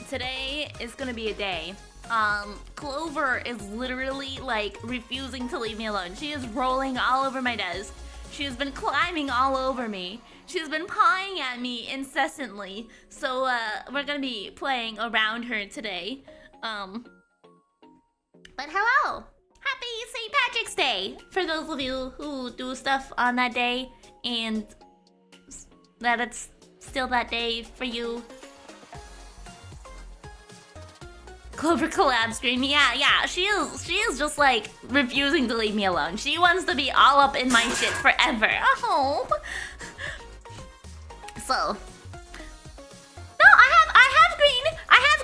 Today is gonna be a day. Clover is literally like refusing to leave me alone. She is rolling all over my desk. She has been climbing all over me. She's been pawing at me incessantly. So we're gonna be playing around her today. But hello! Happy St. Patrick's Day! For those of you who do stuff on that day and that it's still that day for you. Clover collab stream, yeah, she is just like refusing to leave me alone. She wants to be all up in my shit forever. Oh. So, no, I have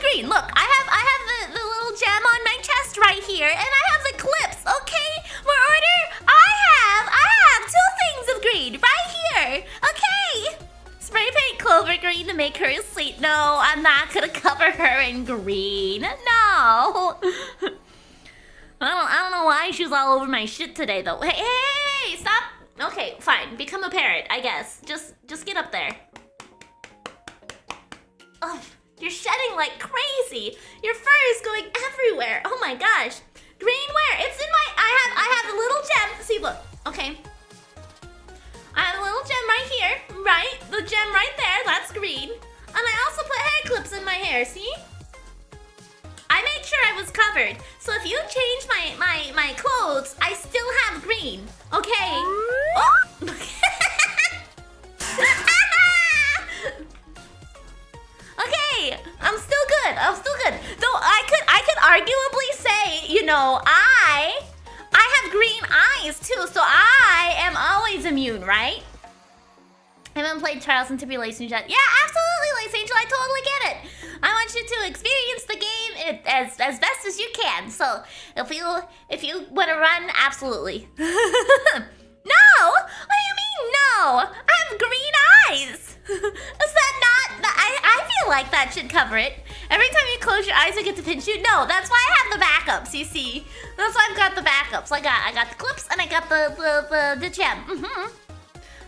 green. Look, I have the little gem on my chest right here, and I have the clips. Okay, for order, I have 2 things of green right here. Okay. Spray paint Clover green to make her sleep. No, I'm not gonna cover her in green. No. I don't know why she's all over my shit today, though. Hey, stop. Okay, fine. Become a parrot, I guess. Just get up there. Ugh, you're shedding like crazy. Your fur is going everywhere. Oh my gosh. Green where? It's in my. I have a little gem. See, look. Okay. I have a little gem right here. Right, the gem right there. That's green. And I also put hair clips in my hair. See? I made sure I was covered. So if you change my clothes, I still have green. Okay. Oh. Okay, I'm still good. I'm still good. Though I could arguably say, you know, I have green eyes too, so I am always immune, right? I haven't played Trials and Tribulations yet. Yeah, absolutely, Lace Angel. I totally get it. I want you to experience the game as best as you can. So if you want to run, absolutely. No, what do you mean no? I have green eyes. Is that not? I feel like that should cover it. Every time you close your eyes, I get to pinch you. No, that's why I have the backups. You see, that's why I've got the backups. I got the clips and I got the gem.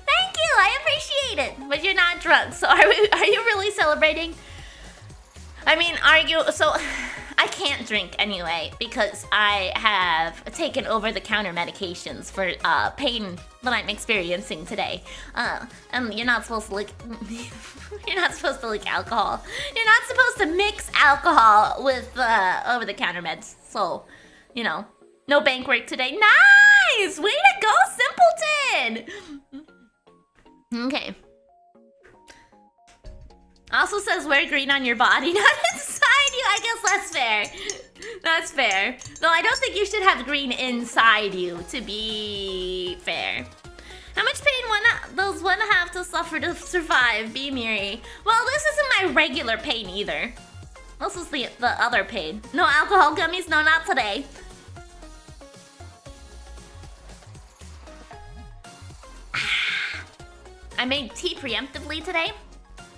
Thank you, I appreciate it. But you're not drunk, so are you really celebrating? I mean, so I can't drink anyway because I have taken over-the-counter medications for pain that I'm experiencing today. And you're not supposed to lick. You're not supposed to lick alcohol. You're not supposed to mix alcohol with over-the-counter meds. So, you know, no bank work today. Nice, way to go, simpleton. Okay. Also says wear green on your body, not inside you. I guess that's fair. That's fair. Though I don't think you should have green inside you, to be fair. How much pain does one have to suffer to survive? Be Miri. Well, this isn't my regular pain either. This is the other pain. No alcohol gummies? No, not today. I made tea preemptively today.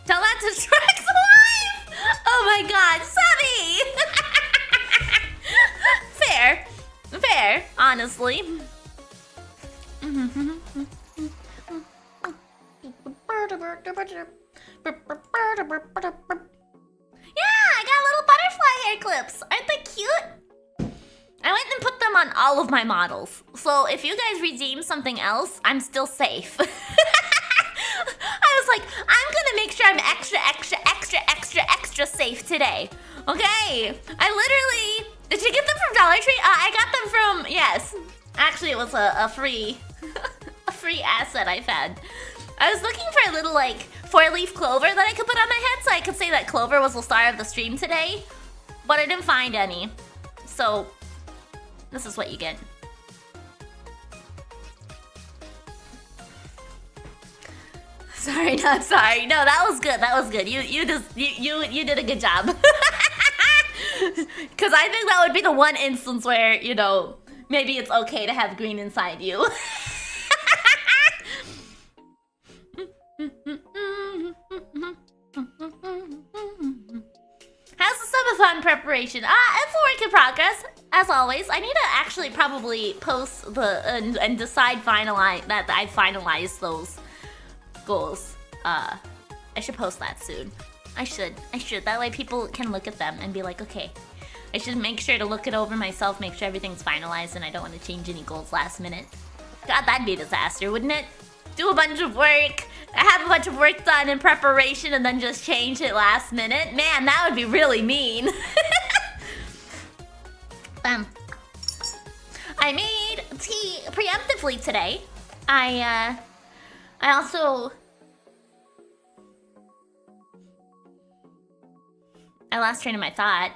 Tell that to Shrek's wife! Oh my god, Subby! Fair, honestly. Yeah, I got little butterfly hair clips. Aren't they cute? I went and put them on all of my models. So if you guys redeem something else, I'm still safe. I was like, I'm gonna make sure I'm extra safe today. Okay. I literally, did you get them from Dollar Tree? I got them from, yes. Actually, it was a free, a free asset I found. I was looking for a little like 4-leaf clover that I could put on my head so I could say that Clover was the star of the stream today. But I didn't find any. So, this is what you get. Sorry, not sorry. No, that was good. That was good. You did a good job. Because I think that would be the one instance where, you know, maybe it's okay to have green inside you. How's the subathon preparation? It's a work in progress, as always. I need to actually probably post and decide that I finalized those goals. I should post that soon. I should. That way people can look at them and be like, okay, I should make sure to look it over myself, make sure everything's finalized, and I don't want to change any goals last minute. God, that'd be a disaster, wouldn't it? Do a bunch of work, have a bunch of work done in preparation, and then just change it last minute. Man, that would be really mean. I made tea preemptively today. I also... I lost train of my thought.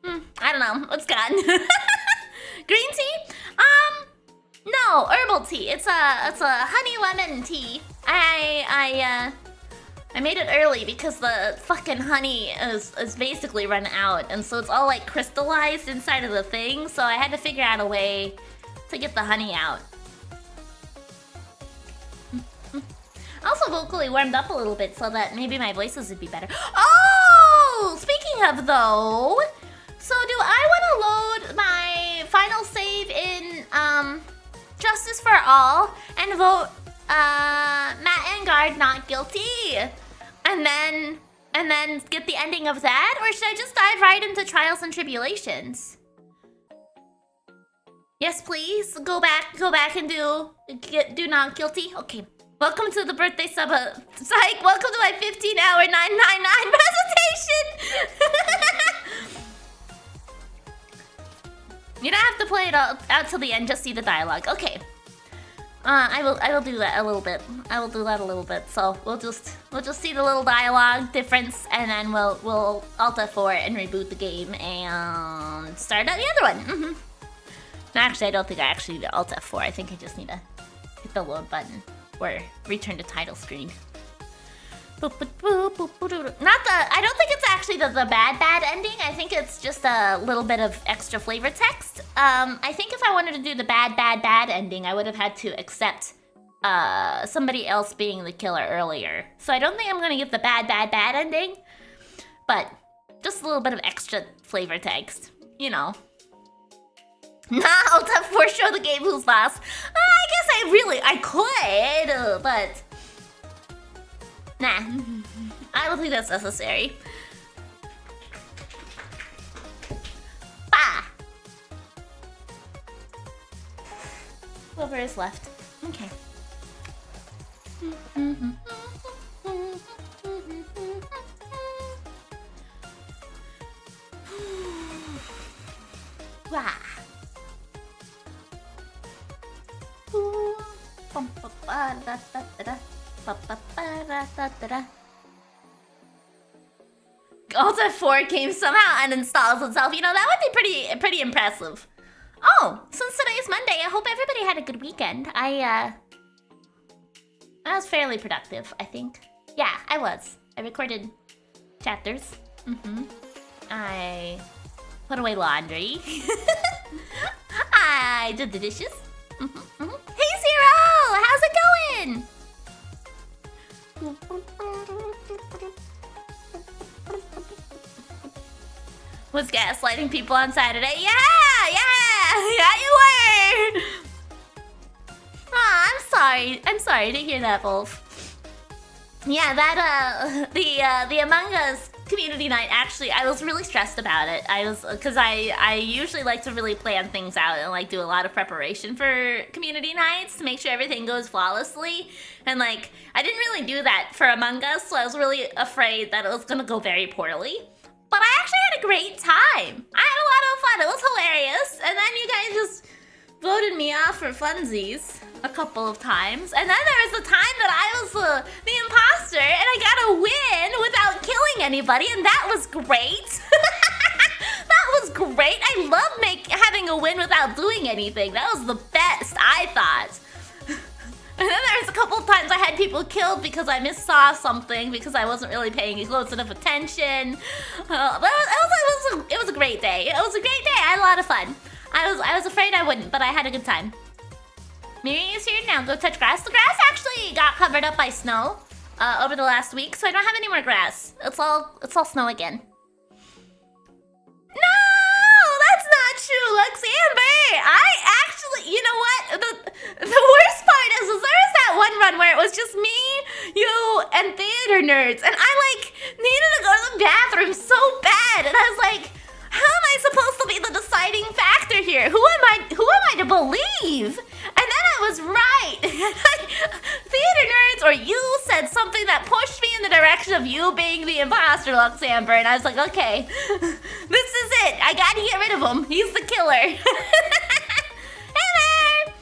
I don't know. What's gone? Green tea? No, herbal tea. It's a honey lemon tea. I made it early because the fucking honey is basically run out, and so it's all like crystallized inside of the thing. So I had to figure out a way to get the honey out. Also vocally warmed up a little bit so that maybe my voices would be better. Oh! Speaking speaking of though, so do I want to load my final save in Justice for All and vote Matt Engard not guilty, and then get the ending of that, or should I just dive right into Trials and Tribulations? Yes, please. Go back and do not guilty. Okay. Welcome to the birthday sub. Psych. Welcome to my 15-hour 999 presentation. You don't have to play it out till the end. Just see the dialogue. Okay. I will do that a little bit. I will do that a little bit. So we'll just see the little dialogue difference, and then we'll Alt F4 and reboot the game and start out the other one. No, actually, I don't think I actually need to Alt F4. I think I just need to hit the load button or return to title screen. I don't think it's actually the bad ending. I think it's just a little bit of extra flavor text. I think if I wanted to do the bad ending, I would have had to accept somebody else being the killer earlier. So I don't think I'm gonna get the bad ending, but just a little bit of extra flavor text, you know. Nah, I'll for show the game who's lost. I guess I could, but nah, I don't think that's necessary. Bah! Whoever is left. Okay. Wah. Alt F4 game somehow uninstalls itself. You know, that would be pretty impressive. Oh, since today's Monday, I hope everybody had a good weekend. I was fairly productive, I think. Yeah, I was. I recorded chapters. I put away laundry. I did the dishes. Hey Zero! How's it going? Was gaslighting people on Saturday? Yeah, you were! Aw, I'm sorry to hear that, Wolf. Yeah, that, the Among Us community night, actually, I was really stressed about it. Because I usually like to really plan things out and, like, do a lot of preparation for community nights to make sure everything goes flawlessly. And, like, I didn't really do that for Among Us, so I was really afraid that it was gonna go very poorly. But I actually had a great time. I had a lot of fun. It was hilarious. And then you guys just voted me off for funsies a couple of times. And then there was the time that I was the imposter and I got a win without killing anybody, and that was great. That was great. I love having a win without doing anything. That was the best, I thought. And then there was a couple of times I had people killed because I missaw something because I wasn't really paying close enough attention. But it was a great day. It was a great day. I had a lot of fun. I was afraid I wouldn't, but I had a good time. Miridae is here now. Go touch grass. The grass actually got covered up by snow over the last week, so I don't have any more grass. It's all snow again. No, that's not true, Luxamber. I actually, you know what? The worst part is there was that one run where it was just me, you, and theater nerds, and I like needed to go to the bathroom so bad, and I was like, how am I supposed to be the deciding factor here? Who am I to believe? And then I was right. Theater nerds or you said something that pushed me in the direction of you being the imposter, Luxamber, and I was like, okay, this is it. I gotta get rid of him. He's the killer. Hey there.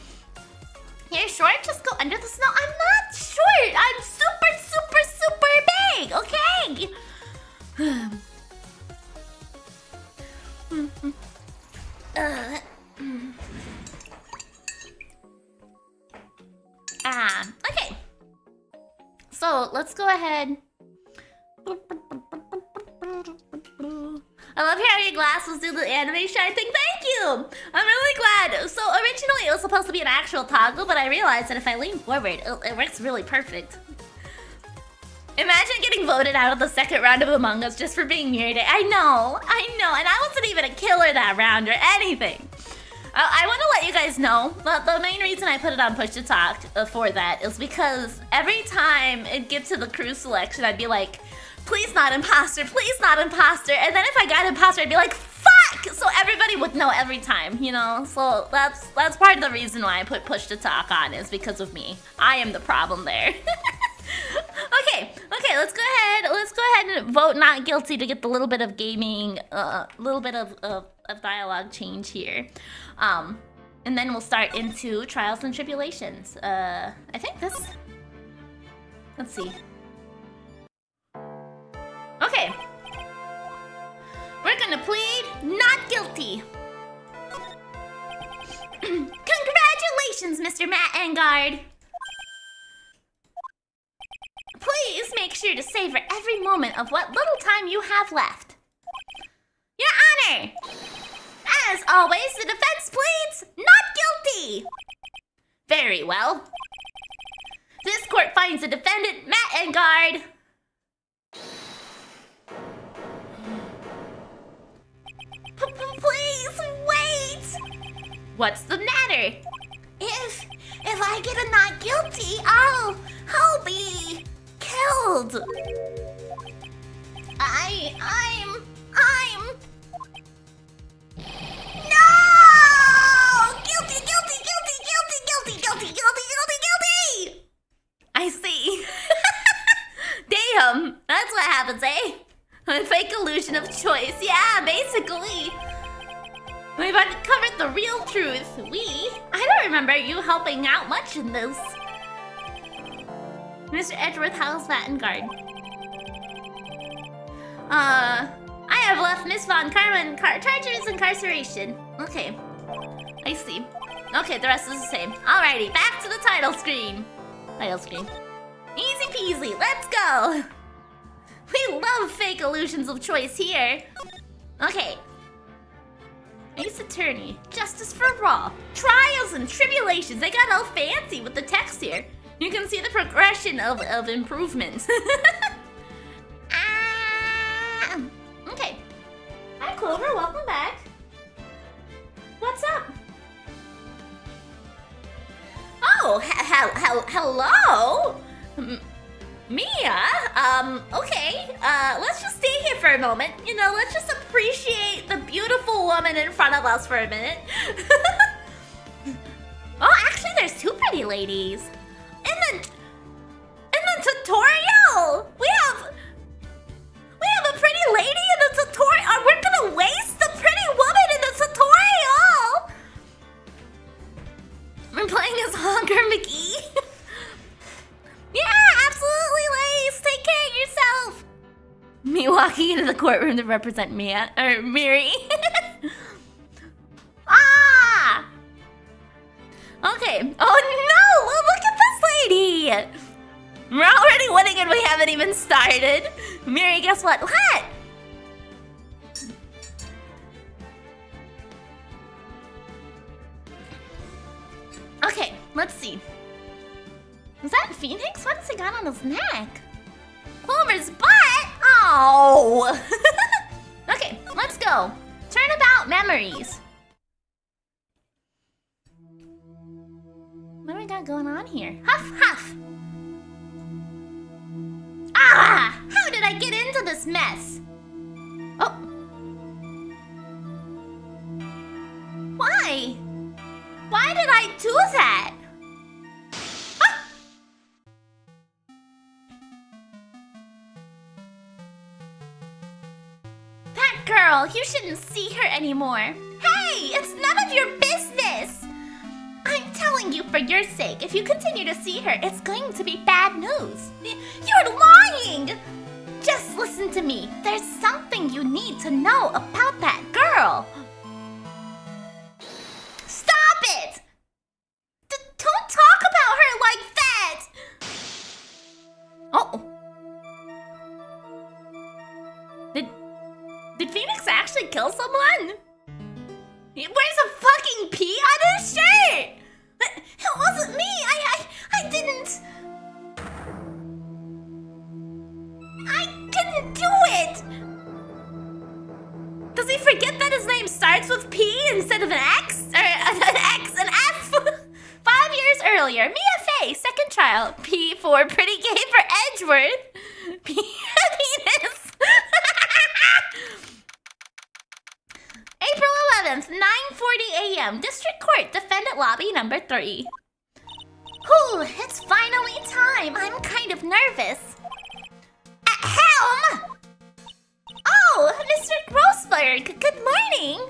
You're short? Just go under the snow. I'm not short. I'm super, super, super big. Okay. Okay. So let's go ahead. I love hearing glasses do the anime shine thing. Thank you! I'm really glad. So originally it was supposed to be an actual toggle, but I realized that if I lean forward, it works really perfect. Imagine getting voted out of the second round of Among Us just for being Miridae. I know, and I wasn't even a killer that round or anything. I want to let you guys know, but the main reason I put it on Push to Talk for that is because every time it gets to the crew selection, I'd be like, please not imposter, please not imposter. And then if I got imposter, I'd be like, fuck! So everybody would know every time, you know? So that's part of the reason why I put Push to Talk on, is because of me. I am the problem there. Okay, let's go ahead and vote not guilty to get the little bit of gaming, little bit of dialogue change here. And then we'll start into Trials and Tribulations. I think this... Let's see. Okay. We're gonna plead not guilty. Congratulations, Mr. Matt Engard. Please make sure to savor every moment of what little time you have left. Your Honor! As always, the defense pleads not guilty! Very well. This court finds the defendant, Matt Engard. Please, wait! What's the matter? If I get a not guilty, I'll be killed. I'm... No! Guilty! I see. Damn, that's what happens, eh? A fake illusion of choice. Yeah, basically. We've uncovered the real truth. I don't remember you helping out much in this. Mr. Edgeworth, how's Vattengard? I have left Miss Von Carmen charges incarceration. Okay, I see. Okay, the rest is the same. Alrighty, back to the title screen. Easy peasy, let's go. We love fake illusions of choice here. Okay. Ace Attorney, Justice for All, Trials and Tribulations. They got all fancy with the text here. You can see the progression of improvements. Okay. Hi, Clover. Welcome back. What's up? Oh, hello? Mia? Okay. Let's just stay here for a moment. You know, let's just appreciate the beautiful woman in front of us for a minute. Oh, actually, there's two pretty ladies. In the tutorial! We have a pretty lady in the tutorial. We're gonna waste the pretty woman in the tutorial! I'm playing as Honker McGee. Yeah, absolutely, Lace. Take care of yourself. Me walking into the courtroom to represent Miri. Ah! Okay. Oh no! Look at this lady! We're already winning and we haven't even started. Miri, guess what? What? Okay, let's see. Is that Phoenix? What has he got on his neck? Clover's butt? Oh! Okay, let's go. Turnabout memories. What do we got going on here? Huff, huff. Ah! How did I get into this mess? Oh. Why? Why did I do that? Ah! That girl, you shouldn't see her anymore. Hey, it's none of your business. I'm telling you for your sake, if you continue to see her, it's going to be bad news. You're lying! Just listen to me. There's something you need to know about that girl. Stop it! Don't talk about her like that! Oh. Did Phoenix actually kill someone? He wears a fucking P on his shirt! It wasn't me! I didn't... lawyer. Mia Fey, second trial. P for pretty gay for Edgeworth. P penis. April 11th, 9:40 a.m. District Court, defendant lobby number 3. Whew, it's finally time. I'm kind of nervous. At helm! Oh, Mr. Grossberg, good morning.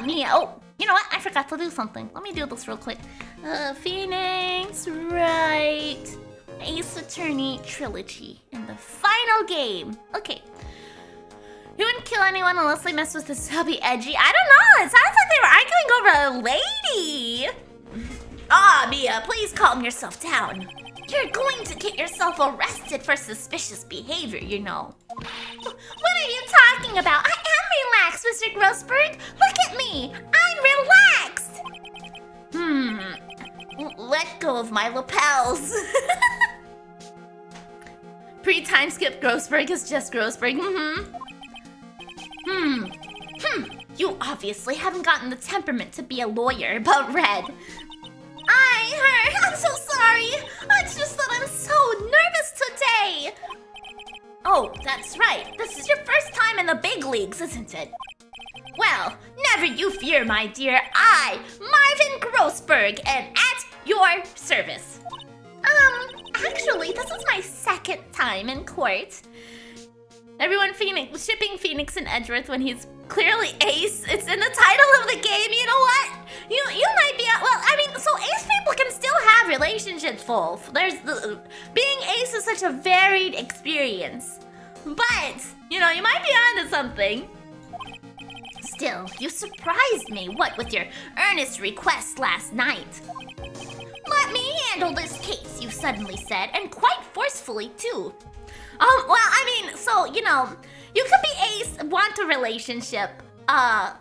Mia, oh, you know what? I forgot to do something. Let me do this real quick. Phoenix, Wright, Ace Attorney, Trilogy, in the final game. Okay. You wouldn't kill anyone unless they mess with this hubby edgy. I don't know. It sounds like they were arguing over a lady. Mia, please calm yourself down. You're going to get yourself arrested for suspicious behavior, you know. What are you talking about? I am relaxed, Mr. Grossberg. Look at me. I'm relaxed. Let go of my lapels. Pre-time skip Grossberg is just Grossberg. You obviously haven't gotten the temperament to be a lawyer about Red. I'm so sorry. It's just that I'm so nervous today. Oh, that's right. This is your first time in the big leagues, isn't it? Well, never you fear, my dear. I, Marvin Grossberg, am at your service. Actually, this is my second time in court. Everyone shipping Phoenix and Edgeworth when he's clearly Ace. It's in the title of the game. You know what? You might be. Well, I mean, so Ace people can still have relationships. Being Ace is such a varied experience. But you know, you might be onto something. Still, you surprised me. What with your earnest request last night? Let me handle this case, you suddenly said, and quite forcefully too. Well, I mean, so, you know, you could be Ace, want a relationship. Oh,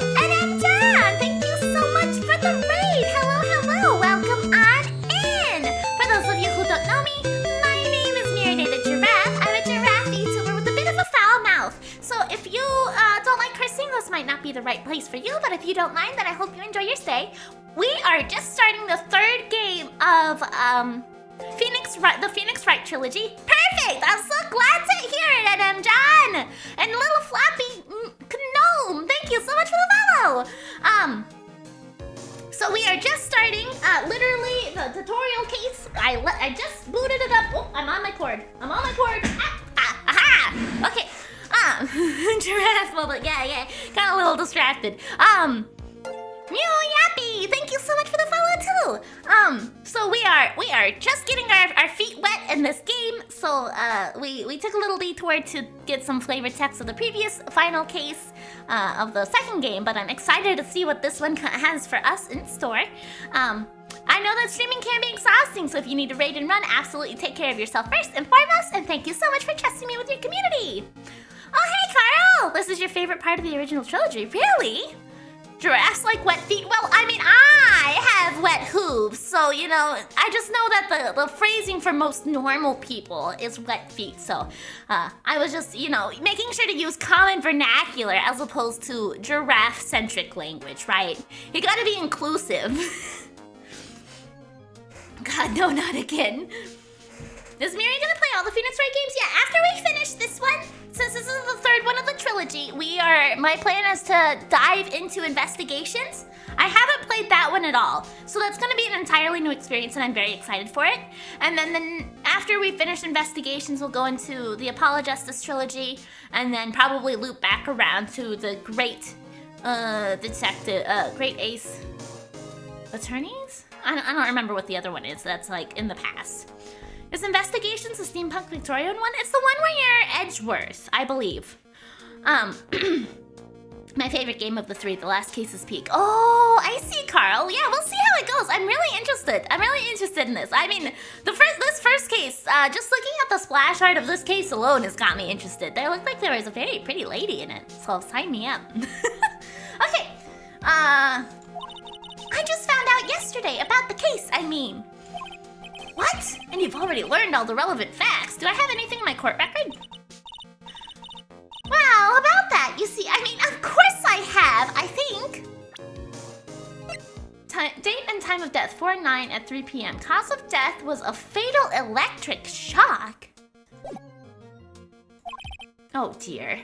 and I'm done. Thank you so much for the raid. Hello, welcome on in. For those of you who don't know me, my name is Miridae the Giraffe. I'm a giraffe YouTuber with a bit of a foul mouth. So if you don't like cursing, this might not be the right place for you, but if you don't mind, then I hope you enjoy your stay. We are just starting the third game of, the Phoenix Wright Trilogy. Perfect! I'm so glad to hear it, and I'm done! And little Flappy Gnome, thank you so much for the follow! So we are just starting, literally, the tutorial case. I just booted it up. Oh, I'm on my cord. Aha! Okay, giraffe moment, yeah, got a little distracted. Mew Yappy, thank you so much for the follow too. So we are just getting our feet wet in this game. So we took a little detour to get some flavor text of the previous final case of the second game, but I'm excited to see what this one has for us in store. I know that streaming can be exhausting, so if you need to raid and run, absolutely take care of yourself first and foremost, and thank you so much for trusting me with your community. Oh hey Carl, this is your favorite part of the original trilogy, really? Giraffes like wet feet? Well, I mean, I have wet hooves, so, you know, I just know that the phrasing for most normal people is wet feet, so I was just, you know, making sure to use common vernacular as opposed to giraffe-centric language, right? You gotta be inclusive. God, no, not again. Is Miri gonna play all the Phoenix Wright games? Yeah, after we finish this one, since this is the third one of the trilogy, my plan is to dive into investigations. I haven't played that one at all, so that's gonna be an entirely new experience and I'm very excited for it. And then after we finish investigations, we'll go into the Apollo Justice trilogy and then probably loop back around to the great great Ace Attorneys? I don't remember what the other one is that's like in the past. Is Investigations the steampunk Victorian one? It's the one where you're Edgeworth, I believe. My favorite game of the three, The Last Case's Peak. Oh, I see, Carl. Yeah, we'll see how it goes. I'm really interested. I'm really interested in this. I mean, this first case, just looking at the splash art of this case alone has got me interested. There looked like there was a very pretty lady in it, so sign me up. Okay, I just found out yesterday about the case, I mean. What? And you've already learned all the relevant facts. Do I have anything in my court record? Well, about that, you see, I mean, of course I have, I think. Date and time of death 4/9 at 3 p.m. Cause of death was a fatal electric shock. Oh dear.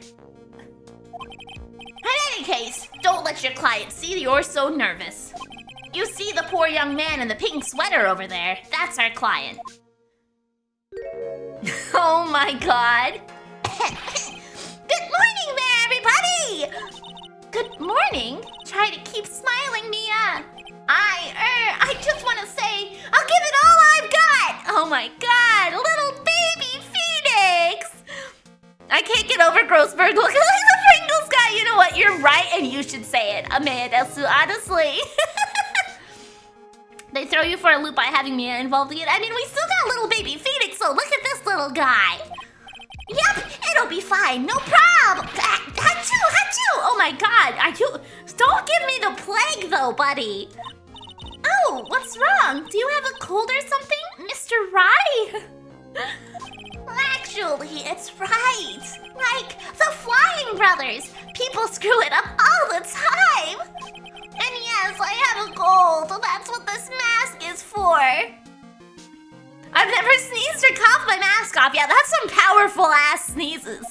In any case, don't let your client see you're so nervous. You see the poor young man in the pink sweater over there? That's our client. Oh my god. Good morning there, everybody! Good morning? Try to keep smiling, Mia. I just want to say, I'll give it all I've got! Oh my god, little baby Phoenix! I can't get over Grossberg looking like the Pringles guy. You know what? You're right, and you should say it, Amanda. So honestly, they throw you for a loop by having Mia involved in it. I mean, we still got little baby Phoenix, so look at this little guy. Yep, it'll be fine. No problem. Achoo, achoo! Oh my god, are you? Don't give me the plague, though, buddy. Oh, what's wrong? Do you have a cold or something, Mr. Wright? Actually, it's right. Like the Flying Brothers. People screw it up all the time. And yes, I have a cold. That's what this mask is for. I've never sneezed or coughed my mask off. Yeah, that's some powerful ass sneezes.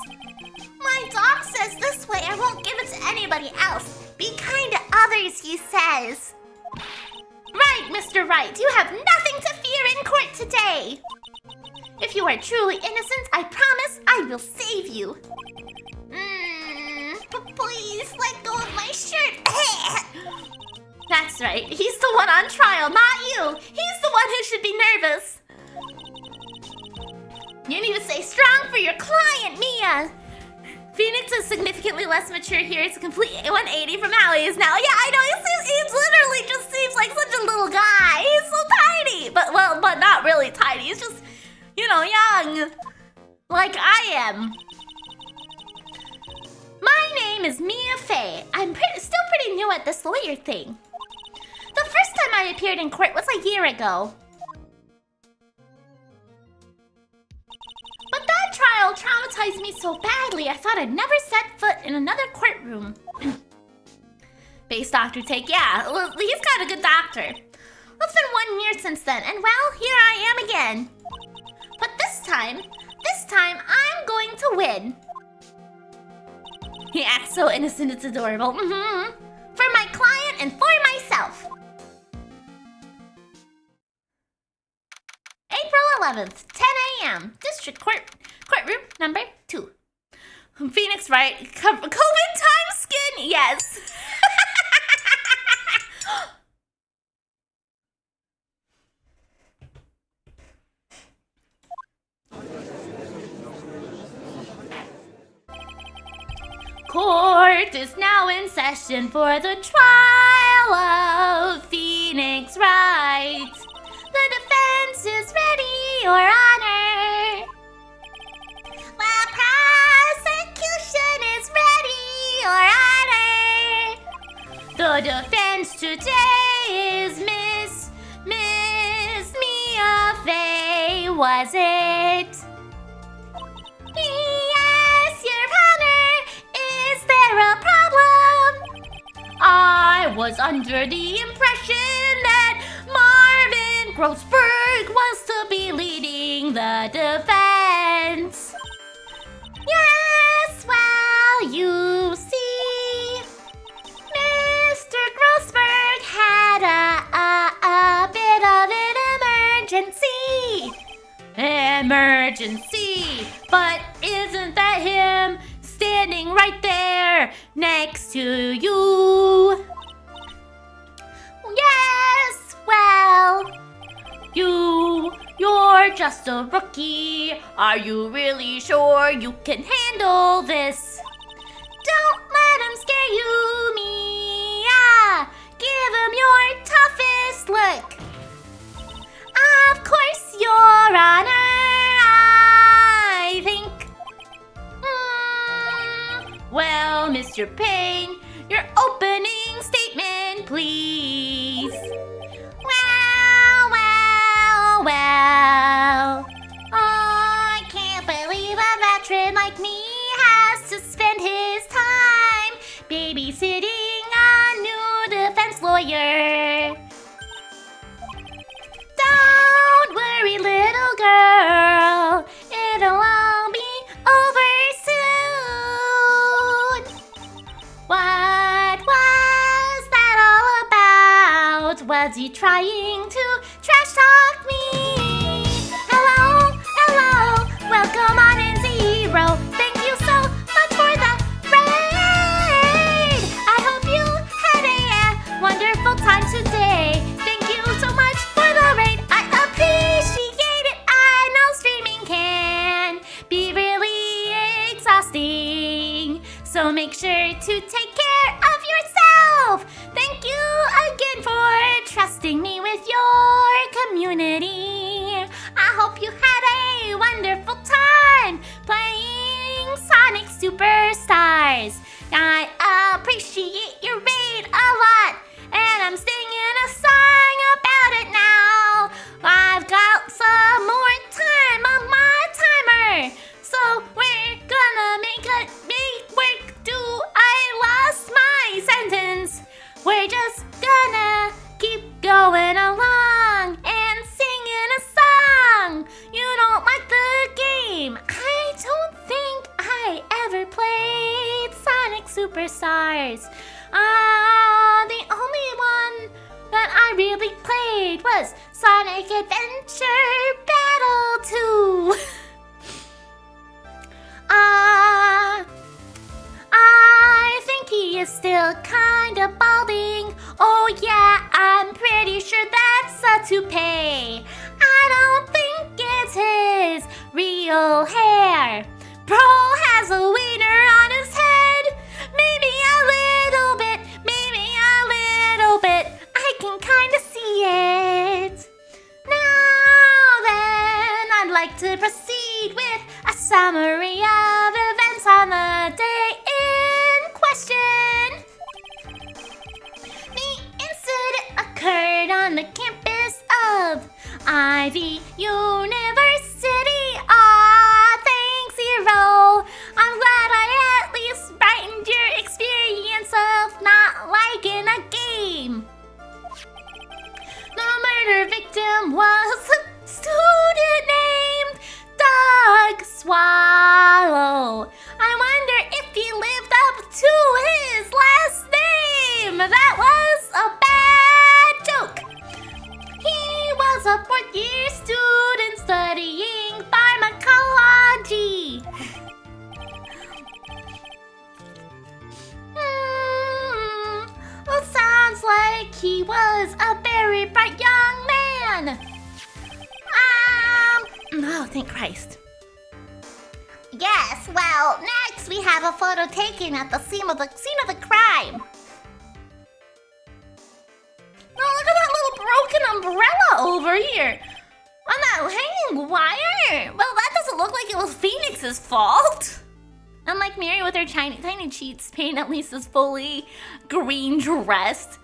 My doc says this way I won't give it to anybody else. Be kind to others, he says. Right, Mr. Wright. You have nothing to fear in court today. If you are truly innocent, I promise I will save you. Please let go of my shirt. That's right. He's the one on trial, not you. He's the one who should be nervous. You need to stay strong for your client, Mia. Phoenix is significantly less mature here. It's a complete 180 from how he is now. Yeah, I know. He literally just seems like such a little guy. He's so tiny. But not really tiny. He's just, you know, young. Like I am. My name is Mia Fey. I'm still pretty new at this lawyer thing. The first time I appeared in court was a year ago. But that trial traumatized me so badly, I thought I'd never set foot in another courtroom. Base doctor take, yeah, he's got a good doctor. It's been 1 year since then, and well, here I am again. But this time I'm going to win. He acts so innocent, it's adorable. For my client and for myself. April 11th, 10 a.m. District Courtroom number 2. Phoenix Wright, COVID time skin, yes. Court is now in session for the trial of Phoenix Wright. The defense is ready, Your Honor. The prosecution is ready, Your Honor. The defense today is Miss Mia Fey, was it? Yes, Your Honor. Is there a problem? I was under the impression that Marvin Grossberg was to be leading the defense. Yes, well, you see, Mr. Grossberg had a bit of an emergency. But isn't that him standing right there next to you? Yes, well, you're just a rookie. Are you really sure you can handle this? Don't let him scare you, Mia. Give him your toughest look. Of course, Your Honor, I think. Well, Mr. Payne, your opening statement, please. Well. Oh, I can't believe a veteran like me has to spend his time babysitting a new defense lawyer. was you trying to trash talk me? Hello, hello, welcome on in Zero. Thank you so much for the raid. I hope you had a wonderful time today. Thank you so much for the raid. I appreciate it. I know streaming can be really exhausting, so make sure to take care of yourself. Thank you again for trusting me with your community. I hope you had a wonderful time playing Sonic Superstars. I appreciate your raid a lot, and I'm singing a song about it now. I've got some more time on my timer, so we're gonna make work. I lost my sentence. We're just gonna keep going along and singing a song. You don't like the game. I don't think I ever played Sonic Superstars. The only one that I really played was Sonic Adventure Battle 2. I think he is still kinda balding. Oh yeah, I'm pretty sure that's a toupee. I don't think it's his real hair. Bro has a wiener on his head. Maybe a little bit, maybe a little bit. I can kinda see it. Now then, I'd like to proceed with a summary of events on the day in question. The incident occurred on the campus of Ivy University. Aw, thanks, Zero. I'm glad I at least brightened your experience of not liking a game. The murder victim was a student named Doug Swallow. I wonder if he lived up to his last name. That was a bad joke. He was a fourth-year student studying pharmacology. Well, sounds like he was a very bright young man. Oh, thank Christ. Yes, well, next we have a photo taken at the scene of the crime. Oh, look at that little broken umbrella over here on that hanging wire. Well, that doesn't look like it was Phoenix's fault. Unlike Mary with her tiny cheeks, Payne at least is fully green dressed.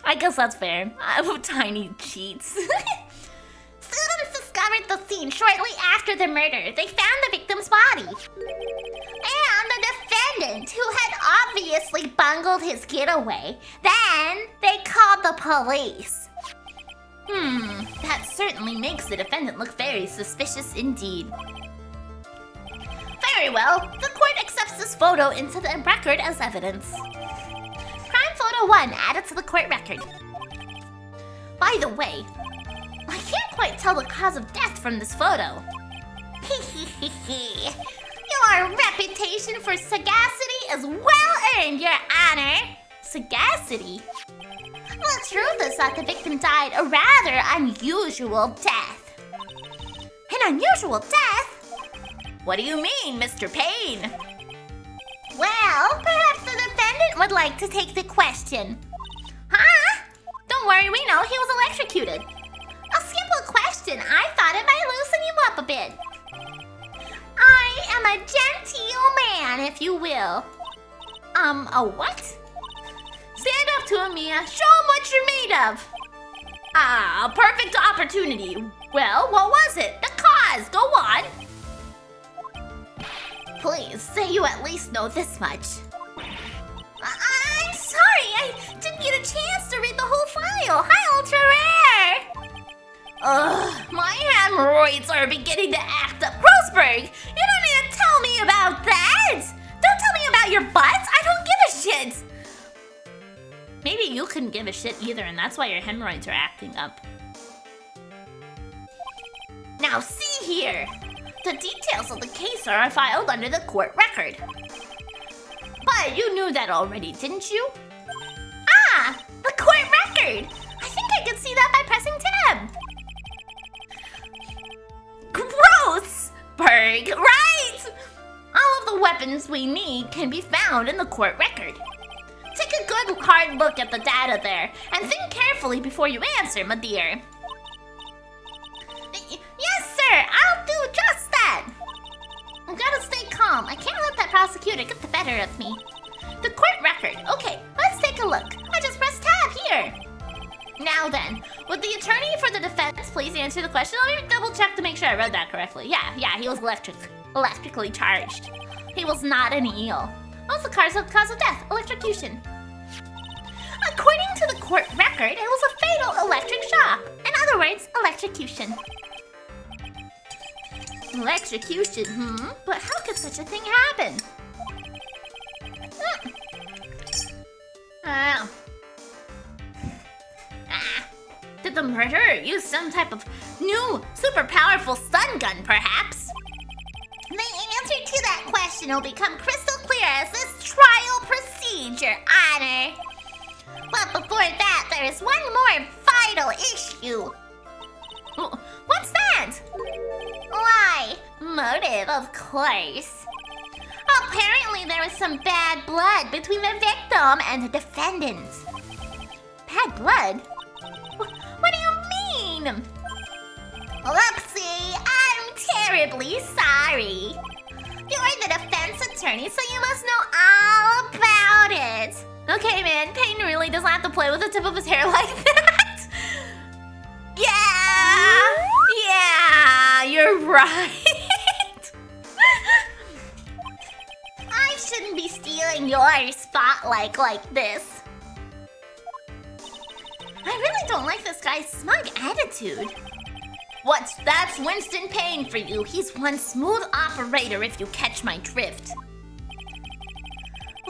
I guess that's fair. I have tiny cheeks. Students discovered the scene shortly after the murder. They found the victim's body. And the defendant, who had obviously bungled his getaway. Then they called the police. That certainly makes the defendant look very suspicious indeed. Very well, the court accepts this photo into the record as evidence. Crime photo 1 added to the court record. By the way, I can't quite tell the cause of death from this photo. Your reputation for sagacity is well earned, Your Honor. Sagacity? The truth is that the victim died a rather unusual death. An unusual death? What do you mean, Mr. Payne? Well, perhaps the defendant would like to take the question. Huh? Don't worry, we know he was electrocuted. A simple question. I thought it might loosen you up a bit. I am a genteel man, if you will. A what? Stand up to him, Mia. Show him what you're made of. Ah, perfect opportunity. Well, what was it? The cause. Go on. Please, say you at least know this much. I'm sorry, I didn't get a chance to read the whole file. Hi, Ultra Rare! Ugh, my hemorrhoids are beginning to act up. Grossberg, you don't need to tell me about that! Don't tell me about your butts, I don't give a shit! Maybe you couldn't give a shit either, and that's why your hemorrhoids are acting up. Now see here! The details of the case are filed under the court record. But you knew that already, didn't you? Ah! The court record! I think I can see that by pressing tab. Gross! Berg, right! All of the weapons we need can be found in the court record. Take a good hard look at the data there, and think carefully before you answer, my dear. Yes, sir, I'll do just that. I gotta stay calm. I can't let that prosecutor get the better of me. The court record. Okay, let's take a look. I just pressed tab here. Now then, would the attorney for the defense please answer the question? Let me double check to make sure I read that correctly. Yeah, he was electrically charged. He was not an eel. What's the cause of death? Electrocution. According to the court record, it was a fatal electric shock. In other words, electrocution. Electrocution, But how could such a thing happen? Did the murderer use some type of new, super powerful stun gun, perhaps? The answer to that question will become crystal clear as this trial proceeds, Your Honor. But before that, there is one more vital issue. What's that? Why, motive, of course. Apparently, there was some bad blood between the victim and the defendant. Bad blood? What do you mean? Whoopsie, I'm terribly sorry. You're the defense attorney, so you must know all about it. Okay, man, Peyton really doesn't have to play with the tip of his hair like that. Yeah, you're right. I shouldn't be stealing your spotlight like this. I really don't like this guy's smug attitude. That's Winston Payne for you. He's one smooth operator if you catch my drift.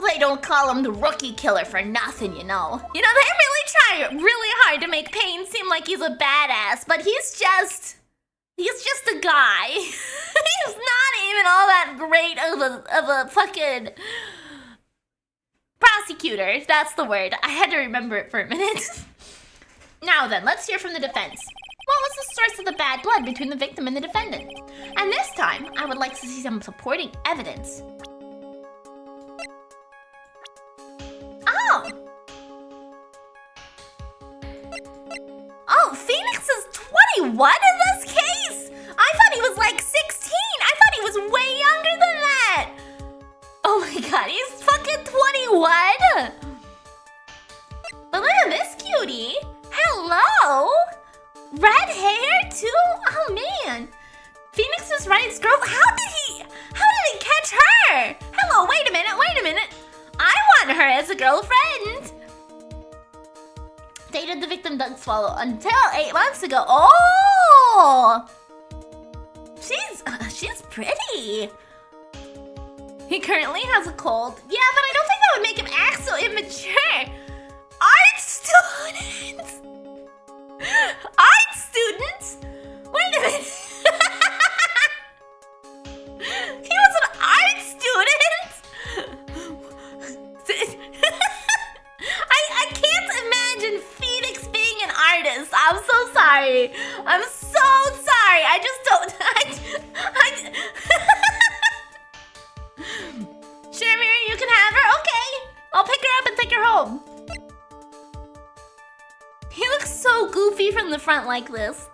They don't call him the rookie killer for nothing, you know. You know, they really try really hard to make Payne seem like he's a badass, but he's just a guy. He's not even all that great of a fucking prosecutor. That's the word. I had to remember it for a minute. Now then, let's hear from the defense. What was the source of the bad blood between the victim and the defendant? And this time, I would like to see some supporting evidence. Oh, Phoenix is 21 in this case? I thought he was like 16. I thought he was way younger than that. Oh my god, he's fucking 21. But look at this cutie. Hello. Red hair too? Oh man. Phoenix is Wright's girl. How did he catch her? Hello, wait a minute. I want her as a girlfriend. Dated the victim Doug Swallow until 8 months ago. Oh! She's pretty. He currently has a cold. Yeah, but I don't think that would make him act so immature. Art student? Art student? Wait a minute. He was an art student? I can't imagine Phoenix being an artist. I'm so sorry. I just don't. Sure, Miri, you can have her? Okay. I'll pick her up and take her home. He looks so goofy from the front like this.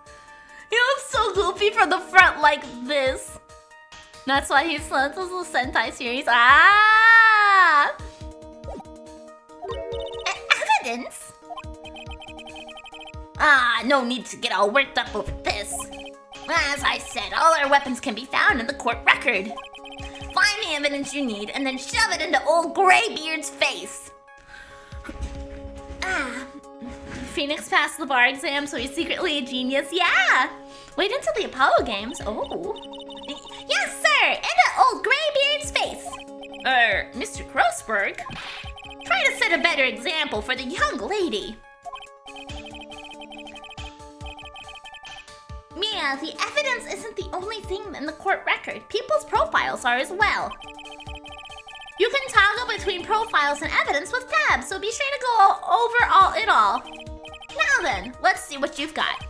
That's why he's this little Sentai series. Ah! Evidence? No need to get all worked up over this. As I said, all our weapons can be found in the court record. Find the evidence you need and then shove it into old Graybeard's face. Phoenix passed the bar exam, so he's secretly a genius. Yeah! Wait until the Apollo Games. Oh. Yes, sir! Into old Graybeard's face. Mr. Grossberg? Try to set a better example for the young lady. Yeah, the evidence isn't the only thing in the court record. People's profiles are as well. You can toggle between profiles and evidence with tabs, so be sure to go over it all. Now then, let's see what you've got.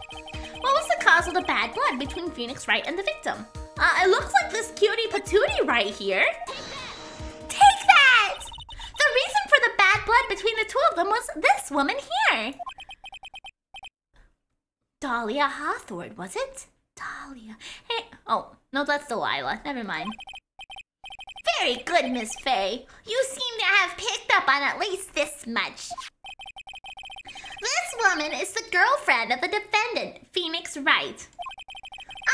What was the cause of the bad blood between Phoenix Wright and the victim? It looks like this cutie patootie right here. Take that! The reason for the bad blood between the two of them was this woman here. Dahlia Hawthorne, was it? Dahlia. Hey, oh, no, that's Delilah. Never mind. Very good, Miss Faye. You seem to have picked up on at least this much. This woman is the girlfriend of the defendant, Phoenix Wright.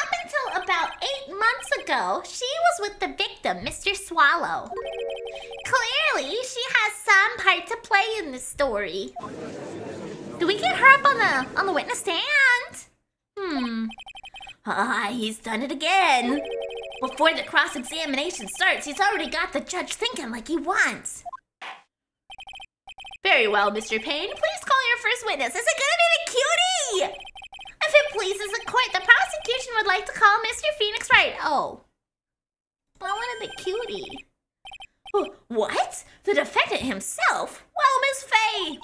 Up until about 8 months ago, she was with the victim, Mr. Swallow. Clearly, she has some part to play in this story. Do we get her up on the witness stand? He's done it again. Before the cross-examination starts, he's already got the judge thinking like he wants. Very well, Mr. Payne. Please call your first witness. Is it gonna be the cutie? If it pleases the court, the prosecution would like to call Mr. Phoenix Wright. Oh. But I wanted the cutie. What? The defendant himself? Well, Miss Faye.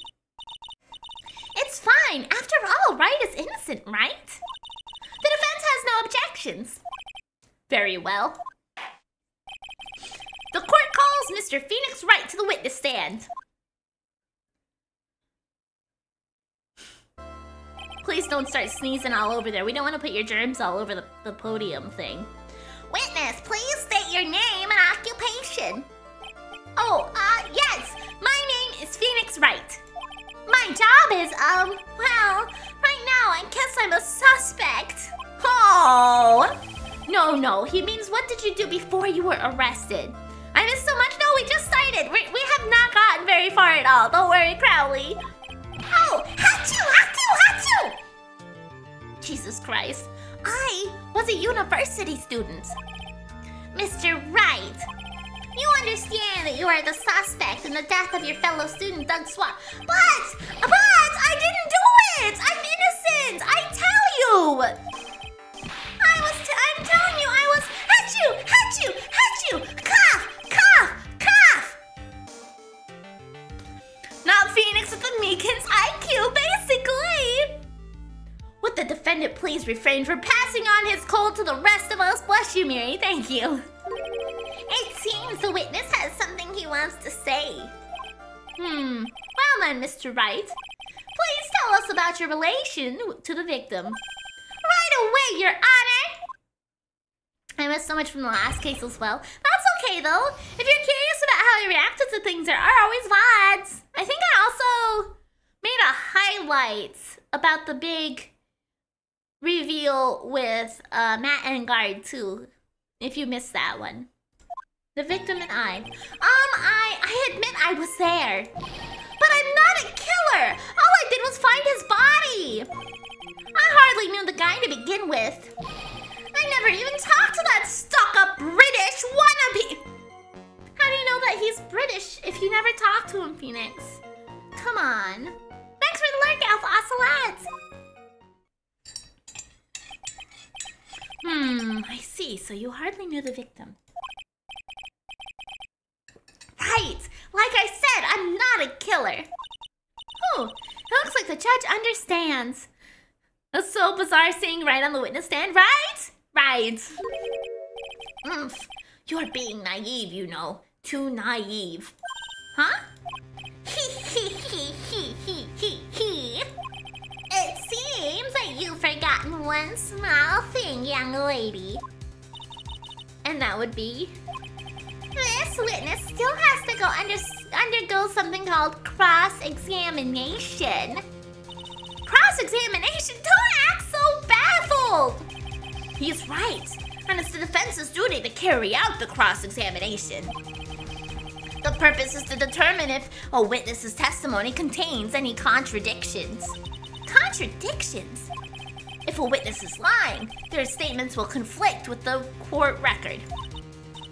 It's fine. After all, Wright is innocent, right? The defense has no objections. Very well. The court calls Mr. Phoenix Wright to the witness stand. Please don't start sneezing all over there. We don't want to put your germs all over the podium thing. Witness, please state your name and occupation. Yes. My name is Phoenix Wright. My job is, well, right now I guess I'm a suspect. Oh. No. He means what did you do before you were arrested? I missed so much. No, we just started. We have not gotten very far at all. Don't worry, Crowley. Oh, Hachu! Jesus Christ. I was a university student. Mr. Wright, you understand that you are the suspect in the death of your fellow student, Doug Swat. But I didn't do it! I'm innocent! I tell you! I'm telling you, I was Hachu! Cough! Not Phoenix with the Meekins IQ, basically! Would the defendant please refrain from passing on his cold to the rest of us? Bless you, Miri. Thank you. It seems the witness has something he wants to say. Well then, Mr. Wright. Please tell us about your relation to the victim. Right away, Your Honor! I missed so much from the last case as well. That's okay, though. If you're curious about how he reacted to things, there are always VODs. I think I also made a highlight about the big reveal with Matt and Guard, too. If you missed that one. The victim and I admit I was there. But I'm not a killer. All I did was find his body. I hardly knew the guy to begin with. I never even talked to that stuck-up British wannabe. How do you know that he's British if you never talked to him, Phoenix? Come on. Thanks for the lurk, Alpha Ocelot. I see. So you hardly knew the victim. Right. Like I said, I'm not a killer. Oh, it looks like the judge understands. That's so bizarre seeing Wright on the witness stand, right? Right. You're being naive, you know. Too naive. Huh? It seems that you've forgotten one small thing, young lady. And that would be... This witness still has to undergo something called cross-examination. Cross-examination? Don't act so baffled! He's right, and it's the defense's duty to carry out the cross-examination. The purpose is to determine if a witness's testimony contains any contradictions. Contradictions? If a witness is lying, their statements will conflict with the court record.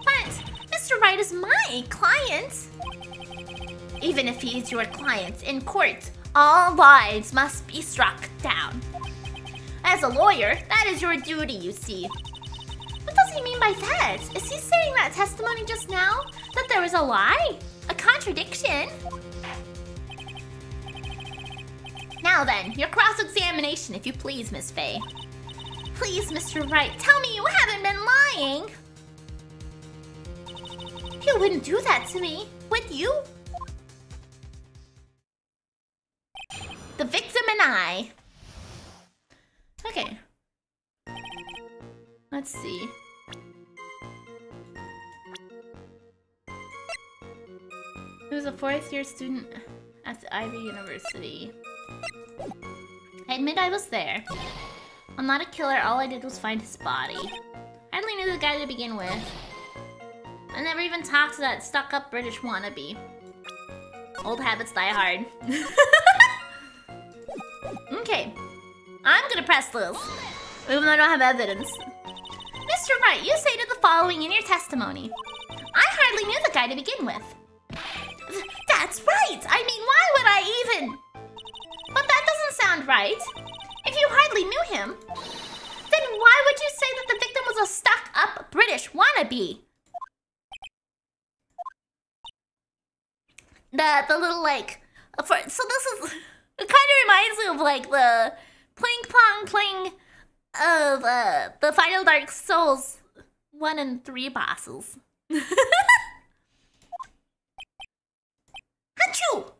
But Mr. Wright is my client. Even if he is your client in court, all lives must be struck down. As a lawyer, that is your duty, you see. What does he mean by that? Is he saying that testimony just now? That there was a lie? A contradiction? Now then, your cross-examination, if you please, Miss Faye. Please, Mr. Wright, tell me you haven't been lying. You wouldn't do that to me, would you? The victim and I. Okay. Let's see. He was a fourth-year student at the Ivy University. I admit I was there. I'm not a killer, all I did was find his body. I hardly knew the guy to begin with. I never even talked to that stuck-up British wannabe. Old habits die hard. Okay. I'm gonna press this, even though I don't have evidence. Mr. Wright, you stated the following in your testimony. I hardly knew the guy to begin with. That's right! I mean, why would I even... But that doesn't sound right. If you hardly knew him, then why would you say that the victim was a stuck-up British wannabe? The little, like... So this is... It kind of reminds me of, like, the pling-plong pling of the Final Dark Souls 1 and 3 bosses. Achoo!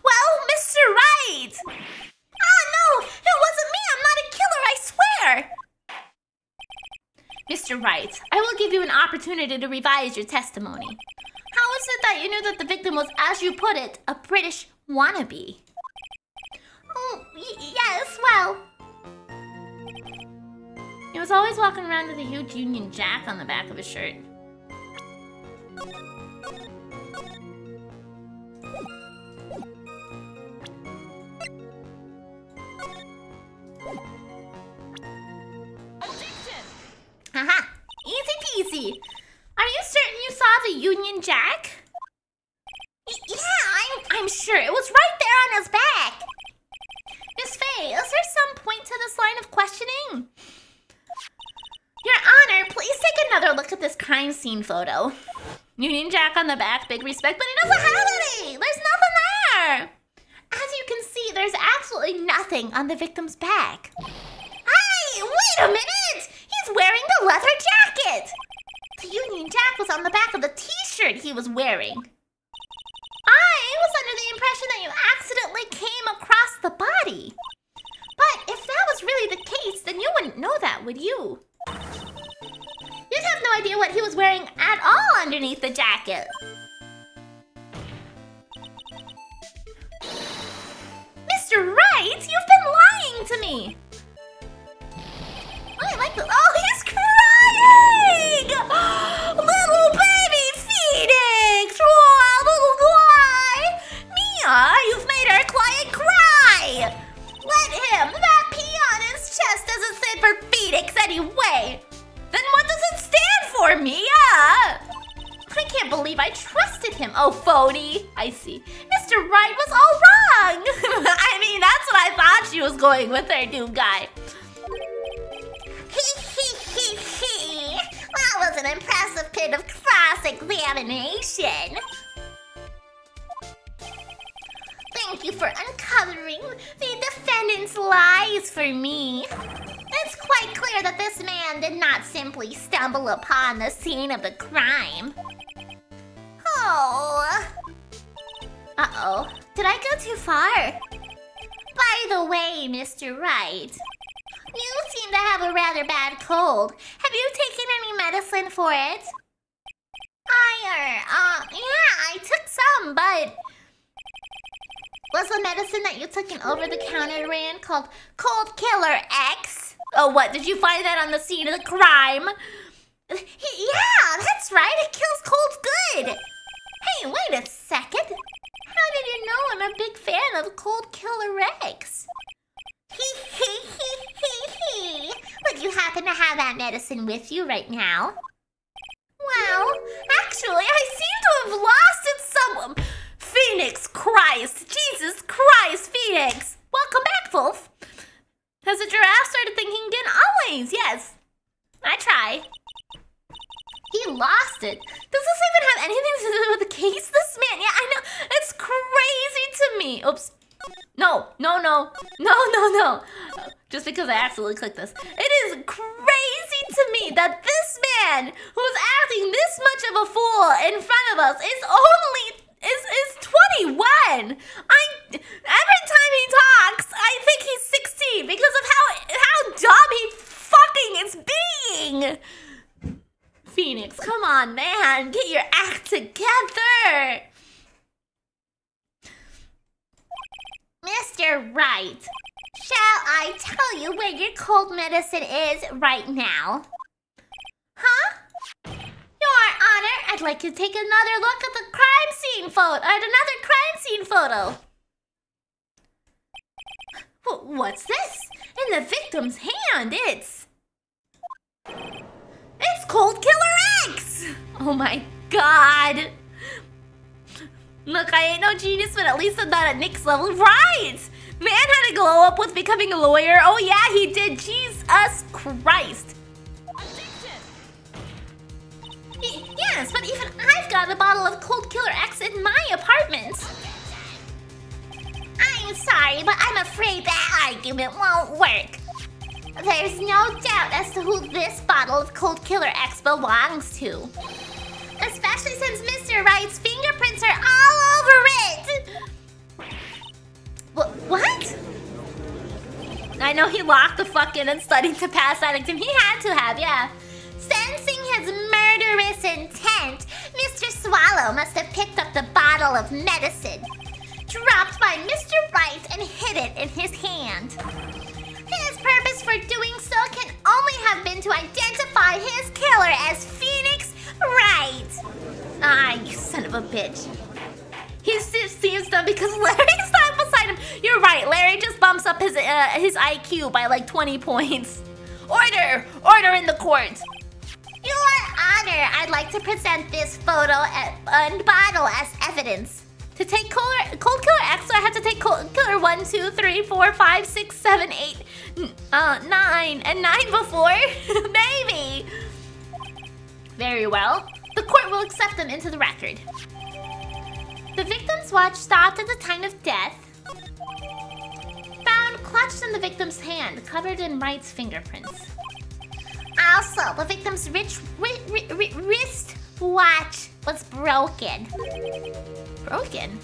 Well, Mr. Wright! Ah, no! It wasn't me! I'm not a killer, I swear! Mr. Wright, I will give you an opportunity to revise your testimony. How is it that you knew that the victim was, as you put it, a British wannabe? Oh, yes, well... He was always walking around with a huge Union Jack on the back of his shirt. Haha, easy peasy. Are you certain you saw the Union Jack? Yeah, I'm sure. It was right there on his back. Miss Faye, is there some point to this line of questioning? Your Honor, please take another look at this crime scene photo. Union Jack on the back, big respect, but he doesn't have any. There's nothing there. As you can see, there's absolutely nothing on the victim's back. Hey, wait a minute! He's wearing the leather jacket! The Union Jack was on the back of the t-shirt he was wearing. I was under the impression that you accidentally came across the body. But if that was really the case, then you wouldn't know that, would you? You'd have no idea what he was wearing at all underneath the jacket. Mr. Wright, you've been lying to me. I like this. Oh, he's crying! Little baby Phoenix! Oh, little boy! Mia, you've made our client cry! Let him! That pee on his chest doesn't stand for Phoenix anyway! Then what does it stand for, Mia? I can't believe I trusted him. Oh, phony. I see. Mr. Wright was all wrong! I mean, that's what I thought she was going with her new guy. That was an impressive bit of cross-examination. Thank you for uncovering the defendant's lies for me. It's quite clear that this man did not simply stumble upon the scene of the crime. Oh. Uh-oh. Did I go too far? By the way, Mr. Wright, you seem to have a rather bad cold. Have you taken any medicine for it? Yeah, I took some, but... Was the medicine that you took an over-the-counter brand called Cold Killer X? Oh, what? Did you find that on the scene of the crime? Yeah, that's right. It kills colds good. Hey, wait a second. How did you know I'm a big fan of Cold Killer X? Would you happen to have that medicine with you right now? Well, actually, I seem to have lost it somewhere. Phoenix! Welcome back, Wolf. Has the giraffe started thinking again? Always, yes. I try. He lost it. Does this even have anything to do with the case? This man, yeah, I know. It's crazy to me. Oops. No. Just because I accidentally clicked this. It is crazy to me that this man who's acting this much of a fool in front of us is 21. Every time he talks, I think he's 16 because of how dumb he fucking is being. Phoenix, come on, man. Get your act together. Mr. Wright, shall I tell you where your cold medicine is right now? Huh? Your Honor, I'd like to take another look at the crime scene photo. What's this? In the victim's hand, it's Cold Killer X! Oh my god. Look, I ain't no genius, but at least I'm not at Nick's level. Right! Man had a glow up with becoming a lawyer. Oh yeah, he did. Jesus Christ. Yes, but even I've got a bottle of Cold Killer X in my apartment. I'm sorry, but I'm afraid that argument won't work. There's no doubt as to who this bottle of Cold Killer X belongs to. Especially since Mr. Wright's fingerprints are all over it! What? I know he locked the fuck in and studied to pass that exam. He had to have, yeah. Sensing his murderous intent, Mr. Swallow must have picked up the bottle of medicine, dropped by Mr. Wright, and hid it in his hand. His purpose for doing so can only have been to identify his killer as Phoenix Wright. Ah, you son of a bitch. He seems dumb because Larry's not beside him. You're right, Larry just bumps up his IQ by like 20 points. Order in the court. Your Honor, I'd like to present this photo and bottle as evidence. To take Cold Killer X, so I have to take Cold Killer 1, 2, 3, 4, 5, 6, 7, 8, 9, and 9 before? Maybe. Very well. The court will accept them into the record. The victim's watch stopped at the time of death. Found clutched in the victim's hand, covered in Wright's fingerprints. Also, the victim's wrist watch was broken. Broken?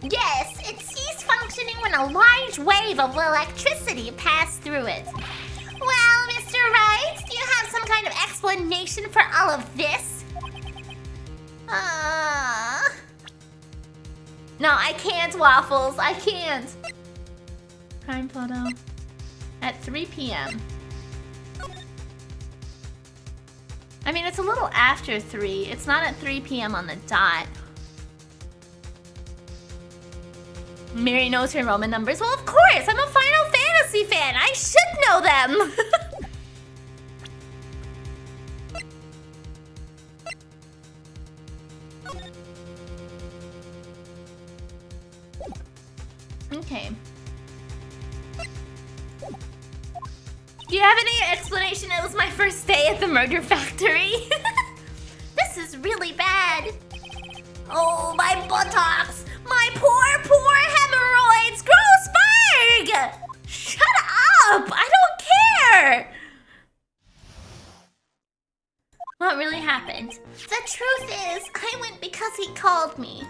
Yes, it ceased functioning when a large wave of electricity passed through it. Well, Mr. Wright, do you have some kind of explanation for all of this? No, I can't, Waffles. I can't. Crime photo at 3 p.m. I mean, it's a little after 3. It's not at 3 p.m. on the dot. Mary knows her Roman numbers. Well, of course. I'm a Final Fantasy fan. I should know them. Okay. Do you have any explanation? It was my first day at the murder factory. This is really bad. Oh, my buttocks. My poor hemorrhoids. Grossberg! Shut up! I don't care! What really happened? The truth is, I went because he called me.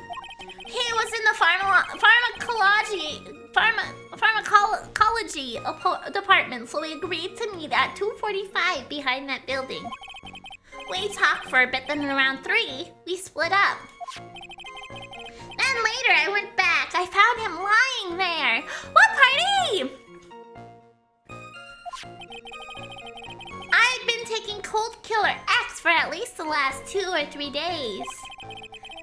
He was in the pharmacology department, so we agreed to meet at 2:45 behind that building. We talked for a bit, then around 3, we split up. Then later I went back. I found him lying there. What party? I'd been taking Cold Killer X for at least the last 2 or 3 days.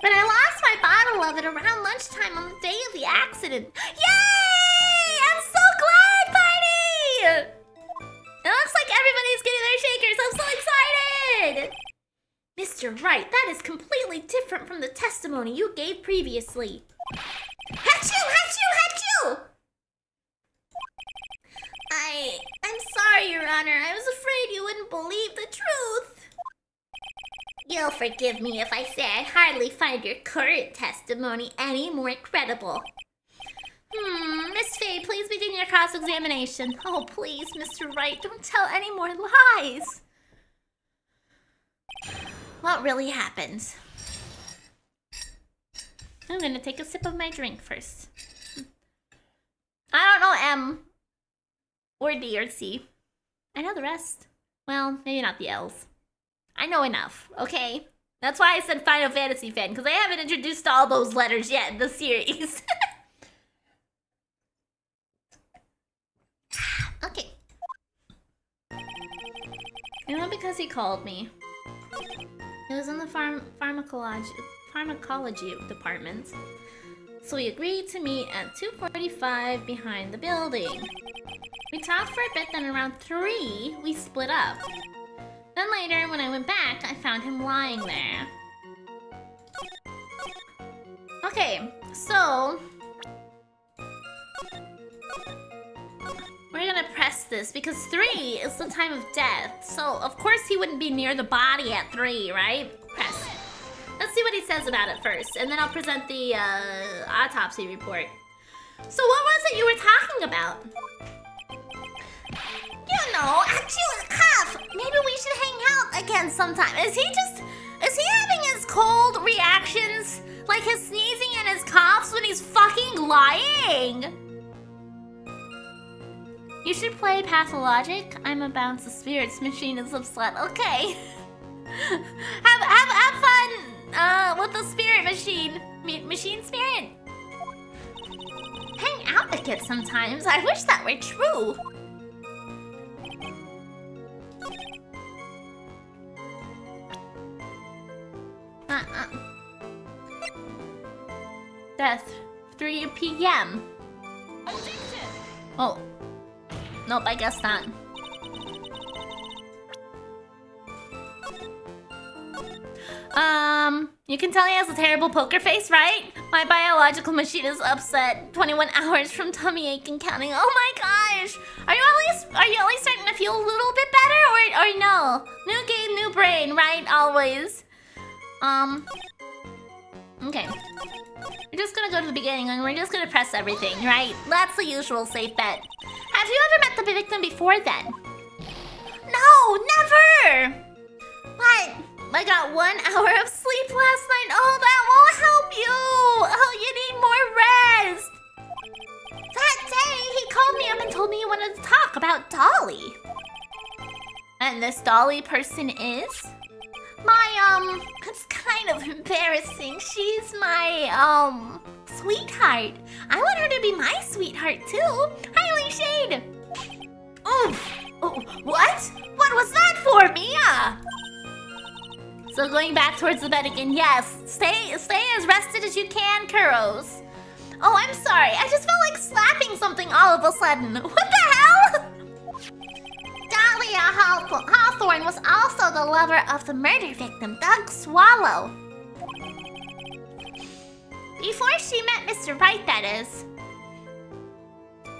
But I lost my bottle of it around lunchtime on the day of the accident. Yay! I'm so glad, party! It looks like everybody's getting their shakers. I'm so excited! Mr. Wright, that is completely different from the testimony you gave previously. Achoo! Achoo! Achoo! sorry, Your Honor. I was afraid you wouldn't believe the truth. You'll forgive me if I say I hardly find your current testimony any more credible. Miss Faye, please begin your cross-examination. Oh, please, Mr. Wright, don't tell any more lies. What really happened? I'm gonna take a sip of my drink first. I don't know M or D or C. I know the rest. Well, maybe not the L's. I know enough, okay? That's why I said Final Fantasy fan, because I haven't introduced all those letters yet in the series. Okay. You know, because he called me. It was in the pharmacology department. So we agreed to meet at 2:45 behind the building. We talked for a bit, then around 3, we split up. Then later, when I went back, I found him lying there. Okay, so... we're gonna press this, because 3 is the time of death. So, of course he wouldn't be near the body at 3, right? Press it. Let's see what he says about it first, and then I'll present the autopsy report. So what was it you were talking about? You know, achoo, a cough! Maybe we should hang out again sometime. Is he having his cold reactions? Like his sneezing and his coughs when he's fucking lying? You should play Pathologic. I'm a bounce the spirits machine is upset. Okay. have fun with the spirit machine. Machine spirit. Hang out again sometimes. I wish that were true. Death, 3 p.m. Oh. Nope, I guess not. You can tell he has a terrible poker face, right? My biological machine is upset. 21 hours from tummy ache and counting. Oh my gosh! Are you at least starting to feel a little bit better, or no? New game, new brain, right? Always. Okay. We're just gonna go to the beginning and we're just gonna press everything, right? That's the usual safe bet. Have you ever met the victim before then? No, never! But I got 1 hour of sleep last night. Oh, that won't help you! Oh, you need more rest! That day, he called me up and told me he wanted to talk about Dolly. And this Dolly person is? It's kind of embarrassing. She's my, sweetheart. I want her to be my sweetheart, too. Highly Shade. Oof. Oh, what? What was that for, Mia? So going back towards the bed again, yes. Stay as rested as you can, Kuros. Oh, I'm sorry. I just felt like slapping something all of a sudden. What the hell? Dahlia Hawthorne was also the lover of the murder victim, Doug Swallow. Before she met Mr. Wright, that is.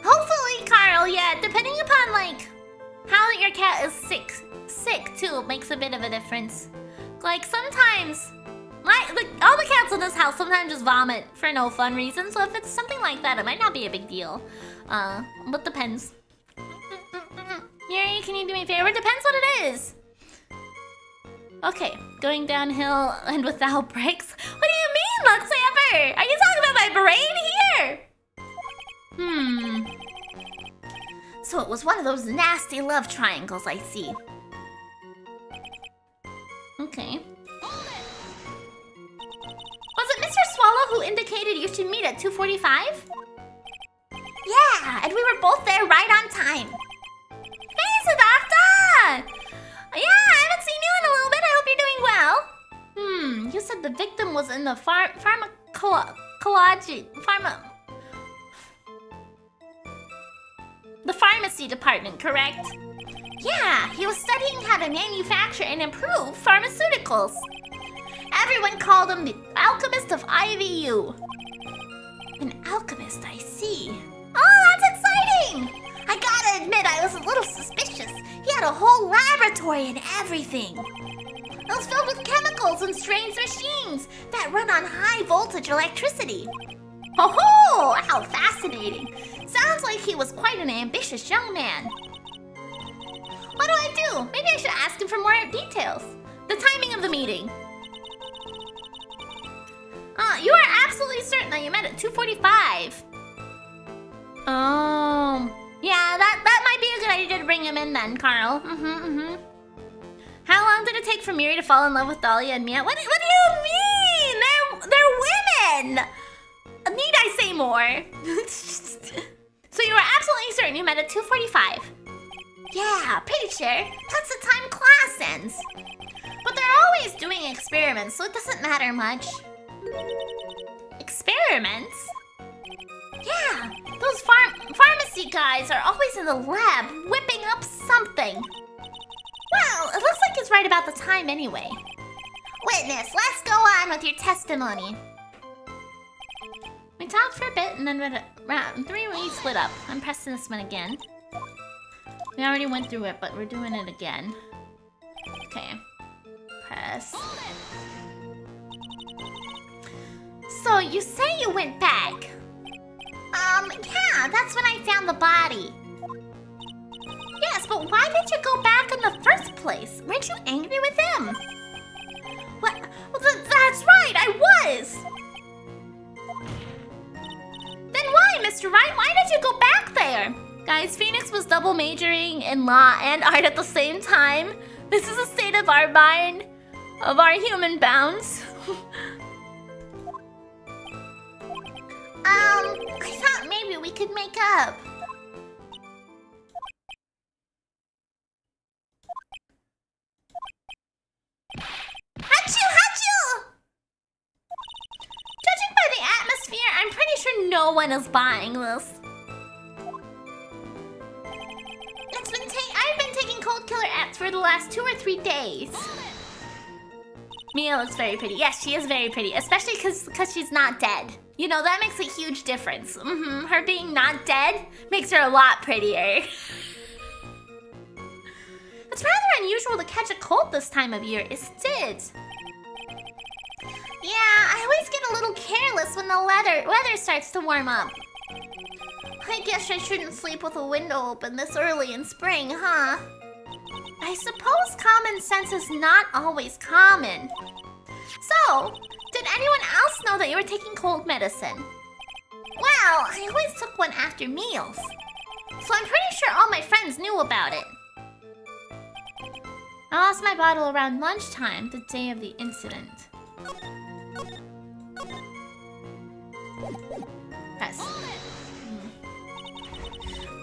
Hopefully, Carl, yeah, depending upon, like, how your cat is sick too, makes a bit of a difference. Like, sometimes, all the cats in this house sometimes just vomit for no fun reason, so if it's something like that, it might not be a big deal. But depends. Miri, can you do me a favor? Depends what it is. Okay, going downhill and without brakes. What do you mean, Luxamber? Are you talking about my brain here? So it was one of those nasty love triangles, I see. Okay. Was it Mr. Swallow who indicated you should meet at 2:45? Yeah, and we were both there right on time. Hey, Sadafta! Yeah, I haven't seen you in a little bit. I hope you're doing well. You said the victim was in the pharmacy department, correct? Yeah, he was studying how to manufacture and improve pharmaceuticals. Everyone called him the alchemist of IVU. An alchemist, I see. Oh, that's exciting! I gotta admit, I was a little suspicious. had a whole laboratory and everything. It was filled with chemicals and strange machines that run on high voltage electricity. Oh, how fascinating. Sounds like he was quite an ambitious young man. What do I do? Maybe I should ask him for more details. The timing of the meeting. You are absolutely certain that you met at 2:45. Oh, yeah, that might be a good idea to bring him in then, Carl. How long did it take for Miri to fall in love with Dahlia and Mia? What do you mean? They're women! Need I say more? So you were absolutely certain you met at 2:45? Yeah, pretty sure. That's the time class ends. But they're always doing experiments, so it doesn't matter much. Experiments? Yeah, those pharmacy guys are always in the lab whipping up something. Well, it looks like he's right about the time anyway. Witness, let's go on with your testimony. We talked for a bit and then round 3 we split up. I'm pressing this one again. We already went through it, but we're doing it again. Okay. Press. So, you say you went back? Yeah, that's when I found the body. Yes, but why did you go back in the first place? Weren't you angry with him? What? Well, that's right, I was! Then why, Mr. Wright? Why did you go back there? Guys, Phoenix was double majoring in law and art at the same time. This is a state of our mind, of our human bounds. I thought maybe we could make up. Achoo! Achoo! Judging by the atmosphere, I'm pretty sure no one is buying this. I've been taking cold killer apps for the last 2 or 3 days. Mia looks very pretty. Yes, she is very pretty, especially because she's not dead. You know, that makes a huge difference. Her being not dead makes her a lot prettier. It's rather unusual to catch a cold this time of year, isn't it? Yeah, I always get a little careless when the weather starts to warm up. I guess I shouldn't sleep with a window open this early in spring, huh? I suppose common sense is not always common. So, did anyone else know that you were taking cold medicine? Well, I always took one after meals. So I'm pretty sure all my friends knew about it. I lost my bottle around lunchtime, the day of the incident. Press.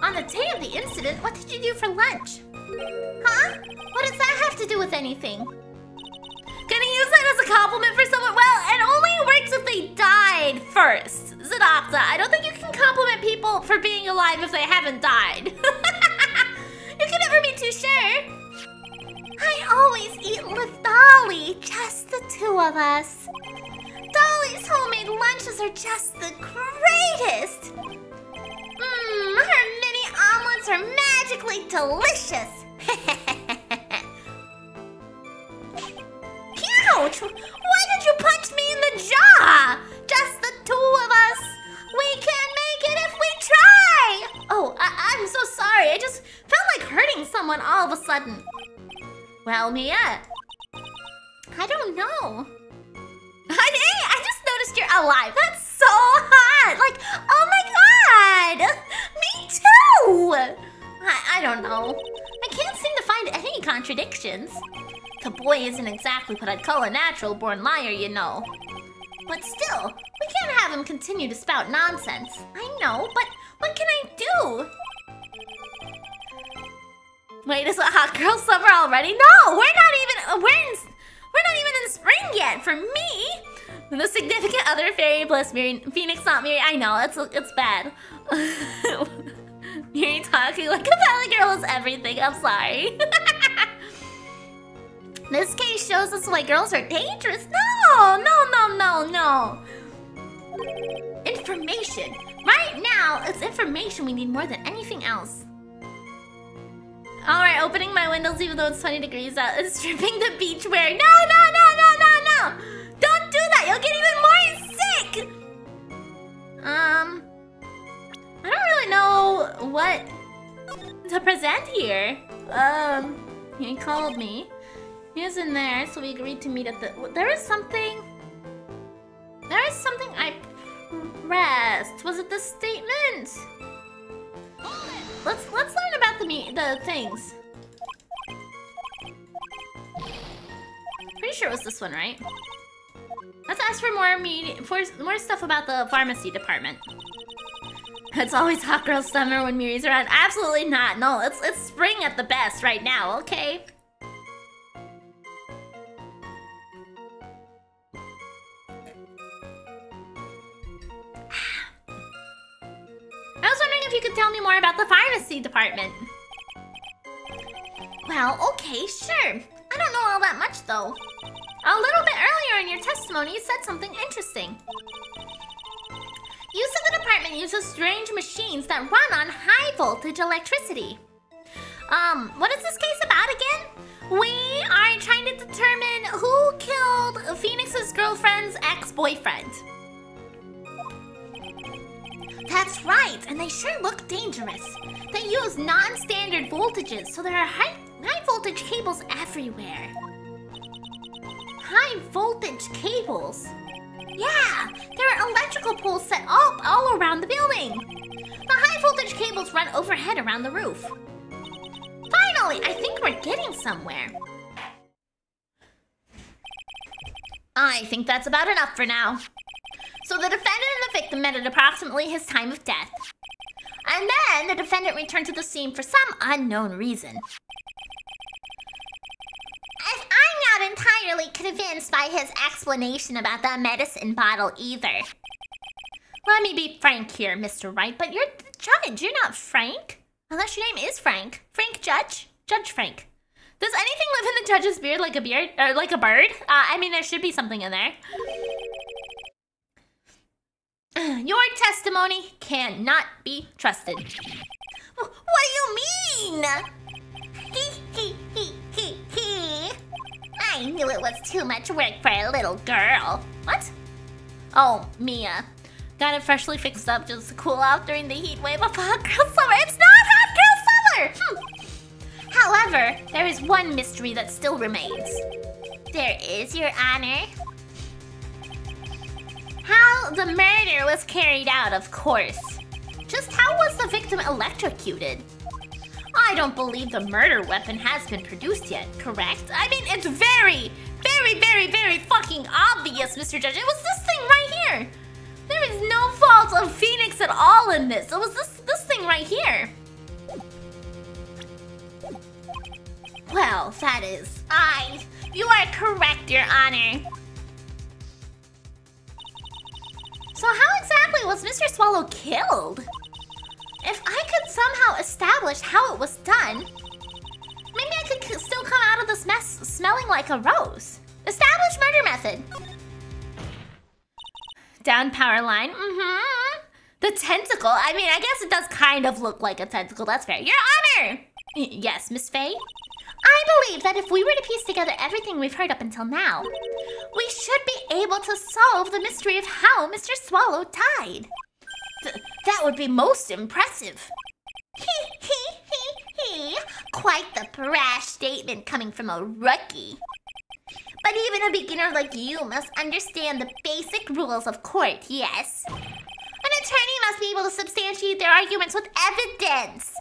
On the day of the incident, what did you do for lunch? Huh? What does that have to do with anything? Gonna use that as a compliment for someone? Well, it only works if they died first. Zadokta, I don't think you can compliment people for being alive if they haven't died. You can never be too sure. I always eat with Dolly, just the 2 of us. Dolly's homemade lunches are just the greatest. Her mini omelets are magically delicious. Ouch! Why did you punch me in the jaw? Just the 2 of us. We can make it if we try. Oh, I'm so sorry. I just felt like hurting someone all of a sudden. Well, Mia, I don't know. Honey, I just noticed you're alive. That's so hot. Like, oh my god. Me too. I don't know. I can't seem to find any contradictions. The boy isn't exactly what I'd call a natural-born liar, you know. But still, we can't have him continue to spout nonsense. I know, but what can I do? Wait, is it hot girl summer already? No, we're not even in spring yet. For me, the significant other fairy bliss, Phoenix, not Miri. I know it's bad. Miri talking like a valley girl is everything. I'm sorry. This case shows us why girls are dangerous. No. Information. Right now, it's information we need more than anything else. Alright, opening my windows even though it's 20 degrees out. And stripping the beachwear. No! Don't do that! You'll get even more sick! I don't really know what to present here. He called me. He was in there, so we agreed to meet at the... There is something I pressed. Was it the statement? Let's learn about the things. Pretty sure it was this one, right? Let's ask for more stuff about the pharmacy department. It's always hot girl summer when Miri's around. Absolutely not. No, it's spring at the best right now, okay? I was wondering if you could tell me more about the pharmacy department. Well, okay, sure. I don't know all that much, though. A little bit earlier in your testimony, you said something interesting. You said the department uses strange machines that run on high-voltage electricity. What is this case about again? We are trying to determine who killed Phoenix's girlfriend's ex-boyfriend. That's right, and they sure look dangerous. They use non-standard voltages, so there are high-voltage cables everywhere. High-voltage cables? Yeah, there are electrical poles set up all around the building. The high-voltage cables run overhead around the roof. Finally, I think we're getting somewhere. I think that's about enough for now. So the defendant and the victim met at approximately his time of death. And then the defendant returned to the scene for some unknown reason. I'm not entirely convinced by his explanation about the medicine bottle either. Let me be frank here, Mr. Wright, but you're the judge. You're not Frank. Unless your name is Frank. Frank Judge? Judge Frank. Does anything live in the judge's beard like a beard? Or like a bird? I mean, there should be something in there. Your testimony cannot be trusted. What do you mean? I knew it was too much work for a little girl. What? Oh, Mia. Got it freshly fixed up just to cool off during the heat wave of hot girl summer. It's not hot girl summer! However, there is one mystery that still remains. There is, Your Honor. How the murder was carried out, of course. Just how was the victim electrocuted? I don't believe the murder weapon has been produced yet, correct? I mean, it's very fucking obvious, Mr. Judge. It was this thing right here. There is no fault of Phoenix at all in this. It was this thing right here. Well, that is... You are correct, Your Honor. So how exactly was Mr. Swallow killed? If I could somehow establish how it was done, maybe I could still come out of this mess smelling like a rose. Establish murder method. Down power line, The tentacle, I mean, I guess it does kind of look like a tentacle, that's fair. Your Honor! Yes, Miss Faye? I believe that if we were to piece together everything we've heard up until now, we should be able to solve the mystery of how Mr. Swallow died. That would be most impressive. Quite the brash statement coming from a rookie. But even a beginner like you must understand the basic rules of court, yes? An attorney must be able to substantiate their arguments with evidence.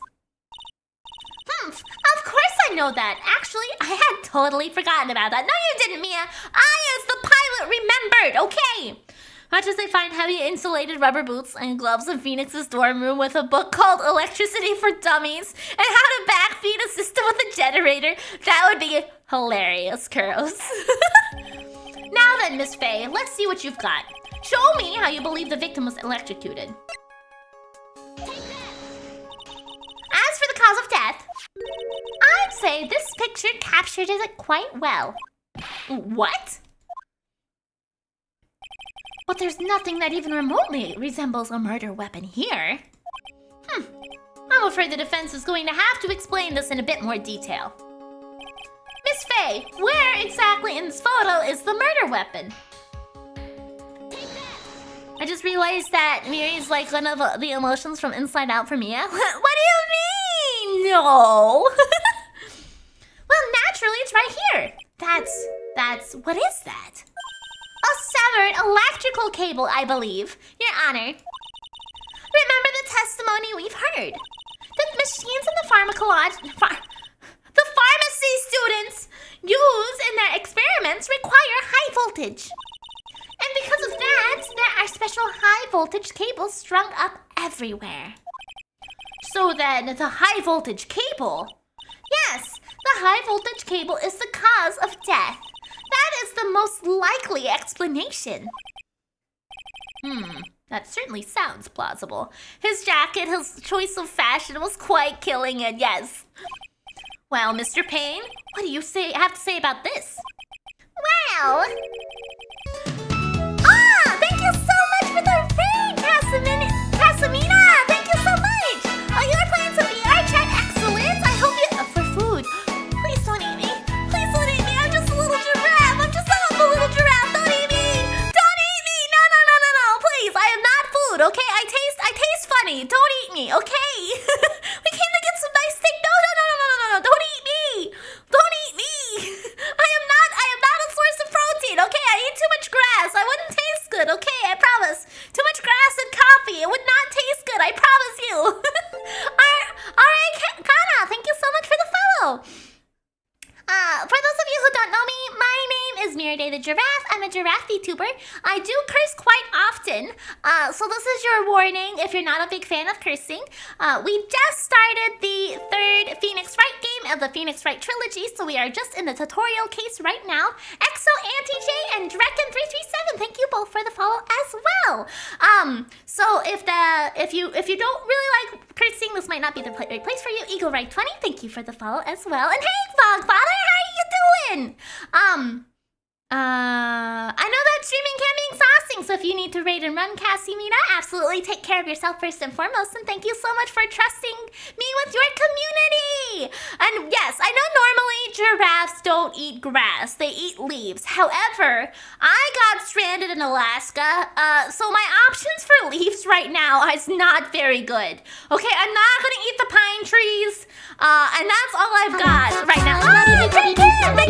Of course I know that. Actually, I had totally forgotten about that. No, you didn't, Mia. I, as the pilot, remembered, okay? Much as they find heavy insulated rubber boots and gloves in Phoenix's dorm room with a book called Electricity for Dummies and how to backfeed a system with a generator, that would be hilarious, Kuros. Now then, Miss Faye, let's see what you've got. Show me how you believe the victim was electrocuted. As for the cause of death, I'd say this picture captured it quite well. What? But there's nothing that even remotely resembles a murder weapon here. I'm counsel for the defense is going to have to explain this in a bit more detail. Miss Faye, where exactly in this photo is the murder weapon? I just realized that Miri's like one of the emotions from Inside Out for Mia. What do you mean? No. Well, naturally, it's right here. That's, what is that? A severed electrical cable, I believe, Your Honor. Remember the testimony we've heard. The machines in the the pharmacy students use in their experiments require high voltage. And because of that, there are special high voltage cables strung up everywhere. So then, the high voltage cable... Yes, the high voltage cable is the cause of death. That is the most likely explanation. That certainly sounds plausible. His jacket, his choice of fashion was quite killing it, yes. Well, Mr. Payne, what do you have to say about this? Well... Thank you so much for the raid, Casamina! Thank you so much! Oh, you are playing some VR chat? Excellent! I hope you... for food. Please don't eat me. Please don't eat me. I'm just a little giraffe. I'm just a little giraffe. Don't eat me! Don't eat me! No! Please, I am not food, okay? I taste funny. Don't eat me, okay? We came to get some nice steak. No. Don't eat me! Don't eat me! I am not a source of protein, okay? I eat too much grass. I wouldn't taste good, okay? I promise. Too much grass and coffee. It would not taste good. I promise you. Alright, Kana, thank you so much for the follow. For those of you who don't know me, my name is Miridae the Giraffe. I'm a giraffe VTuber. I do curse quite often, so this is your warning if you're not a big fan of cursing. We just started the third Phoenix Wright game of the Phoenix Wright Trilogy, so we are just in the tutorial case right now. Exo, Auntie J, and Drekken337, thank you both for the follow as well. So if you don't really like cursing, this might not be the right place for you. Eagle Wright 20, thank you for the follow as well. And hey, Fogfather, how are you doing? I know that streaming can be exhausting, so if you need to raid and run Casimira, absolutely take care of yourself first and foremost, and thank you so much for trusting me with your community! And yes, I know normally giraffes don't eat grass, they eat leaves. However, I got stranded in Alaska, so my options for leaves right now is not very good. Okay, I'm not gonna eat the pine trees, and that's all I've got right now. Oh, thank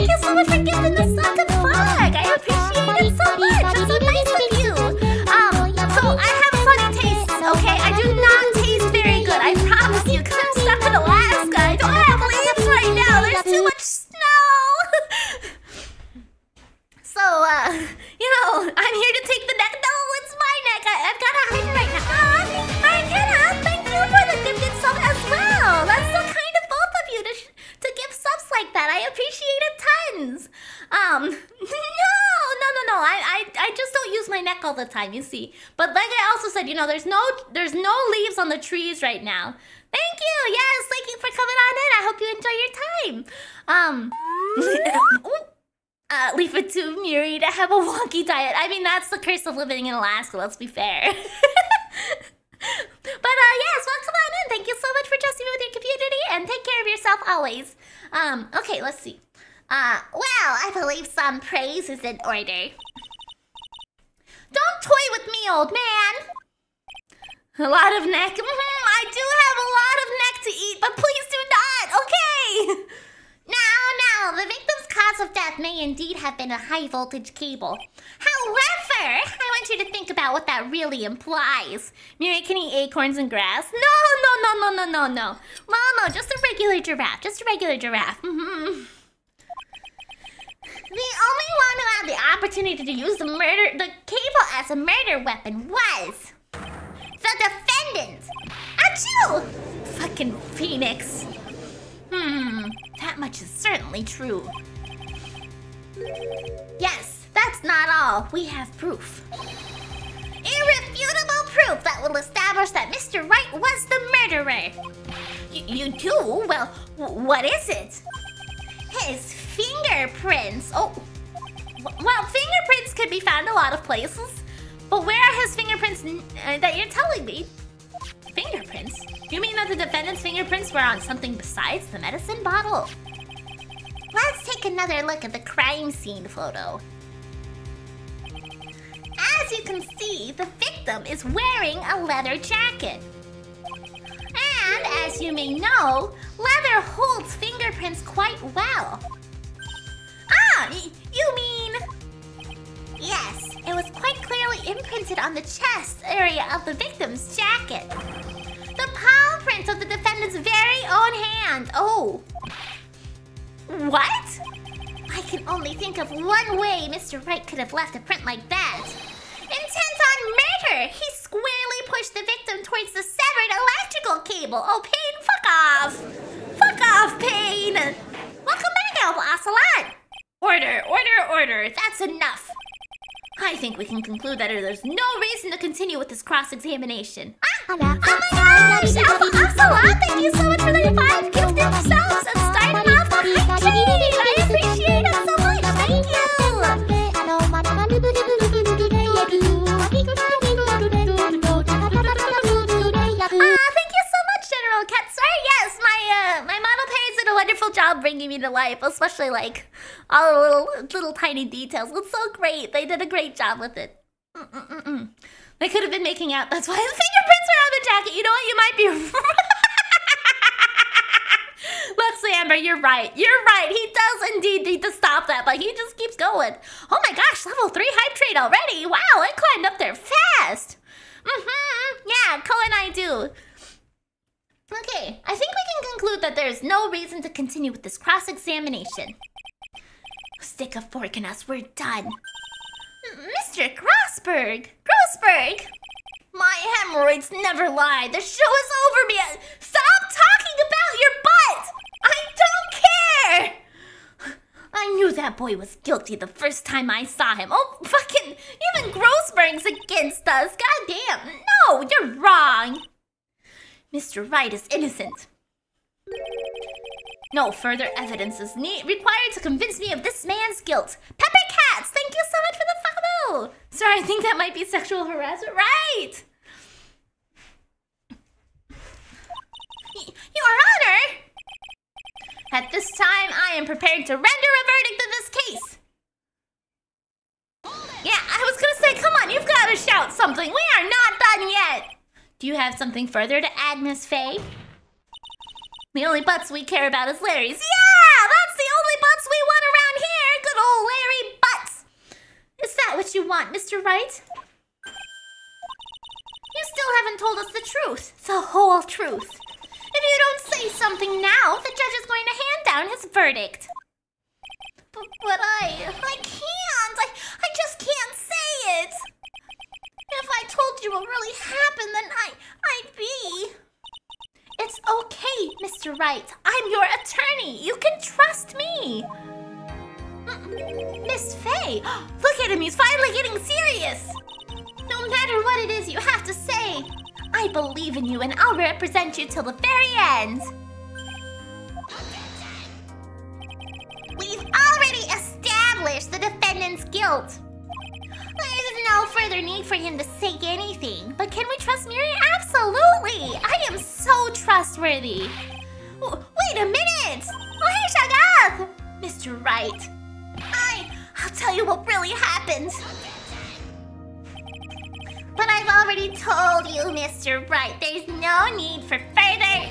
you so much for giving the suck and flag! I appreciate it so much! It's so nice of you! So I have funny tastes, okay? I do not taste very good, I promise you, because I'm stuck in Alaska. I don't have leaves right now, there's too much snow! So, I'm here to take the neck. No, it's my neck! I've got to hide right now. Arcana, thank you for the gifted sub as well! That's so kind of both of you to give subs like that. I appreciate it tons. No. I just don't use my neck all the time, you see. But like I also said, there's no leaves on the trees right now. Thank you. Yes, thank you for coming on in. I hope you enjoy your time. Leave it to Miri to have a wonky diet. I mean, that's the curse of living in Alaska, let's be fair. But yes, welcome on in. Thank you so much for trusting me with your community, and take care of yourself always. Okay, let's see. Well, I believe some praise is in order. Don't toy with me, old man! A lot of neck. I do have a lot of neck to eat, but please do not, okay? Now, the victim's cause of death may indeed have been a high-voltage cable. However, I want you to think about what that really implies. Miri can eat acorns and grass? No, just a regular giraffe. The only one who had the opportunity to use the cable as a murder weapon was the defendant. Achoo! Fucking Phoenix. That much is certainly true. Yes, that's not all. We have proof. Irrefutable proof that will establish that Mr. Wright was the murderer. You do? Well, what is it? His fingerprints. Oh, well, fingerprints could be found a lot of places. But where are his fingerprints that you're telling me? Fingerprints? You mean that the defendant's fingerprints were on something besides the medicine bottle? Let's take another look at the crime scene photo. As you can see, the victim is wearing a leather jacket. And as you may know, leather holds fingerprints quite well. Ah, you mean... Yes, it was quite clearly imprinted on the chest area of the victim's jacket. The palm print of the defendant's very own hand. Oh. What? I can only think of one way Mr. Wright could have left a print like that. Intent on murder! He squarely pushed the victim towards the severed electrical cable. Oh, Pain, fuck off! Fuck off, Pain! Welcome back, El Ocelot! Order, order, order. That's enough. I think we can conclude that there's no reason to continue with this cross-examination. Oh my gosh! Alpha Ocelot, thank you so much for the 5 gifted subs and starting off the hygiene! I appreciate it so much! Thank you! Thank you so much, General Katsar. Yes, my model page did a wonderful job bringing me to life, especially like all the little tiny details. It's so great. They did a great job with it. They could have been making out. That's why the fingerprints are on the jacket. You know what? You might be Lux Amber, you're right. You're right. He does indeed need to stop that, but he just keeps going. Oh my gosh, level 3 hype trade already. Wow, I climbed up there fast. Yeah, Ko and I do. Okay, I think we can conclude that there is no reason to continue with this cross-examination. Stick a fork in us, we're done. Mr. Grossberg! My hemorrhoids never lie. The show is over me. Stop talking about your butt! I don't care! I knew that boy was guilty the first time I saw him. Oh, fucking, even Grossberg's against us. Goddamn. No, you're wrong. Mr. Wright is innocent. No further evidence is required to convince me of this man's guilt. Pepper Cats, thank you so much for the follow. Sir, I think that might be sexual harassment. Right! Your Honor! At this time, I am prepared to render a verdict in this case. Yeah, I was gonna say, come on, you've got to shout something. We are not done yet. Do you have something further to add, Miss Faye? The only butts we care about is Larry's. Yeah, that's the only butts we want around here. Good old Larry butts. Is that what you want, Mr. Wright? You still haven't told us the truth. The whole truth. If you don't say something now, the judge is going to hand down his verdict. But I can't. I just can't say it. If I told you what really happened, then I'd be... It's okay, Mr. Wright. I'm your attorney. You can trust me. Miss Faye, look at him. He's finally getting serious. No matter what it is you have to say, I believe in you and I'll represent you till the very end. We've already established the defendant's guilt. There's no further need for him to say anything. But can we trust Miri? Absolutely! I am so trustworthy. Wait a minute! Oh, hey, Shagath! Mr. Wright, I'll tell you what really happened. But I've already told you, Mr. Wright, there's no need for further...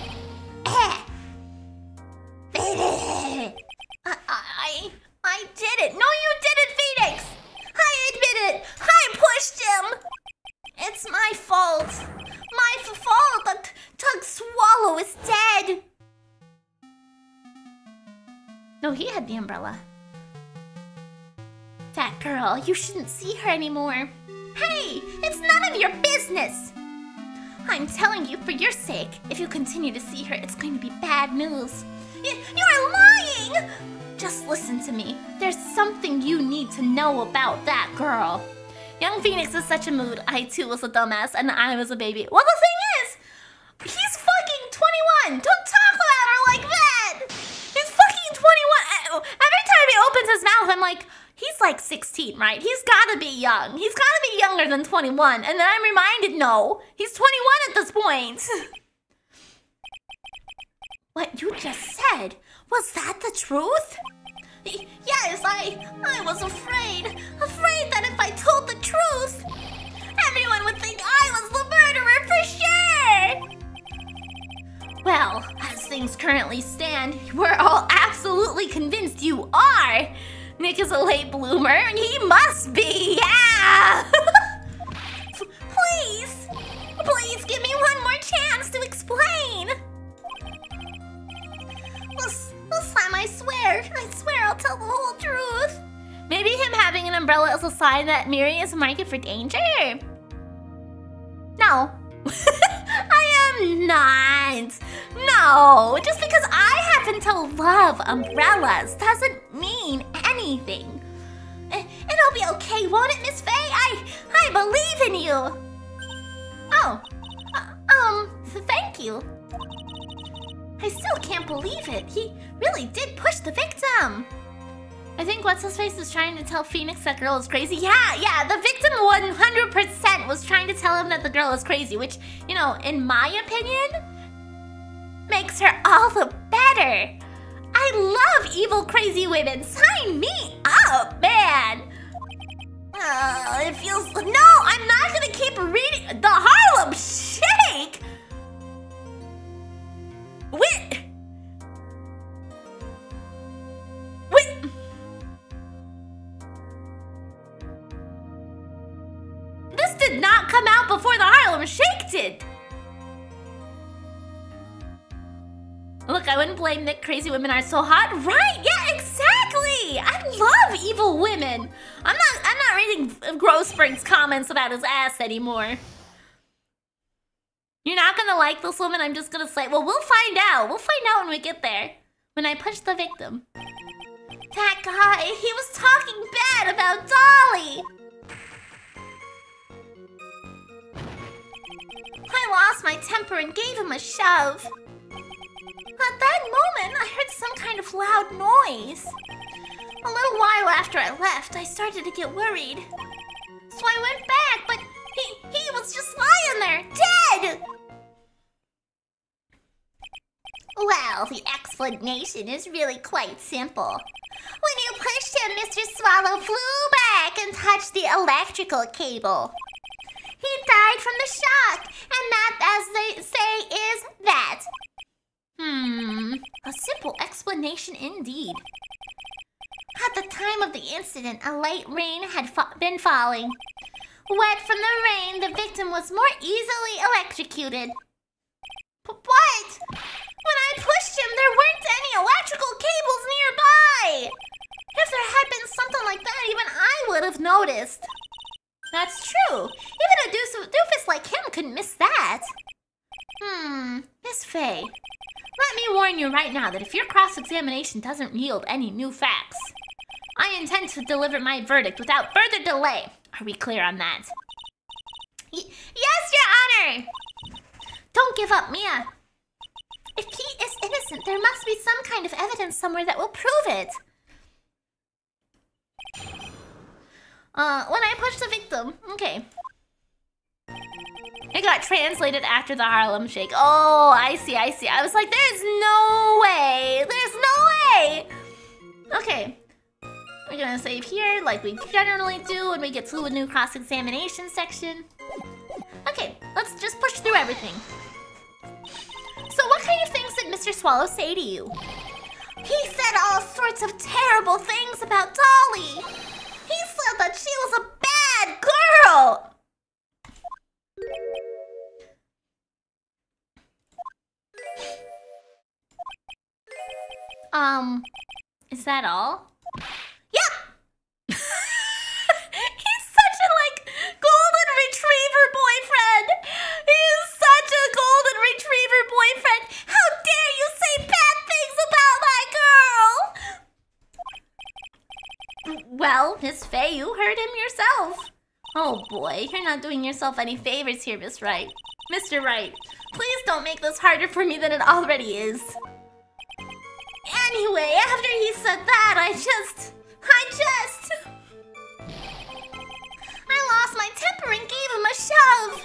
I did it. No, you didn't, Phoenix! I admit it! I pushed him! It's my fault! My fault! Tug Swallow is dead! No, he had the umbrella. That girl, you shouldn't see her anymore. Hey! It's none of your business! I'm telling you for your sake, if you continue to see her, it's going to be bad news. You're lying! Just listen to me. There's something you need to know about that girl. Young Phoenix is such a mood. I too was a dumbass and I was a baby. Well, the thing is, he's fucking 21. Don't talk about her like that. He's fucking 21. Every time he opens his mouth, I'm like, he's like 16, right? He's gotta be young. He's gotta be younger than 21. And then I'm reminded, no, he's 21 at this point. What you just said, was that the truth? Yes, I was afraid that if I told the truth, everyone would think I was the murderer for sure! Well, as things currently stand, we're all absolutely convinced you are! Nick is a late bloomer, and he must be, yeah! Please give me one more chance to explain! This time I swear I'll tell the whole truth. Maybe him having an umbrella is a sign that Miri is a market for danger? No. I am not. No, just because I happen to love umbrellas doesn't mean anything. It'll be okay, won't it, Miss Faye? I believe in you. Oh, thank you. I still can't believe it. He really did push the victim. I think What's-His-Face is trying to tell Phoenix that girl is crazy. Yeah, the victim 100% was trying to tell him that the girl is crazy, which, you know, in my opinion, makes her all the better. I love evil, crazy women. Sign me up, man. It feels... No, I'm not gonna keep reading the Harlem Shake. Wait. This did not come out before the Harlem Shake did. Look, I wouldn't blame Nick. Crazy women are so hot. Right, yeah, exactly. I love evil women. I'm not reading Grossberg's comments about his ass anymore. You're not gonna like this woman, I'm just gonna say, well, we'll find out. We'll find out when we get there. When I push the victim. That guy, he was talking bad about Dolly. I lost my temper and gave him a shove. At that moment, I heard some kind of loud noise. A little while after I left, I started to get worried. So I went back, but he was just lying there, dead! Well, the explanation is really quite simple. When you pushed him, Mr. Swallow flew back and touched the electrical cable. He died from the shock, and that, as they say, is that. A simple explanation indeed. At the time of the incident, a light rain had been falling. Wet from the rain, the victim was more easily electrocuted. But what? When I pushed him, there weren't any electrical cables nearby! If there had been something like that, even I would have noticed. That's true. Even a doofus like him couldn't miss that. Miss Faye, let me warn you right now that if your cross-examination doesn't yield any new facts, I intend to deliver my verdict without further delay. Are we clear on that? Yes, Your Honor! Don't give up, Mia. If he is innocent, there must be some kind of evidence somewhere that will prove it. When I pushed the victim. Okay. It got translated after the Harlem Shake. Oh, I see. I was like, there's no way. Okay. We're gonna save here like we generally do when we get to a new cross-examination section. Okay, let's just push through everything. So what kind of things did Mr. Swallow say to you? He said all sorts of terrible things about Dolly. He said that she was a bad girl. Is that all? Yep! He's such a, golden retriever boyfriend! He's such a golden retriever boyfriend! How dare you say bad things about my girl! Well, Miss Faye, you heard him yourself. Oh boy, you're not doing yourself any favors here, Miss Wright. Mr. Wright, please don't make this harder for me than it already is. Anyway, after he said that, I lost my temper and gave him a shove.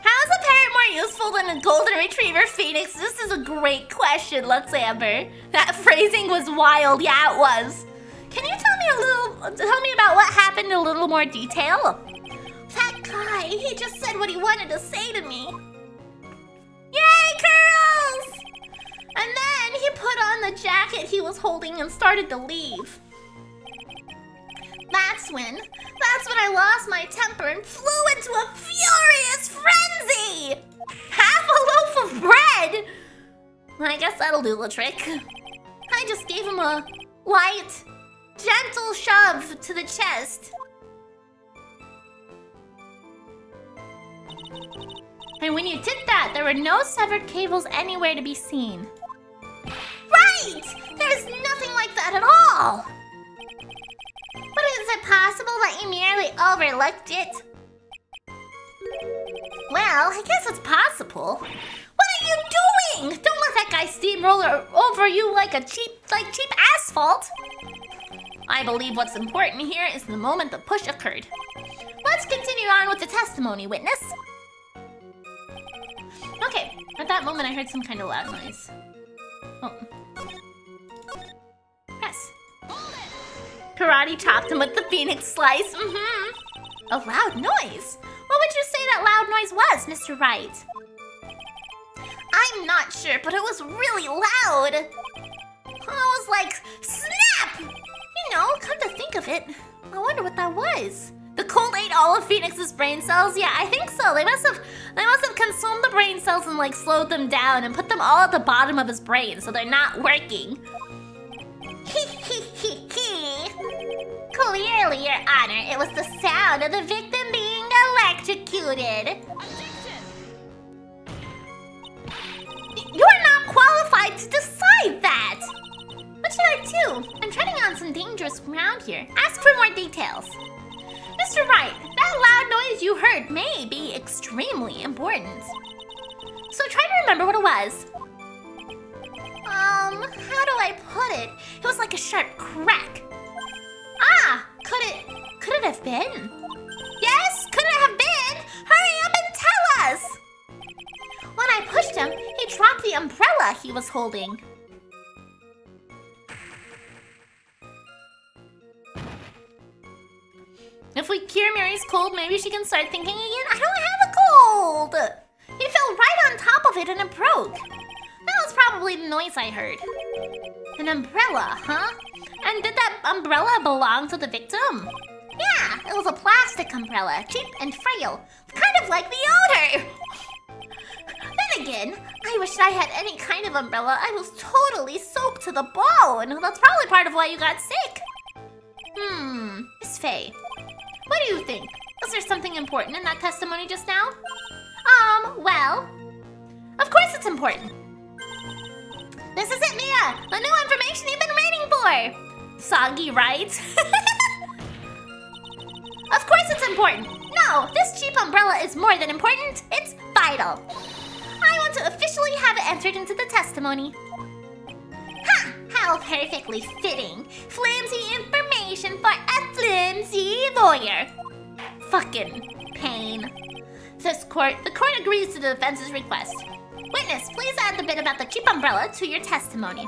How is a parrot more golden retriever phoenix? This is a great question, Lux Amber. That phrasing was wild. Yeah, it was. Can you tell me about what happened in a little more detail? That guy, he just said what he wanted to say to me. Yay, girls! And then he put on the jacket he was holding and started to leave. That's when I lost my temper and flew into a furious frenzy! Half a loaf of bread! I guess that'll do the trick. I just gave him a light, gentle shove to the chest. And when you did that, there were no severed cables anywhere to be seen. Right! There's nothing like that at all! But is it possible that you merely overlooked it? Well, I guess it's possible. What are you doing? Don't let that guy steamroller over you like cheap asphalt. I believe what's important here is the moment the push occurred. Let's continue on with the testimony, witness. Okay, at that moment I heard some kind of loud noise. Oh. Press. Karate chopped him with the phoenix slice. A loud noise? What would you say that loud noise was, Mr. Wright? I'm not sure, but it was really loud. It was like, snap! You know, come to think of it, I wonder what that was. The cold ate all of Phoenix's brain cells? Yeah, I think so. They must have consumed the brain cells and like slowed them down and put them all at the bottom of his brain so they're not working. Clearly, Your Honor, it was the sound of the victim being electrocuted. Objection! You are not qualified to decide that! What should I do? I'm treading on some dangerous ground here. Ask for more details. Mr. Wright, that loud noise you heard may be extremely important. So try to remember what it was. How do I put it? It was like a sharp crack. Ah, could it have been? Yes, could it have been? Hurry up and tell us! When I pushed him, he dropped the umbrella he was holding. If we cure Mary's cold, maybe she can start thinking again. I don't have a cold! He fell right on top of it and it broke. That was probably the noise I heard. An umbrella, huh? And did that umbrella belong to the victim? Yeah, it was a plastic umbrella, cheap and frail, kind of like the odor. Then again, I wish I had any kind of umbrella. I was totally soaked to the bone. That's probably part of why you got sick. Miss Faye, what do you think? Was there something important in that testimony just now? Well, of course it's important. This is it, Mia! The new information you've been waiting for! Soggy, right? Of course it's important! No, this cheap umbrella is more than important, it's vital! I want to officially have it entered into the testimony. Ha! How perfectly fitting! Flimsy information for a flimsy lawyer! Fucking pain. The court agrees to the defense's request. Witness, please add the bit about the cheap umbrella to your testimony.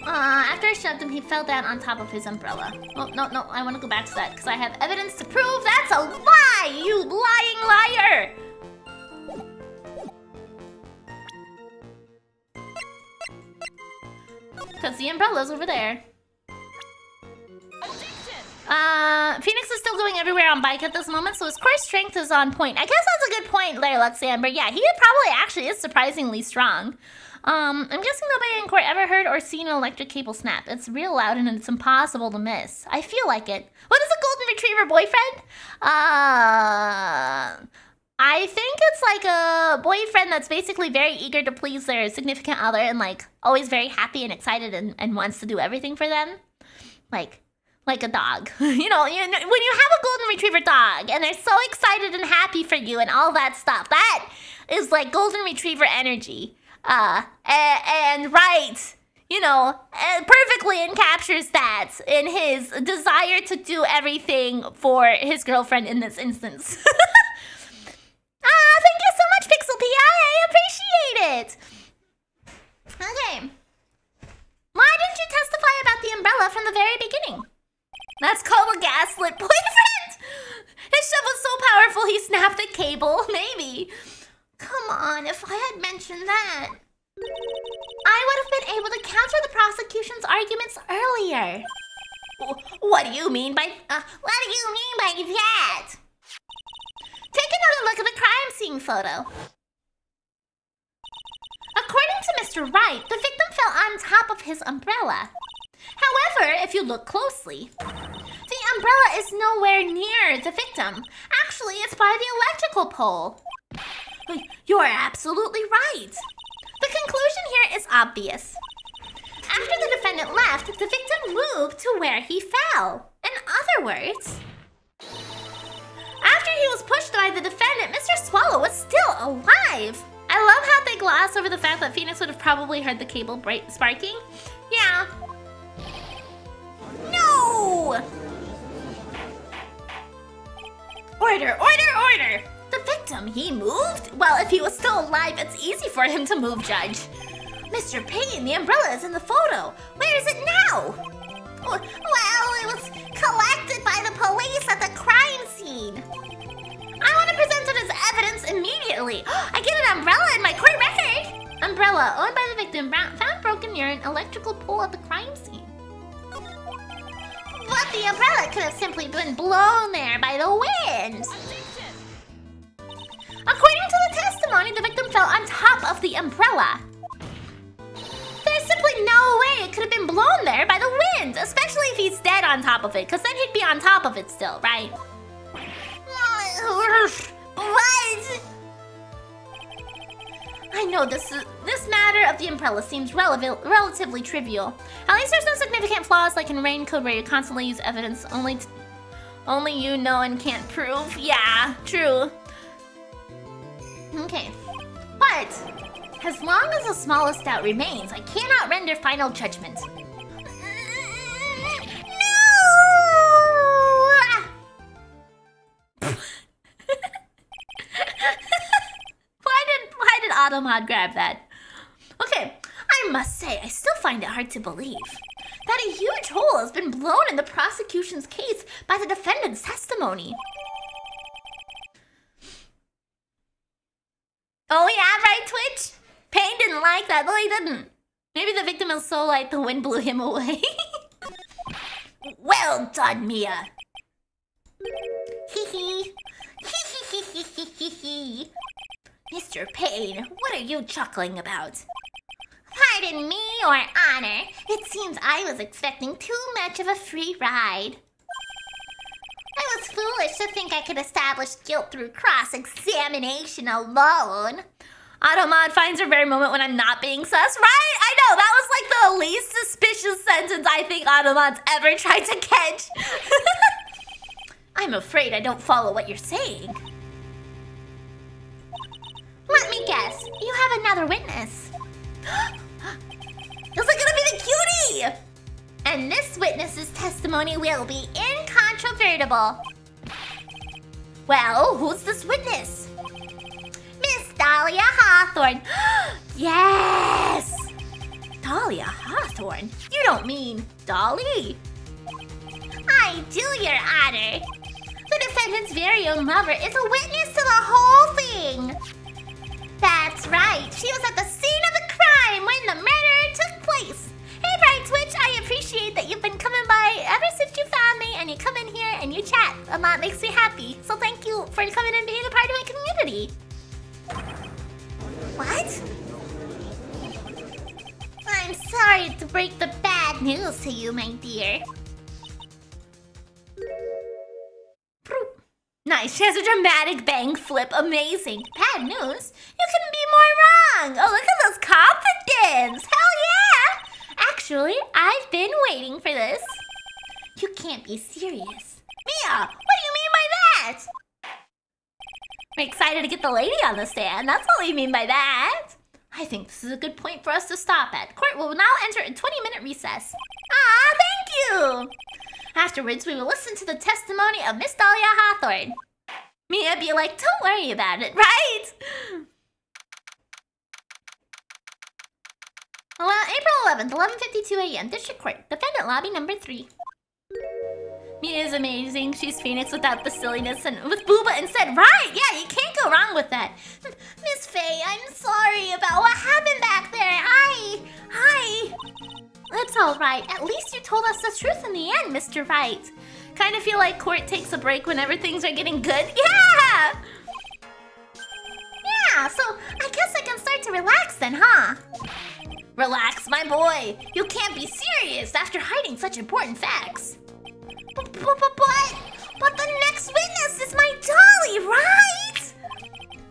After I shoved him, he fell down on top of his umbrella. Oh, no, I want to go back to that because I have evidence to prove that's a lie, you lying liar! Because the umbrella's over there. Phoenix is still going everywhere on bike at this moment, so his core strength is on point. I guess that's a good point there, Luxamber. Yeah, he probably actually is surprisingly strong. I'm guessing nobody in court ever heard or seen an electric cable snap. It's real loud and it's impossible to miss. I feel like it. What is a golden retriever boyfriend? I think it's like a boyfriend that's basically very eager to please their significant other and like always very happy and excited and wants to do everything for them. Like a dog. You know, when you have a golden retriever dog and they're so excited and happy for you and all that stuff, that is like golden retriever energy. And Wright, you know, perfectly encaptures that in his desire to do everything for his girlfriend in this instance. he snapped the cable? Maybe. Come on, if I had mentioned that, I would have been able to counter the prosecution's arguments earlier. What do you mean by that? Take another look at the crime scene photo. According to Mr. Wright, the victim fell on top of his umbrella. However, if you look closely, the umbrella is nowhere near the victim. Actually, it's by the electrical pole. You're absolutely right. The conclusion here is obvious. After the defendant left, the victim moved to where he fell. In other words, after he was pushed by the defendant, Mr. Swallow was still alive. I love how they gloss over the fact that Phoenix would have probably heard the cable sparking. Yeah. No! Order! The victim, he moved? Well, if he was still alive, it's easy for him to move, Judge. Mr. Payne, the umbrella is in the photo. Where is it now? Well, it was collected by the police at the crime scene. I want to present it as evidence immediately. I get an umbrella in my court record. Umbrella owned by the victim found broken near an electrical pole at the crime scene. But the umbrella could have simply been blown there by the wind. According to the testimony, the victim fell on top of the umbrella. There's simply no way it could have been blown there by the wind, especially if he's dead on top of it, because then he'd be on top of it still, right? What? I know this matter of the umbrella seems relatively trivial. At least there's no significant flaws like in rain code where you constantly use evidence only you know and can't prove. Yeah, true. Okay, but as long as the smallest doubt remains, I cannot render final judgment. Why did Automod grab that? Okay, I must say, I still find it hard to believe that a huge hole has been blown in the prosecution's case by the defendant's testimony. Oh yeah, right, Twitch? Payne didn't like that. No, he didn't. Maybe the victim is so light the wind blew him away. Well done, Mia. Hee hee. Mr. Payne, what are you chuckling about? Pardon me, Your Honor. It seems I was expecting too much of a free ride. I was foolish to think I could establish guilt through cross-examination alone. Automod finds her very moment when I'm not being sus. Right? I know, that was like the least suspicious sentence I think Automod's ever tried to catch. I'm afraid I don't follow what you're saying. Let me guess, you have another witness. Is it gonna be the cutie? And this witness's testimony will be incontrovertible. Well, who's this witness? Miss Dahlia Hawthorne. Yes! Dahlia Hawthorne? You don't mean Dolly? I do, Your Honor. The defendant's very own lover is a witness to the whole thing. That's right. She was at the scene of the crime when the murder took place. Hey, Bright Twitch, I appreciate that you've been coming by ever since you found me, and you come in here and you chat, and that makes me happy. So thank you for coming and being a part of my community. What? I'm sorry to break the bad news to you, my dear. Nice, she has a dramatic bang flip, amazing. Bad news? You couldn't be more wrong. Oh, look at this confidence. Hell yeah! Actually, I've been waiting for this. You can't be serious. Mia, what do you mean by that? I'm excited to get the lady on the stand. That's what we mean by that. I think this is a good point for us to stop at. Court will now enter a 20-minute recess. Ah, thank you! Afterwards, we will listen to the testimony of Miss Dahlia Hawthorne. Mia be like, don't worry about it, right? Well, April 11th, 11:52 a.m. District Court, Defendant Lobby number 3. Mia is amazing. She's Phoenix without the silliness and with Booba instead. Right, Mr. Wright. Kind of feel like court takes a break whenever things are getting good. Yeah! Yeah, so I guess I can start to relax then, huh? Relax, my boy. You can't be serious after hiding such important facts. But the next witness is my dolly, right?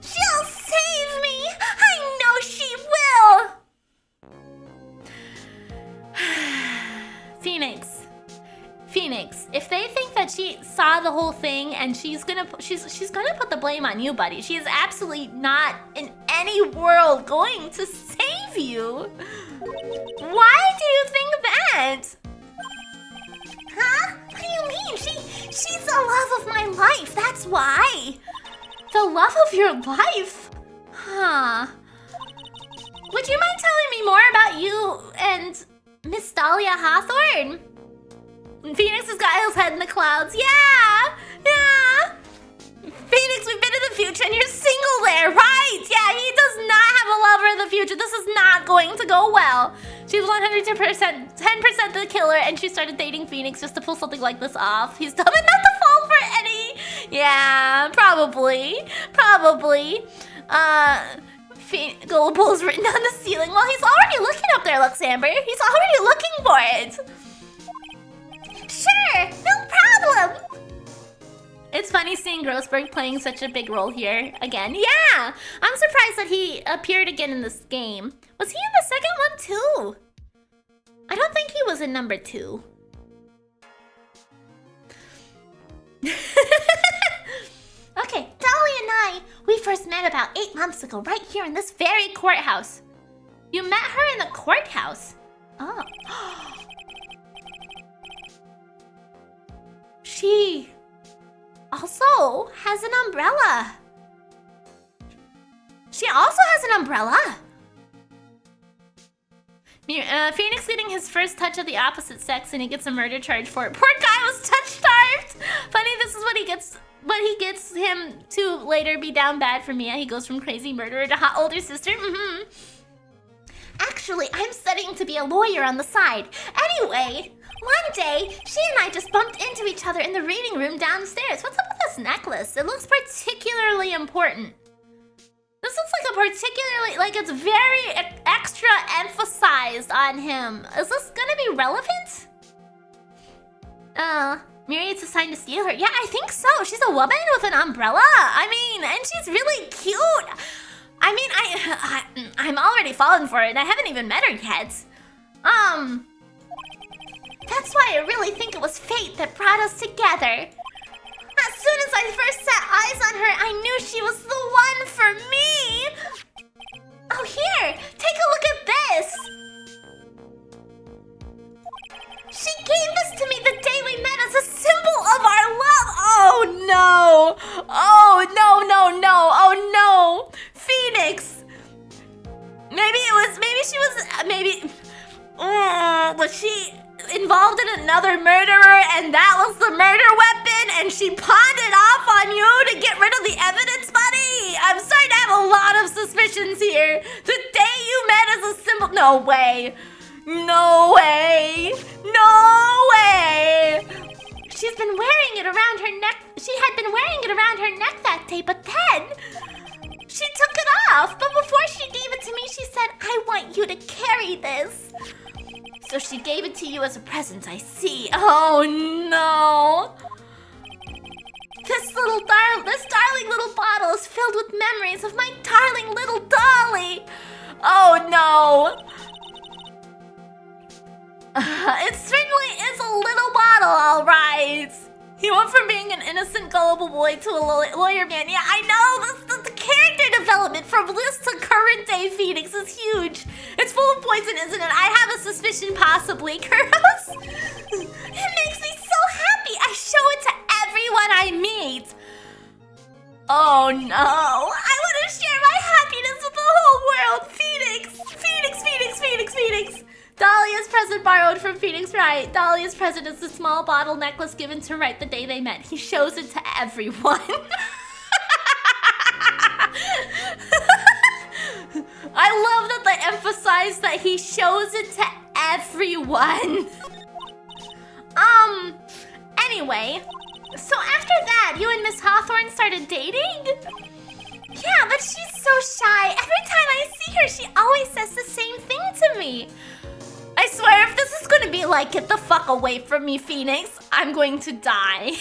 She'll save me. I know she will. Phoenix, if they think that she saw the whole thing and she's gonna put the blame on you, buddy. She is absolutely not in any world going to save you. Why do you think that? Huh? What do you mean? She's the love of my life. That's why. The love of your life? Huh. Would you mind telling me more about you and Miss Dahlia Hawthorne? Phoenix has got his head in the clouds. Yeah! Phoenix, we've been to the future and you're single there, right? Yeah, he does not have a lover in the future. This is not going to go well. She's 10% the killer and she started dating Phoenix just to pull something like this off. He's dumb enough to fall for any. Yeah, probably. Gullible is written on the ceiling. Well, he's already looking up there, Luxamber. He's already looking for it. Sure, no problem. It's funny seeing Grossberg playing such a big role here again. Yeah, I'm surprised that he appeared again in this game. Was he in the second one too? I don't think he was in number 2. Okay, Dolly and we first met about 8 months ago right here in this very courthouse. You met her in the courthouse? Oh. She also has an umbrella. Phoenix getting his first touch of the opposite sex and he gets a murder charge for it. Poor guy was touch-starved. Funny, this is what he gets him to later be down bad for Mia. He goes from crazy murderer to hot older sister. Actually, I'm studying to be a lawyer on the side. Anyway, one day, she and I just bumped into each other in the reading room downstairs. What's up with this necklace? It looks particularly important. This looks like it's very extra emphasized on him. Is this gonna be relevant? Miridae's assigned to steal her. Yeah, I think so. She's a woman with an umbrella. I mean, and she's really cute. I mean, I'm already falling for it, and I haven't even met her yet. That's why I really think it was fate that brought us together. As soon as I first set eyes on her, I knew she was the one for me. Oh, here, take a look at this. She gave this to me the day we met as a symbol of our love. Oh no! Oh no! Oh no! Phoenix. Was she involved in another murderer and that was the murder weapon and she pawned it off on you to get rid of the evidence, buddy? I'm starting to have a lot of suspicions here. The day you met as a symbol. No way. She's been wearing it around her neck. She had been wearing it around her neck that day, but then she took it off. But before she gave it to me, she said, I want you to carry this. So she gave it to you as a present, I see. Oh no. This darling little bottle is filled with memories of my darling little Dolly. Oh no. It certainly is a little bottle, all right. He went from being an innocent, gullible boy to a lawyer man. Yeah, I know. The character development from this to current day Phoenix is huge. It's full of poison, isn't it? I have a suspicion, possibly. Gross. It makes me so happy. I show it to everyone I meet. Oh no. I want to share my happiness with the whole world. Phoenix. Dahlia's present borrowed from Phoenix Wright. Dahlia's present is the small bottle necklace given to Wright the day they met. He shows it to everyone. I love that they emphasize that he shows it to everyone. Anyway, so after that, you and Miss Hawthorne started dating? Yeah, but she's so shy. Every time I see her, she always says the same thing to me. I swear, if this is gonna be like, get the fuck away from me, Phoenix, I'm going to die.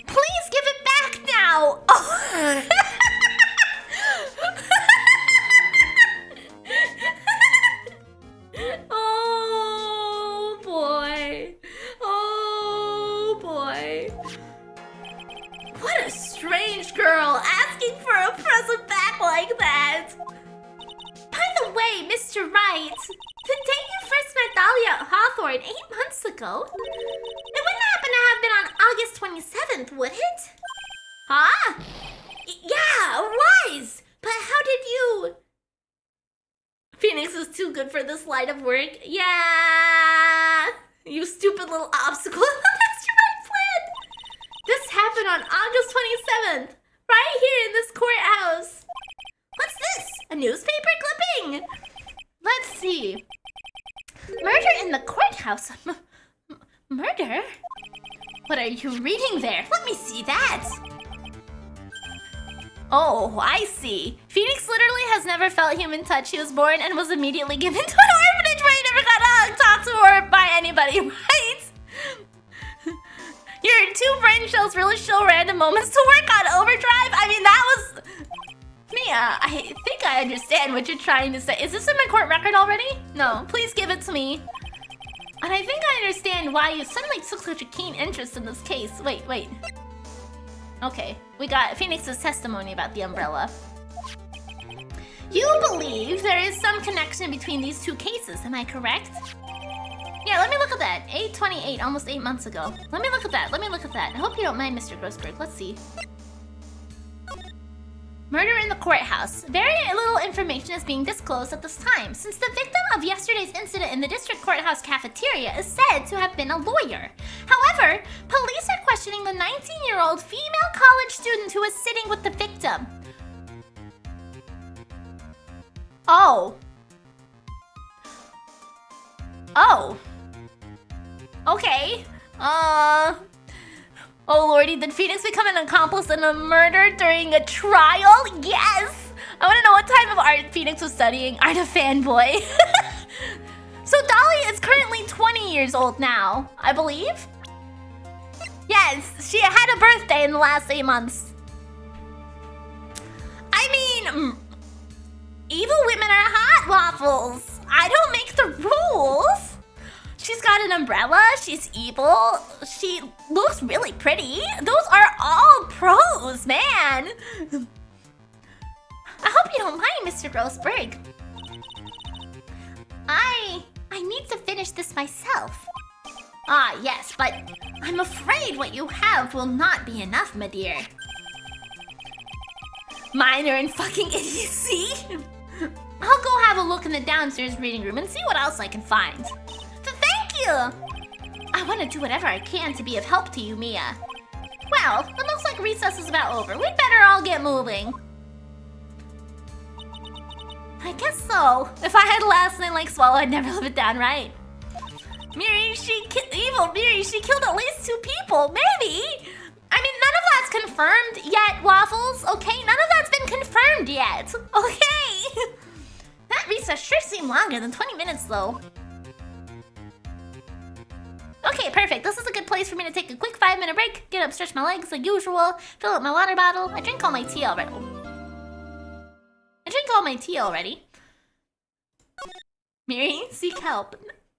Please give it back now. Oh. Oh boy. Oh boy. What a strange girl asking for a present back like that. By the way, Mr. Wright, the day you first met Dahlia Hawthorne 8 months ago, it wouldn't happen to have been on August 27th, would it? Huh? Yeah, it was. But how did you... Phoenix is too good for this line of work. Yeah, you stupid little obstacle. That's my plan. This happened on August 27th, right here in this courthouse. What's this? A newspaper clipping? Let's see. Murder in the courthouse. Murder? What are you reading there? Let me see that. Oh, I see. Phoenix literally has never felt human touch. She was born and was immediately given to an orphanage where he never got hugged, talked to, or by anybody, right? Your 2 brain cells really show random moments to work on overdrive. I mean, that was... Mia, I think I understand what you're trying to say. Is this in my court record already? No, please give it to me. And I think I understand why you suddenly took such a keen interest in this case. Wait. Okay, we got Phoenix's testimony about the umbrella. You believe there is some connection between these 2 cases, am I correct? Yeah, let me look at that. 8/28, almost 8 months ago. Let me look at that. I hope you don't mind, Mr. Grossberg. Let's see. Murder in the courthouse. Very little information is being disclosed at this time, since the victim of yesterday's incident in the district courthouse cafeteria is said to have been a lawyer. However, police are questioning the 19-year-old female college student who was sitting with the victim. Oh. Okay. Oh lordy, did Phoenix become an accomplice in a murder during a trial? Yes! I want to know what type of art Phoenix was studying. Art of fanboy. So Dolly is currently 20 years old now, I believe? Yes, she had a birthday in the last 8 months. I mean, evil women are hot, Waffles. I don't make the rules. She's got an umbrella, she's evil, she looks really pretty. Those are all pros, man. I hope you don't mind, Mr. Grossberg. I need to finish this myself. Ah, yes, but I'm afraid what you have will not be enough, my dear. Minor in fucking idiocy. I'll go have a look in the downstairs reading room and see what else I can find. I want to do whatever I can to be of help to you, Mia. Well, it looks like recess is about over. We'd better all get moving. I guess so. If I had a last name like Swallow, I'd never live it down, right? Miri, evil Miri, she killed at least 2 people, maybe. I mean, none of that's confirmed yet, Waffles, okay? None of that's been confirmed yet, okay? That recess sure seemed longer than 20 minutes, though. Okay, perfect. This is a good place for me to take a quick 5-minute break, get up, stretch my legs like usual, fill up my water bottle. I drink all my tea already. Miri, seek help.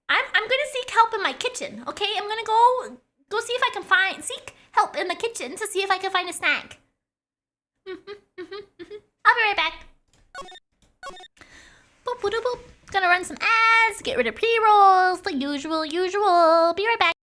I'm gonna seek help in my kitchen, okay? I'm gonna go see if I can seek help in the kitchen to see if I can find a snack. I'll be right back. Boop, boop, boop. Gonna run some ads, get rid of pre-rolls, the usual. Be right back.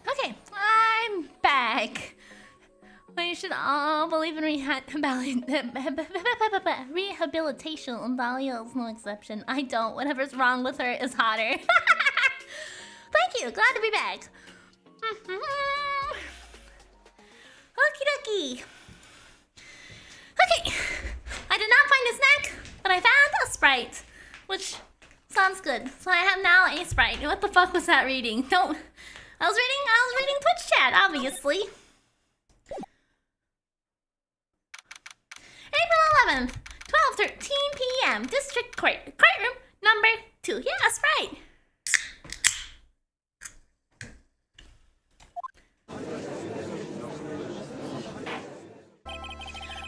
Okay, I'm back. We should all believe in rehabilitation. Dahlia is no exception. I don't. Whatever's wrong with her is hotter. Thank you. Glad to be back. Okie dokie. Okay. I did not find a snack, but I found a Sprite, which sounds good. So I have now a Sprite. What the fuck was that reading? Don't. I was reading Twitch chat, obviously. April 11th, 12:13 p.m. District Court, courtroom number 2. Yeah, that's right.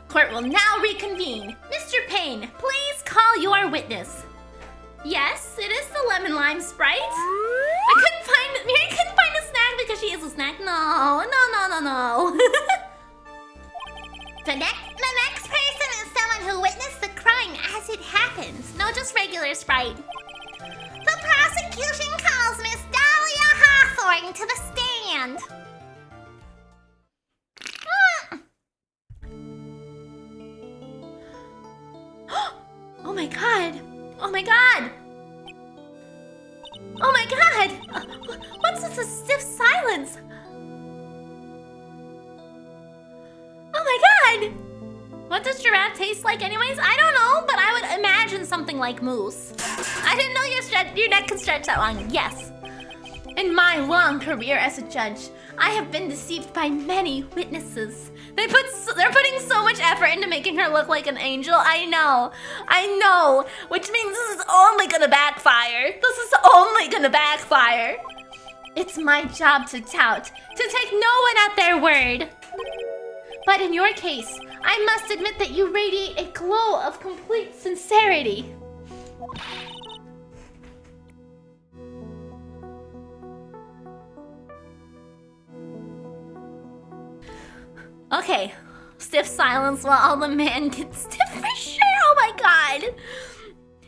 Court will now reconvene. Mr. Payne, please call your witness. Yes, it is the lemon lime Sprite. Mary couldn't find a snack because she is a snack. No. The next person is someone who witnessed the crime as it happened. No, just regular Sprite. The prosecution calls Miss Dahlia Hawthorne to the stand. Oh my god. Oh my god! Oh my god! What's this, a stiff silence? Oh my god! What does giraffe taste like anyways? I don't know, but I would imagine something like moose. I didn't know your neck could stretch that long. Yes. In my long career as a judge, I have been deceived by many witnesses. They're putting so much effort into making her look like an angel. I know, which means this is only gonna backfire. It's my job to tout, to take no one at their word. But in your case, I must admit that you radiate a glow of complete sincerity. Okay, stiff silence while all the men get stiff for sure. Oh my god.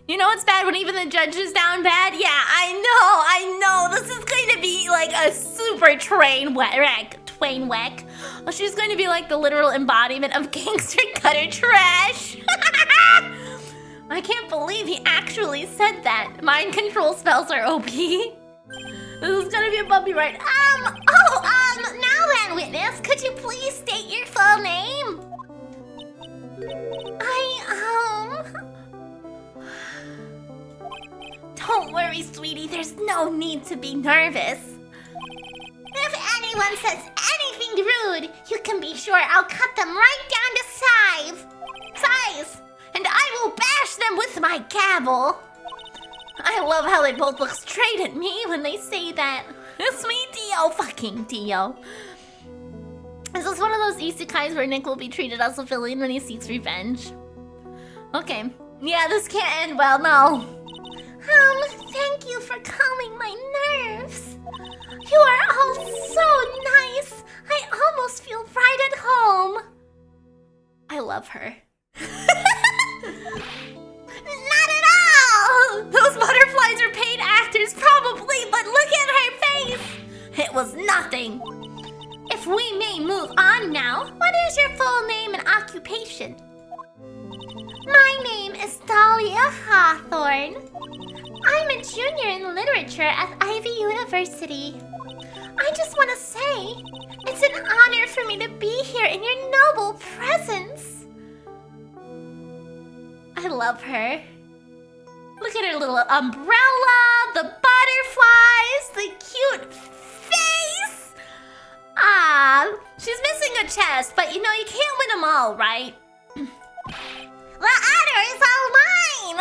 You know it's bad when even the judge is down bad? Yeah, I know. This is going to be like a super train wreck. Well, she's going to be like the literal embodiment of gangster gutter trash. I can't believe he actually said that. Mind control spells are OP. This is gonna be a bumpy ride. Now then, witness, could you please state your full name? Don't worry, sweetie, there's no need to be nervous. If anyone says anything rude, you can be sure I'll cut them right down to size. And I will bash them with my gavel. I love how they both look straight at me when they say that. Sweet Dio, fucking Dio. Is this one of those isekais where Nick will be treated as a villain when he seeks revenge? Okay. Yeah, this can't end well, no. Thank you for calming my nerves. You are all so nice. I almost feel right at home. I love her. Not at all! Those butterflies are paid actors, probably, but look at her face! It was nothing. If we may move on now, what is your full name and occupation? My name is Dahlia Hawthorne. I'm a junior in literature at Ivy University. I just want to say, it's an honor for me to be here in your noble presence. I love her. Look at her little umbrella, the butterflies, the cute face. Ah, she's missing a chest, but you know, you can't win them all, right? The honor is all mine!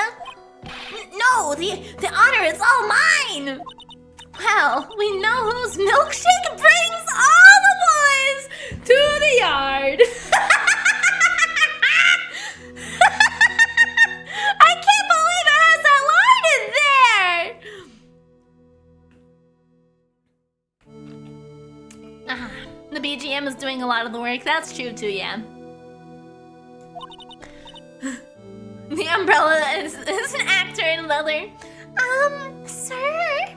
No, the honor is all mine! Well, we know whose milkshake brings all the boys to the yard. I can't believe it has that line in there! The BGM is doing a lot of the work. That's true too, yeah. The umbrella is an actor in leather. Sir?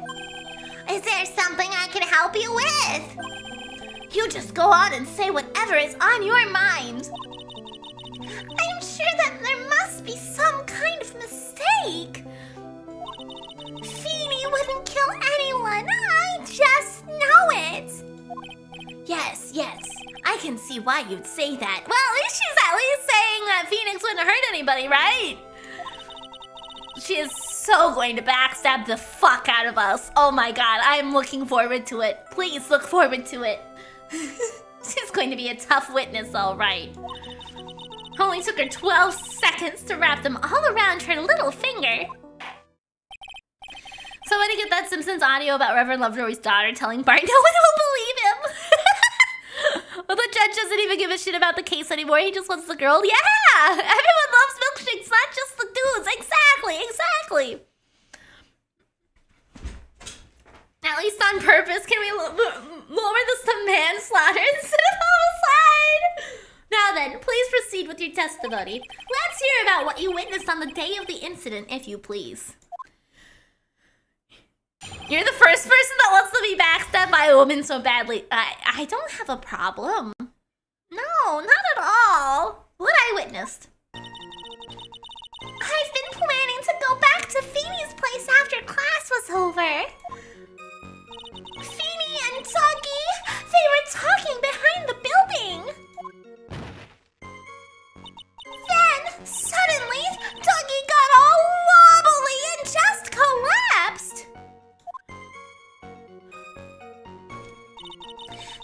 Is there something I can help you with? You just go on and say whatever is on your mind. I'm sure that there must be some kind of mistake. Feeny wouldn't kill anyone. I just know it. Yes. I can see why you'd say that. Well, she's at least saying that Phoenix wouldn't hurt anybody, right? She is so going to backstab the fuck out of us. Oh my god, I'm looking forward to it. Please look forward to it. She's going to be a tough witness, all right. Only took her 12 seconds to wrap them all around her little finger. Somebody get that Simpsons audio about Reverend Lovejoy's daughter telling Bart no one will believe him. Well, the judge doesn't even give a shit about the case anymore. He just wants the girl. Yeah! Everyone loves milkshakes, not just the dudes. Exactly. At least on purpose, can we lower this to manslaughter instead of homicide? Now then, please proceed with your testimony. Let's hear about what you witnessed on the day of the incident, if you please. You're the first person that wants to be backstabbed by a woman so badly. I don't have a problem. No, not at all. What I witnessed. I've been planning to go back to Feeny's place after class was over. Feeny and Dougie, they were talking behind the building. Then, suddenly, Dougie got all wobbly and just collapsed.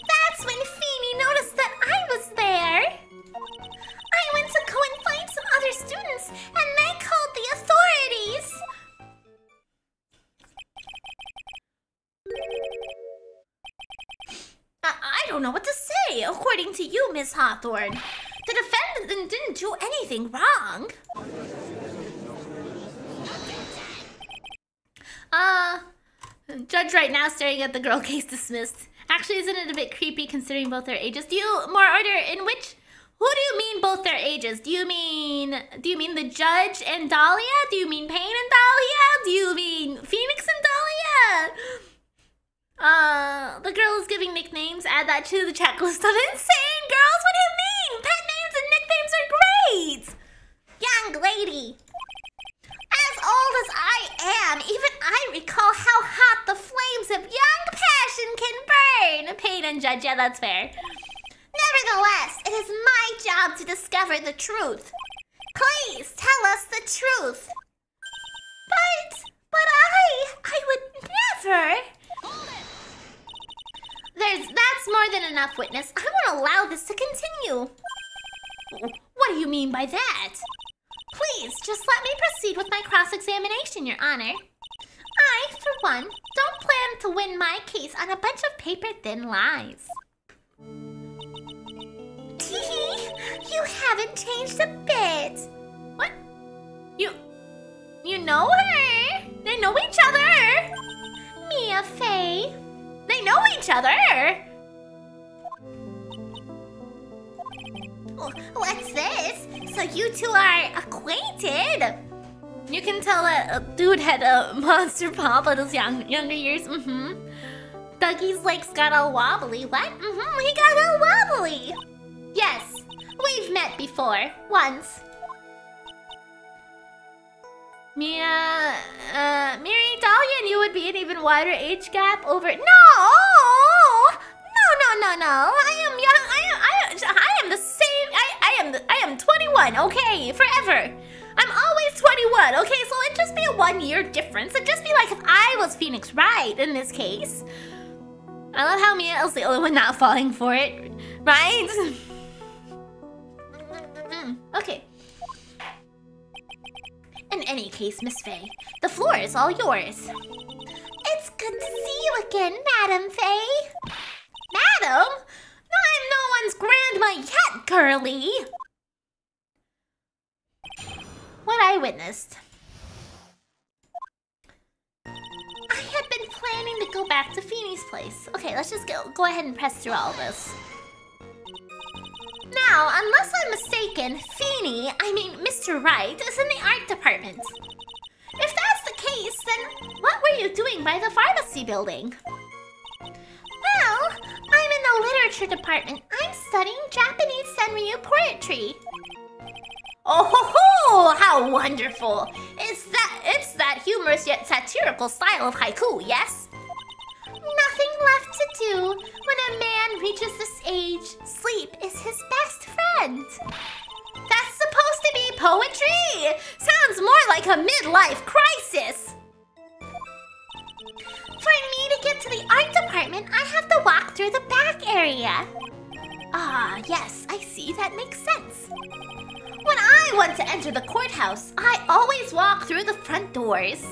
That's when Feeny noticed that I was there. I went to go and find some other students, and they called the authorities. I don't know what to say. According to you, Miss Hawthorne, the defendant didn't do anything wrong. Judge right now staring at the girl, case dismissed. Actually, isn't it a bit creepy considering both their ages? Do you, more order, in which, who do you mean both their ages? Do you mean the judge and Dahlia? Do you mean Payne and Dahlia? Do you mean Phoenix and Dahlia? The girl is giving nicknames. Add that to the checklist of insane girls. What do you mean? Pet names and nicknames are great. Young lady. As old as I am, even I recall how hot the flames of young passion can burn. Payne and Judge, yeah, that's fair. Nevertheless, it is my job to discover the truth. Please tell us the truth. But I would never. That's more than enough, witness. I won't allow this to continue. What do you mean by that? Please, just let me proceed with my cross-examination, Your Honor. I, for one, don't plan to win my case on a bunch of paper-thin lies. Teehee, you haven't changed a bit. What? You know her? They know each other. Mia Faye. They know each other. What's this? So you two are acquainted? You can tell that a dude had a monster pop in his younger years. Dougie's legs got all wobbly. What? He got all wobbly. Yes, we've met before. Once. Miridae and you would be an even wider age gap over. No! No. I am young. I am the same. I am 21. Okay, forever. I'm always 21. Okay, so it'd just be a 1 year difference. It'd just be like if I was Phoenix Wright in this case. I love how Mia is the only one not falling for it, right? Okay. In any case, Miss Faye, the floor is all yours. It's good to see you again, Madam Faye. Madam? No, I'm no one's grandma yet, girlie. What I witnessed. I had been planning to go back to Feenie's place. Okay, let's just go ahead and press through all of this. Now, unless I'm mistaken, Mr. Wright is in the art department. If that's the case, then what were you doing by the pharmacy building? Well, I'm in the literature department. I'm studying Japanese Senryu poetry. Oh ho ho! How wonderful! It's that humorous yet satirical style of haiku, yes? Nothing left to do. When a man reaches this age, sleep is his best friend. That's supposed to be poetry! Sounds more like a midlife crisis. For me to get to the art department, I have to walk through the back area. Ah, yes, I see. That makes sense. When I want to enter the courthouse, I always walk through the front doors.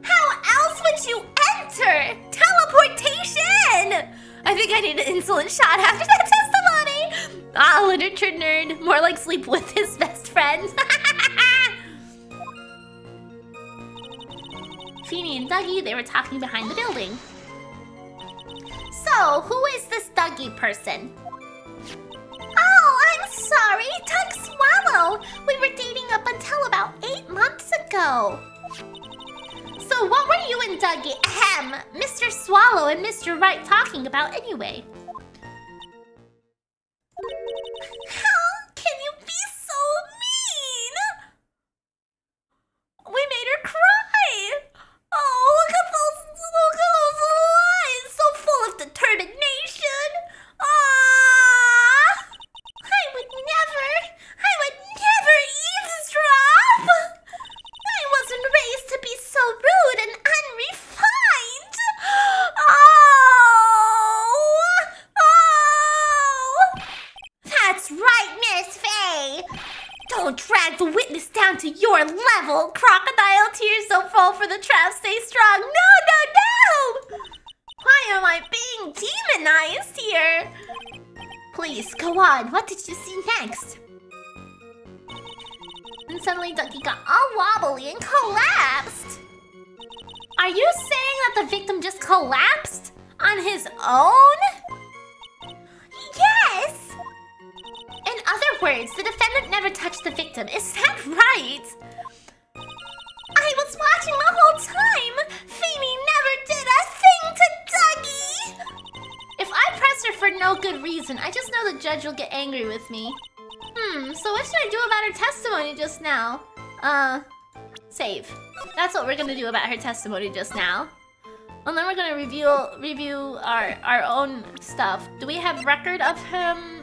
How else would you enter? Teleportation! I think I need an insulin shot after that testimony. Ah, literature nerd. More like sleep with his best friend. Feeny and Dougie, they were talking behind the building. So, who is this Dougie person? Oh, I'm sorry, Doug Swallow. We were dating up until about 8 months ago. So what were you and Dougie, Mr. Swallow and Mr. Wright talking about anyway? How can you be so mean? We made her cry. Oh, look at those lines, so full of determination. Ah, I would never eavesdrop. I wasn't raised to be so rude and unrefined. Oh, that's right, Miss Faye. Don't drag the witness down to your level. Crocodile tears don't fall for the trap. Stay strong. No. Why am I being demonized here? Please, go on. What did you see next? And suddenly Dougie got all wobbly and collapsed. Are you saying that the victim just collapsed on his own? Yes! In other words, the defendant never touched the victim. Is that right? I was watching the whole time. Feeny never did a thing to Dougie. If I press her for no good reason, I just know the judge will get angry with me. So what should I do about her testimony just now? Save. That's what we're gonna do about her testimony just now. And then we're gonna review our own stuff. Do we have record of him?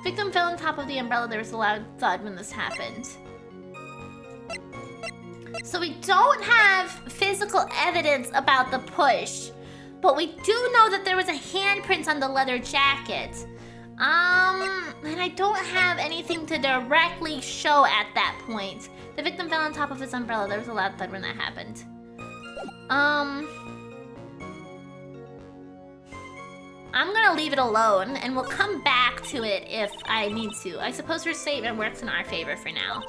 Victim fell on top of the umbrella. There was a loud thud when this happened. So we don't have physical evidence about the push, but we do know that there was a handprint on the leather jacket. And I don't have anything to directly show at that point. The victim fell on top of his umbrella. There was a loud thud when that happened. I'm gonna leave it alone, and we'll come back to it if I need to. I suppose her statement works in our favor for now.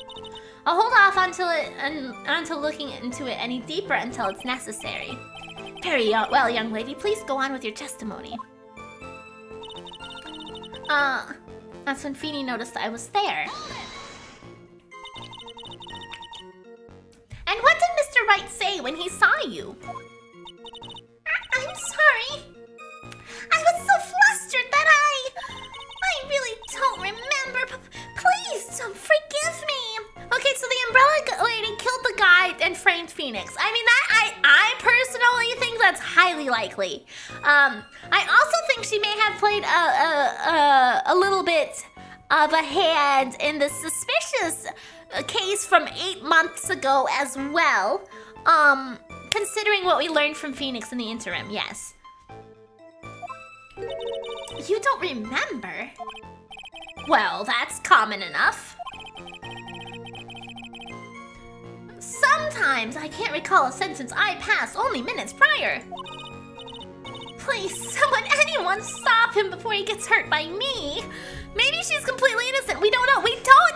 I'll hold off until looking into it any deeper until it's necessary. Very well, young lady. Please go on with your testimony. That's when Feeny noticed I was there. And what did Mr. Wright say when he saw you? I'm sorry. I was so flustered that I really don't remember. Please don't forgive me. Okay, so the umbrella lady killed the guy and framed Phoenix. I mean, I personally think that's highly likely. I also think she may have played a little bit of a hand in the suspicious case from 8 months ago as well. Considering what we learned from Phoenix in the interim, yes. You don't remember? Well, that's common enough. Sometimes I can't recall a sentence I passed only minutes prior. Please, anyone stop him before he gets hurt by me. Maybe she's completely innocent. We don't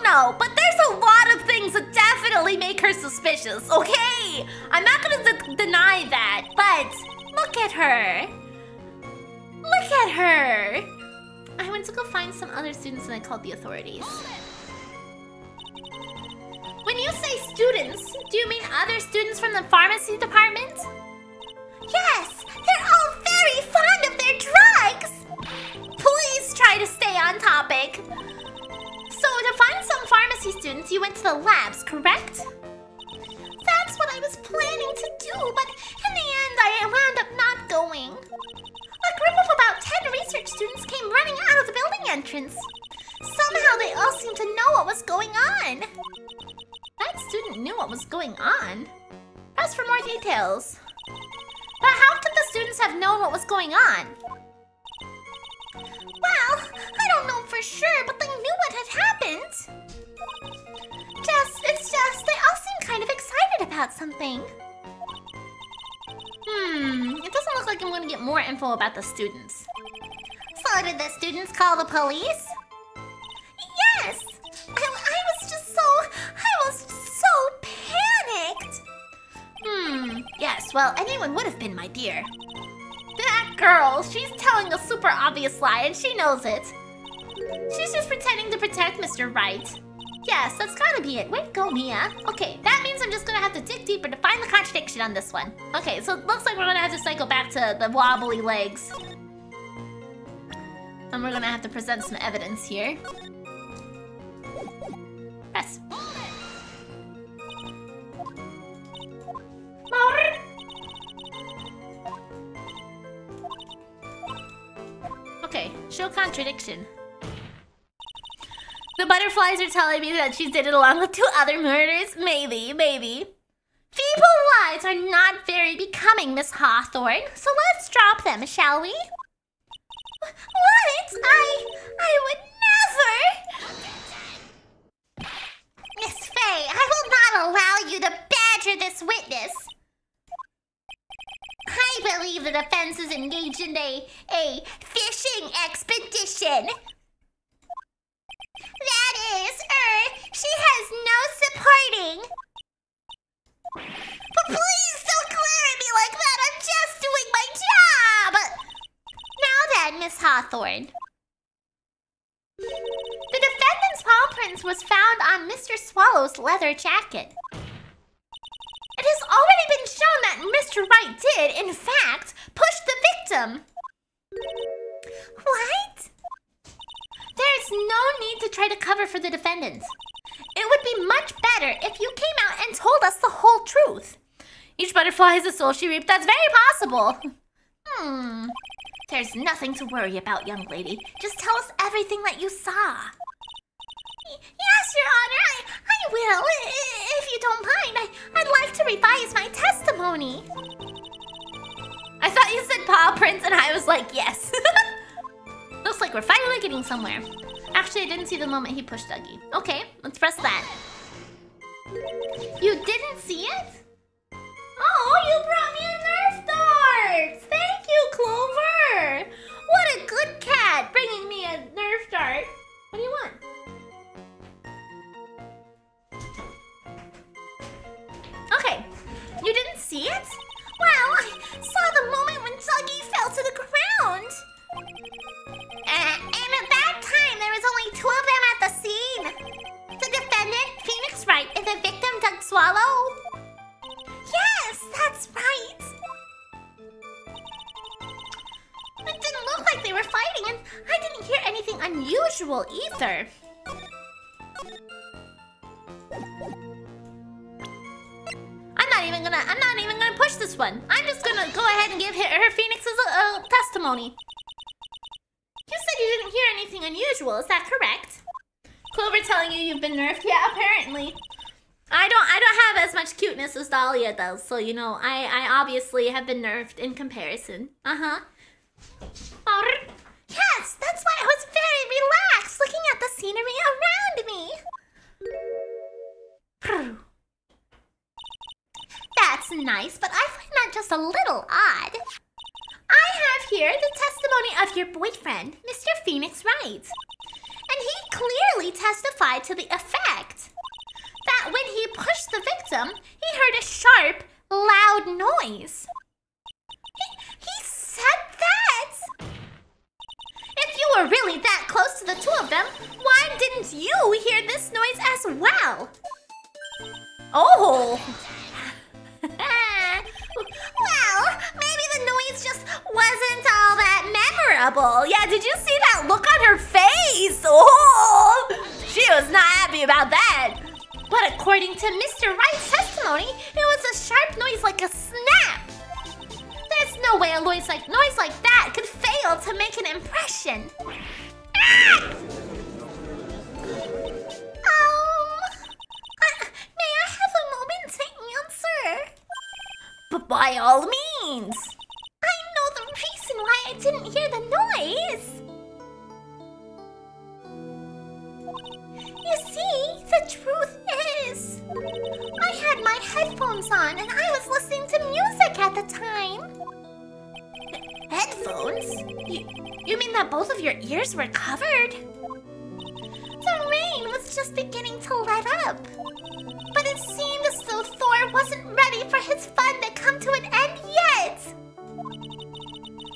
know. But there's a lot of things that definitely make her suspicious, okay? I'm not gonna deny that, but look at her. Look at her. I went to go find some other students and I called the authorities. When you say students, do you mean other students from the pharmacy department? Yes, they're all very fond of their drugs. Please try to stay on topic. So to find some pharmacy students, you went to the labs, correct? That's what I was planning to do, but in the end, I wound up not going. A group of about 10 research students came running out of the building entrance. Somehow they all seemed to know what was going on. That student knew what was going on. Press for more details. But how could the students have known what was going on? Well, I don't know for sure, but they knew what had happened. It's just, they all seem kind of excited about something. It doesn't look like I'm going to get more info about the students. So did the students call the police? Yes! I was so panicked! Yes, well, anyone would have been, my dear. That girl, she's telling a super obvious lie and she knows it. She's just pretending to protect Mr. Wright. Yes, that's gotta be it. Way to go, Mia. Okay, that means I'm just gonna have to dig deeper to find the contradiction on this one. Okay, so it looks like we're gonna have to cycle back to the wobbly legs. And we're gonna have to present some evidence here. Press. Okay, show contradiction. The butterflies are telling me that she did it along with 2 other murders. Maybe. Feeble lies are not very becoming, Miss Hawthorne. So let's drop them, shall we? What? I would never! Miss Faye, I will not allow you to badger this witness. I believe the defense is engaged in a fishing expedition. That is, she has no supporting. But please don't glare at me like that. I'm just doing my job. Now then, Miss Hawthorne. The defendant's paw prints was found on Mr. Swallow's leather jacket. It has already been shown that Mr. Wright did, in fact, push the victim. What? There's no need to try to cover for the defendant. It would be much better if you came out and told us the whole truth. Each butterfly has a soul she reaped. That's very possible. There's nothing to worry about, young lady. Just tell us everything that you saw. Yes, Your Honor, I will. If you don't mind, I'd like to revise my testimony. I thought you said paw prints and I was like, yes. Looks like we're finally getting somewhere. Actually, I didn't see the moment he pushed Dougie. Okay, let's press that. You didn't see it? Oh, you brought me a Nerf dart! Thank you, Clover! What a good cat, bringing me a Nerf dart. What do you want? Okay, you didn't see it? Well, I saw the moment when Dougie fell to the ground. And at that time, there was only 2 author. I'm not even gonna push this one. I'm just gonna go ahead and give her Phoenix's a testimony. You said you didn't hear anything unusual, is that correct? Clover telling you you've been nerfed? Yeah, apparently. I don't have as much cuteness as Dahlia does, so you know, I obviously have been nerfed in comparison. Uh-huh. Yes, that's why I was very relaxed looking at the scenery around me. That's nice, but I find that just a little odd. I have here the testimony of your boyfriend, Mr. Phoenix Wright. And he clearly testified to the effect that when he pushed the victim, he heard a sharp, loud noise. He said that! If you were really that close to the two of them, why didn't you hear this noise as well? Oh! Well, maybe the noise just wasn't all that memorable. Yeah, did you see that look on her face? Oh! She was not happy about that. But according to Mr. Wright's testimony, it was a sharp noise like a snap. There's no way a noise like that could fail to make an impression. Ah! May I have a moment to answer? But by all means. I know the reason why I didn't hear the noise. You see, the truth is, I had my headphones on and I was listening to music at the time. Headphones? You mean that both of your ears were covered? The rain was just beginning to let up. But it seemed as though Thor wasn't ready for his fun to come to an end yet.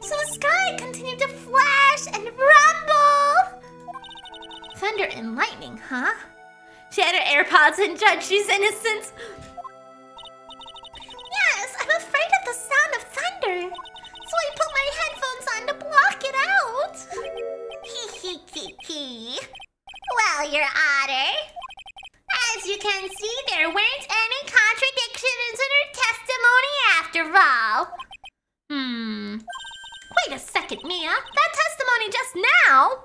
So the sky continued to flash and rumble. Thunder and lightning, huh? She had her AirPods in, judge she's innocent. Yes, I'm afraid of the sound of thunder. So I put my headphones on to block it out. Well, Your Honor, as you can see, there weren't any contradictions in her testimony after all. Wait a second, Mia. That testimony just now,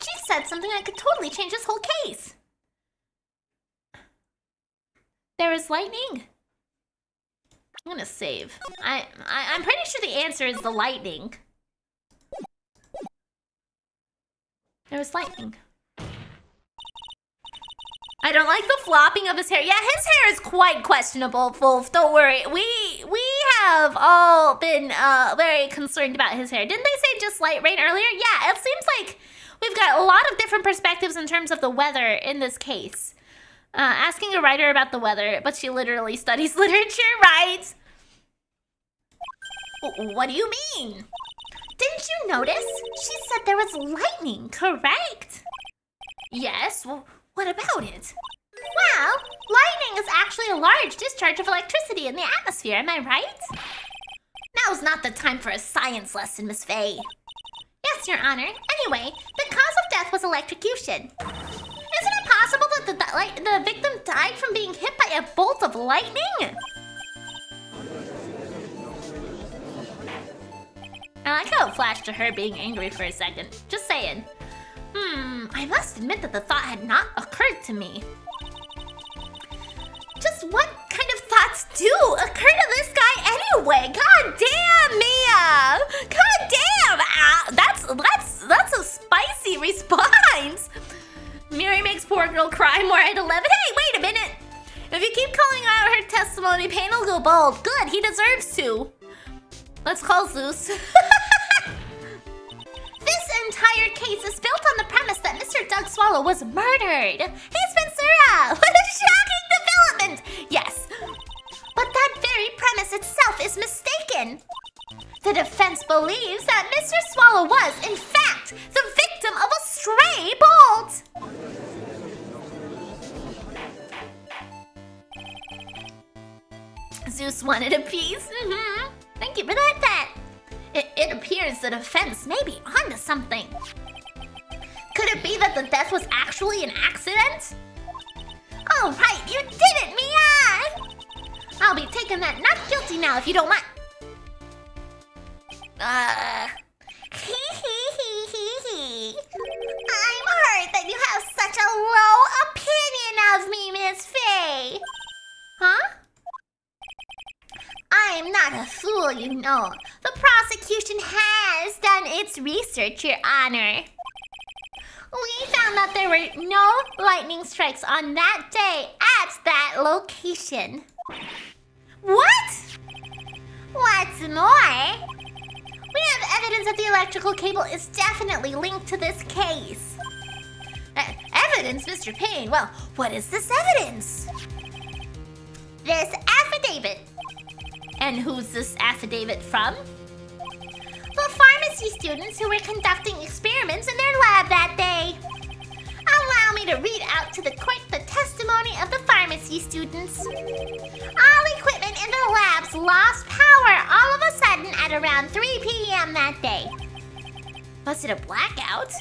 she said something that could totally change this whole case. There is lightning. I'm gonna save. I'm pretty sure the answer is the lightning. There was lightning. I don't like the flopping of his hair. Yeah, his hair is quite questionable, Wolf. Don't worry. We have all been very concerned about his hair. Didn't they say just light rain earlier? Yeah, it seems like we've got a lot of different perspectives in terms of the weather in this case. Asking a writer about the weather, but she literally studies literature, right? What do you mean? Didn't you notice? She said there was lightning, correct? Yes, well, what about it? Well, lightning is actually a large discharge of electricity in the atmosphere, am I right? Now's not the time for a science lesson, Miss Faye. Yes, Your Honor. Anyway, the cause of death was electrocution. Isn't it possible that the victim died from being hit by a bolt of lightning? I like how it flashed to her being angry for a second. Just saying. I must admit that the thought had not occurred to me. Just what kind of thoughts do occur to this guy anyway? God damn, Mia! God damn! That's a spicy response. Miri makes poor girl cry more at 11. Hey, wait a minute! If you keep calling out her testimony, Pain will go bald. Good, he deserves to. Let's call Zeus. This entire case is built on the premise that Mr. Doug Swallow was murdered. Hey, Spencer! What a shocking development! Yes, but that very premise itself is mistaken. The defense believes that Mr. Swallow was, in fact, the victim of a stray bolt. Zeus wanted a piece. Thank you for that, Pat. It appears the defense may be onto something. Could Could it be that the death was actually an accident? Oh, right, you did it, Mia! I'll be taking that not guilty now if you don't mind. Hee hee hee hee hee. I'm hurt that you have such a low opinion of me, Miss Faye. Huh? I'm not a fool, you know. The prosecution has done its research, Your Honor. We found that there were no lightning strikes on that day at that location. What? What's more, we have evidence that the electrical cable is definitely linked to this case. Evidence, Mr. Payne? Well, what is this evidence? This affidavit. And who's this affidavit from? The pharmacy students who were conducting experiments in their lab that day. Allow me to read out to the court the testimony of the pharmacy students. All equipment in the labs lost power all of a sudden at around 3 p.m. that day. Was it a blackout?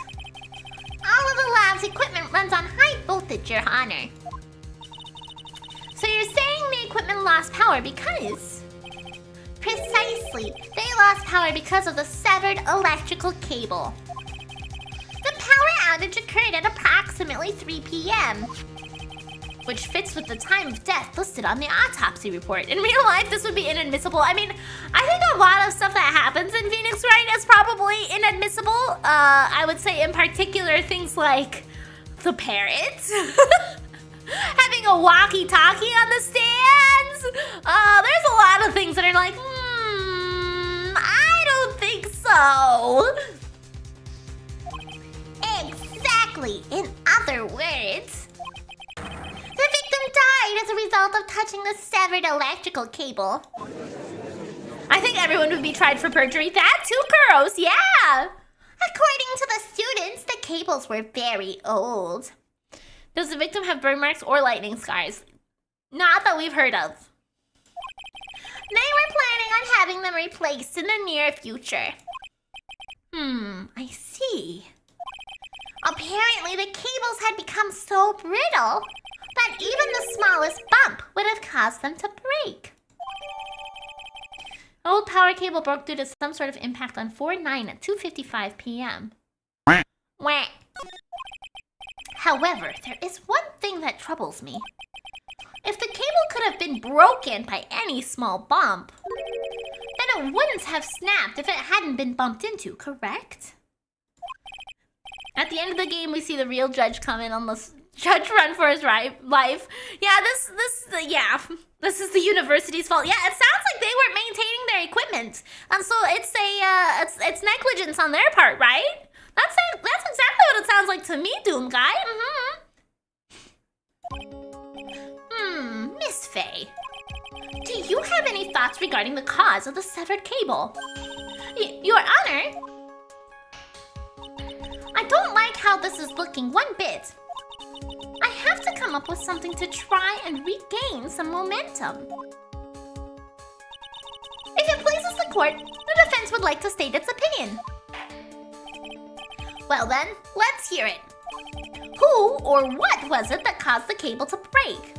All of the lab's equipment runs on high voltage, Your Honor. So you're saying the equipment lost power because... Precisely. They lost power because of the severed electrical cable. The power outage occurred at approximately 3 p.m. which fits with the time of death listed on the autopsy report. In real life, this would be inadmissible. I mean, I think a lot of stuff that happens in Phoenix Wright is probably inadmissible. I would say in particular things like the parrots. Having a walkie-talkie on the stands. There's a lot of things that are like, I don't think so. Exactly. In other words, the victim died as a result of touching the severed electrical cable. I think everyone would be tried for perjury. That too, Kuros, yeah. According to the students, the cables were very old. Does the victim have burn marks or lightning scars? Not that we've heard of. They were planning on having them replaced in the near future. I see. Apparently, the cables had become so brittle that even the smallest bump would have caused them to break. Old power cable broke due to some sort of impact on 4/9 at 2:55 p.m. Wah. However, there is one thing that troubles me. If the cable could have been broken by any small bump, then it wouldn't have snapped if it hadn't been bumped into, correct? At the end of the game, we see the real judge come in on this judge run for his life. Yeah, this is the university's fault. Yeah, it sounds like they weren't maintaining their equipment, and so it's negligence on their part, right? That's exactly what it sounds like to me, Doom Guy. Miss Faye, do you have any thoughts regarding the cause of the severed cable? Your Honor, I don't like how this is looking one bit. I have to come up with something to try and regain some momentum. If it pleases the court, the defense would like to state its opinion. Well then, let's hear it. Who or what was it that caused the cable to break?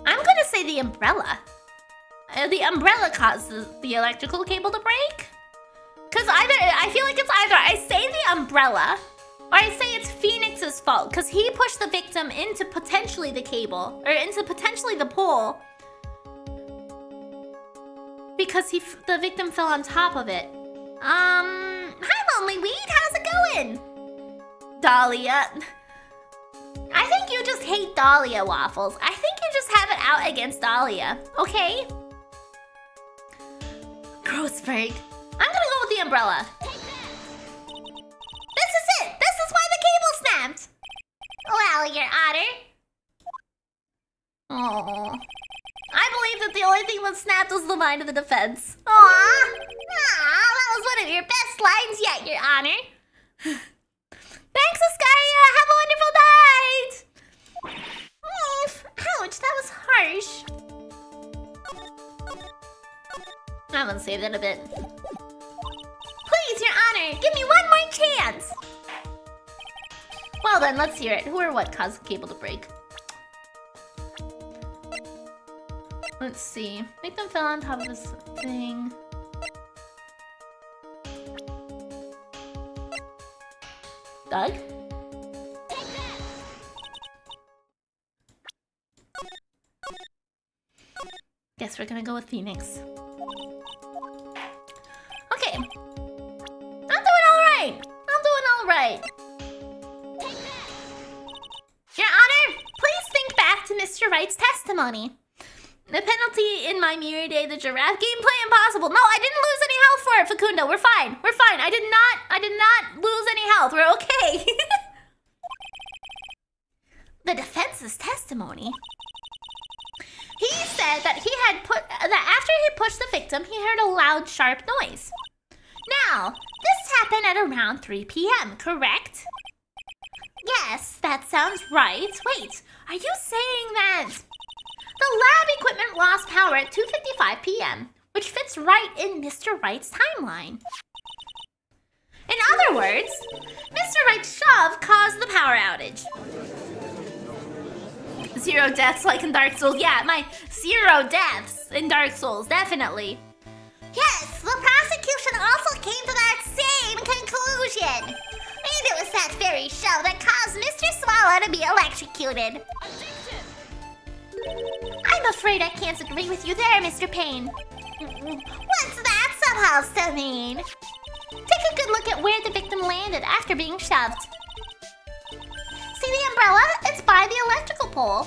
I'm gonna say the umbrella. The umbrella causes the electrical cable to break? Because I feel like it's either I say the umbrella, or I say it's Phoenix's fault, because he pushed the victim into potentially the cable, or into potentially the pole, because the victim fell on top of it. Hi Lonely Weed, how's it going? Dahlia. I think you just hate Dahlia, Waffles. I think you just have it out against Dahlia, okay? Grossberg. I'm gonna go with the umbrella. This is it! This is why the cable snapped! Well, Your Honor. Oh. I believe that the only thing that snapped was the mind of the defense. Aww. That was one of your best lines yet, Your Honor. Thanks, Ascaria! Have a wonderful night! How Ouch, that was harsh. I'm gonna save that a bit. Please, Your Honor, give me one more chance. Well then, let's hear it. Who or what caused the cable to break? Let's see. Victim fell on top of this thing. Doug? Guess we're gonna go with Phoenix. Okay. I'm doing alright. I'm doing alright. Your Honor, please think back to Mr. Wright's testimony. The penalty in my Miridae the Giraffe gameplay impossible. No, I didn't lose any health for it, Facundo. We're fine. We're fine. I did not lose any health. We're okay. The defense's testimony. He said that after he pushed the victim, he heard a loud, sharp noise. Now, this happened at around 3 p.m., correct? Yes, that sounds right. Wait, are you saying that the lab equipment lost power at 2:55 p.m., which fits right in Mr. Wright's timeline? In other words, Mr. Wright's shove caused the power outage. 0 deaths like in Dark Souls. Yeah, my 0 deaths in Dark Souls, definitely. Yes, the prosecution also came to that same conclusion. Maybe it was that very shove that caused Mr. Swallow to be electrocuted. I'm afraid I can't agree with you there, Mr. Payne. What's that supposed to mean? Take a good look at where the victim landed after being shoved. See the umbrella? It's by the electrical pole.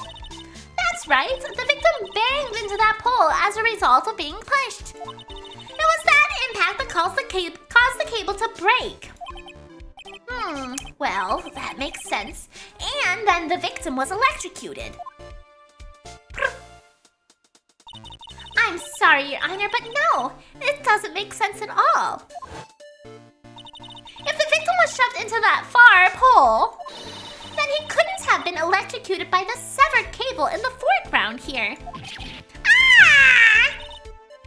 That's right, the victim banged into that pole as a result of being pushed. It was that impact that caused the cable to break. Well, that makes sense. And then the victim was electrocuted. I'm sorry, Your Honor, but no, it doesn't make sense at all. If the victim was shoved into that far pole, then he couldn't have been electrocuted by the severed cable in the foreground here. Ah!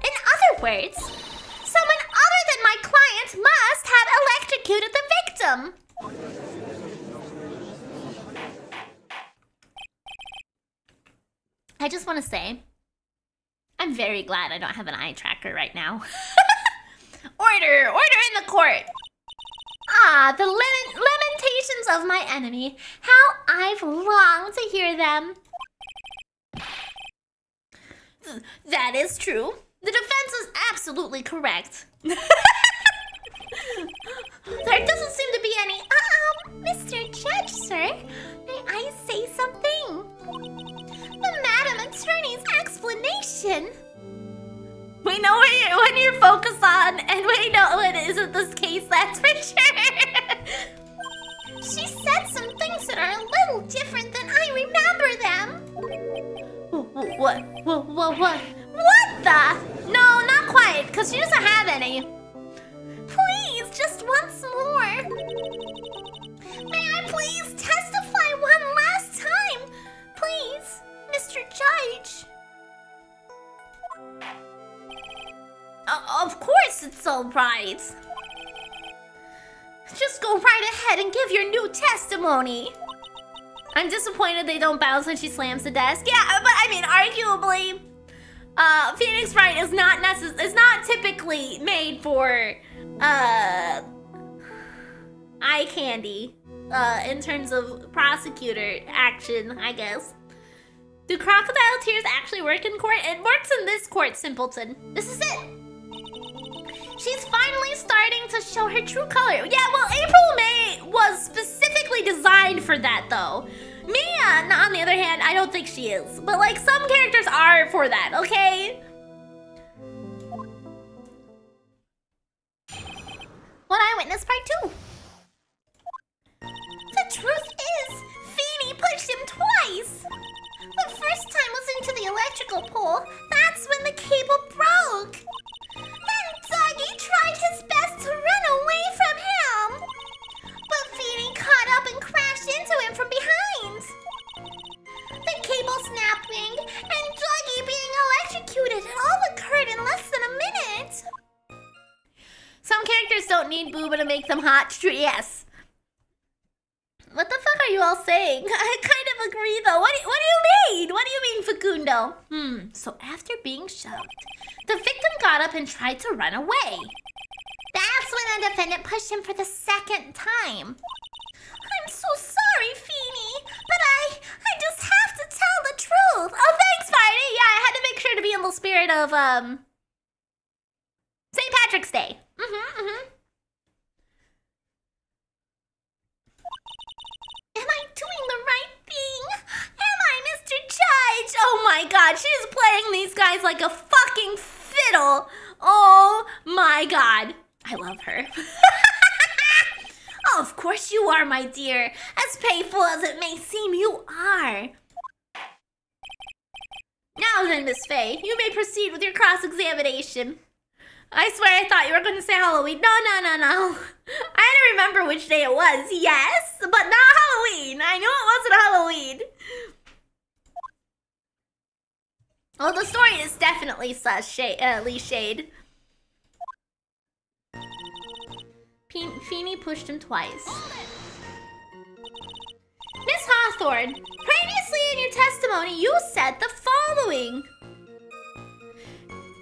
In other words, someone other than my client must have electrocuted the victim. I just want to say, I'm very glad I don't have an eye tracker right now. Order in the court. Ah, the lamentations of my enemy. How I've longed to hear them. That is true. The defense is absolutely correct. There doesn't seem to be any... Mr. Judge, sir, may I say something? The Madam Attorney's explanation. We know what you're focused on, and we know it isn't this case, that's for sure. She said some things that are a little different than I remember them. What? What the? No, not quite, because she doesn't have any. Please, just once more. May I please testify one last time? Please, Mr. Judge. Of course it's all right. Just go right ahead and give your new testimony. I'm disappointed they don't bounce when she slams the desk. Yeah, but I mean, arguably, Phoenix Wright is not typically made for eye candy in terms of prosecutor action, I guess. Do crocodile tears actually work in court? It works in this court, simpleton. This is it. She's finally starting to show her true color. Yeah, well, April May was specifically designed for that, though. Mia, on the other hand, I don't think she is. But, like, some characters are for that, okay? One Eyewitness Part 2. The truth is, Feeny pushed him twice. The first time was into the electrical pole. That's when the cable broke. Then Dougie tried his best to run away from him. But Feeny caught up and crashed into him from behind. The cable snapped Some characters don't need booba to make them hot. Yes. What the fuck are you all saying? I kind of agree though. What do you mean? What do you mean, Facundo? So after being shoved, the victim got up and tried to run away. That's when the defendant pushed him for the second time. I'm so sorry, Feeny, but I just have to tell the truth. Oh, thanks, Friday. Yeah, I had to make sure to be in the spirit of St. Patrick's Day. Am I doing the right thing? Am I, Mr. Judge? Oh my god, she's playing these guys like a fucking fiddle. Oh my god. I love her. Oh, of course you are, my dear. As painful as it may seem, you are. Now then, Miss Faye, you may proceed with your cross-examination. I swear I thought you were going to say Halloween. No. I had to remember which day it was. Yes, but not Halloween. I knew it wasn't Halloween. Well, the story is definitely shade. Feeny pushed him twice. Miss Hawthorne, previously in your testimony, you said the following.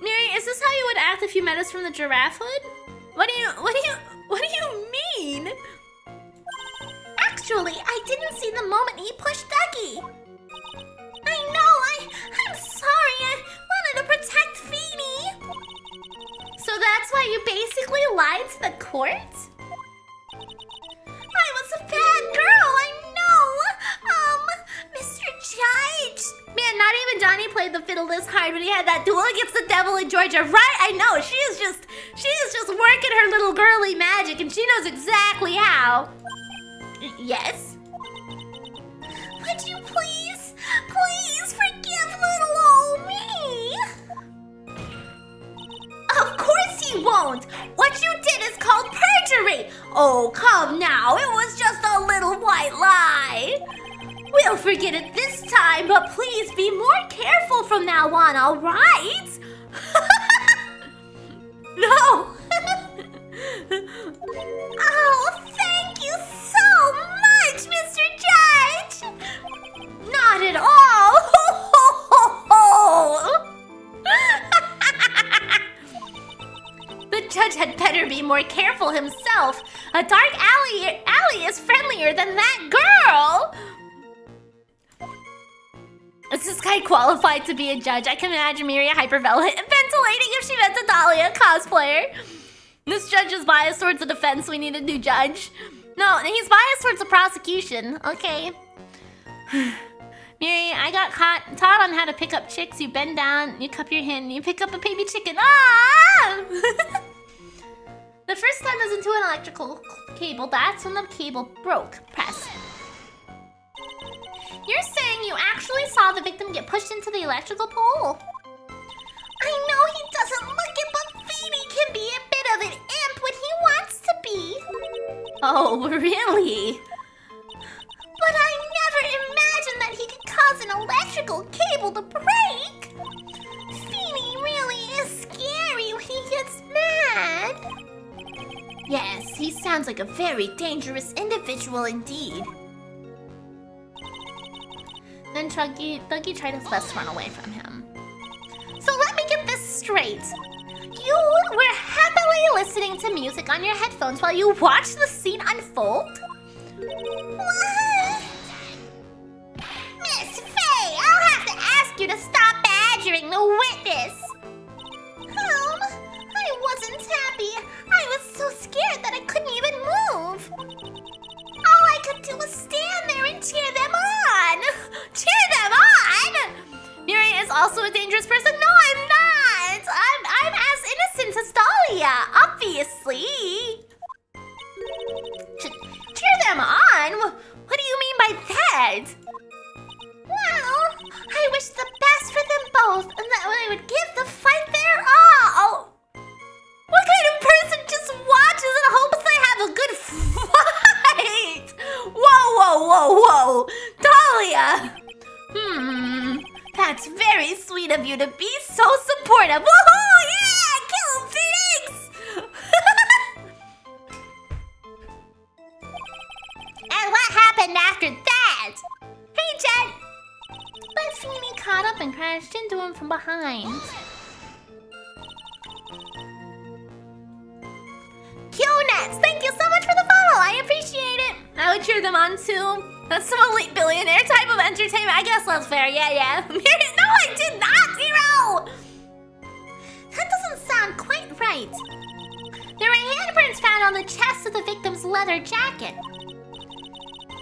Miri, is this how you would act if you met us from the giraffe hood? What do you mean? Actually, I didn't see the moment he pushed Dougie. I know, I'm sorry. I wanted to protect Feeny. So that's why you basically lied to the court? I was a bad girl, I know. Mr. Judge. Man, not even Johnny played the fiddle this hard when he had that duel against the devil in Georgia, right? I know, she is just working her little girly magic and she knows exactly how. Yes? Would you please forgive little old me? Of course he won't! What you did is called perjury! Oh, come now, it was just a little white lie! We'll forget it this time, but please be more careful from now on, alright? No! Oh, thank you so much, Mr. Judge! Not at all! The judge had better be more careful himself. A dark alley is friendlier than that girl! Is this guy qualified to be a judge? I can imagine Miri hyperventilating if she met a Dahlia cosplayer. This judge is biased towards the defense. We need a new judge. No, he's biased towards the prosecution. Okay. Miri, I got taught on how to pick up chicks. You bend down, you cup your hand, and you pick up a baby chicken. Ah! The first time was into an electrical cable. That's when the cable broke. Press. You're saying you actually saw the victim get pushed into the electrical pole? I know he doesn't look it, but Feeny can be a bit of an imp when he wants to be. Oh, really? But I never imagined that he could cause an electrical cable to break. Feeny really is scary when he gets mad. Yes, he sounds like a very dangerous individual indeed. Then Dougie tried his best to run away from him. So let me get this straight. You were happily listening to music on your headphones while you watched the scene unfold? What? Miss Faye, I'll have to ask you to stop badgering the witness. I wasn't happy. I was so scared that I couldn't even move. All I could do was stand there and cheer them on. Cheer them on? Miri is also a dangerous person? No, I'm not. I'm as innocent as Dahlia, obviously. Cheer them on? What do you mean by that? Well, I wish the best for them both and that they would give the fight their all. What kind of person just watches and hopes they have a good fight? Whoa. Dahlia! That's very sweet of you to be so supportive. Woohoo! Yeah! Kill him, Phoenix! and crashed into him from behind. QNets, thank you so much for the follow. I appreciate it. I would cheer them on too. That's some elite billionaire type of entertainment. I guess that's fair. Yeah. No, I did not, Zero. That doesn't sound quite right. There were handprints found on the chest of the victim's leather jacket.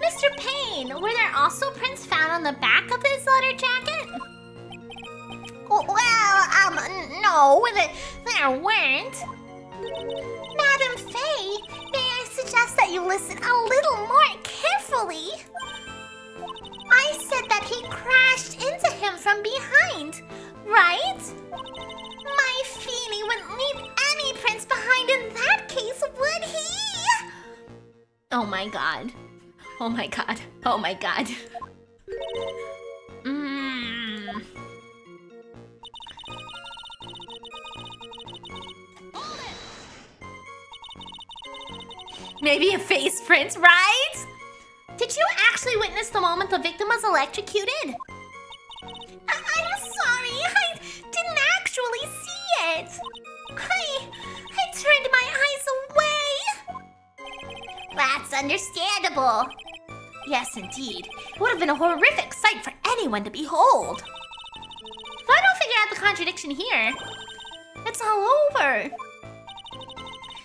Mr. Payne, were there also prints found on the back of his leather jacket? Well, no, there weren't. Madam Faye, may I suggest that you listen a little more carefully? I said that he crashed into him from behind, right? My Feeny wouldn't leave any prints behind in that case, would he? Oh my god. Oh my god. Oh my god. Maybe a face print, right? Did you actually witness the moment the victim was electrocuted? I'm sorry, I didn't actually see it. I turned my eyes away. That's understandable. Yes, indeed. It would have been a horrific sight for anyone to behold. If I don't figure out the contradiction here, it's all over.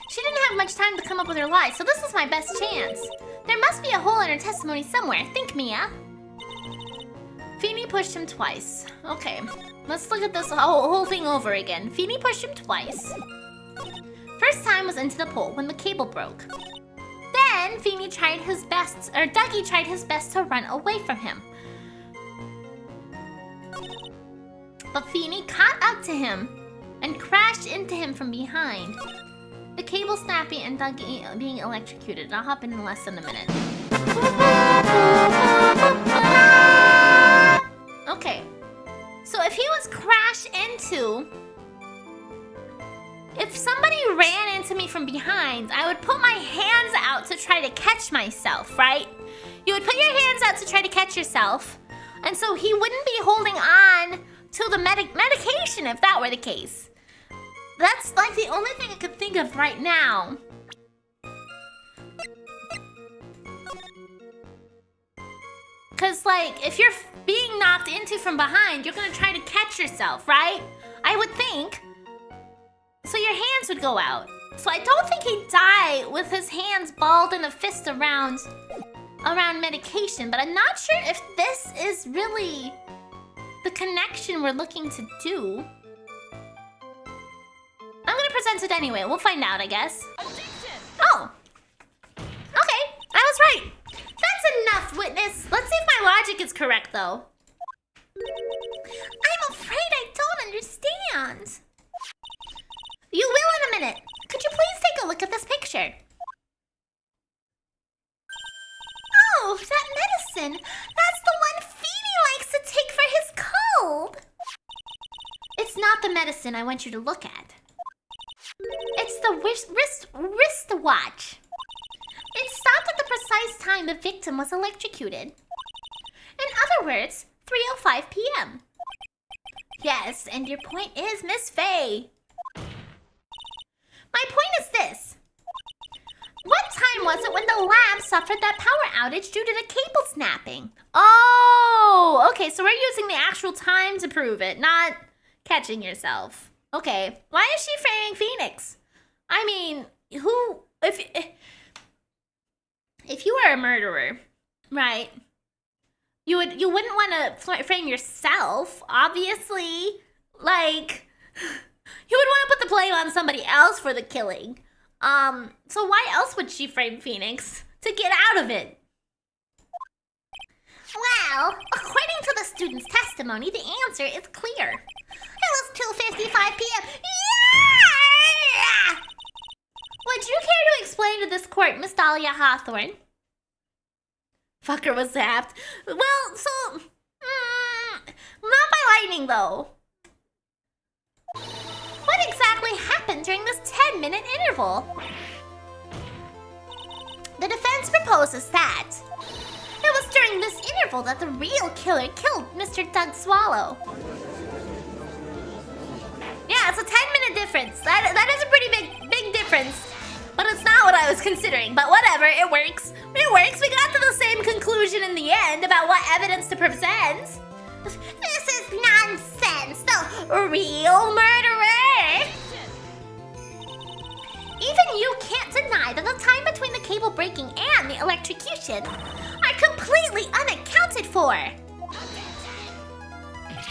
She didn't have much time to come up with her lie, so this is my best chance. There must be a hole in her testimony somewhere. Think, Mia. Feeny pushed him twice. Okay, let's look at this whole thing over again. Feeny pushed him twice. First time was into the pole when the cable broke. Then Feeny tried his best, or Dougie tried his best to run away from him. But Feeny caught up to him and crashed into him from behind. The cable snapping and Dougie being electrocuted. I'll hop in less than a minute. Okay. So if he was crashed into... If somebody ran into me from behind, I would put my hands out to try to catch myself, right? You would put your hands out to try to catch yourself. And so he wouldn't be holding on to the medication if that were the case. That's like the only thing I could think of right now. Cause like, if you're being knocked into from behind, you're gonna try to catch yourself, right? I would think. So your hands would go out. So I don't think he'd die with his hands balled in a fist around medication, but I'm not sure if this is really the connection we're looking to do. I'm gonna present it anyway. We'll find out, I guess. Oh. Okay, I was right. That's enough, witness. Let's see if my logic is correct, though. I'm afraid I don't understand. You will in a minute. Could you please take a look at this picture? Oh, that medicine. That's the one Feeny likes to take for his cold. It's not the medicine I want you to look at. It's the wristwatch. It stopped at the precise time the victim was electrocuted. In other words, 3:05 p.m. Yes, and your point is Miss Faye. My point is this. What time was it when the lab suffered that power outage due to the cable snapping? Oh, okay, so we're using the actual time to prove it, not catching yourself. Okay, why is she framing Phoenix? I mean, who, if you were a murderer, right? You wouldn't want to frame yourself, obviously. Like, you would want to put the blame on somebody else for the killing. So why else would she frame Phoenix? To get out of it. Well, according to the student's testimony, the answer is clear. It was 2:55 p.m. Yeah! Would you care to explain to this court, Miss Dahlia Hawthorne? Fucker was zapped. Well, so... not by lightning, though. What exactly happened during this 10-minute interval? The defense proposes that it was during this interval that the real killer killed Mr. Doug Swallow. Yeah, it's a 10-minute difference. That is a pretty big difference. But it's not what I was considering. But whatever, it works. It works. We got to the same conclusion in the end about what evidence to present. This is nonsense. The real murderer. Even you can't deny that the time between the cable breaking and the electrocution are completely unaccounted for.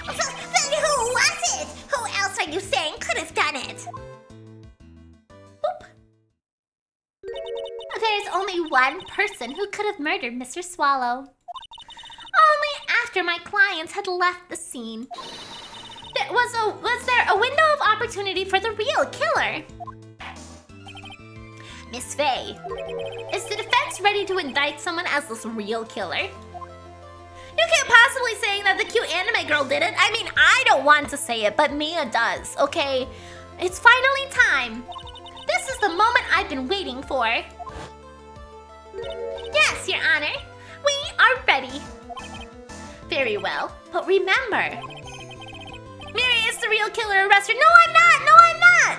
Then who was it? Who else are you saying could have done it? Oop. There's only one person who could have murdered Mr. Swallow. Only after my clients had left the scene. Was there a window of opportunity for the real killer? Miss Faye, is the defense ready to indict someone as this real killer? You can't possibly say that the cute anime girl did it. I mean, I don't want to say it, but Mia does, okay? It's finally time. This is the moment I've been waiting for. Yes, Your Honor. We are ready. Very well, but remember, Miri is the real killer. Arrest her. No, I'm not. No, I'm not.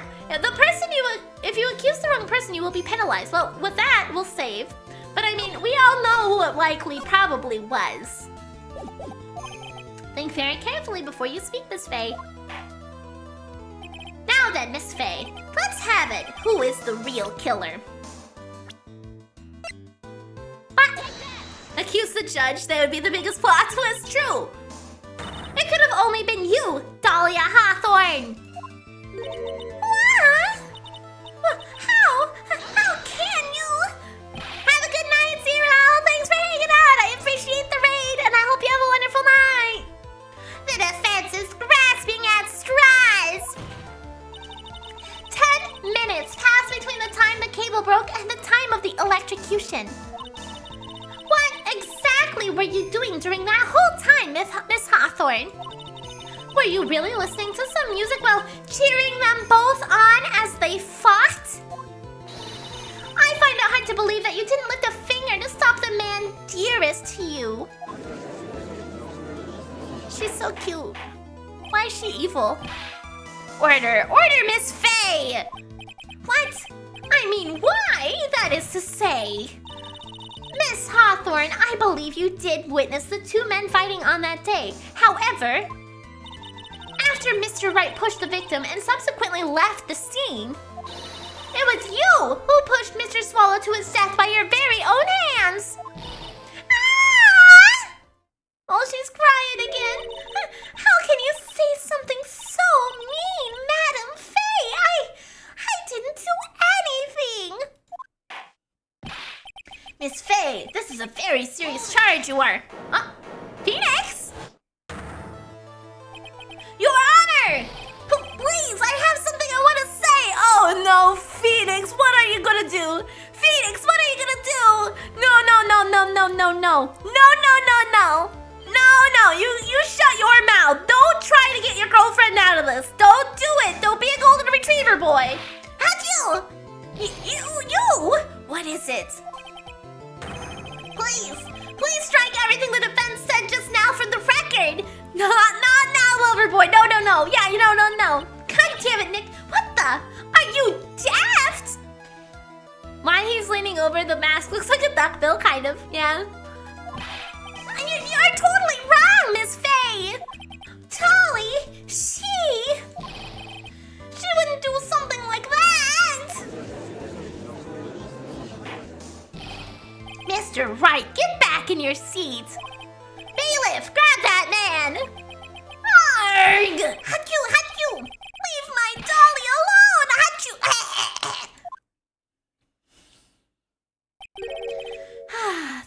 If you accuse the wrong person, you will be penalized. Well, with that, we'll save. But I mean, we all know who it probably was. Think very carefully before you speak, Miss Faye. Now then, Miss Faye, let's have it. Who is the real killer? What? Accuse the judge? That would be the biggest plot twist. True. It could have only been you, Dahlia Hawthorne. What? How can you? Have a good night, Zero. Thanks for hanging out. I appreciate the raid, and I hope you have a wonderful night. The defense is grasping at straws. 10 minutes passed between the time the cable broke and the time of the electrocution. What exactly were you doing during that whole time, Miss Hawthorne? Were you really listening to some music while cheering them both on as they fought? I find it hard to believe that you didn't lift a finger to stop the man dearest to you. She's so cute. Why is she evil? Order, Miss Faye! What? I mean, why? That is to say. Miss Hawthorne, I believe you did witness the two men fighting on that day. However, after Mr. Wright pushed the victim and subsequently left the scene, it was you who pushed Mr. Swallow to his death by your very own hands. Ah! Oh, she's crying again. How can you say something so mean, Madam Faye? I didn't do anything. Miss Faye, this is a very serious charge you are. Phoenix? Your Honor! Please, I have something I want to say. Oh no, Phoenix, what are you gonna do? Phoenix, what are you gonna do? No. You shut your mouth. Don't try to get your girlfriend out of this. Don't do it. Don't be a golden retriever boy. How'd you? What is it? Please strike everything the defense said just now from the record. Not now, Loverboy. No. Yeah, no. God damn it, Nick. What the? Are you daft? Why he's leaning over the mask looks like a duckbill, kind of. Yeah. You're totally wrong, Miss Faye. Tolly, she wouldn't do something like that. Mr. Wright, get back in your seat. Bailiff, grab that man. Arrgh! Hachoo! Leave my dolly alone! Hachoo!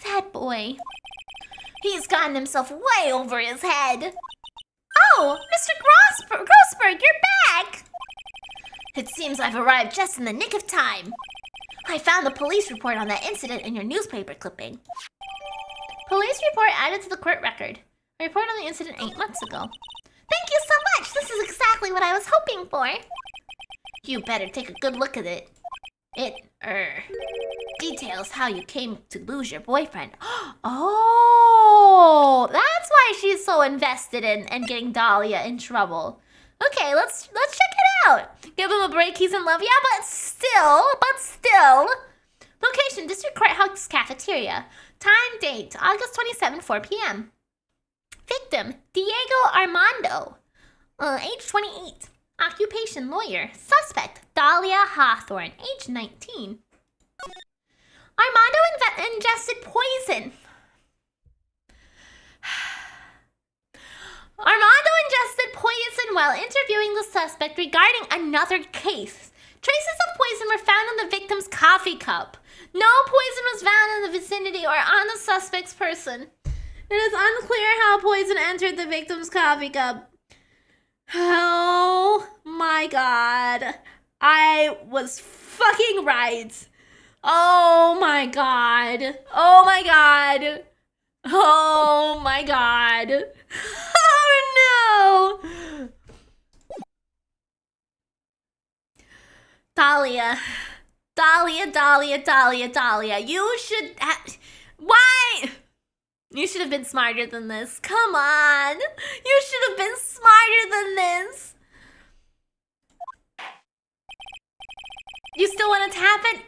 That boy. He's gotten himself way over his head. Oh, Mr. Grossberg, you're back! It seems I've arrived just in the nick of time. I found the police report on that incident in your newspaper clipping. Police report added to the court record. A report on the incident 8 months ago. Thank you so much! This is exactly what I was hoping for. You better take a good look at it. Details how you came to lose your boyfriend. Oh, that's why she's so invested in getting Dahlia in trouble. Okay, let's check it out. Give him a break, he's in love. Yeah, but still. Location, District Courthouse Cafeteria. Time, date, August 27, 4 p.m. Victim, Diego Armando. Age 28. Occupation, lawyer. Suspect, Dahlia Hawthorne. Age 19. Armando ingested poison. Armando ingested poison while interviewing the suspect regarding another case. Traces of poison were found in the victim's coffee cup. No poison was found in the vicinity or on the suspect's person. It is unclear how poison entered the victim's coffee cup. Oh my god. I was fucking right. Oh my god. Oh my god. Oh my god. Oh no. Dahlia. You should why? You should have been smarter than this. Come on. You should have been smarter than this. You still want to tap it?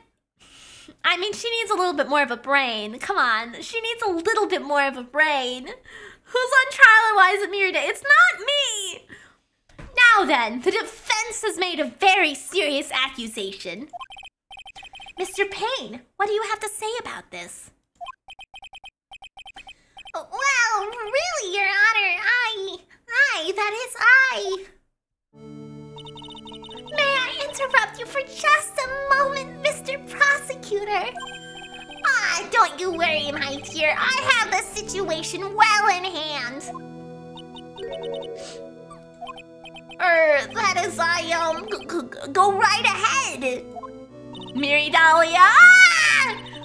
I mean, she needs a little bit more of a brain. Come on. She needs a little bit more of a brain. Who's on trial and why is it Miridae? It's not me. Now then, the defense has made a very serious accusation. Mr. Payne, what do you have to say about this? Well, really, Your Honor, that is I. May I interrupt you for just a moment, Mr. Prosecutor? Don't you worry, my dear. I have the situation well in hand. That is go right ahead. Miridae.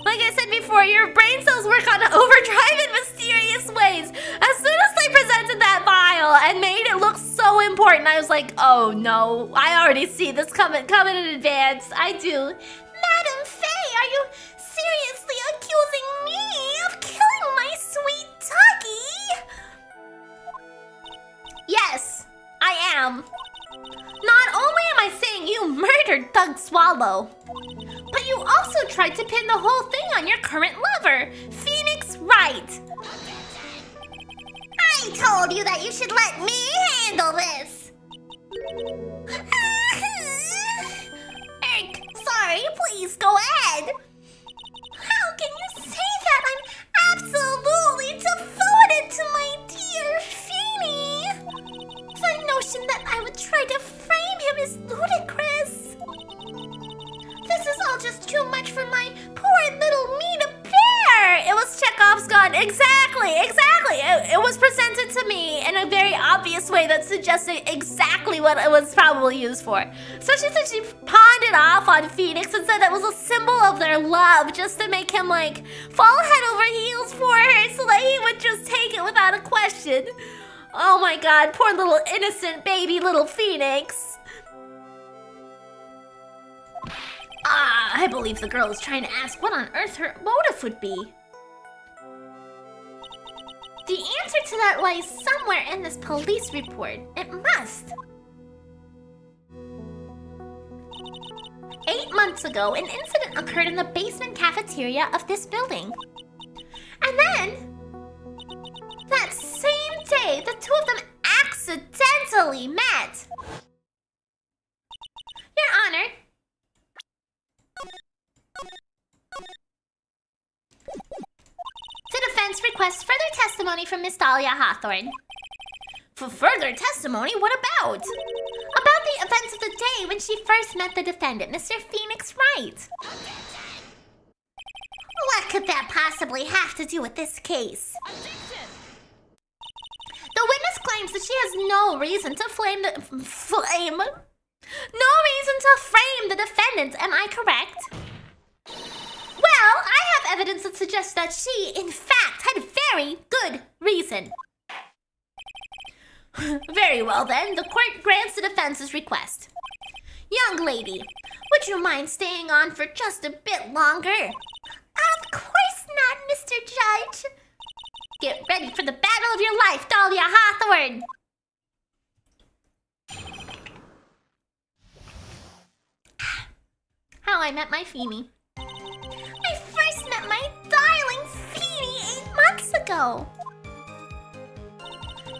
Like I said before, your brain cells work on overdrive in mysterious ways. As soon as they presented that vial and made it look so important, I was like, oh no, I already see this coming in advance. I do. Madam Faye, are you seriously accusing me of killing my sweet Tucky? Yes, I am. Not only am I saying you murdered Thug Swallow, but you also tried to pin the whole thing on your current lover, Phoenix Wright. I told you that you should let me handle this. Sorry, please go ahead. How can you say that? I'm absolutely devoted to my dear Feeny. The notion that I would try to frame him is ludicrous. This is all just too much for my poor little me to bear. It was Chekhov's gun. Exactly. It was presented to me in a very obvious way that suggested exactly what it was probably used for. Especially since she pawned it off on Phoenix and said that was a symbol of their love, just to make him like fall head over heels for her so that he would just take it without a question. Oh my god, poor little innocent baby little Phoenix. I believe the girl is trying to ask what on earth her motive would be. The answer to that lies somewhere in this police report. It must. 8 months ago, an incident occurred in the basement cafeteria of this building. And then, that same day, the two of them accidentally met. Your Honor, the defense requests further testimony from Miss Dahlia Hawthorne. For further testimony, what about? About the events of the day when she first met the defendant, Mr. Phoenix Wright. What could that possibly have to do with this case? The witness claims that she has no reason to frame the defendant, am I correct? Well, I have evidence that suggests that she, in fact, had very good reason. Very well then, the court grants the defense's request. Young lady, would you mind staying on for just a bit longer? Of course not, Mr. Judge. Get ready for the battle of your life, Dahlia Hawthorne. How I met my Feeny. I first met my darling Feeny 8 months ago.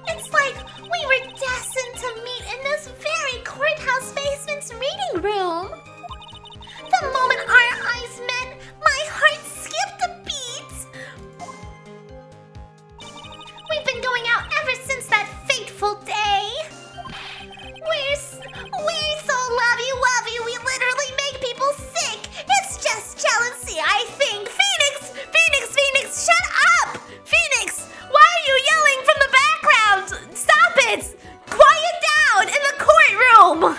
It's like we were destined to meet in this very courthouse basement's reading room. The moment our eyes met, my heart skipped a beat. We've been going out ever since that fateful day. We're so lovey-wovey, we literally make people sick. It's just jealousy, I think. Phoenix, shut up! Phoenix, why are you yelling from the background? Stop it! Quiet down in the courtroom!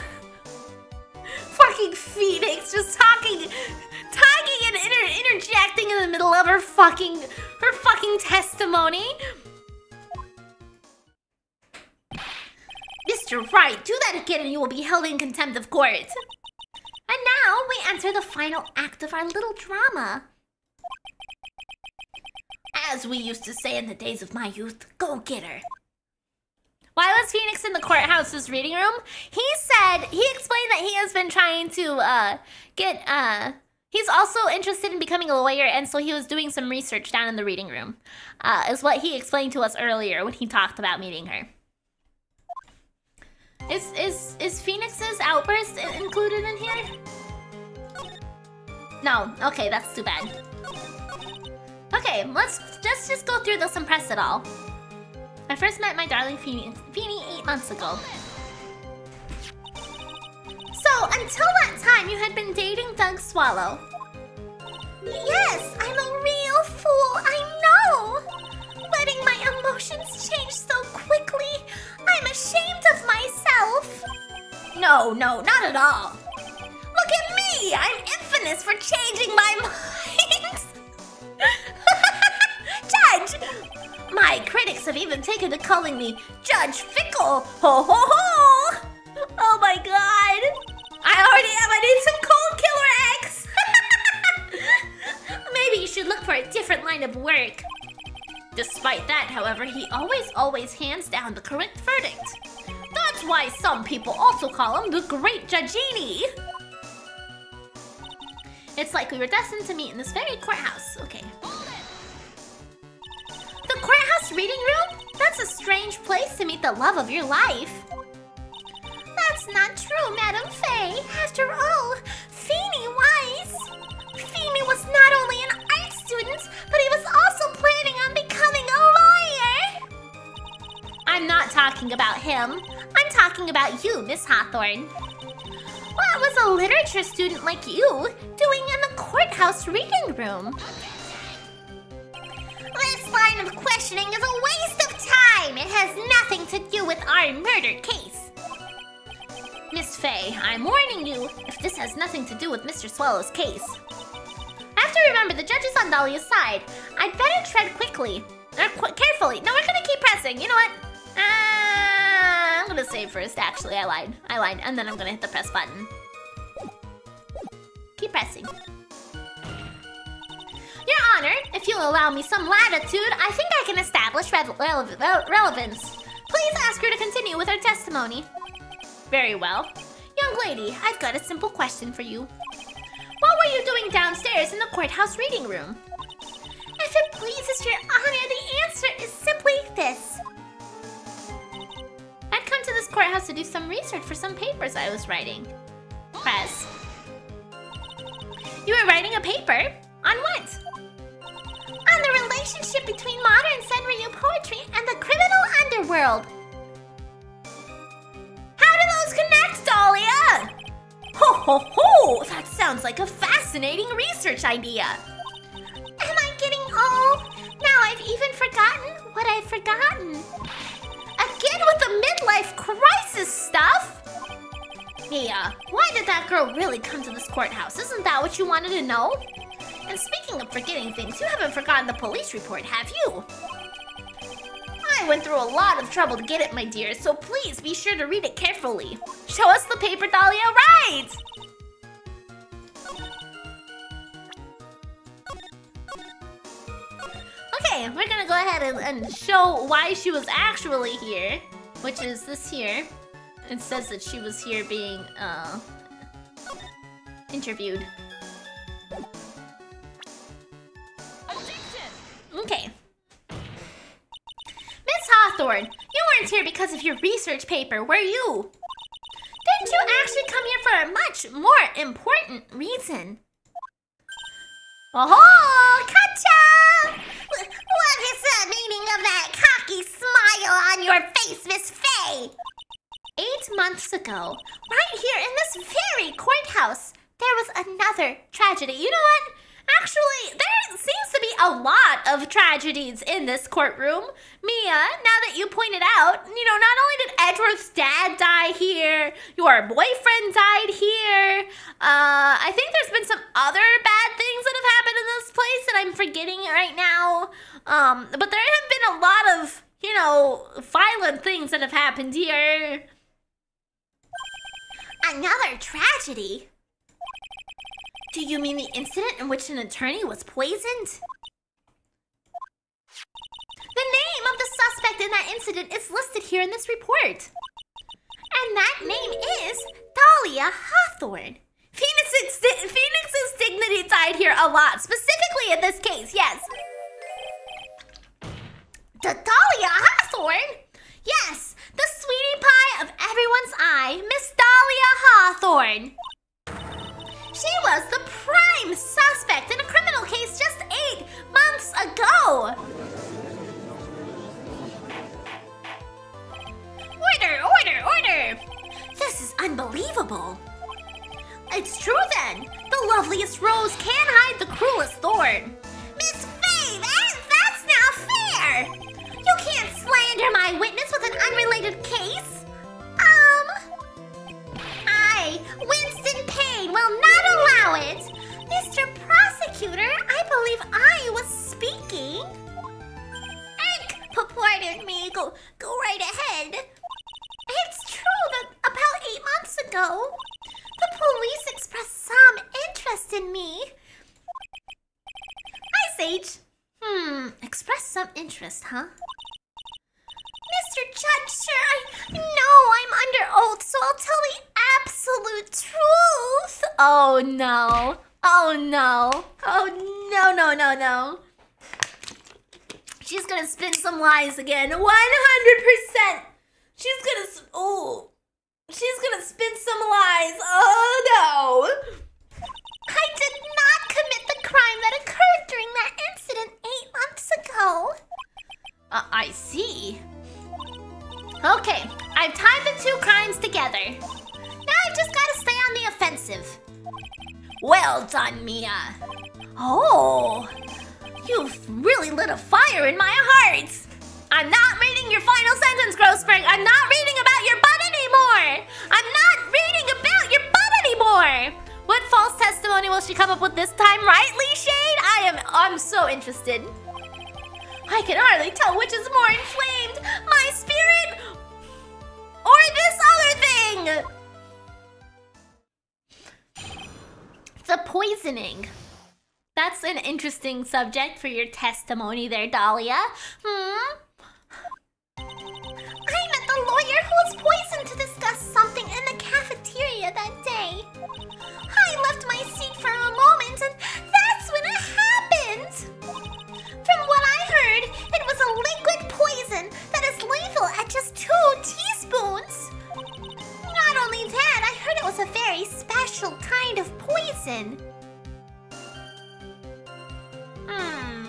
Fucking Phoenix, just talking and interjecting in the middle of her fucking testimony. Mr. Wright, do that again and you will be held in contempt of court. And now we enter the final act of our little drama. As we used to say in the days of my youth, go get her. Why was Phoenix in the courthouse's reading room? He explained that he has been trying to he's also interested in becoming a lawyer, and so he was doing some research down in the reading room. Is what he explained to us earlier when he talked about meeting her. Is Phoenix's outburst included in here? No. Okay, that's too bad. Okay, let's just go through this and press it all. I first met my darling Feeny 8 months ago. So, until that time, you had been dating Doug Swallow. Yes, I'm a real fool, I know! Letting my emotions change so quickly, I'm ashamed of myself. No, not at all. Look at me! I'm infamous for changing my mind! Judge! My critics have even taken to calling me Judge Fickle! Ho ho ho! Oh my god! I need some cold killer eggs! Maybe you should look for a different line of work. Despite that, however, he always hands down the correct verdict. That's why some people also call him the Great Judgini. It's like we were destined to meet in this very courthouse. Okay. The courthouse reading room? That's a strange place to meet the love of your life. That's not true, Madam Faye. After all, Feeny was not only an art student, but he was also planning on becoming a lawyer. I'm not talking about him. I'm talking about you, Miss Hawthorne. What was a literature student like you doing in the courthouse reading room? This line of questioning is a waste of time. It has nothing to do with our murder case. Miss Faye, I'm warning you, if this has nothing to do with Mr. Swallow's case. I have to remember the judge is on Dahlia's side. I'd better tread quickly. Carefully. No, we're gonna keep pressing. You know what? I'm gonna save first. Actually, I lied. And then I'm gonna hit the press button. Keep pressing. Your Honor, if you'll allow me some latitude, I think I can establish relevance. Please ask her to continue with her testimony. Very well. Young lady, I've got a simple question for you. What were you doing downstairs in the courthouse reading room? If it pleases your honor, the answer is simply this. I'd come to this courthouse to do some research for some papers I was writing. Press. You were writing a paper? On what? On the relationship between modern Senryu poetry and the criminal underworld. How do those connect, Dahlia? Ho ho ho! That sounds like a fascinating research idea. Am I getting old? Now I've even forgotten what I've forgotten. Again with the midlife crisis stuff? Mia, why did that girl really come to this courthouse? Isn't that what you wanted to know? And speaking of forgetting things, you haven't forgotten the police report, have you? I went through a lot of trouble to get it, my dear, so please be sure to read it carefully. Show us the paper, Dahlia. Right! Okay, we're gonna go ahead and show why she was actually here, which is this here. It says that she was here being, interviewed. Okay. Miss Hawthorne, you weren't here because of your research paper, were you? Didn't you actually come here for a much more important reason? Oh, gotcha! What is the meaning of that cocky smile on your face, Miss Fay? 8 months ago, right here in this very courthouse, there was another tragedy. You know what? Actually, there seems to be a lot of tragedies in this courtroom. Mia, now that you pointed out, you know, not only did Edward's dad die here, your boyfriend died here. I think there's been some other bad things that have happened in this place that I'm forgetting right now. But there have been a lot of, you know, violent things that have happened here. Another tragedy? Do you mean the incident in which an attorney was poisoned? The name of the suspect in that incident is listed here in this report. And that name is Dahlia Hawthorne. Phoenix's dignity died here a lot, specifically in this case, yes. The Dahlia Hawthorne? Yes, the sweetie pie of everyone's eye, Miss Dahlia Hawthorne. She was the prime suspect in a criminal case just 8 months ago. Order, order, order! This is unbelievable. It's true then. The loveliest rose can hide the cruelest thorn. Miss Fay, that's not fair. You can't slander my witness with an unrelated case. I, Winston Payne, will not allow it. Mr. Prosecutor, I believe I was speaking. Pardon me, go right ahead. It's true that about 8 months ago, the police expressed some interest in me. Hi, Sage. Expressed some interest, huh? Mr. Judge, sir, I know I'm under oath, so I'll tell the absolute truth. Oh, no. Oh, no. Oh, no, no, no, no. She's gonna spin some lies again. 100%. She's gonna spin some lies. Oh, no. I did not commit the crime that occurred during that incident 8 months ago. I see. Okay, I've tied the two crimes together. Now I've just got to stay on the offensive. Well done, Mia. Oh, you've really lit a fire in my heart. I'm not reading your final sentence, Growspring. I'm not reading about your butt anymore. I'm not reading about your butt anymore. What false testimony will she come up with this time, rightly, Shade? I'm so interested. I can hardly tell which is more inflamed, my spirit or this other thing. The poisoning. That's an interesting subject for your testimony there, Dahlia. I met the lawyer who was poisoned to discuss something in the cafeteria that day. I left my seat for a moment and that's when it happened. From what I heard, it was a liquid poison that is lethal at just 2 teaspoons. Not only that, I heard it was a very special kind of poison.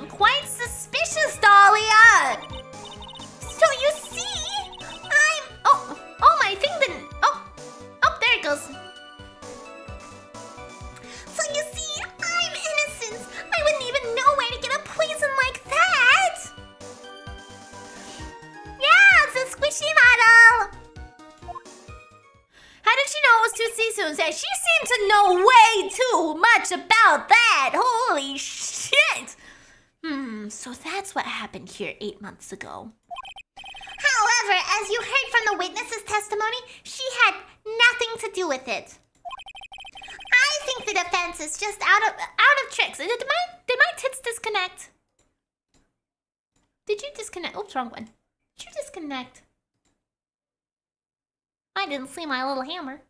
Quite suspicious, Dahlia. So you see, oh, my thing didn't, there it goes. So you see, I'm innocent. I wouldn't even know where to get a poison like that. Yeah, it's a squishy model. How did she know it was 2 teaspoons? She seemed to know way too much about that. Holy shit. So that's what happened here 8 months ago. However, as you heard from the witness's testimony, she had nothing to do with it. I think the defense is just out of tricks. Did my tits disconnect? Did you disconnect? Oops, wrong one. Did you disconnect? I didn't see my little hammer.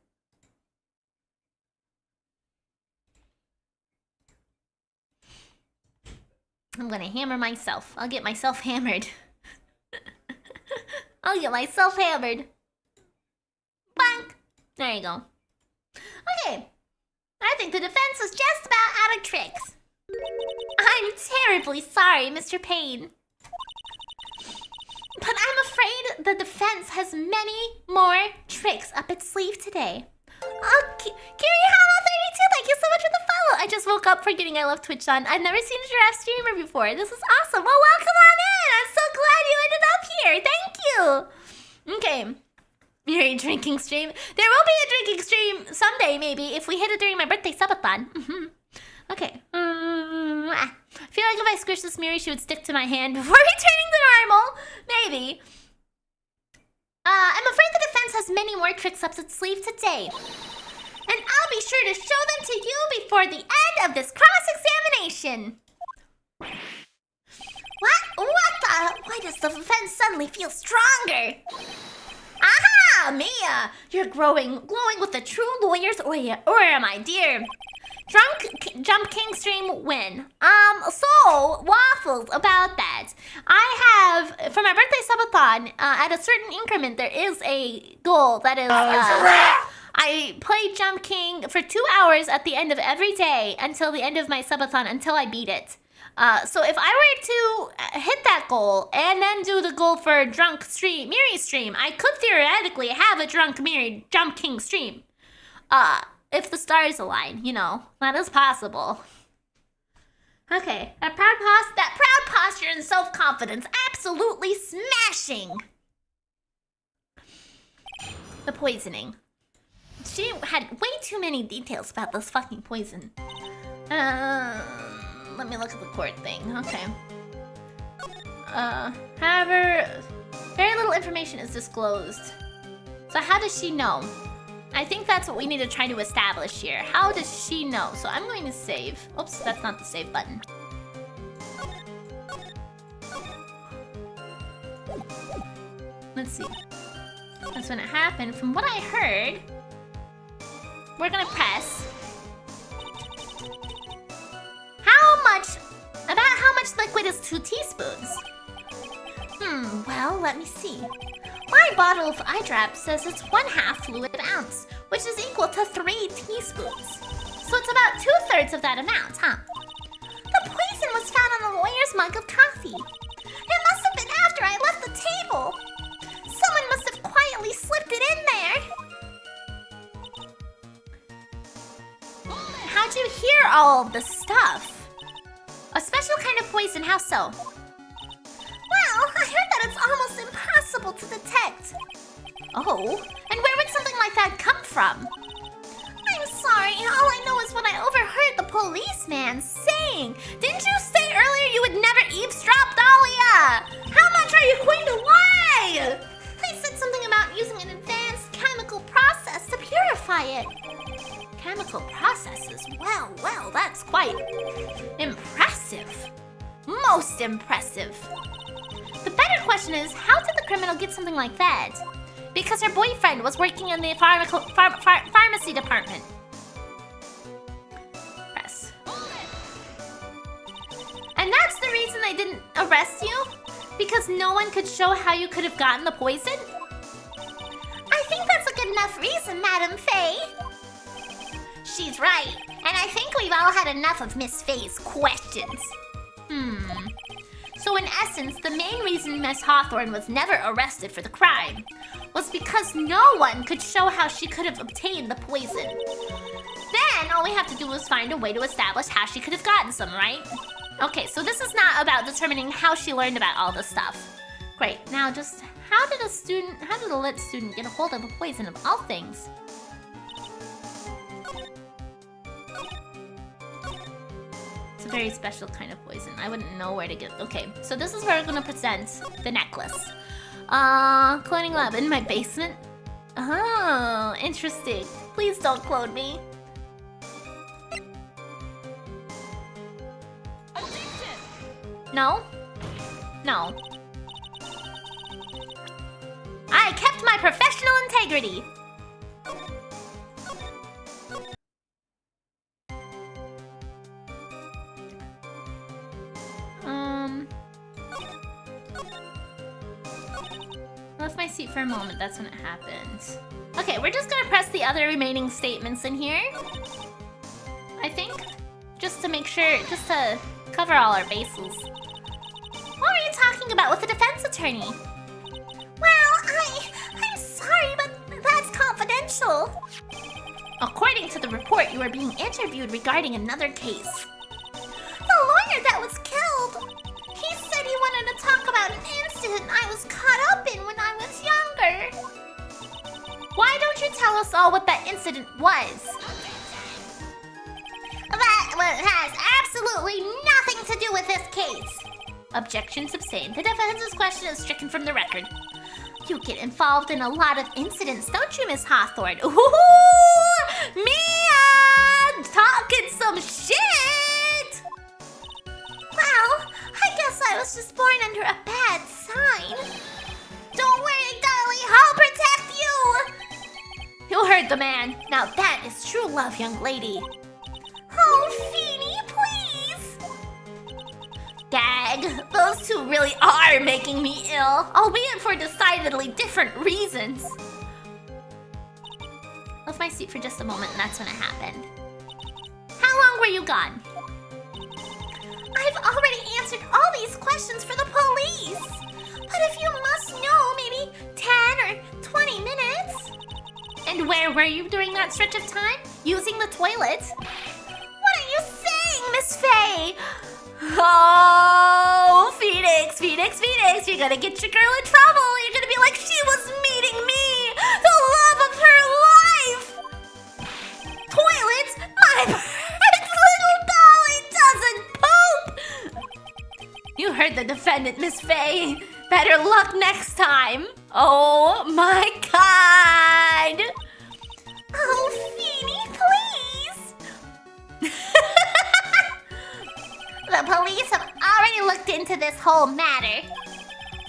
I'm gonna hammer myself. I'll get myself hammered. I'll get myself hammered. Bonk. There you go. Okay. I think the defense is just about out of tricks. I'm terribly sorry, Mr. Payne. But I'm afraid the defense has many more tricks up its sleeve today. Okay. Kiri Hama 32, thank you so much for the follow. I just woke up forgetting I love Twitch on. I've never seen a giraffe streamer before. This is awesome. Well, welcome on in. I'm so glad you ended up here. Thank you. Okay. Very drinking stream. There will be a drinking stream someday, maybe, if we hit it during my birthday subathon. Okay. I feel like if I squish this mirror, she would stick to my hand before returning to normal. Maybe. I'm afraid the defense has many more tricks up its sleeve today. And I'll be sure to show them to you before the end of this cross-examination. What the? Why does the defense suddenly feel stronger? Aha! Mia! You're glowing with a true lawyer's aura, my dear. Jump King stream win. So, Waffles, about that. I have, for my birthday subathon, at a certain increment, there is a goal that is, I play Jump King for 2 hours at the end of every day until the end of my subathon, until I beat it. So if I were to hit that goal and then do the goal for Drunk Stream, Miri stream, I could theoretically have a Drunk Miri Jump King stream. If the stars align, you know, that is possible. Okay, that proud posture and self-confidence, absolutely smashing. The poisoning. She had way too many details about this fucking poison. Let me look at the court thing. Okay. However, very little information is disclosed. So how does she know? I think that's what we need to try to establish here. How does she know? So I'm going to save. Oops, that's not the save button. Let's see. That's when it happened. From what I heard, we're gonna press. About how much liquid is 2 teaspoons? Well, let me see. My bottle of eye drop says it's 1/2 fluid ounce, which is equal to 3 teaspoons. So it's about 2/3 of that amount, huh? The poison was found on the lawyer's mug of coffee. It must have been after I left the table. Someone must have quietly slipped it in there. How'd you hear all of this stuff? A special kind of poison, how so? Well, I heard that it's almost impossible to detect. Oh, and where would something like that come from? I'm sorry, all I know is what I overheard the policeman saying. Didn't you say earlier you would never eavesdrop, Dahlia? How much are you going to lie? I said something about using an advanced chemical process to purify it. Chemical processes? Well, that's quite impressive. Most impressive. The better question is, how did the criminal get something like that? Because her boyfriend was working in the pharmacy department. Press. And that's the reason they didn't arrest you? Because no one could show how you could have gotten the poison? I think that's a good enough reason, Madam Faye. She's right, and I think we've all had enough of Miss Faye's questions. So in essence, the main reason Miss Hawthorne was never arrested for the crime was because no one could show how she could have obtained the poison. Then all we have to do is find a way to establish how she could have gotten some, right? Okay, so this is not about determining how she learned about all this stuff. Great, now just how did a lit student get a hold of a poison of all things? It's a very special kind of poison. I wouldn't know where to get. Okay, so this is where we're gonna present the necklace. Cloning lab in my basement? Oh, interesting. Please don't clone me. No? No. I kept my professional integrity. Left my seat for a moment, that's when it happened. Okay, we're just gonna press the other remaining statements in here. I think. Just to make sure, just to cover all our bases. What are you talking about with the defense attorney? Well, I'm sorry, but that's confidential. According to the report, you are being interviewed regarding another case. The lawyer that was killed. He said he wanted to talk about an incident I was caught up in when I was younger. Why don't you tell us all what that incident was? That has absolutely nothing to do with this case. Objection sustained. The defense's question is stricken from the record. You get involved in a lot of incidents, don't you, Miss Hawthorne? Ooh, Mia! Talking some shit! Well, I guess I was just born under a bad sign. Don't worry, Dolly, I'll protect you! You heard the man. Now that is true love, young lady. Oh, Feeny, please! Gag, those two really are making me ill, albeit for decidedly different reasons. Left my seat for just a moment and that's when it happened. How long were you gone? I've already answered all these questions for the police. But if you must know, maybe 10 or 20 minutes. And where were you during that stretch of time? Using the toilet? What are you saying, Miss Faye? Oh, Phoenix, Phoenix, Phoenix, you're gonna get your girl in trouble. You're gonna be like, she was meeting me, the love of her life. Toilets? My perfect little dolly doesn't poop. You heard the defendant, Miss Faye. Better luck next time. Oh my God. Oh, Feeny, please. The police have already looked into this whole matter.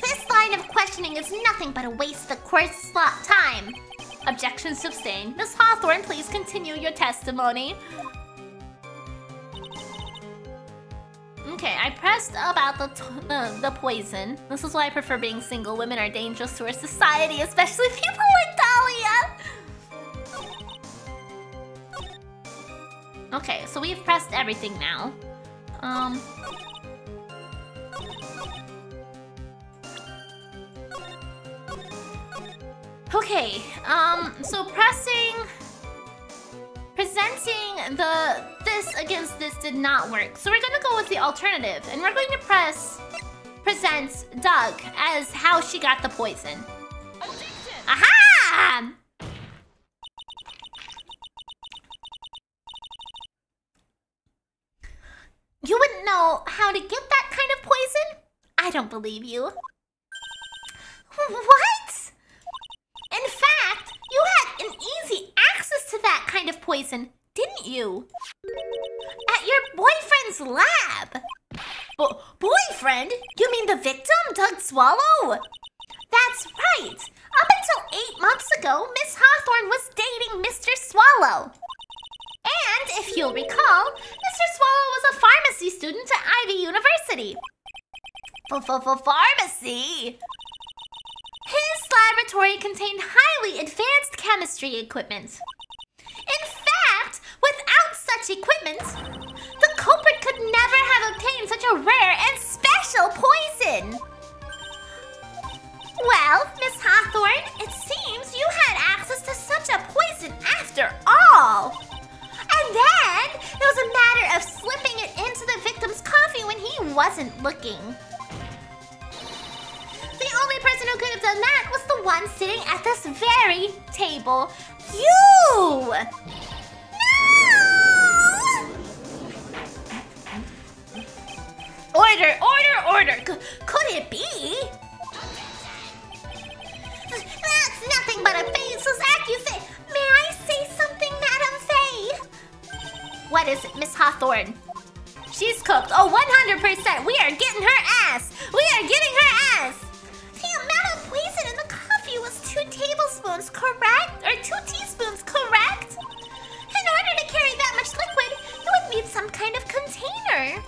This line of questioning is nothing but a waste of court's time. Objection sustained. Miss Hawthorne, please continue your testimony. Okay, I pressed about the poison. This is why I prefer being single. Women are dangerous to our society, especially people like Dahlia. Okay, so we've pressed everything now. Okay, so presenting this against this did not work. So we're gonna go with the alternative, and we're going to present Doug as how she got the poison. Aha! You wouldn't know how to get that kind of poison? I don't believe you. What? In fact, you had an easy access to that kind of poison, didn't you? At your boyfriend's lab. Boyfriend? You mean the victim, Doug Swallow? That's right. Up until 8 months ago, Miss Hawthorne was dating Mr. Swallow. And if you'll recall, Mr. Swallow was a pharmacy student at Ivy University. Pharmacy? His laboratory contained highly advanced chemistry equipment. In fact, without such equipment, the culprit could never have obtained such a rare and special poison. Well, Miss Hawthorne, it seems you had access to such a poison after all. And then, it was a matter of slipping it into the victim's coffee when he wasn't looking. The only person who could have done that was the one sitting at this very table. You! No! Order! Could it be? That's nothing but a baseless accusation. May I say something, Madam Faye? What is it, Miss Hawthorne? She's cooked. Oh, 100%. We are getting her ass. We are getting her ass. The amount of poison in the coffee was 2 tablespoons, correct? Or 2 teaspoons, correct? In order to carry that much liquid, you would need some kind of container.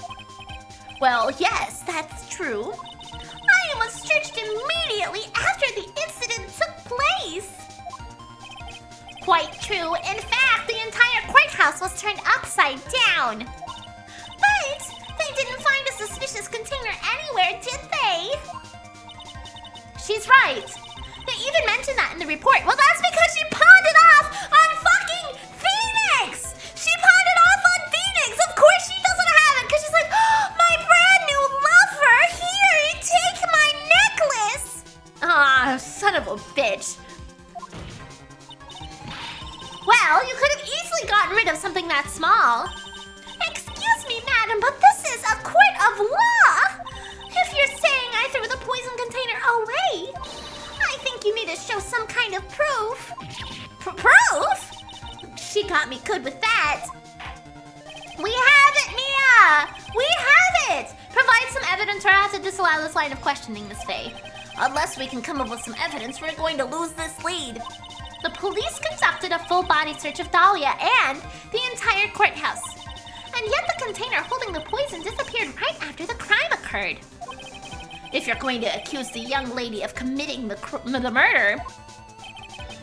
Well, yes, that's true. I was searched immediately after the incident took place. Quite true. In fact, the entire courthouse was turned upside down. But they didn't find a suspicious container anywhere, did they? She's right. They even mentioned that in the report. Well, that's because she pawned it off on fucking Phoenix! She pawned it off on Phoenix! Of course she doesn't have it, because she's like, oh, my brand new lover! Here, take my necklace! Ah, son of a bitch. Well, you could have easily gotten rid of something that small. Excuse me, madam, but this is a court of law. If you're saying I threw the poison container away, I think you need to show some kind of proof. Proof? She got me good with that. We have it, Mia! We have it! Provide some evidence or I have to disallow this line of questioning, Miss Faye. Unless we can come up with some evidence, we're going to lose this lead. The police conducted a full-body search of Dahlia and the entire courthouse. And yet the container holding the poison disappeared right after the crime occurred. If you're going to accuse the young lady of committing the murder,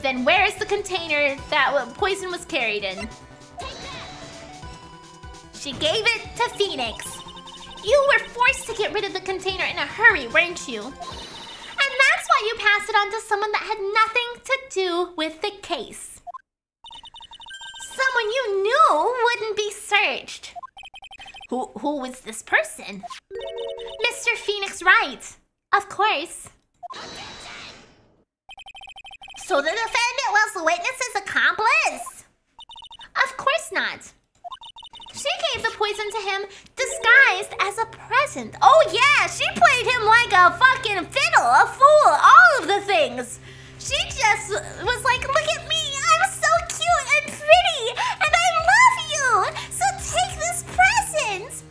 then where is the container that poison was carried in? She gave it to Phoenix. You were forced to get rid of the container in a hurry, weren't you? And that's why you passed it on to someone that had nothing to do with the case. Someone you knew wouldn't be searched. Who was this person? Mr. Phoenix Wright. Of course. So the defendant was the witness's accomplice? Of course not. She gave the poison to him disguised as a present. Oh yeah, she played him like a fucking fiddle, a fool, all of the things. She just was like, look at me, I'm so cute and pretty, and I love you, so take this present.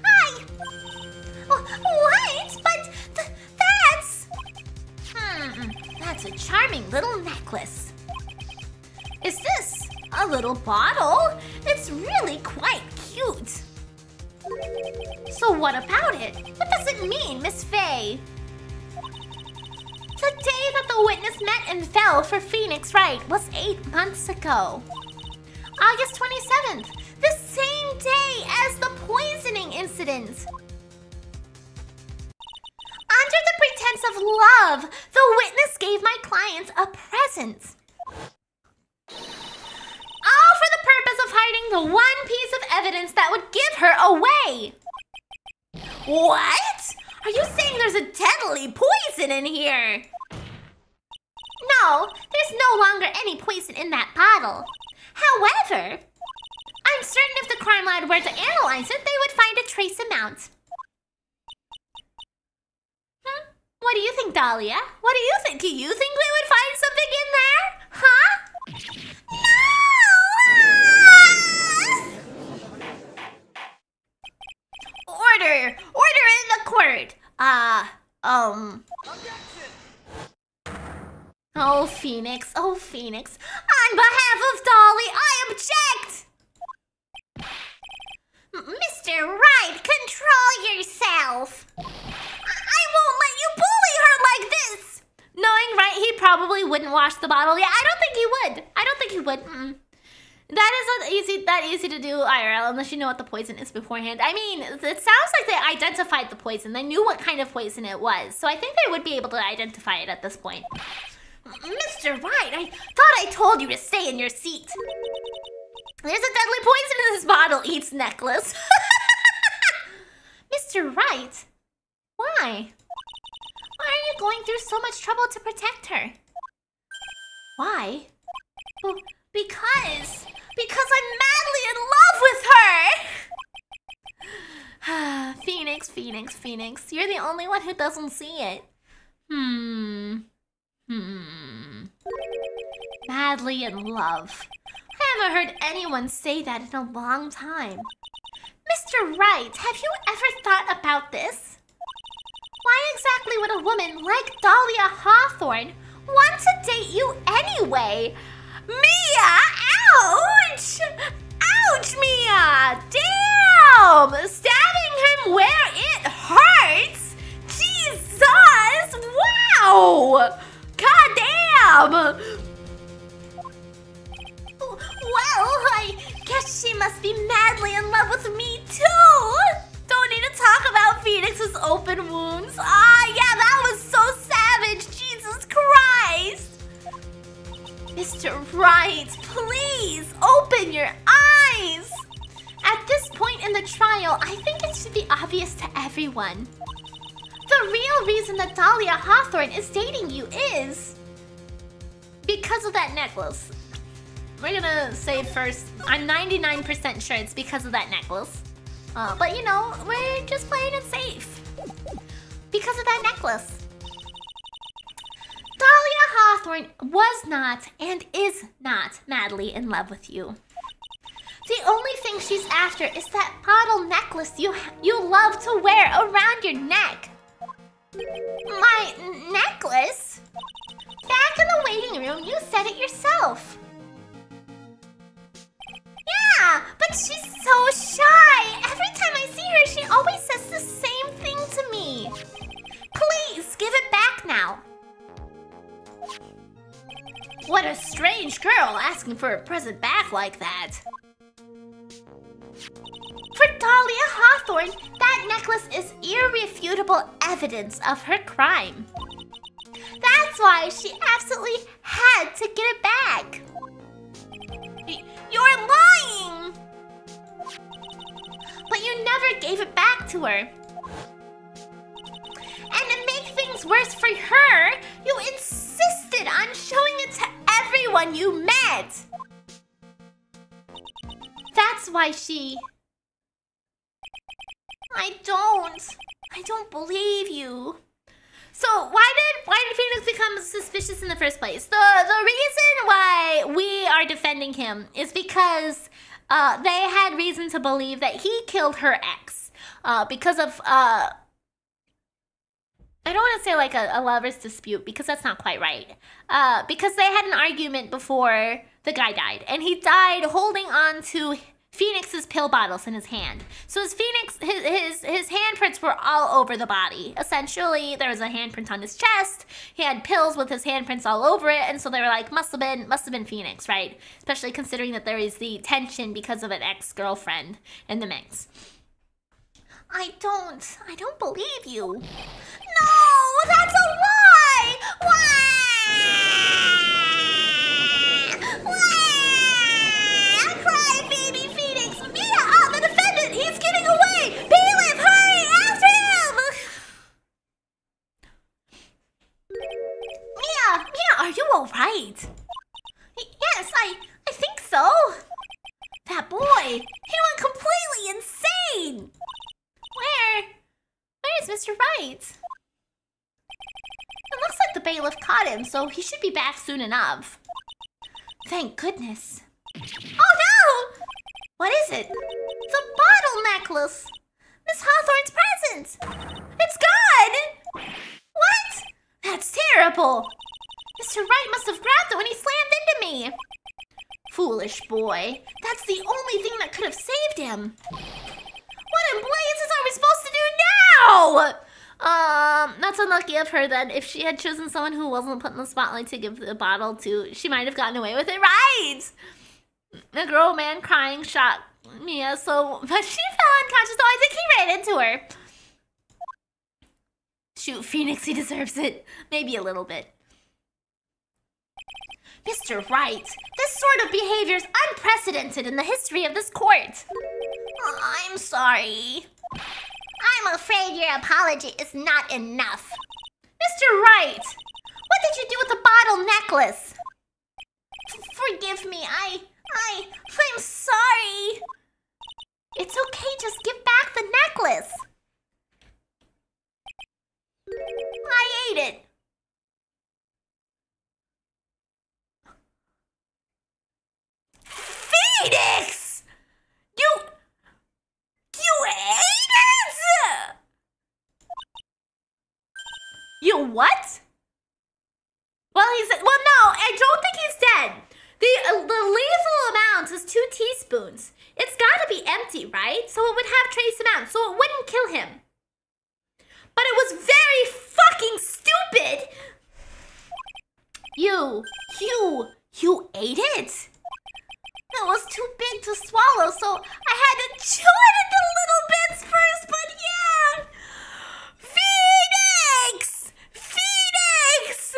Hi. What? But that's a charming little necklace. Is this a little bottle? It's really quite cute. So what about it? What does it mean, Miss Faye? The day that the witness met and fell for Phoenix Wright was 8 months ago. August 27th, the same day as the poisoning incident. Under the pretense of love, the witness gave my client a present. All for the purpose of hiding the one piece of evidence that would give her away. What? Are you saying there's a deadly poison in here? No, there's no longer any poison in that bottle. However, I'm certain if the crime lab were to analyze it, they would find a trace amount. What do you think, Dahlia? What do you think? Do you think we would find something in there? Huh? No! Order! Order in the court! Oh, Phoenix. Oh, Phoenix. On behalf of Dolly, I object! Mr. Wright, control yourself! I won't let you bully her like this! Knowing Wright, he probably wouldn't wash the bottle. Yeah, I don't think he would. I don't think he would. That is not easy to do IRL unless you know what the poison is beforehand. I mean, it sounds like they identified the poison. They knew what kind of poison it was. So I think they would be able to identify it at this point. Mr. Wright, I thought I told you to stay in your seat. There's a deadly poison in this bottle, Eats necklace. Mr. Wright, why? Why are you going through so much trouble to protect her? Why? Well, because I'm madly in love with her! Phoenix, Phoenix, Phoenix, you're the only one who doesn't see it. Madly in love. I haven't heard anyone say that in a long time. Mr. Wright, have you ever thought about this? Why exactly would a woman like Dahlia Hawthorne want to date you anyway? Mia! Ouch! Ouch, Mia! Damn! Stabbing him where it hurts? Jesus! Wow! God damn! Well, I guess she must be madly in love with me too! Don't need to talk about Phoenix's open wounds. Ah, yeah, that was so savage! Jesus Christ! Mr. Wright, please open your eyes! At this point in the trial, I think it should be obvious to everyone. The real reason that Dahlia Hawthorne is dating you is because of that necklace. We're gonna say first, I'm 99% sure it's because of that necklace. But you know, we're just playing it safe. Because of that necklace. Dahlia Hawthorne was not and is not madly in love with you. The only thing she's after is that bottle necklace you love to wear around your neck. My necklace? Back in the waiting room, you said it yourself. Yeah, but she's so shy. Every time I see her, she always says the same thing to me. Please, give it back now. What a strange girl asking for a present back like that. For Dahlia Hawthorne, that necklace is irrefutable evidence of her crime. That's why she absolutely had to get it back. You're lying! But you never gave it back to her. And to make things worse for her, you insisted on showing it to everyone you met. That's why she... I don't believe you. So why did Phoenix become suspicious in the first place? The reason why we are defending him is because they had reason to believe that he killed her ex because of I don't want to say like a lover's dispute because that's not quite right. Because they had an argument before the guy died, and he died holding on to Phoenix's pill bottles in his hand. So his handprints were all over the body. Essentially, there was a handprint on his chest. He had pills with his handprints all over it, and so they were like, must have been Phoenix, right? Especially considering that there is the tension because of an ex-girlfriend in the mix. I don't believe you. No, that's a lie! Why? Cry, baby Phoenix! Mia, the defendant! He's getting away! Bailiff, hurry! After him! Mia, are you alright? Yes, I think so. That boy, he went completely insane! Where is Mr. Wright? It looks like the bailiff caught him, so he should be back soon enough. Thank goodness. Oh no! What is it? It's a bottle necklace! Miss Hawthorne's present! It's gone! What? That's terrible! Mr. Wright must have grabbed it when he slammed into me! Foolish boy. That's the only thing that could have saved him. What in blazes are we supposed to do now? That's unlucky of her that if she had chosen someone who wasn't put in the spotlight to give the bottle to, she might have gotten away with it, right? The girl man crying shocked Mia, but she fell unconscious, though I think he ran into her. Shoot, Phoenix, he deserves it. Maybe a little bit. Mr. Wright, this sort of behavior is unprecedented in the history of this court. I'm sorry. I'm afraid your apology is not enough. Mr. Wright, what did you do with the bottle necklace? Forgive me, I'm sorry. It's okay, just give back the necklace. I ate it. what? Well, no, I don't think he's dead. The lethal amount is 2 teaspoons. It's gotta be empty, right? So it would have trace amounts, so it wouldn't kill him. But it was very fucking stupid. You ate it? It was too big to swallow, so I had to chew it into little bits first, but yeah! Phoenix! Phoenix!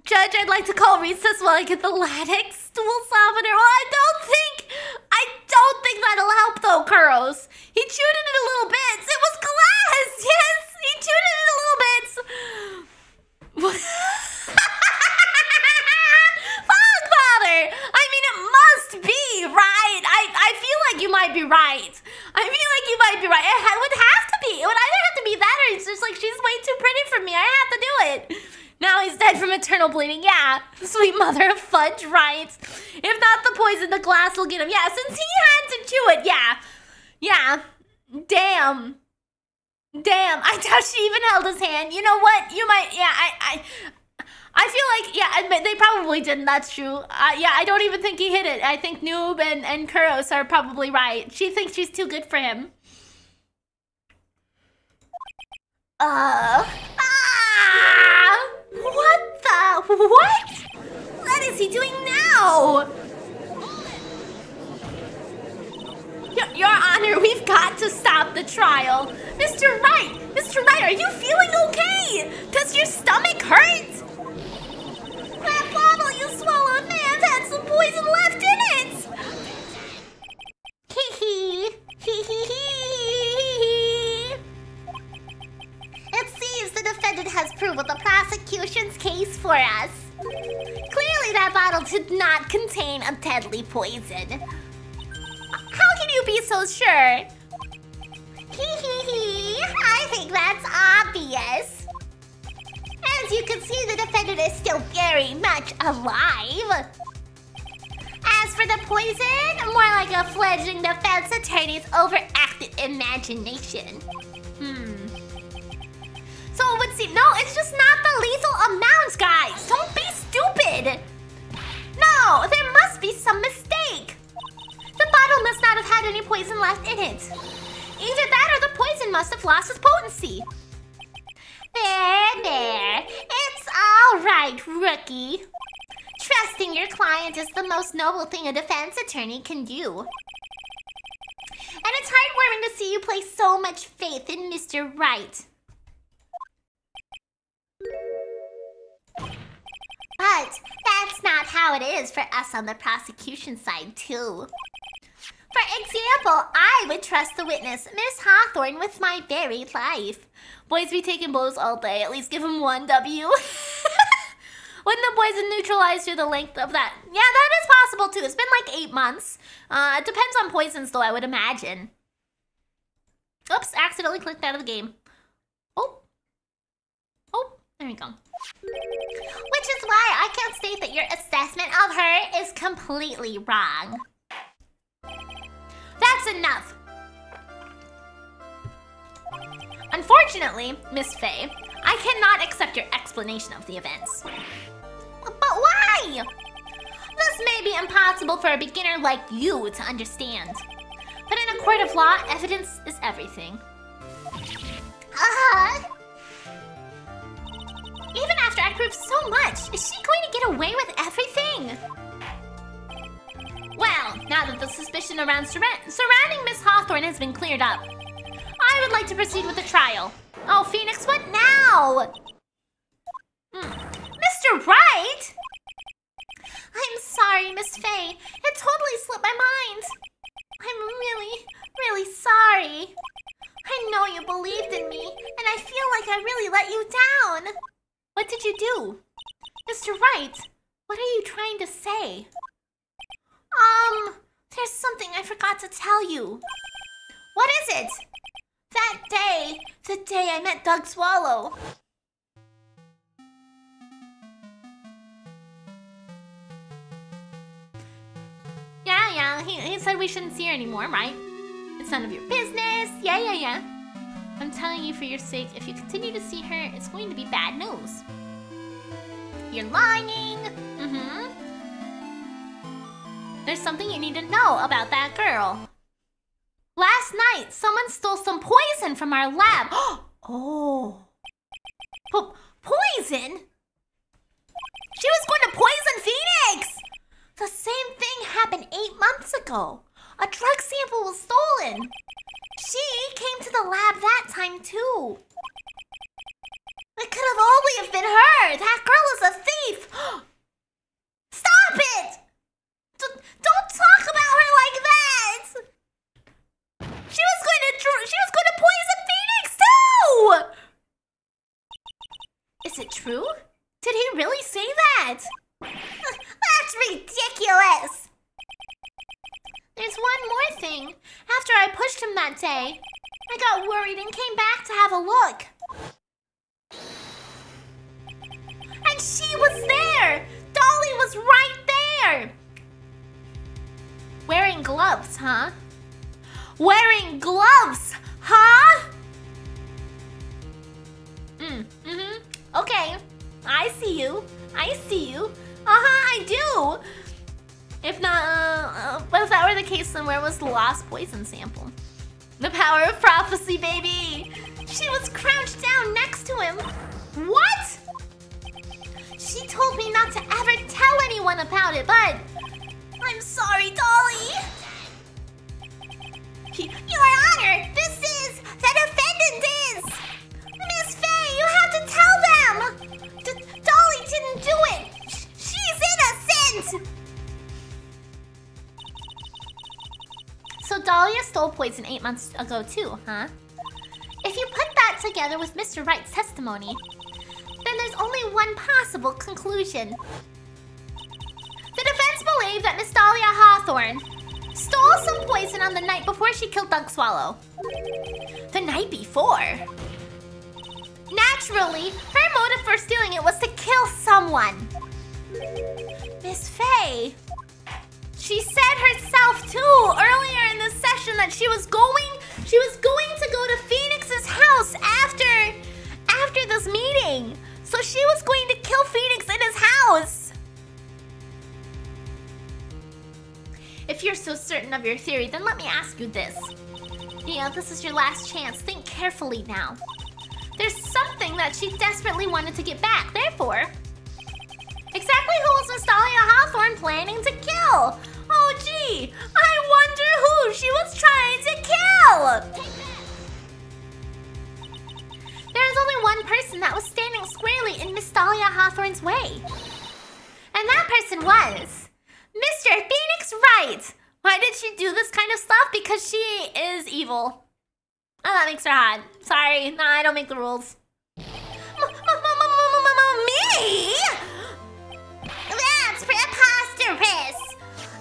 Judge, I'd like to call recess while I get the latex stool softener. Well, I don't think that'll help though, Kuros. He chewed it into little bits. It was glass, yes! He chewed it into little bits. Father! I mean, it must be, right? I feel like you might be right. It would have to be. It would either have to be that or it's just like, she's way too pretty for me. I have to do it. Now he's dead from eternal bleeding. Yeah, sweet mother of fudge, right? If not the poison, the glass will get him. Yeah, since he had to chew it, yeah. Damn. I doubt she even held his hand. You know what? You might, yeah, I feel like, yeah, they probably didn't. That's true. Yeah, I don't even think he hit it. I think Noob and Kuros are probably right. She thinks she's too good for him. What? What is he doing now? Your Honor, we've got to stop the trial. Mr. Wright, are you feeling okay? Does your stomach hurt? That bottle you swallowed may have had some poison left in it. It seems the defendant has proven the prosecution's case for us. Clearly that bottle did not contain a deadly poison. How can you be so sure? I think that's obvious. As you can see, the defendant is still very much alive. As for the poison, more like a fledgling defense attorney's overacted imagination. So it would seem, no, it's just not the lethal amounts, guys. Don't be stupid. No, there must be some mistake. The bottle must not have had any poison left in it. Either that or the poison must have lost its potency. There. It's all right, rookie. Trusting your client is the most noble thing a defense attorney can do. And it's heartwarming to see you place so much faith in Mr. Wright. But that's not how it is for us on the prosecution side, too. For example, I would trust the witness, Miss Hawthorne, with my very life. Boys be taking blows all day. At least give him 1 W. Wouldn't the poison neutralize through the length of that? Yeah, that is possible, too. It's been like 8 months. It depends on poisons, though, I would imagine. Oops, accidentally clicked out of the game. Oh, there we go. Which is why I can't state that your assessment of her is completely wrong. That's enough. Unfortunately, Miss Faye, I cannot accept your explanation of the events. But why? This may be impossible for a beginner like you to understand. But in a court of law, evidence is everything. Even after I proved so much, is she going to get away with everything? Well, now that the suspicion around surrounding Miss Hawthorne has been cleared up, I would like to proceed with the trial. Oh, Phoenix, what now? Mr. Wright? I'm sorry, Miss Faye. It totally slipped my mind. I'm really, really sorry. I know you believed in me, and I feel like I really let you down. What did you do? Mr. Wright, what are you trying to say? There's something I forgot to tell you. What is it? That day, the day I met Doug Swallow. Yeah, he said we shouldn't see her anymore, right? It's none of your business. Yeah. I'm telling you for your sake, if you continue to see her, it's going to be bad news. You're lying. There's something you need to know about that girl. Last night, someone stole some poison from our lab. Oh. Poison? She was going to poison Phoenix! The same thing happened 8 months ago. A drug sample was stolen. She came to the lab that time too. It could have only have been her. That girl is a thief. Stop it! Don't talk about her like that. She was going to poison Phoenix too. Is it true? Did he really say that? That's ridiculous. There's one more thing. After I pushed him that day, I got worried and came back to have a look. And she was there! Dolly was right there! Wearing gloves, huh? Wearing gloves, huh? Okay. I see you. I do. If not, but if that were the case, then where was the lost poison sample? The power of prophecy, baby! She was crouched down next to him. What? She told me not to ever tell anyone about it, but... I'm sorry, Dolly! Your Honor, the defendant is... Miss Faye, you have to tell them! Dolly didn't do it! She's innocent! So Dahlia stole poison 8 months ago too, huh? If you put that together with Mr. Wright's testimony, then there's only one possible conclusion. The defense believed that Miss Dahlia Hawthorne stole some poison on the night before she killed Doug Swallow. The night before? Naturally, her motive for stealing it was to kill someone. Miss Faye... She said herself too earlier in the session that she was going to go to Phoenix's house after this meeting. So she was going to kill Phoenix in his house. If you're so certain of your theory, then let me ask you this. Yeah, this is your last chance. Think carefully now. There's something that she desperately wanted to get back. Therefore, exactly who was Miss Dahlia Hawthorne planning to kill? Oh gee, I wonder who she was trying to kill! There is only one person that was standing squarely in Miss Dahlia Hawthorne's way. And that person was... Mr. Phoenix Wright! Why did she do this kind of stuff? Because she is evil. Oh, that makes her hot. Sorry, nah, I don't make the rules. Me? That's preposterous!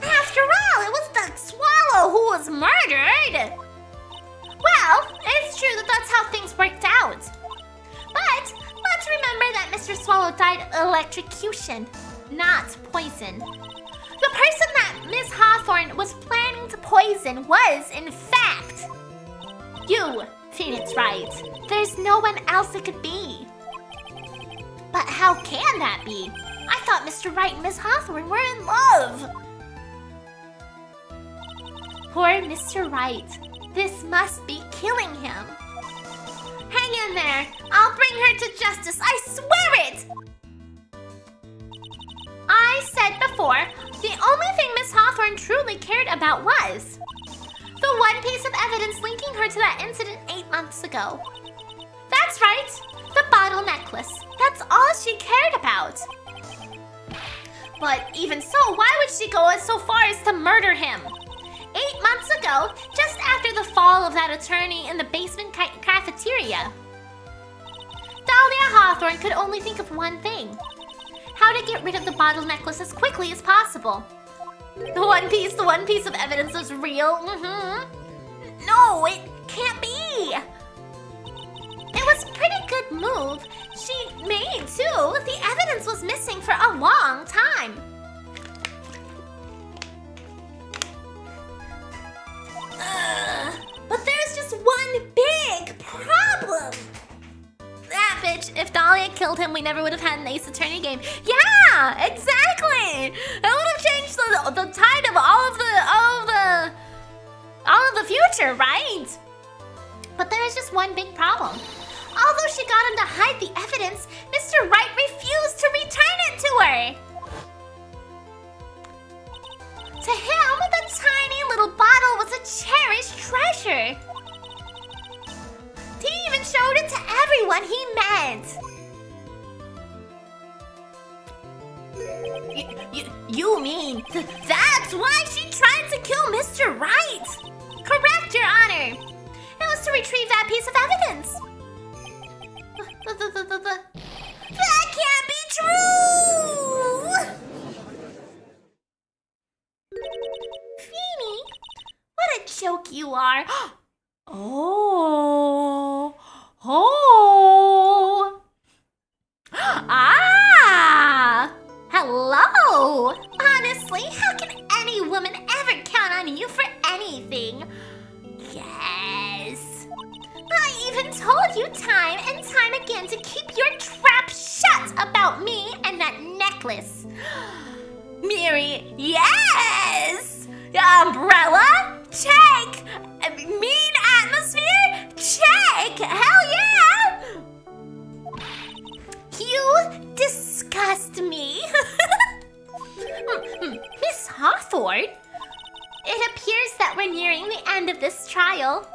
After all, it was Doug Swallow who was murdered! Well, it's true that that's how things worked out. But let's remember that Mr. Swallow died of electrocution, not poison. The person that Miss Hawthorne was planning to poison was, in fact, you, Phoenix Wright. There's no one else it could be. But how can that be? I thought Mr. Wright and Miss Hawthorne were in love. Poor Mr. Wright. This must be killing him. Hang in there. I'll bring her to justice. I swear it! I said before, the only thing Miss Hawthorne truly cared about was the one piece of evidence linking her to that incident 8 months ago. That's right, the bottle necklace. That's all she cared about. But even so, why would she go so far as to murder him? 8 months ago, just after the fall of that attorney in the basement cafeteria. Dahlia Hawthorne could only think of one thing. How to get rid of the bottle necklace as quickly as possible. The one piece of evidence is real. No, it can't be. It was a pretty good move she made too. The evidence was missing for a long time. But there's just one big problem. Talia killed him, we never would have had an Ace Attorney game. Yeah, exactly. It would have changed the tide of all of the future, right? But there is just one big problem. Although she got him to hide the evidence, Mr. Wright refused to return it to her. To him, the tiny little bottle was a cherished treasure. He even showed it to everyone he met. You mean that's why she tried to kill Mr. Wright? Correct, Your Honor. It was to retrieve that piece of evidence. That can't be true! Feeny, what a joke you are. Oh. Ah! Hello! Honestly, how can any woman ever count on you for anything? Yes. I even told you time and time again to keep your trap shut about me and that necklace. Miri, yes! Umbrella? Check! Mean atmosphere? Check! Hell yeah! You disgust me. Miss Hawthorne? It appears that we're nearing the end of this trial.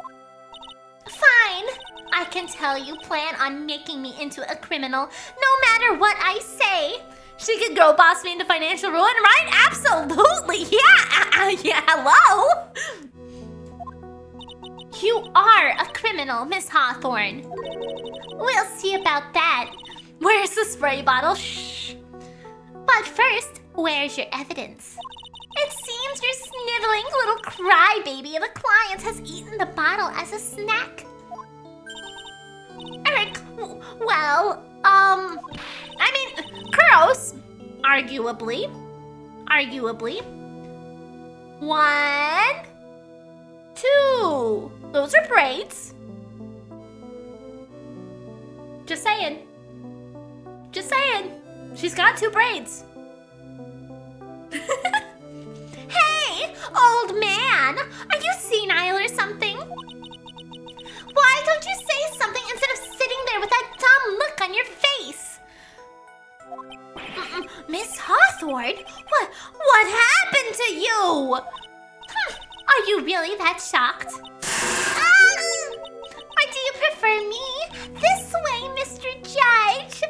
Fine. I can tell you plan on making me into a criminal no matter what I say. She could girl boss me into financial ruin, right? Absolutely, yeah. Yeah, hello? You are a criminal, Miss Hawthorne. We'll see about that. Where's the spray bottle? Shh. But first, where's your evidence? It seems your sniveling little crybaby of a client has eaten the bottle as a snack. Eric, well, I mean, gross. Arguably. 1, 2. Those are braids. Just saying. She's got 2 braids. Hey, old man. Are you senile or something? Why don't you say something instead of sitting there with that dumb look on your face? Miss Hawthorne? What happened to you? Are you really that shocked? Or do you prefer me? This way, Mr. Judge.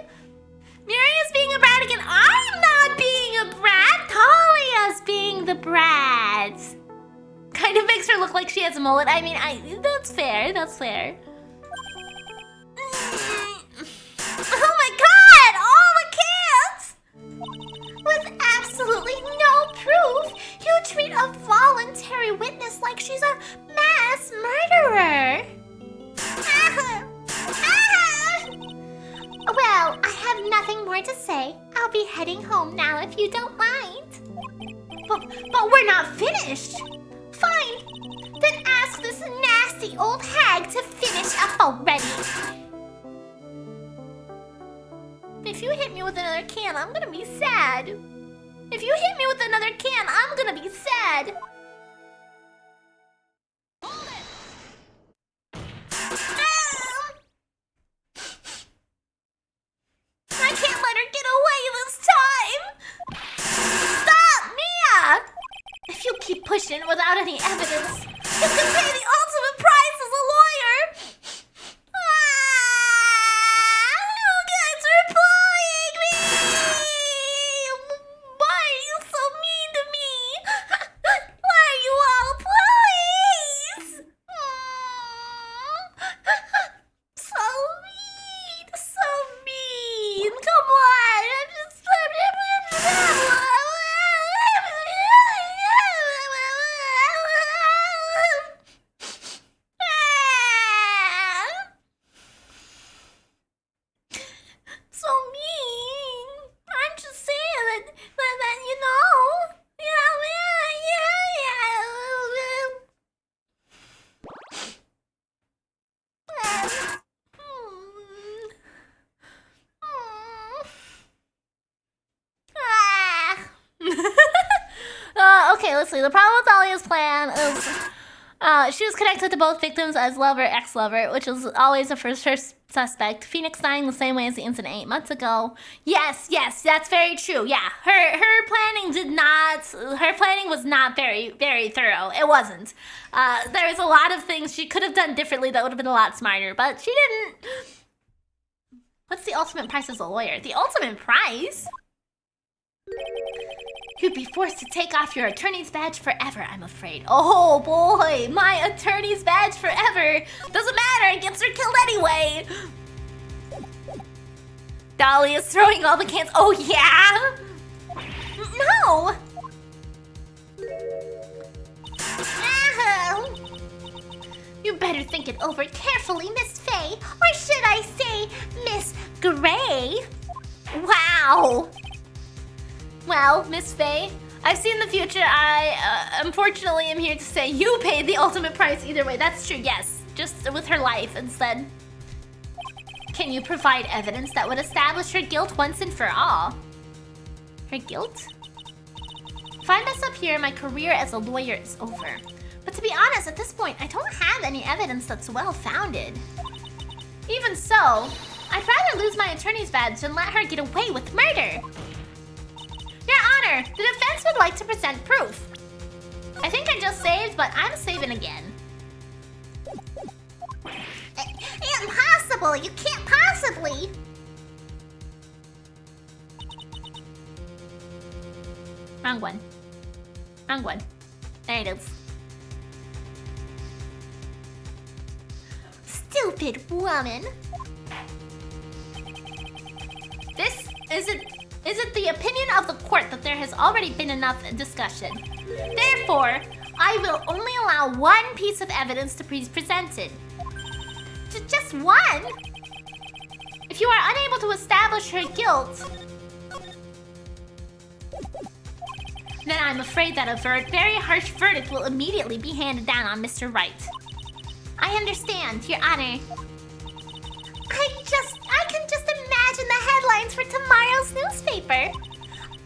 Miria's being a brat again. I'm not being a brat. Talia's being the brat. Kind of makes her look like she has a mullet. I mean, that's fair. Oh my god! All the kids! With absolutely no proof, you treat a voluntary witness like she's a mass murderer. Well, I have nothing more to say. I'll be heading home now if you don't mind. But we're not finished. Fine. Then ask this nasty old hag to finish up already. If you hit me with another can, I'm gonna be sad. If you hit me with another can, I'm gonna be sad. Hold it! I can't let her get away this time! Stop, Mia! If you keep pushing without any evidence, you can pay the ultimate price as a lawyer! You guys are bullying me! Why are you so mean to me? Why are you all please? So mean, so mean. Come on, I'm just... Honestly, the problem with Dahlia's plan is she was connected to both victims as lover, ex-lover, which was always the first suspect. Phoenix dying the same way as the incident 8 months ago. Yes, that's very true. Yeah, her planning was not very, very thorough. It wasn't. There was a lot of things she could have done differently that would have been a lot smarter, but she didn't. What's the ultimate price as a lawyer? The ultimate price? You'd be forced to take off your attorney's badge forever, I'm afraid. Oh boy, my attorney's badge forever. Doesn't matter, it gets her killed anyway. Dolly is throwing all the cans. Oh yeah? No. You better think it over carefully, Miss Faye. Or should I say, Miss Gray? Wow. Well, Miss Faye, I've seen the future. I, unfortunately, am here to say you paid the ultimate price either way. That's true, yes. Just with her life instead. Can you provide evidence that would establish her guilt once and for all? Her guilt? If I mess up here, my career as a lawyer is over. But to be honest, at this point, I don't have any evidence that's well-founded. Even so, I'd rather lose my attorney's badge than let her get away with murder. Your Honor, the defense would like to present proof. I think I just saved, but I'm saving again. Impossible! You can't possibly! Wrong one. Wrong one. There it is. Stupid woman! Is it the opinion of the court that there has already been enough discussion? Therefore, I will only allow one piece of evidence to be presented. Just one? If you are unable to establish her guilt, then I'm afraid that a very harsh verdict will immediately be handed down on Mr. Wright. I understand, Your Honor. I can just imagine the headlines for tomorrow's newspaper.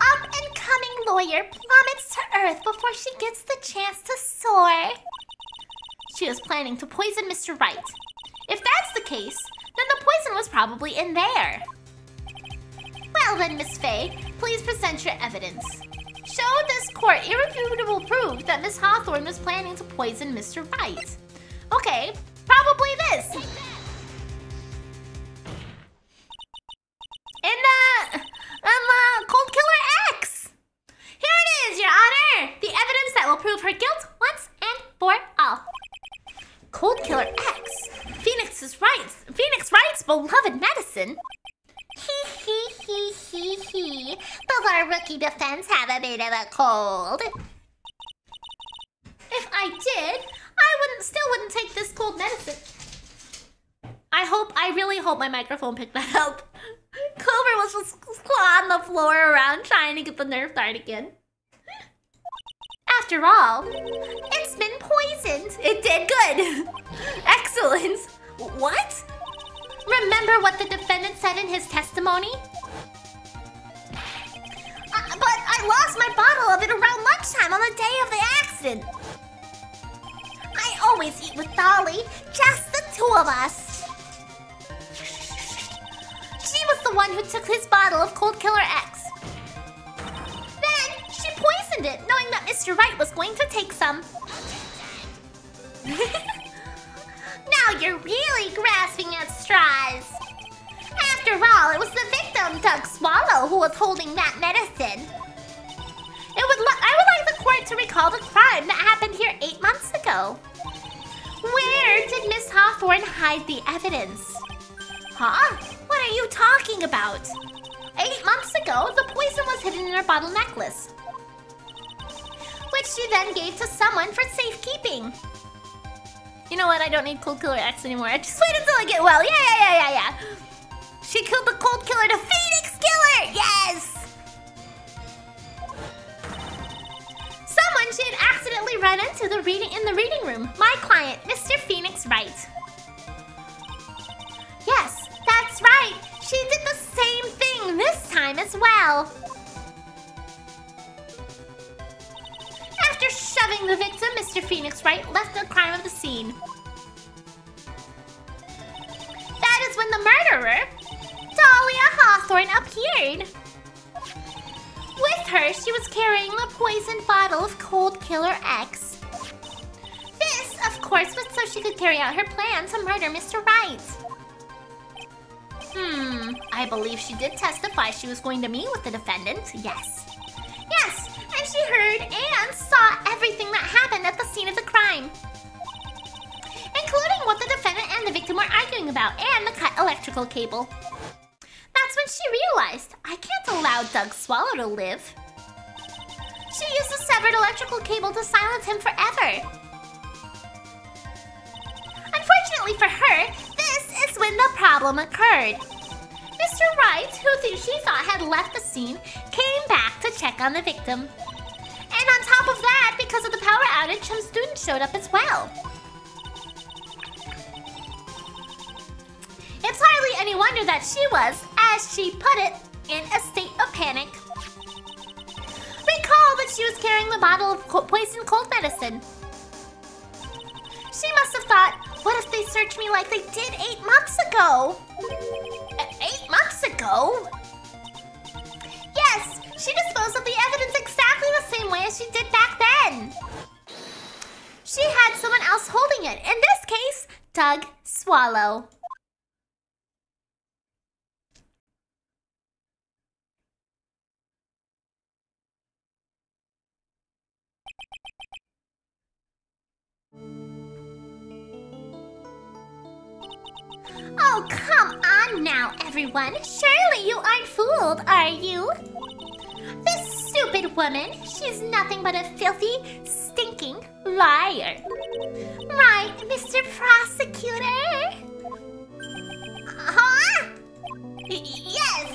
Up-and-coming lawyer plummets to earth before she gets the chance to soar. She was planning to poison Mr. Wright. If that's the case, then the poison was probably in there. Well then, Miss Faye, please present your evidence. Show this court irrefutable proof that Miss Hawthorne was planning to poison Mr. Wright. Okay, probably this. In Cold Killer X. Here it is, Your Honor. The evidence that will prove her guilt once and for all. Cold Killer X. Phoenix Wright's beloved medicine. He. Does our rookie defense have a bit of a cold? If I did, I still wouldn't take this cold medicine. I really hope my microphone picked that up. Clover was just clawing the floor around trying to get the Nerf dart again. After all, it's been poisoned. It did good. Excellent. What? Remember what the defendant said in his testimony? But I lost my bottle of it around lunchtime on the day of the accident. I always eat with Dolly, just the two of us. She was the one who took his bottle of Cold Killer X. Then, she poisoned it, knowing that Mr. Wright was going to take some. Now you're really grasping at straws. After all, it was the victim, Doug Swallow, who was holding that medicine. I would like the court to recall the crime that happened here 8 months ago. Where did Miss Hawthorne hide the evidence? Huh? What are you talking about? 8 months ago, the poison was hidden in her bottle necklace, which she then gave to someone for safekeeping. You know what? I don't need Cold Killer X anymore. I just wait until I get well. Yeah. She killed the Cold Killer, the Phoenix Killer! Yes! Someone she had accidentally run into in the reading room. My client, Mr. Phoenix Wright. Yes, that's right. She did the same thing this time as well. After Having the victim, Mr. Phoenix Wright, left the crime of the scene. That is when the murderer, Dahlia Hawthorne, appeared. With her, she was carrying a poisoned bottle of Cold Killer X. This, of course, was so she could carry out her plan to murder Mr. Wright. I believe she did testify she was going to meet with the defendant, yes. Yes, and she heard and saw everything that happened at the scene of the crime. Including what the defendant and the victim were arguing about, and the cut electrical cable. That's when she realized, I can't allow Doug Swallow to live. She used the severed electrical cable to silence him forever. Unfortunately for her, this is when the problem occurred. Mr. Wright, who she thought had left the scene, came back to check on the victim. And on top of that, because of the power outage, some students showed up as well. It's hardly any wonder that she was, as she put it, in a state of panic. Recall that she was carrying the bottle of poison cold medicine. She must have thought, what if they search me like they did 8 months ago? 8 months ago? Yes, she disposed of the evidence exactly the same way as she did back then. She had someone else holding it, in this case, Doug Swallow. Oh, come on now, everyone. Surely you aren't fooled, are you? This stupid woman, she's nothing but a filthy, stinking liar. Right, Mr. Prosecutor? Huh? Yes,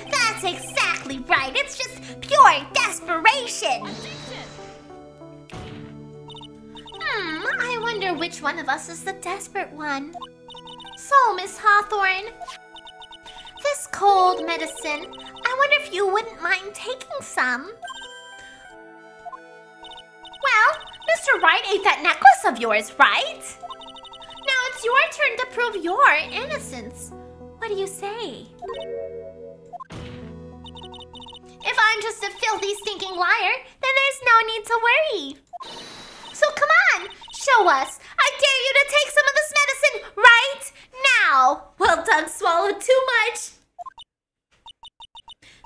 that's exactly right. It's just pure desperation. I wonder which one of us is the desperate one. So, Miss Hawthorne, this cold medicine, I wonder if you wouldn't mind taking some. Well, Mr. Wright ate that necklace of yours, right? Now it's your turn to prove your innocence. What do you say? If I'm just a filthy, stinking liar, then there's no need to worry. So come on, show us. I dare you to take some of this medicine right now. Well, Doug swallowed too much.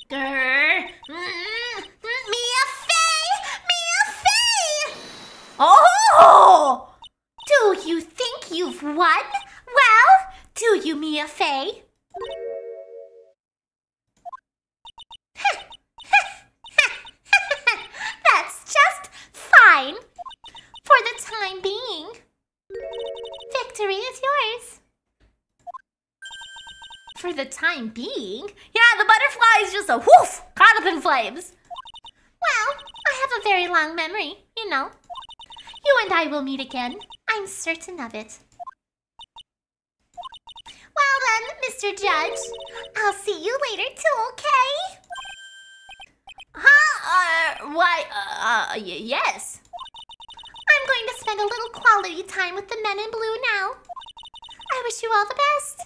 Grr. Mia Fey! Oh! Do you think you've won? Well, do you, Mia Fey? That's just fine. For the time being, victory is yours. For the time being? Yeah, the butterfly is just a whoof, caught up in flames. Well, I have a very long memory, you know. You and I will meet again. I'm certain of it. Well then, Mr. Judge, I'll see you later too, okay? Yes. I'm going to spend a little quality time with the men in blue now. I wish you all the best.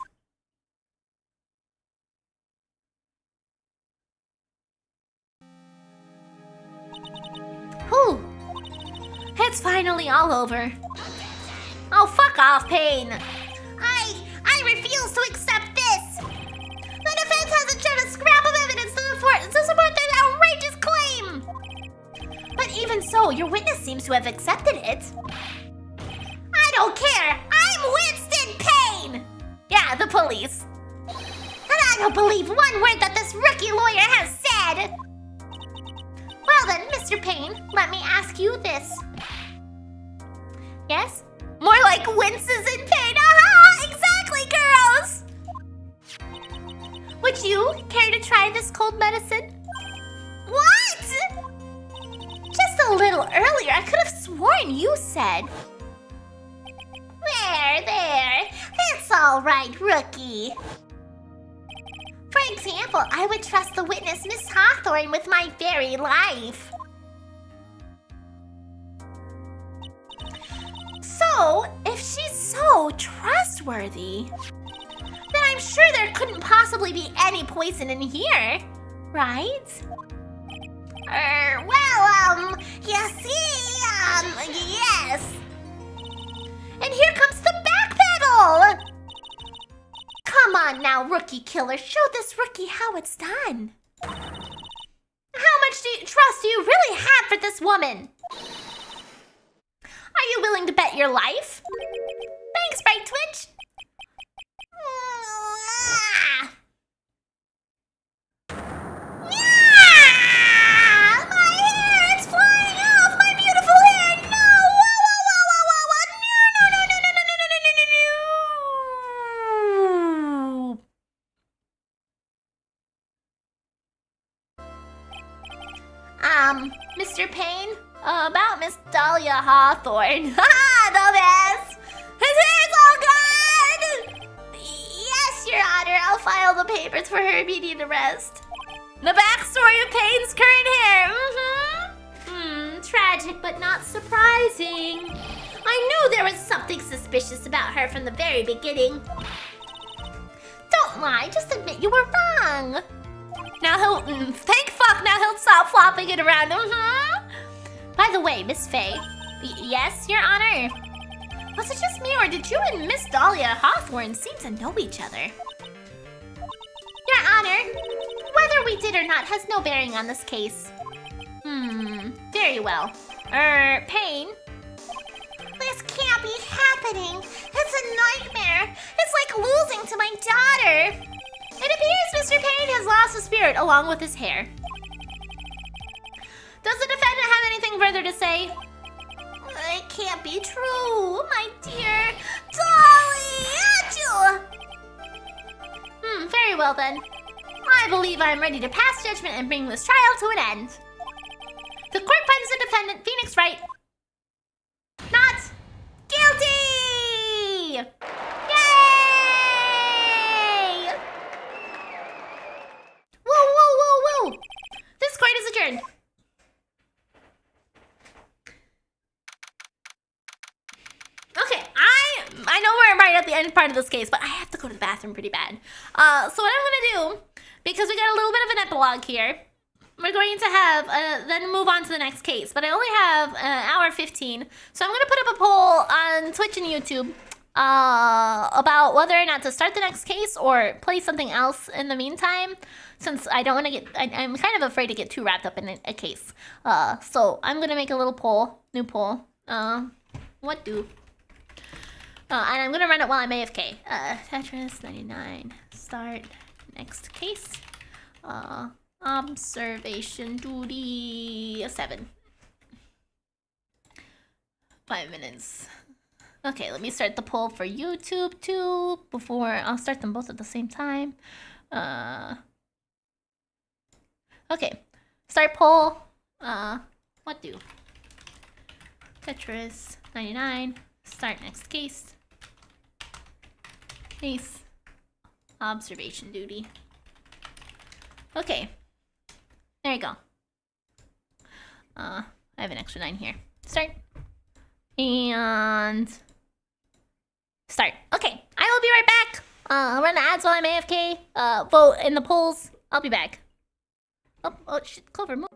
Whew. It's finally all over. Oh, fuck off, Payne. I refuse to accept this. The defense hasn't shown a scrap of evidence to support their outrageous claim. But even so, your witness seems to have accepted it. I don't care. I'm Winston Payne. Yeah, the police. And I don't believe one word that this rookie lawyer has said. Well then, Mr. Payne, let me ask you this. Yes? More like winces in pain. Aha! Exactly, girls! Would you care to try this cold medicine? What? Just a little earlier, I could have sworn you said. There. It's all right, rookie. For example, I would trust the witness, Miss Hawthorne, with my very life. So, if she's so trustworthy, then I'm sure there couldn't possibly be any poison in here, right? You see, yes. And here comes the back pedal! Come on now, rookie killer, show this rookie how it's done. How much trust do you really have for this woman? Are you willing to bet your life? Thanks, Wright Twitch. My hair, it's flying off! My beautiful hair! No! Whoa! No! Mr. Payne, about Miss Dahlia Hawthorne. Ha! The best! His hair's all gone! Yes, Your Honor, I'll file the papers for her immediate arrest. The backstory of Payne's current hair. Tragic but not surprising. I knew there was something suspicious about her from the very beginning. Don't lie, just admit you were wrong. Now thank fuck, now he'll stop flopping it around. By the way, Miss Faye. Yes, Your Honor? Was it just me, or did you and Miss Dahlia Hawthorne seem to know each other? Your Honor, whether we did or not has no bearing on this case. Very well. Payne? This can't be happening. It's a nightmare. It's like losing to my daughter. It appears Mr. Payne has lost his spirit along with his hair. Does the defendant have anything further to say? It can't be true, my dear Dolly! Very well then. I believe I'm ready to pass judgment and bring this trial to an end. The court finds the defendant, Phoenix Wright, not guilty! Yay! Whoa! This court is adjourned. Okay, I know we're right at the end part of this case, but I have to go to the bathroom pretty bad. So what I'm gonna do, because we got a little bit of an epilogue here, we're going to have, then move on to the next case. But I only have an hour 15, so I'm gonna put up a poll on Twitch and YouTube about whether or not to start the next case or play something else in the meantime, since I don't want to get, I'm kind of afraid to get too wrapped up in a case. So I'm gonna make a little poll, new poll. What do? And I'm gonna run it while I'm AFK. Tetris 99. Start next case. Observation duty 7. 5 minutes. Okay, let me start the poll for YouTube too before I'll start them both at the same time. Okay, start poll. What do? Tetris 99. Start next case. Case. Observation duty. Okay. There you go. I have an extra 9 here. Start. And start. Okay, I will be right back. I'll run the ads while I'm AFK. Vote in the polls. I'll be back. Oh shit, Clover, move.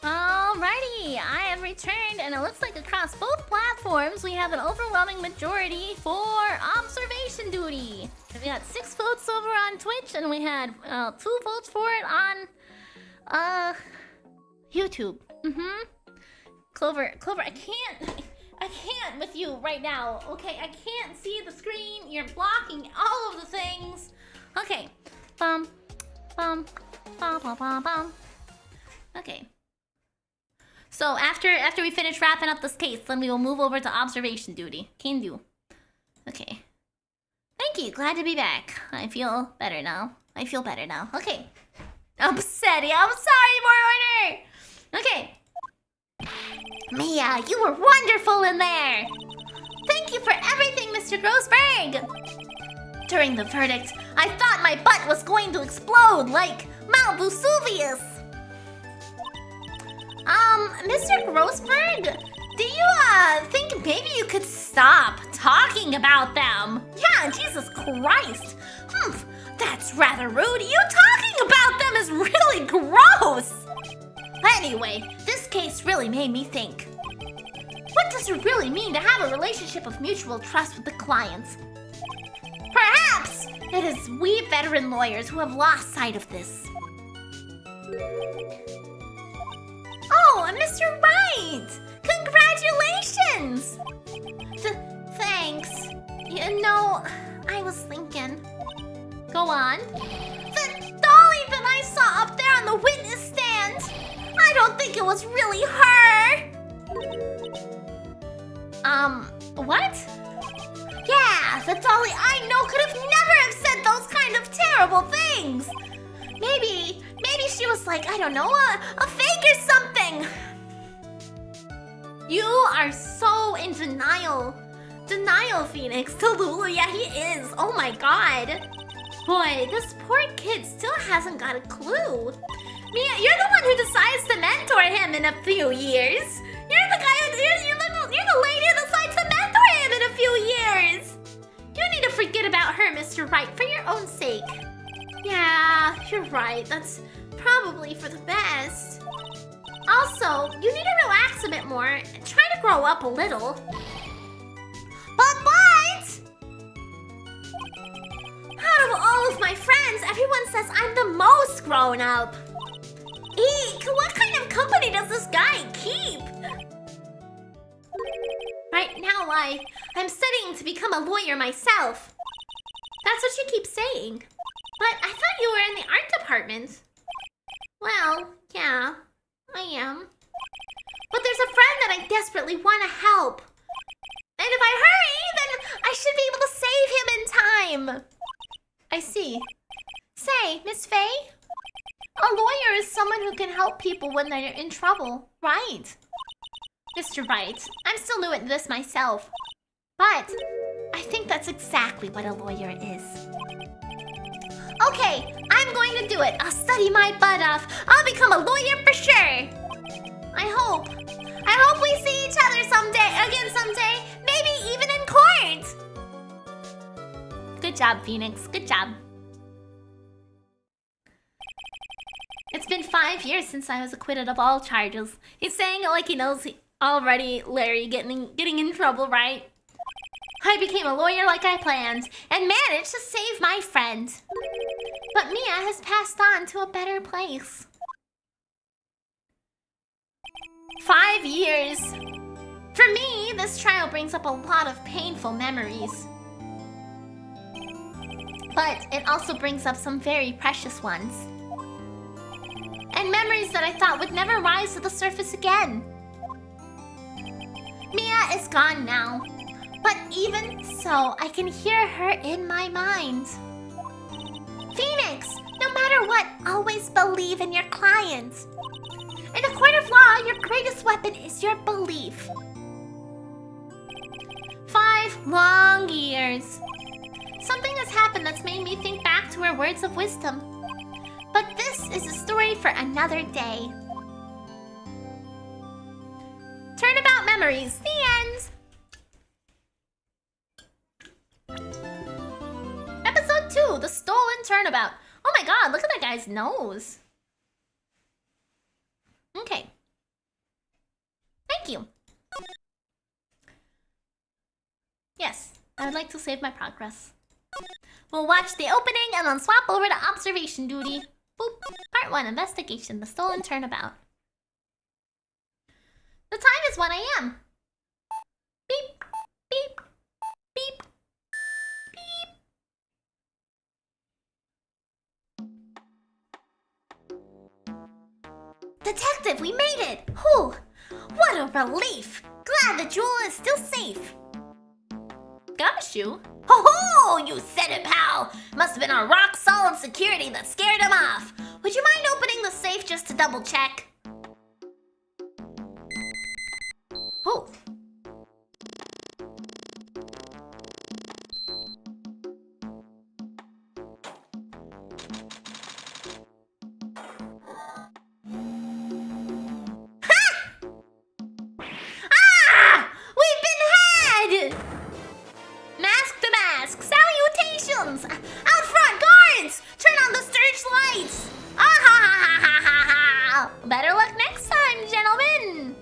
Alrighty, I have returned, and it looks like across both platforms we have an overwhelming majority for observation duty. We got 6 votes over on Twitch, and we had 2 votes for it on YouTube. Clover, I can't with you right now. Okay, I can't see the screen. You're blocking all of the things. Okay, bum, bum, bum, bum, bum, bum. Okay. So after we finish wrapping up this case, then we will move over to observation duty. Can do. Okay. Thank you. Glad to be back. I feel better now. Okay. Upsetty. I'm sorry, more order. Okay. Mia, you were wonderful in there. Thank you for everything, Mr. Grossberg. During the verdict, I thought my butt was going to explode like Mount Vesuvius. Mr. Grossberg, do you, think maybe you could stop talking about them? Yeah, Jesus Christ. That's rather rude. You talking about them is really gross. Anyway, this case really made me think. What does it really mean to have a relationship of mutual trust with the clients? Perhaps it is we veteran lawyers who have lost sight of this. Oh, Mr. Wright! Congratulations! Thanks. You know, I was thinking. Go on. The dolly that I saw up there on the witness stand, I don't think it was really her. What? Yeah, the dolly I know could have never have said those kind of terrible things. Maybe she was like, I don't know, a fake or something. You are so in denial. Denial, Phoenix. Tallulah, yeah, he is. Oh my god. Boy, this poor kid still hasn't got a clue. Mia, you're the one who decides to mentor him in a few years. You're the guy you're the lady who decides to mentor him in a few years. You need to forget about her, Mr. Wright, for your own sake. Yeah, you're right. That's probably for the best. Also, you need to relax a bit more and try to grow up a little. But out of all of my friends, everyone says I'm the most grown up. Eek, what kind of company does this guy keep? Right now, I'm studying to become a lawyer myself. That's what you keep saying. But I thought you were in the art department. Well, yeah, I am. But there's a friend that I desperately want to help. And if I hurry, then I should be able to save him in time. I see. Say, Miss Faye, a lawyer is someone who can help people when they're in trouble, right? Mr. Wright, I'm still new at this myself. But I think that's exactly what a lawyer is. Okay, I'm going to do it. I'll study my butt off. I'll become a lawyer for sure. I hope we see each other someday. Maybe even in court. Good job, Phoenix. Good job. It's been 5 years since I was acquitted of all charges. He's saying it like he knows already Larry getting in trouble, right? I became a lawyer like I planned and managed to save my friend. But Mia has passed on to a better place. 5 years. For me, this trial brings up a lot of painful memories. But it also brings up some very precious ones. And memories that I thought would never rise to the surface again. Mia is gone now. But even so, I can hear her in my mind. Phoenix, no matter what, always believe in your clients. In a court of law, your greatest weapon is your belief. 5 5 long years. Something has happened that's made me think back to her words of wisdom. But this is a story for another day. Turnabout memories. The end. Episode 2, The Stolen Turnabout. Oh my god, look at that guy's nose. Okay. Thank you. Yes, I would like to save my progress. We'll watch the opening and then swap over to observation duty. Boop. Part 1, Investigation, The Stolen Turnabout. The time is 1 a.m. Beep, beep, beep, beep. Detective, we made it! Whew! What a relief! Glad the jewel is still safe. Gumshoe? Ho ho! You said it, pal! Must have been our rock-solid security that scared him off. Would you mind opening the safe just to double-check? Oh. Salutations! Out front, guards! Turn on the searchlights! Ah ha ha ha ha ha! Better luck next time, gentlemen!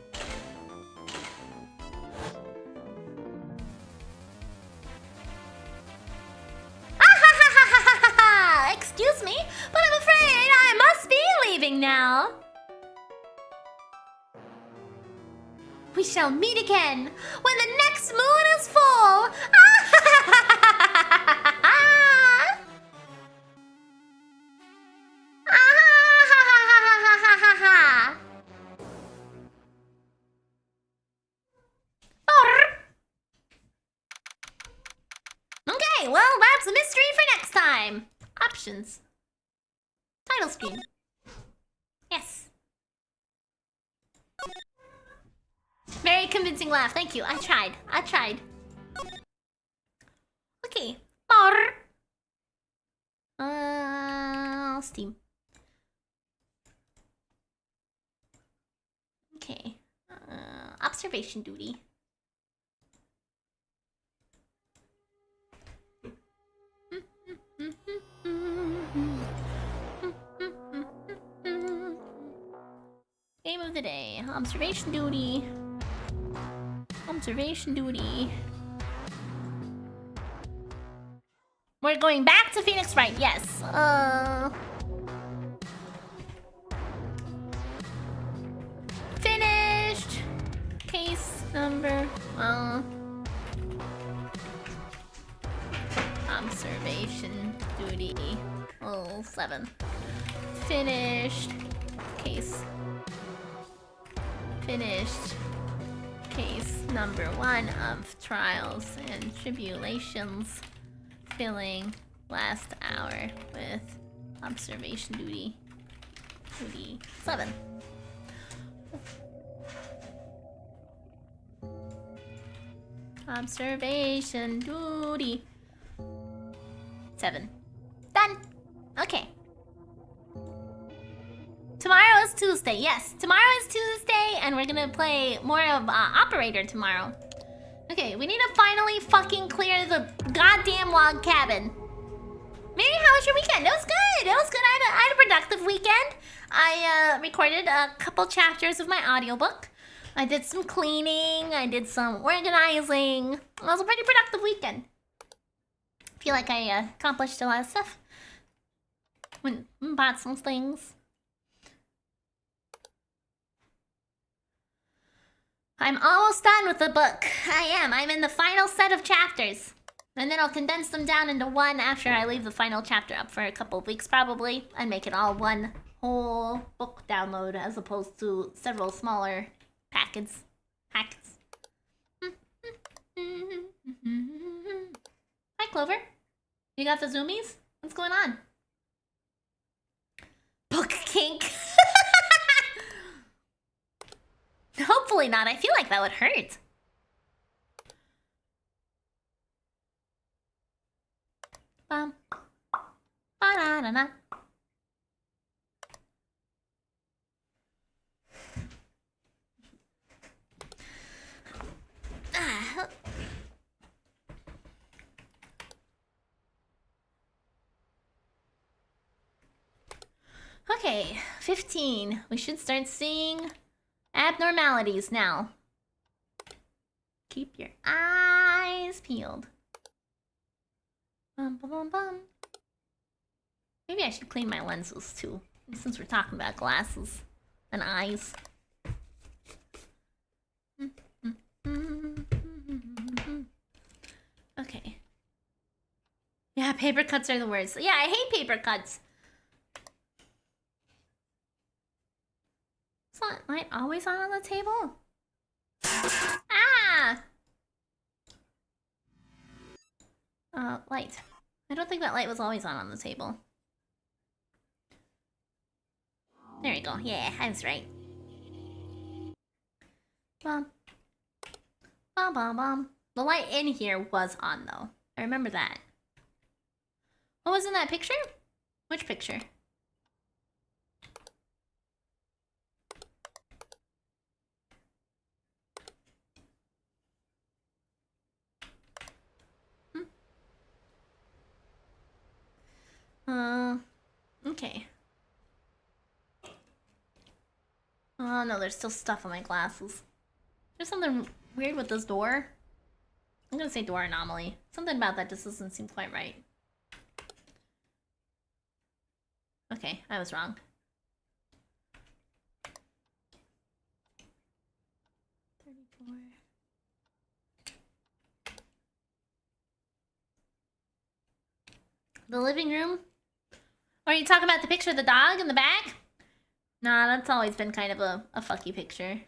Ah ha ha ha ha ha ha! Excuse me, but I'm afraid I must be leaving now. We shall meet again when the next moon is full! Okay, well, that's a mystery for next time. Options. Title screen. Yes. Very convincing laugh. Thank you. I tried. Okay. Steam. Okay. Observation duty. Game of the day. Observation duty. Observation duty. We're going back to Phoenix Wright, yes. Finished. Case number, observation duty. 7. Finished. Case. Finished. Case number 1 of Trials and Tribulations. Filling last hour with observation duty. 7. Observation duty. 7. Done. Okay. Tomorrow is Tuesday. Yes, tomorrow is Tuesday, and we're gonna play more of Operator tomorrow. Okay, we need to finally fucking clear the goddamn log cabin. Mary, how was your weekend? It was good. It was good. I had a productive weekend. I recorded a couple chapters of my audiobook. I did some cleaning. I did some organizing. It was a pretty productive weekend. I feel like I accomplished a lot of stuff. Went and bought some things. I'm almost done with the book. I am. I'm in the final set of chapters. And then I'll condense them down into one after I leave the final chapter up for a couple of weeks probably. And make it all one whole book download as opposed to several smaller packets. Hi, Clover. You got the zoomies? What's going on? Book kink. Hopefully not. I feel like that would hurt. bum. Ba-da-da-da. Okay, 15. We should start seeing abnormalities now. Keep your eyes peeled. Bum, bum, bum, bum. Maybe I should clean my lenses too, since we're talking about glasses and eyes. Okay. Yeah, paper cuts are the worst. Yeah, I hate paper cuts. Is that light always on the table? Ah! Light. I don't think that light was always on the table. There we go. Yeah, I was right. Bum. Bum, bum, bum. The light in here was on, though. I remember that. What was in that picture? Which picture? Okay. Oh no, there's still stuff on my glasses. There's something weird with this door. I'm gonna say door anomaly. Something about that just doesn't seem quite right. Okay, I was wrong. The living room? Or are you talking about the picture of the dog in the back? Nah, that's always been kind of a fucky picture.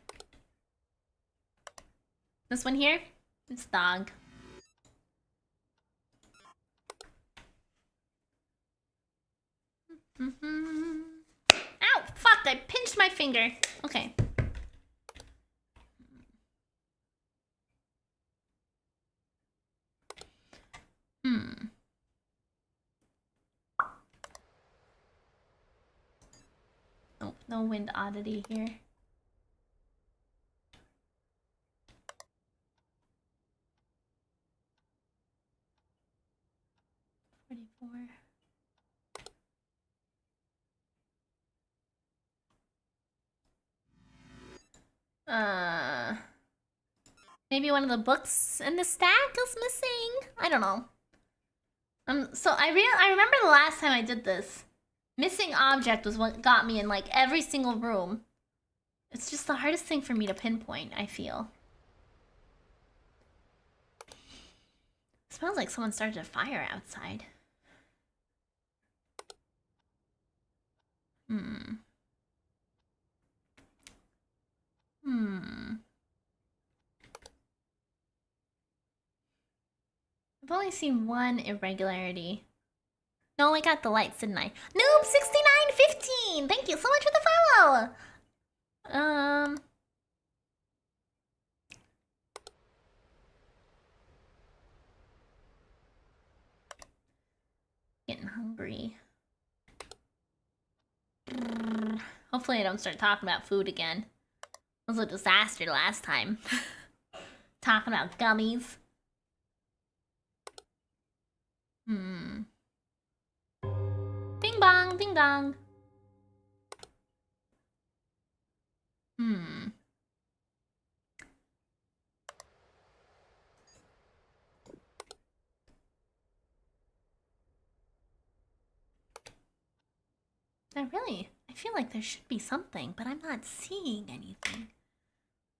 This one here? It's dog. Ow! Fuck! I pinched my finger. Okay. Nope, no wind oddity here. Maybe one of the books in the stack is missing? I don't know. So I remember the last time I did this. Missing object was what got me in like every single room. It's just the hardest thing for me to pinpoint, I feel. It smells like someone started a fire outside. I've only seen one irregularity. No, I got the lights, didn't I? Noob6915! Thank you so much for the follow! Getting hungry. Hopefully I don't start talking about food again. It was a disaster last time. Talking about gummies. Ding bong, ding dong. I feel like there should be something, but I'm not seeing anything.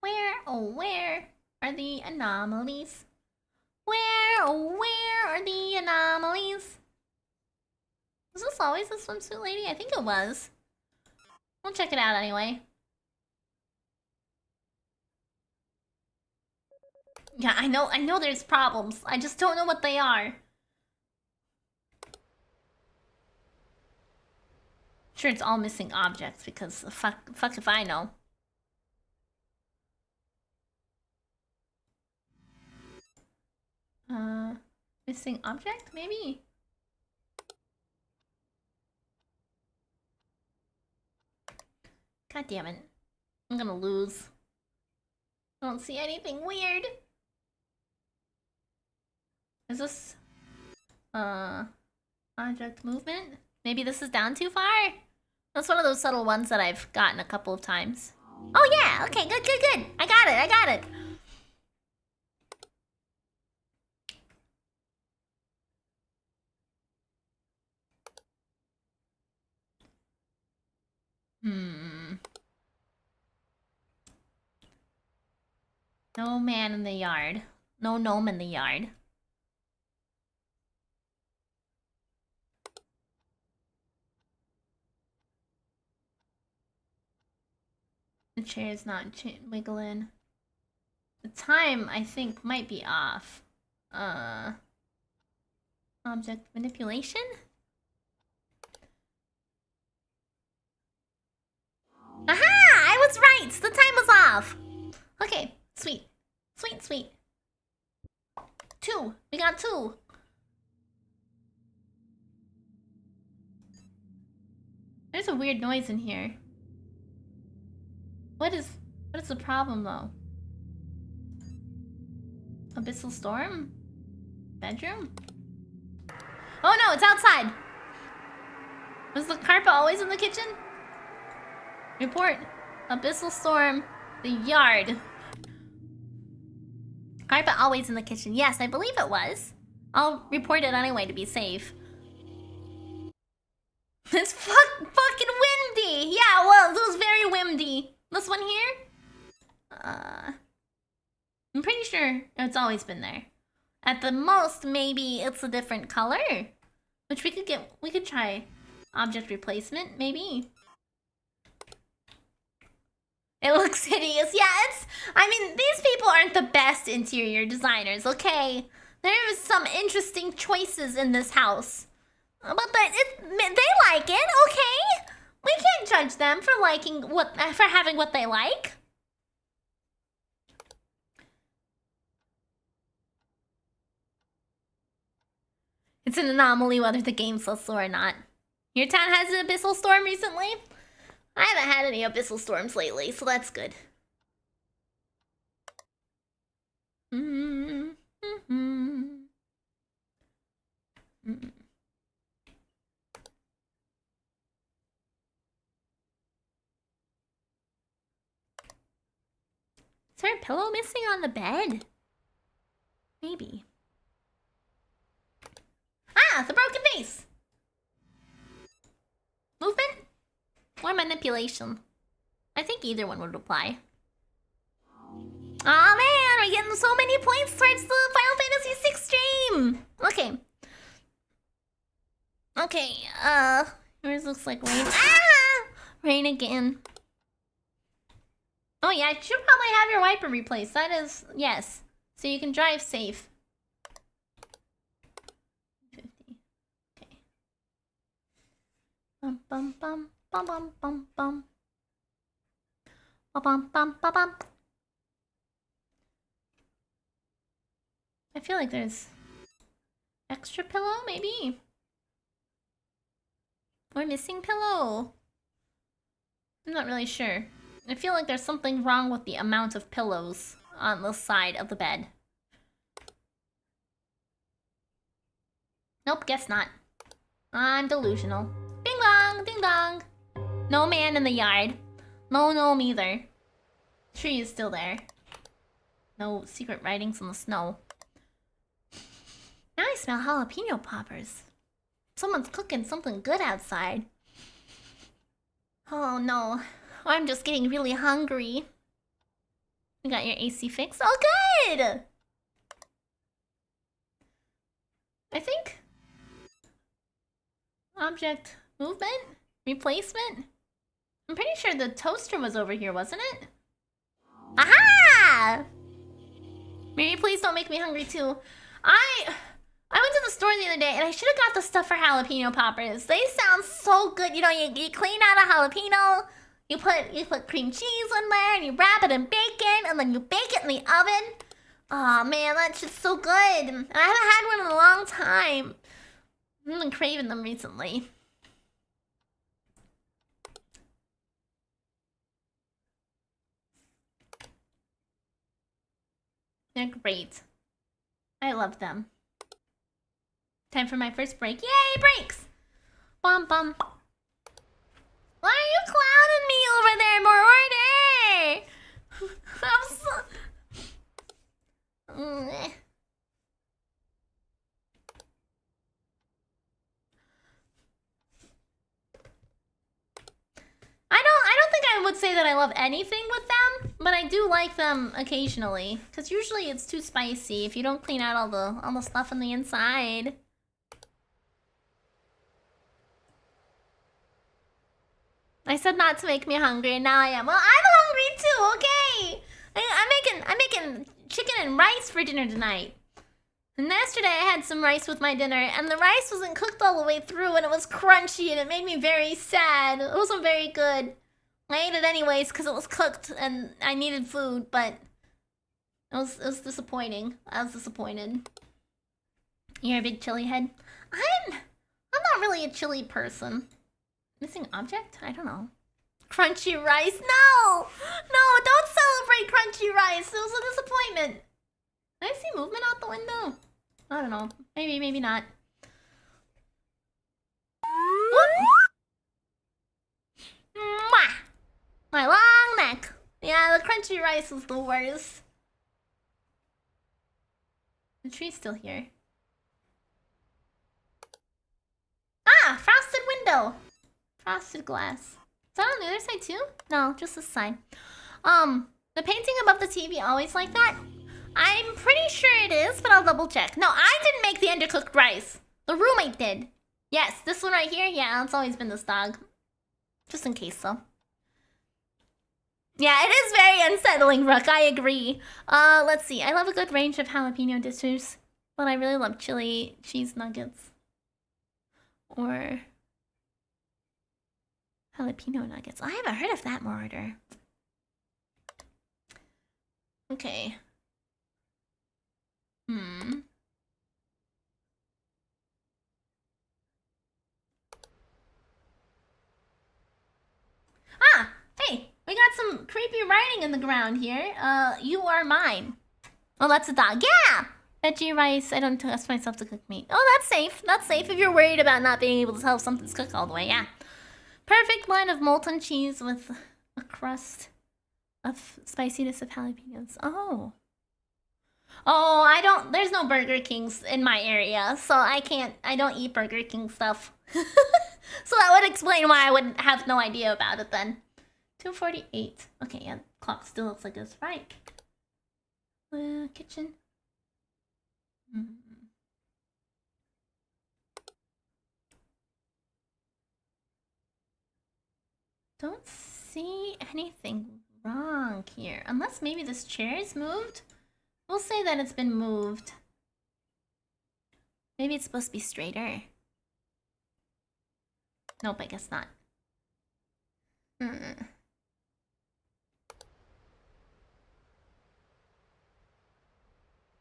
Where, oh where are the anomalies? Where, oh where are the anomalies? Was this always the swimsuit lady? I think it was. We'll check it out anyway. Yeah, I know there's problems. I just don't know what they are. Sure, it's all missing objects because fuck if I know. Missing object, maybe? God damn it. I'm gonna lose. I don't see anything weird. Is this... object movement? Maybe this is down too far? That's one of those subtle ones that I've gotten a couple of times. Oh yeah! Okay, good, good, good! I got it, I got it! No man in the yard. No gnome in the yard. The chair's not wiggling. The time, I think, might be off. Object manipulation? Aha! I was right! The time was off! Okay, sweet. Sweet, sweet. 2. We got 2. There's a weird noise in here. What is the problem though? Abyssal storm? Bedroom? Oh no, it's outside! Was the carpet always in the kitchen? Report. Abyssal storm. The yard. Carpet always in the kitchen. Yes, I believe it was. I'll report it anyway to be safe. It's fucking windy! Yeah, well, it was very windy. This one here? I'm pretty sure it's always been there. At the most, maybe it's a different color. Which we could try object replacement, maybe. It looks hideous. Yeah, I mean, these people aren't the best interior designers, okay? There's some interesting choices in this house. But they like it, okay? We can't judge them for having what they like. It's an anomaly whether the game's so slow or not. Your town has an abyssal storm recently? I haven't had any abyssal storms lately, so that's good. Is there a pillow missing on the bed? Maybe. Ah, the broken vase! Movement? Or manipulation? I think either one would apply. Aw man, we're getting so many points towards the Final Fantasy VI stream! Okay. Okay, yours looks like rain. Ah! Rain again. Oh yeah, you should probably have your wiper replaced. That is, yes. So you can drive safe. 50. Okay. Bum bum bum bum bum bum bum. Bum bum bum bum bum. I feel like there's extra pillow, maybe? Or missing pillow? I'm not really sure. I feel like there's something wrong with the amount of pillows on the side of the bed. Nope, guess not. I'm delusional. Bing bong, ding dong. No man in the yard. No gnome either. Tree is still there. No secret writings in the snow. Now I smell jalapeno poppers. Someone's cooking something good outside. Oh no. I'm just getting really hungry. You got your AC fixed? Oh, good! I think... Object movement? Replacement? I'm pretty sure the toaster was over here, wasn't it? Aha! Mary, please don't make me hungry too. I went to the store the other day and I should have got the stuff for jalapeno poppers. They sound so good. You know, you clean out a jalapeno, you put cream cheese in there, and you wrap it in bacon, and then you bake it in the oven. Oh man, that's just so good. And I haven't had one in a long time. I've been craving them recently. They're great. I love them. Time for my first break. Yay, breaks! Bum bum. Why are you clowning me over there, Mororder? I'm so... I don't think I would say that I love anything with them, but I do like them occasionally. Cause usually it's too spicy if you don't clean out all the stuff on the inside. I said not to make me hungry, and now I am. Well, I'm hungry too. Okay, I'm making chicken and rice for dinner tonight. And yesterday I had some rice with my dinner, and the rice wasn't cooked all the way through, and it was crunchy, and it made me very sad. It wasn't very good. I ate it anyways because it was cooked, and I needed food, but it was disappointing. I was disappointed. You're a big chili head. I'm not really a chili person. Missing object? I don't know. Crunchy rice? No! No, don't celebrate crunchy rice. It was a disappointment. Did I see movement out the window? I don't know. Maybe, maybe not. Mwah! My long neck. Yeah, the crunchy rice was the worst. The tree's still here. Ah! Frosted window! Frosted glass. Is that on the other side too? No, just this side. The painting above the TV always like that? I'm pretty sure it is, but I'll double check. No, I didn't make the undercooked rice. The roommate did. Yes, this one right here? Yeah, it's always been this dog. Just in case, though. Yeah, it is very unsettling, Rook. I agree. Let's see. I love a good range of jalapeno dishes, but I really love chili cheese nuggets. Or... jalapeno nuggets. I haven't heard of that Marauder. Okay. Ah! Hey! We got some creepy writing in the ground here. You are mine. Oh, that's a dog. Yeah! Veggie rice. I don't trust myself to cook meat. Oh, that's safe. That's safe if you're worried about not being able to tell if something's cooked all the way. Yeah. Perfect blend of molten cheese with a crust of spiciness of jalapenos. Oh. Oh, I don't... there's no Burger Kings in my area, so I don't eat Burger King stuff. So that would explain why I wouldn't have no idea about it then. 2:48. Okay, yeah, clock still looks like it's right. Kitchen. Don't see anything wrong here. Unless maybe this chair is moved? We'll say that it's been moved. Maybe it's supposed to be straighter. Nope, I guess not.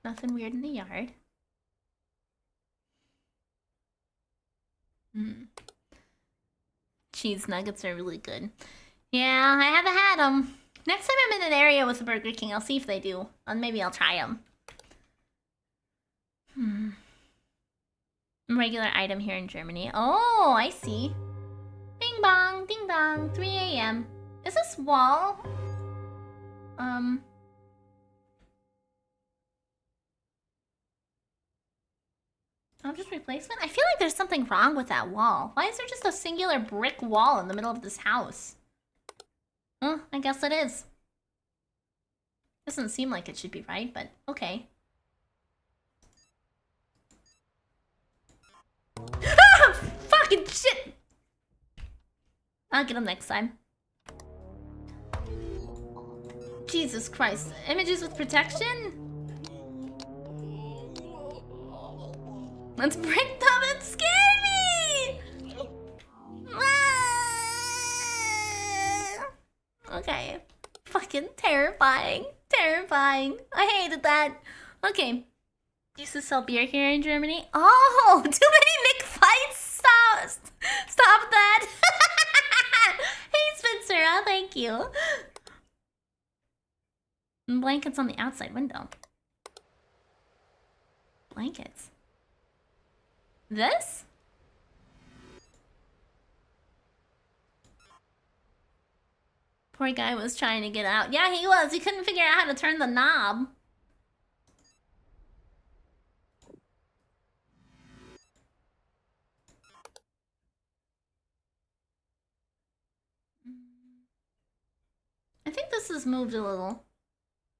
Nothing weird in the yard. Cheese nuggets are really good. Yeah, I haven't had them. Next time I'm in an area with a Burger King, I'll see if they do. And maybe I'll try them. Regular item here in Germany. Oh, I see. Bing bong, ding dong, 3 a.m. Is this wall? Just replacement? I feel like there's something wrong with that wall. Why is there just a singular brick wall in the middle of this house? I guess it is. Doesn't seem like it should be right, but okay. Ah! Fucking shit! I'll get him next time. Jesus Christ. Images with protection? Let's break them and scare me! Okay. Fucking terrifying. Terrifying. I hated that. Okay. Used to sell beer here in Germany. Oh, too many McFights. Stop that. Hey, Spencer. Oh, thank you. And blankets on the outside window. blankets. This? Poor guy was trying to get out. Yeah, he was. He couldn't figure out how to turn the knob. I think this has moved a little.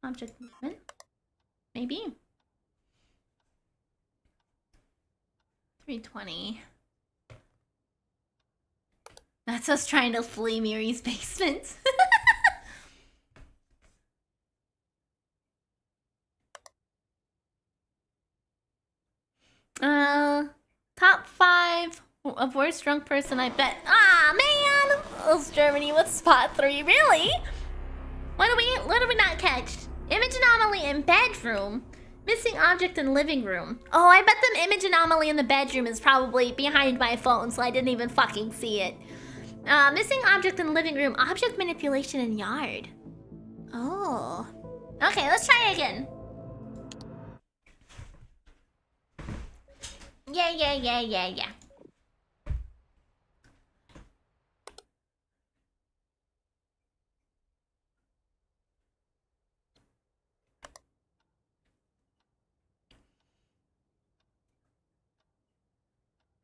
Object movement. Maybe. 320. That's us trying to flee Miri's basement. Top 5 of worst drunk person, I bet. Ah, man! It's Germany with spot 3. Really? What do we not catch? Image anomaly in bedroom. Missing object in living room. Oh, I bet the image anomaly in the bedroom is probably behind my phone, so I didn't even fucking see it. Missing object in living room. Object manipulation in yard. Oh. Okay, let's try again. Yeah.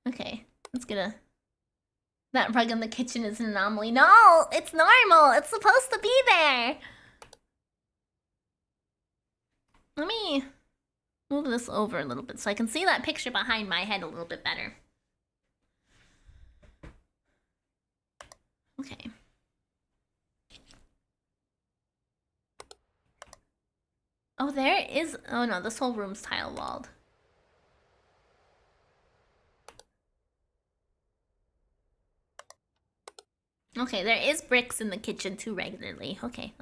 Okay, let's get a... That rug in the kitchen is an anomaly. No, it's normal. It's supposed to be there. Let me move this over a little bit so I can see that picture behind my head a little bit better. Okay. Oh, there is... Oh no, this whole room's tile-walled. Okay, there is bricks in the kitchen too regularly. Okay.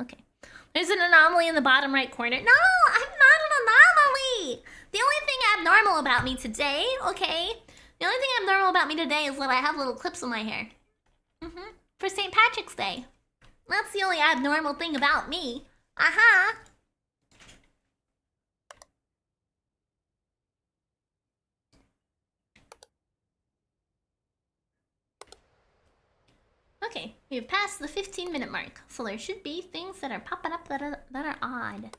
There's an anomaly in the bottom right corner. No, I'm not an anomaly! The only thing abnormal about me today, okay? The only thing abnormal about me today is that I have little clips in my hair. For St. Patrick's Day. That's the only abnormal thing about me. Okay, we've passed the 15-minute mark, so there should be things that are popping up that are odd.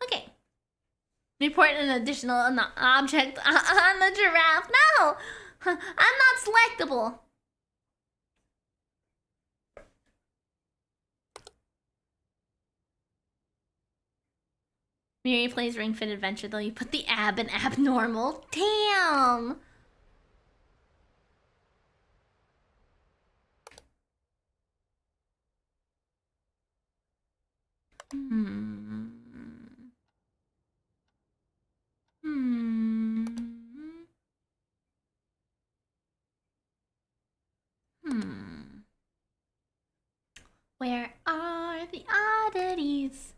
Okay. Report an additional object on the giraffe. No! I'm not selectable. Miri plays Ring Fit Adventure, though. You put the ab in abnormal. Damn! Where are the oddities?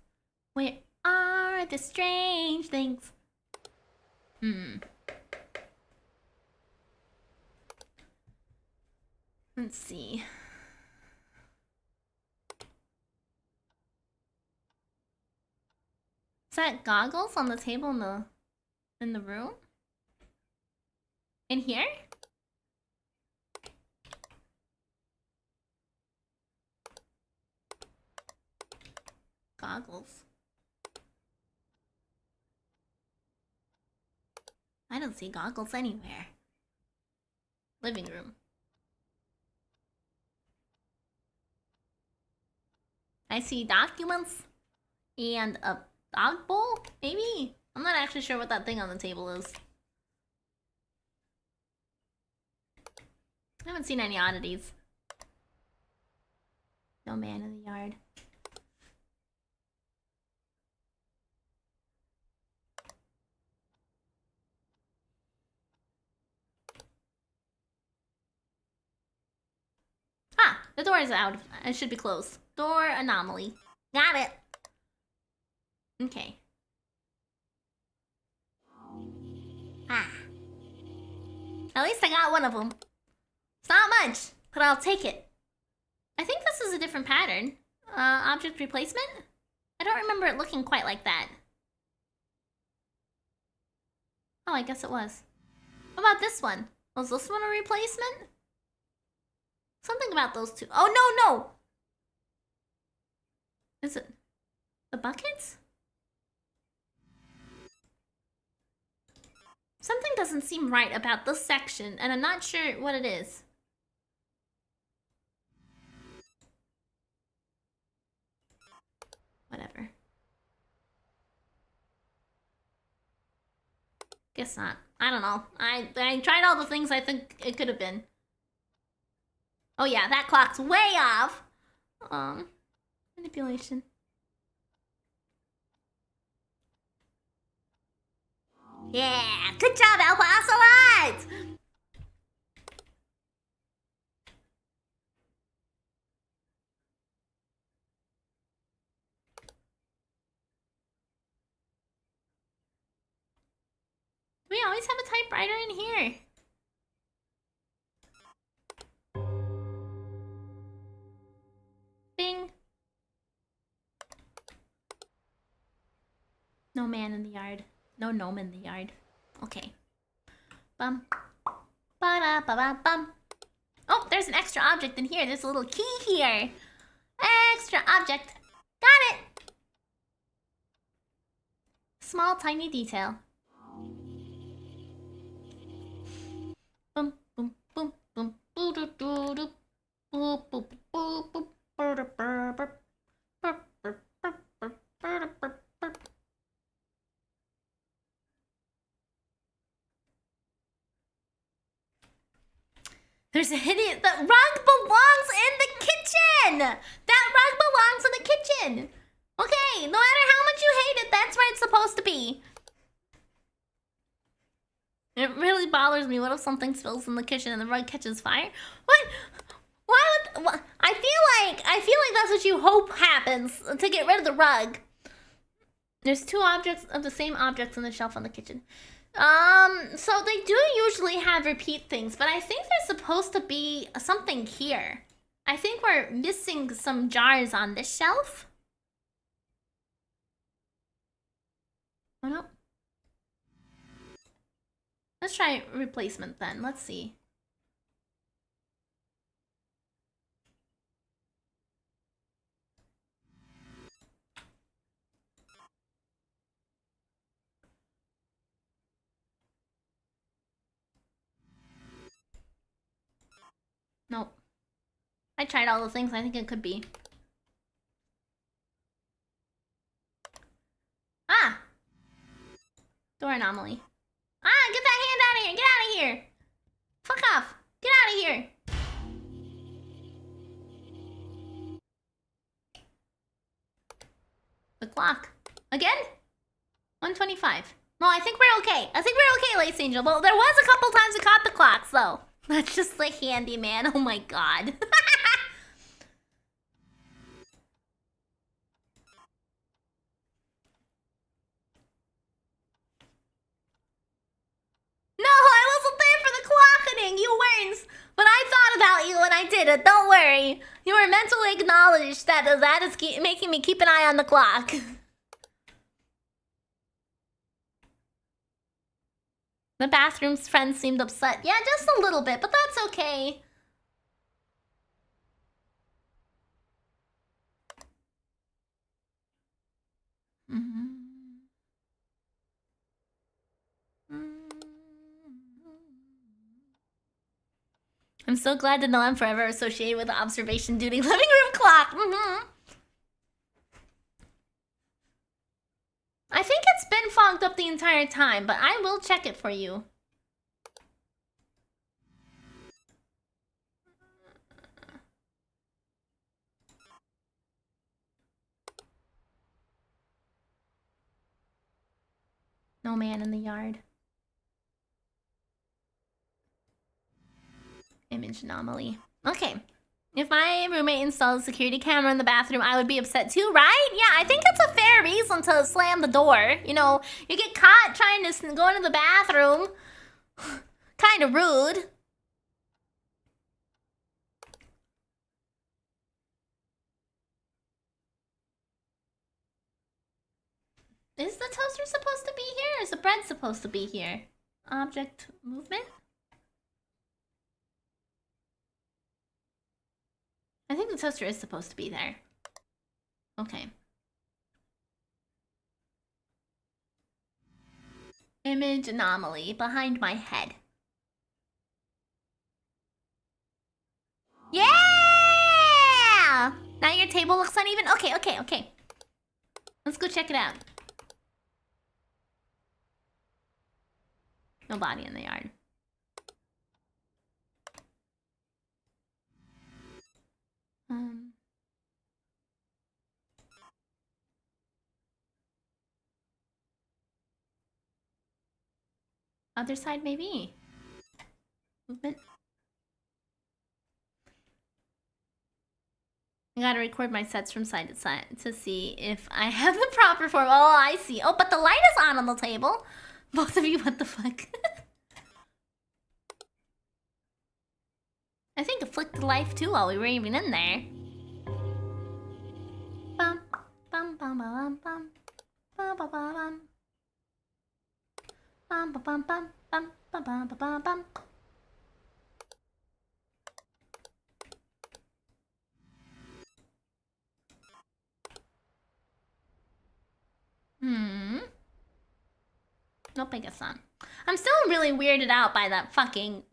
Where are the strange things? Let's see. Is that goggles on the table in the room? In here? Goggles. I don't see goggles anywhere. Living room. I see documents and a dog bowl, maybe? I'm not actually sure what that thing on the table is. I haven't seen any oddities. No man in the yard. Ah, the door is out. It should be closed. Door anomaly. Got it. Okay. At least I got one of them. not much, but I'll take it. I think this is a different pattern. Object replacement? I don't remember it looking quite like that. Oh, I guess it was. What about this one? Was this one a replacement? Something about those two. Oh, no! Is it the buckets? Something doesn't seem right about this section, and I'm not sure what it is. Whatever. Guess not. I don't know. I tried all the things I think it could have been. Oh yeah, that clock's way off. Manipulation. Yeah, good job, Alpha Ocelot! We always have a typewriter in here. Bing. No man in the yard. No gnome in the yard. Okay. Bum. Ba-da-ba-ba-bum. Oh, there's an extra object in here. There's a little key here. Extra object. Got it. Small, tiny detail. Boom, boom, boom, boom, boo doo doo doo. Boop, boop, boop, boop, burp, burp, burp, burp, burp, burp, burp, burp, burp, burp. There's a hidden... The rug belongs in the kitchen! That rug belongs in the kitchen! Okay, no matter how much you hate it, that's where it's supposed to be. It really bothers me. What if something spills in the kitchen and the rug catches fire? What? Why would... What? I feel like that's what you hope happens to get rid of the rug. There's two objects of the same objects on the shelf on the kitchen. So they do usually have repeat things, but I think there's supposed to be something here. I think we're missing some jars on this shelf. Oh no. Let's try replacement then. Let's see. Nope. I tried all the things I think it could be. Ah! Door anomaly. Ah, get that hand out of here! Get out of here! Fuck off! Get out of here! The clock. Again? 1:25. No, I think we're okay. I think we're okay, Lace Angel. But there was a couple times we caught the clocks, though. That's just the handyman. Oh my god. No, I wasn't there for the clocketing. You weren't. But I thought about you when I did it. Don't worry. You were mentally acknowledged that that is making me keep an eye on the clock. The bathroom's friend seemed upset. Yeah, just a little bit, but that's okay. I'm so glad to know I'm forever associated with the observation duty living room clock. I think it's been fogged up the entire time, but I will check it for you. No man in the yard. Image anomaly. Okay. If my roommate installed a security camera in the bathroom, I would be upset too, right? Yeah, I think it's a fair reason to slam the door. You know, you get caught trying to go into the bathroom. Kind of rude. Is the toaster supposed to be here? Is the bread supposed to be here? Object movement? I think the toaster is supposed to be there. Okay. Image anomaly behind my head. Yeah! Now your table looks uneven. Okay, okay, okay. Let's go check it out. No body in the yard. Other side, maybe. Movement. I gotta record my sets from side to side to see if I have the proper form. Oh, I see. Oh, but the light is on the table. Both of you, what the fuck? I think it flicked the life too while we were even in there. Bum, bum, bum, bum, bum, bum, bum, bum. Bum, bum, bum, bum, bum, bum, bum, bum, bum. Nope, I guess not. I'm still really weirded out by that fucking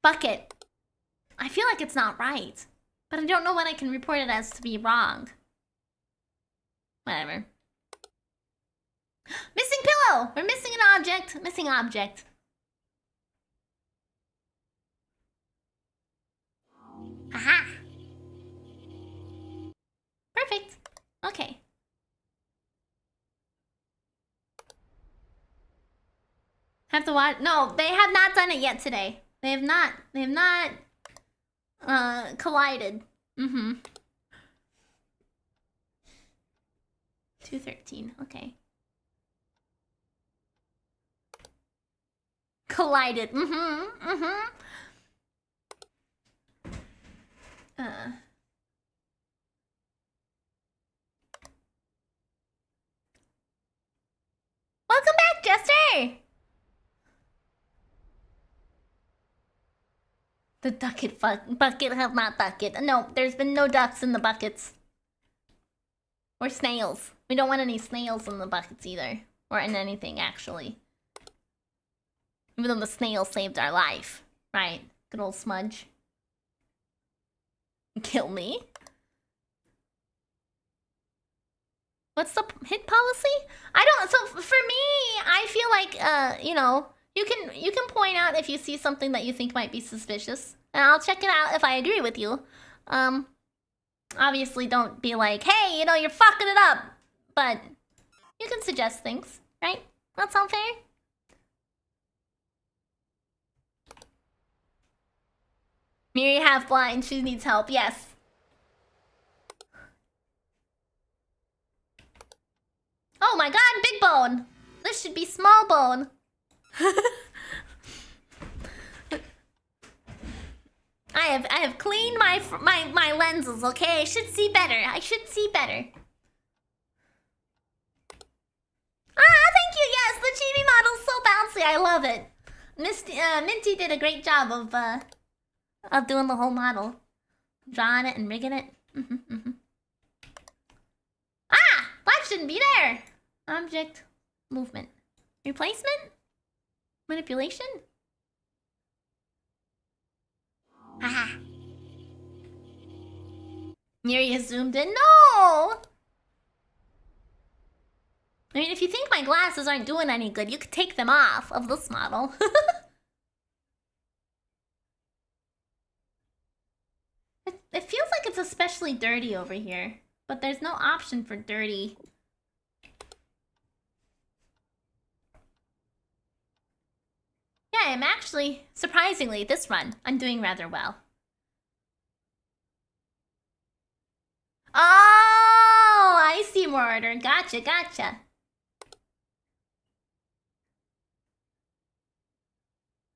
bucket. I feel like it's not right, but I don't know what I can report it as to be wrong. Whatever. Missing pillow! We're missing an object. Missing object. Aha! Perfect. Okay. Have to watch. No, they have not done it yet today. They have not collided. 213. Okay. Collided. Welcome back, Jester! The bucket have not bucket. No, there's been no ducks in the buckets. Or snails. We don't want any snails in the buckets either. Or in anything, actually. Even though the snail saved our life. Right. Good old Smudge. Kill me? What's the hit policy? I don't... So, for me, I feel like, you know... You can point out if you see something that you think might be suspicious. And I'll check it out if I agree with you. Obviously don't be like, hey, you know, you're fucking it up. But you can suggest things, right? That sound fair? Miri half blind, she needs help, yes. Oh my god, big bone! This should be small bone. I have cleaned my lenses, okay? I should see better. I should see better. Ah, thank you. Yes, the chibi model's so bouncy. I love it. Minty did a great job of doing the whole model, drawing it and rigging it. Ah, that shouldn't be there. Object movement replacement. Manipulation? Haha. Miri has zoomed in. No! I mean, if you think my glasses aren't doing any good, you could take them off of this model. It feels like it's especially dirty over here, but there's no option for dirty. Yeah, I'm actually, surprisingly, this run, I'm doing rather well. Oh, I see more order. Gotcha, gotcha.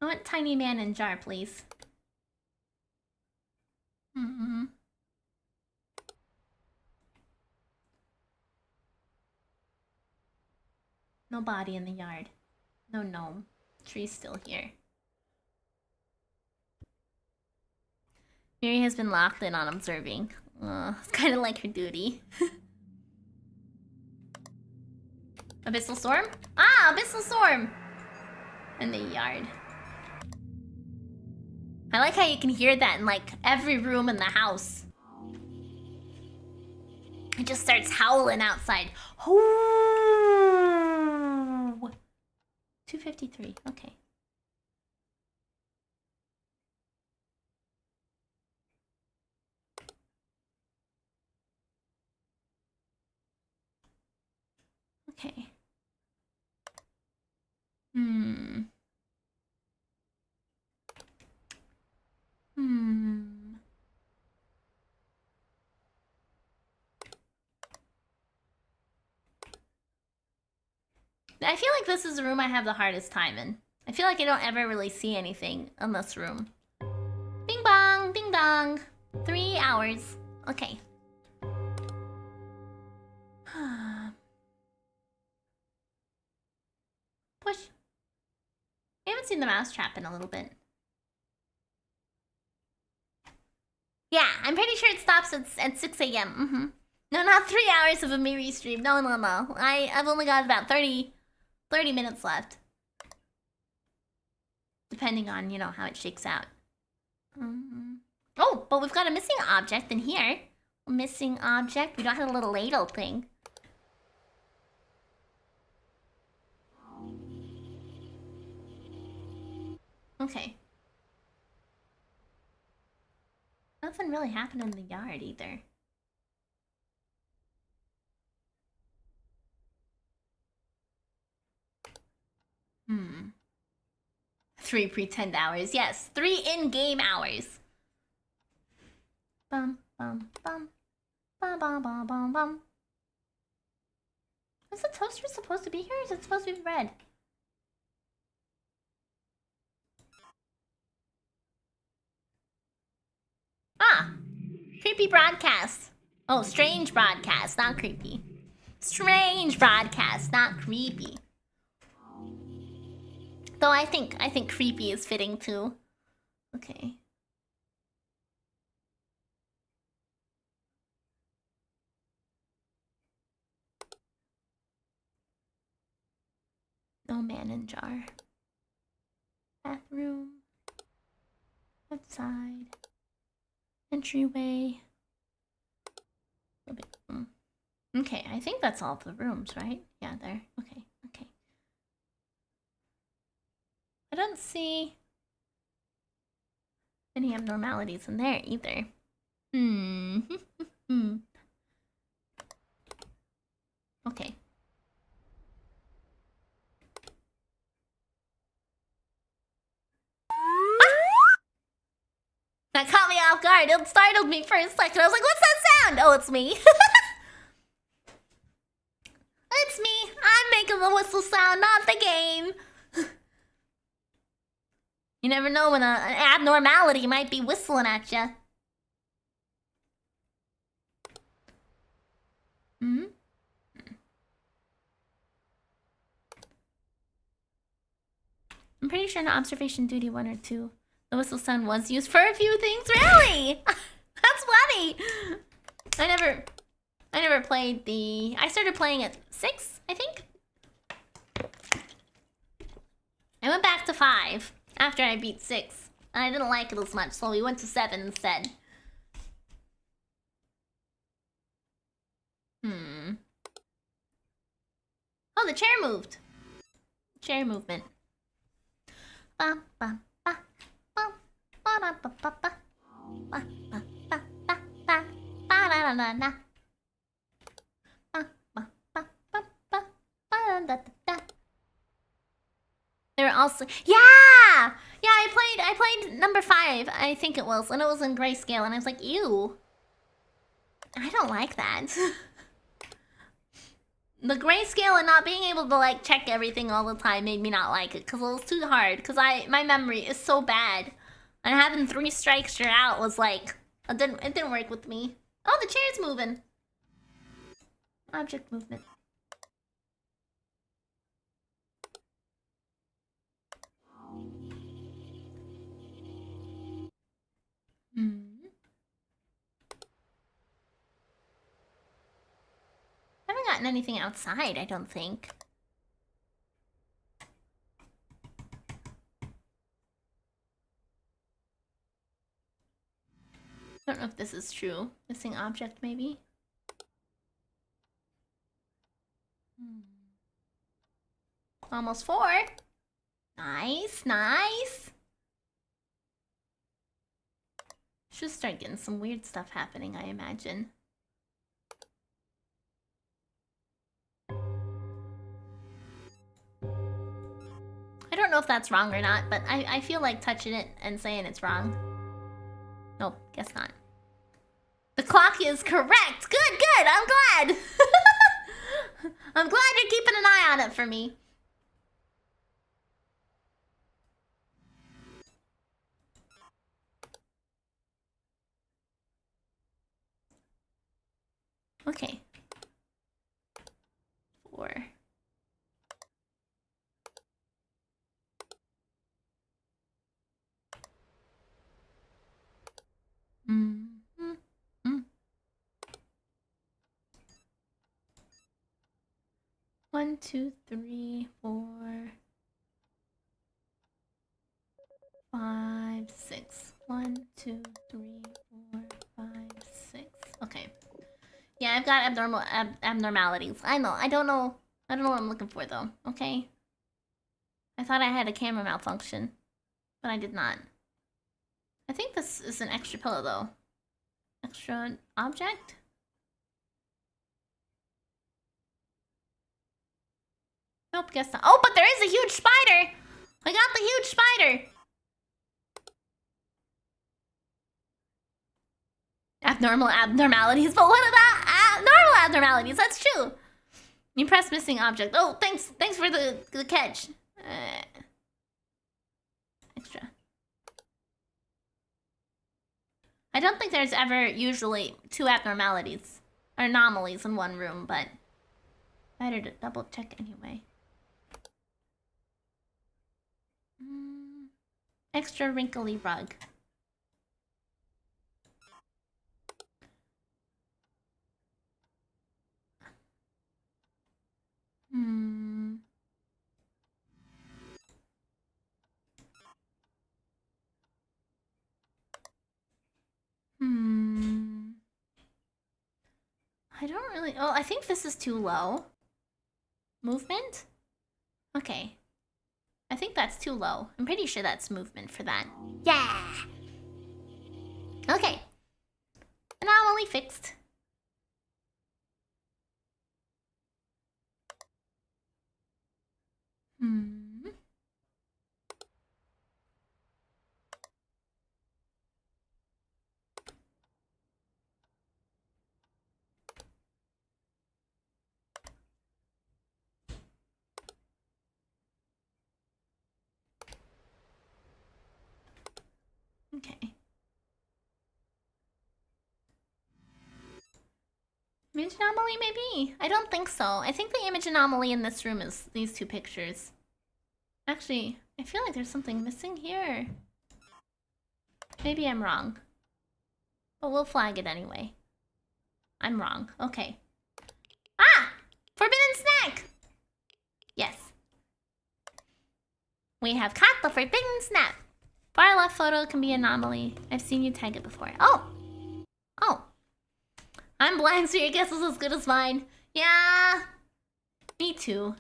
I want tiny man in jar, please. No body in the yard. No gnome. Tree's still here. Miri has been locked in on observing. It's kind of like her duty. Abyssal Storm? Ah, Abyssal Storm! In the yard. I like how you can hear that in like every room in the house. It just starts howling outside. Ooh. 253, okay. Okay. I feel like this is the room I have the hardest time in. I feel like I don't ever really see anything in this room. Bing bong, ding dong. 3 hours. Okay. Push. I haven't seen the mousetrap in a little bit. Yeah, I'm pretty sure it stops at 6 a.m. No, not 3 hours of a Miri stream. No. I've only got about 30 minutes left. Depending on, you know, how it shakes out. Oh, but we've got a missing object in here. A missing object. We don't have a little ladle thing. Okay. Nothing really happened in the yard either. Hmm. 3 pretend hours. Yes, 3 in-game hours. Bum bum bum. Bum bum bum bum bum. Is the toaster supposed to be here, or is it supposed to be red? Ah! Creepy broadcast. Oh, strange broadcast, not creepy. Strange broadcast, not creepy. Though I think creepy is fitting too. Okay. No man in jar. Bathroom. Outside. Entryway. Okay, I think that's all of the rooms, right? Yeah, there. Okay. I don't see any abnormalities in there either. Okay. That caught me off guard. It startled me for a second. I was like, what's that sound? Oh, it's me. It's me. I'm making the whistle sound, not the game. You never know when an abnormality might be whistling at you. I'm pretty sure in observation duty 1 or 2, the whistle sound was used for a few things. Really? That's funny. I never played the... I started playing at 6, I think. I went back to 5 after I beat 6. And I didn't like it as much, so we went to 7 instead. Oh, the chair moved. Chair movement. There were also I played number 5, I think it was, and it was in grayscale, and I was like, ew. I don't like that. The grayscale and not being able to like check everything all the time made me not like it, because it was too hard, because my memory is so bad. And having 3 strikes you're out was like, it didn't work with me. Oh, the chair's moving. Object movement. gotten anything outside, I don't think. I don't know if this is true. Missing object, maybe? Almost 4. Nice, nice. Should start getting some weird stuff happening, I imagine. I don't know if that's wrong or not, but I feel like touching it and saying it's wrong. Nope, guess not. The clock is correct! Good, good! I'm glad! I'm glad you're keeping an eye on it for me. Okay. 4. One, 2, 3, 4, 5, 6. 1, 2, 3, 4, 5, 6. Okay. Yeah, I've got abnormalities. I know. I don't know what I'm looking for though. Okay. I thought I had a camera malfunction, but I did not. I think this is an extra pillow though. Extra object? Nope, guess not. Oh, but there is a huge spider! I got the huge spider! Abnormal abnormalities, but what about normal abnormalities? That's true. You press missing object. Oh, thanks for the catch. Extra. I don't think there's ever usually 2 abnormalities or anomalies in one room, but better to double check anyway. Extra wrinkly rug. I don't really... Oh, I think this is too low. Movement? Okay. I think that's too low. I'm pretty sure that's movement for that. Yeah! Okay. Anomaly fixed. Okay. Image anomaly, maybe? I don't think so. I think the image anomaly in this room is these 2 pictures. Actually, I feel like there's something missing here. Maybe I'm wrong. But we'll flag it anyway. I'm wrong. Okay. Ah! Forbidden snack! Yes. We have caught the forbidden snack. Far left photo can be anomaly. I've seen you tag it before. Oh! Oh. I'm blind, so your guess is as good as mine. Yeah. Me too.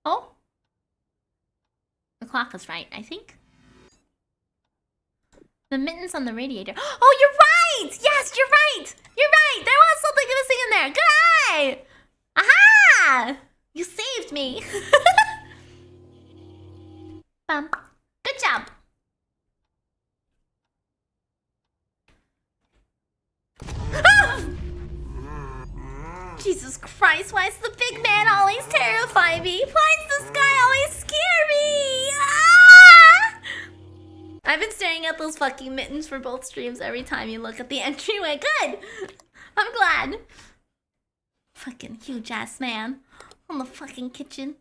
Oh? The clock is right, I think. The mittens on the radiator. Oh, you're right! Yes, you're right! You're right! There was something missing in there! Good eye! Aha! You saved me! Good job! Ah! Jesus Christ, why does the big man always terrify me? Why does this guy always scare me? Ah! I've been staring at those fucking mittens for both streams every time you look at the entryway. Good! I'm glad. Fucking huge ass man on the fucking kitchen.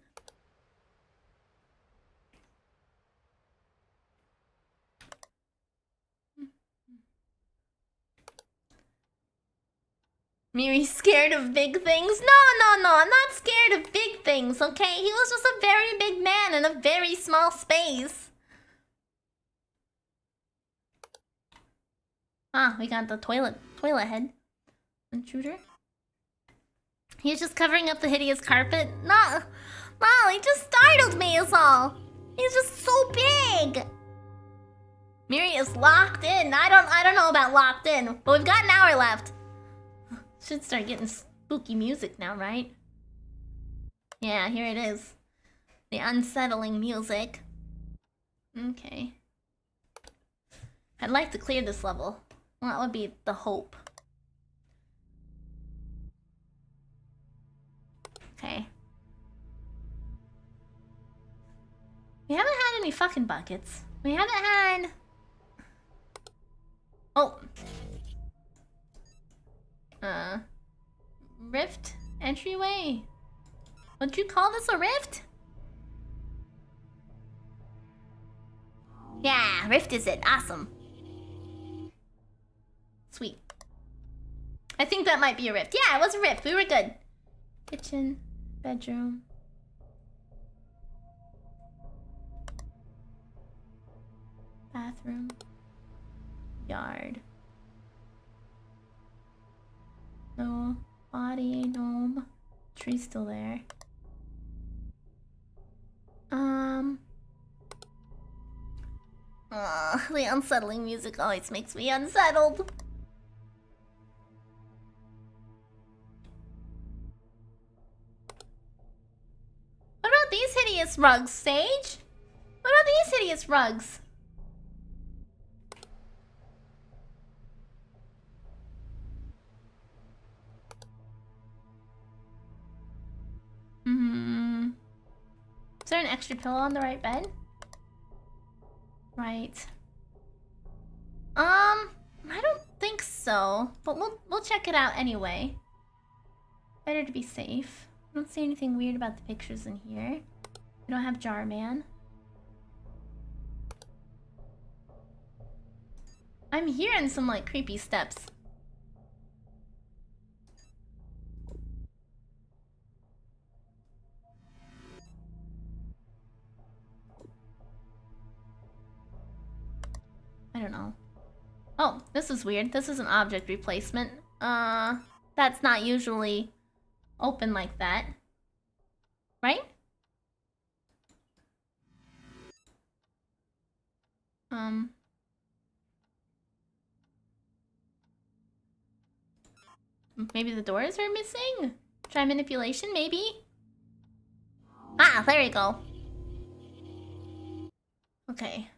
Miri's scared of big things? No, I'm not scared of big things, okay? He was just a very big man in a very small space. Ah, we got the toilet head. Intruder? He's just covering up the hideous carpet? No, he just startled me is all. He's just so big. Miri is locked in. I don't know about locked in, but we've got an hour left. Should start getting spooky music now, right? Yeah, here it is. The unsettling music. Okay. I'd like to clear this level. Well, that would be the hope. Okay. We haven't had any fucking buckets. We haven't had... Oh. Rift entryway. Would you call this a rift? Yeah, rift is it. Awesome. Sweet. I think that might be a rift. Yeah, it was a rift. We were good. Kitchen, bedroom. Bathroom. Yard. No body, gnome. Tree's still there. The unsettling music always makes me unsettled. What about these hideous rugs, Sage? What about these hideous rugs? Is there an extra pillow on the right bed? Right. I don't think so, but we'll check it out anyway. Better to be safe. I don't see anything weird about the pictures in here. We don't have Jar Man. I'm hearing some like creepy steps. I don't know. Oh, this is weird. This is an object replacement. That's not usually open like that. Right? Maybe the doors are missing? Try manipulation, maybe? Ah, there we go. Okay.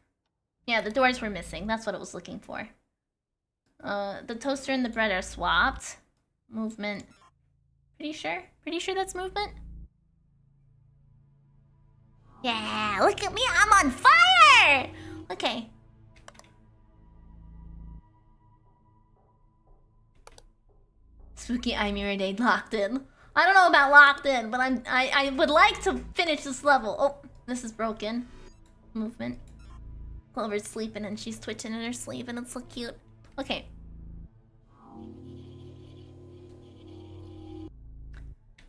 Yeah, the doors were missing. That's what it was looking for. The toaster and the bread are swapped. Movement. Pretty sure? Pretty sure that's movement? Yeah, look at me, I'm on fire! Okay. Spooky Miridae locked in. I don't know about locked in, but I would like to finish this level. Oh, this is broken. Movement. Clover's sleeping and she's twitching in her sleep and it's so cute. Okay.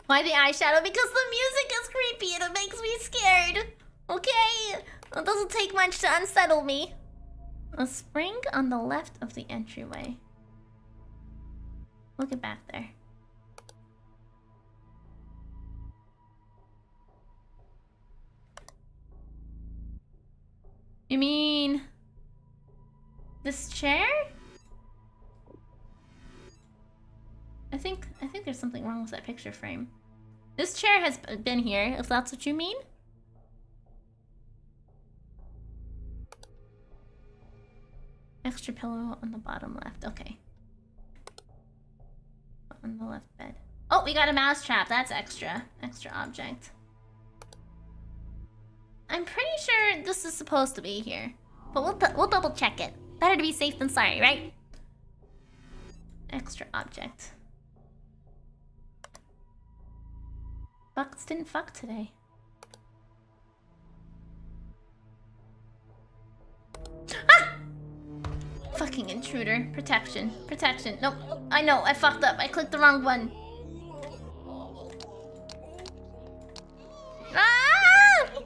Why the eyeshadow? Because the music is creepy and it makes me scared. Okay? It doesn't take much to unsettle me. A spring on the left of the entryway. Look at back there. You mean this chair? I think there's something wrong with that picture frame. This chair has been here, if that's what you mean. Extra pillow on the bottom left. Okay. On the left bed. Oh, we got a mouse trap. That's extra. Extra object. I'm pretty sure this is supposed to be here, but we'll double check it. Better to be safe than sorry, right? Extra object. Bucks didn't fuck today. Ah! Fucking intruder. Protection. Protection. Nope. I know, I fucked up. I clicked the wrong one. Ah! No,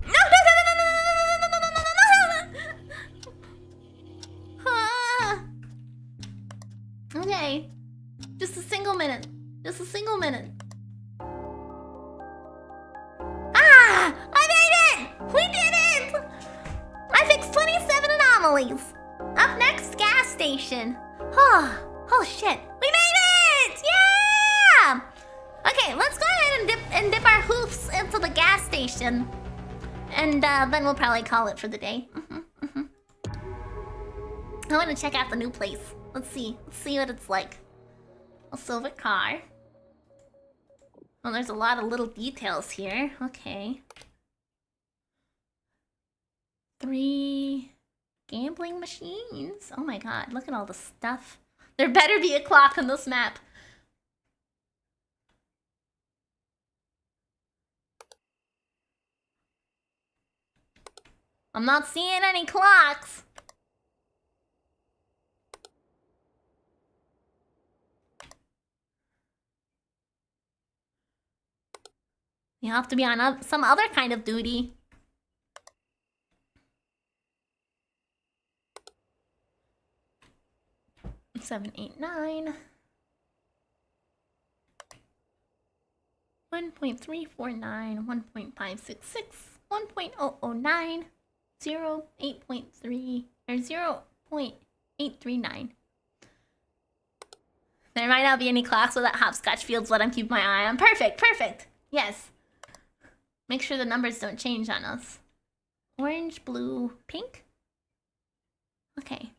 no, no, no, no, no, no, no, no, no, no, no. Ah. Okay. Just a single minute. Just a single minute. Ah! I made it! We did it! I fixed 27 anomalies. Up next, gas station. Oh shit. We made it! Yeah! Okay, let's go ahead and dip our hoofs into the gas station. And then we'll probably call it for the day. I want to check out the new place. Let's see what it's like. A silver car. Oh, there's a lot of little details here. Okay. 3 gambling machines. Oh my god, look at all the stuff. There better be a clock on this map. I'm not seeing any clocks. You have to be on some other kind of duty. Seven, 8, 9. 1.349, 1.566, 1.009, 8.3 or 0.839. There might not be any clocks, so that hopscotch field's what I'm keeping my eye on. Perfect, perfect. Yes. Make sure the numbers don't change on us. Orange, blue, pink. Okay.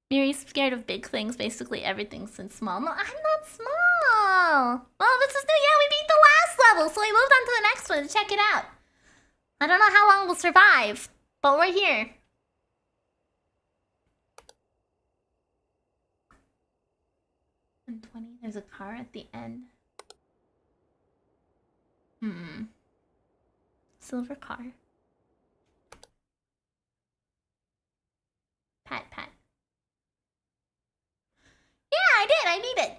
Miri's scared of big things. Basically, everything's small. No, I'm not small. Well, this is new. Yeah, we beat the last level, so we moved on to the next one to check it out. I don't know how long we'll survive, but we're here. And 20. There's a car at the end. Silver car. Pat, pat. Yeah, I did. I beat it.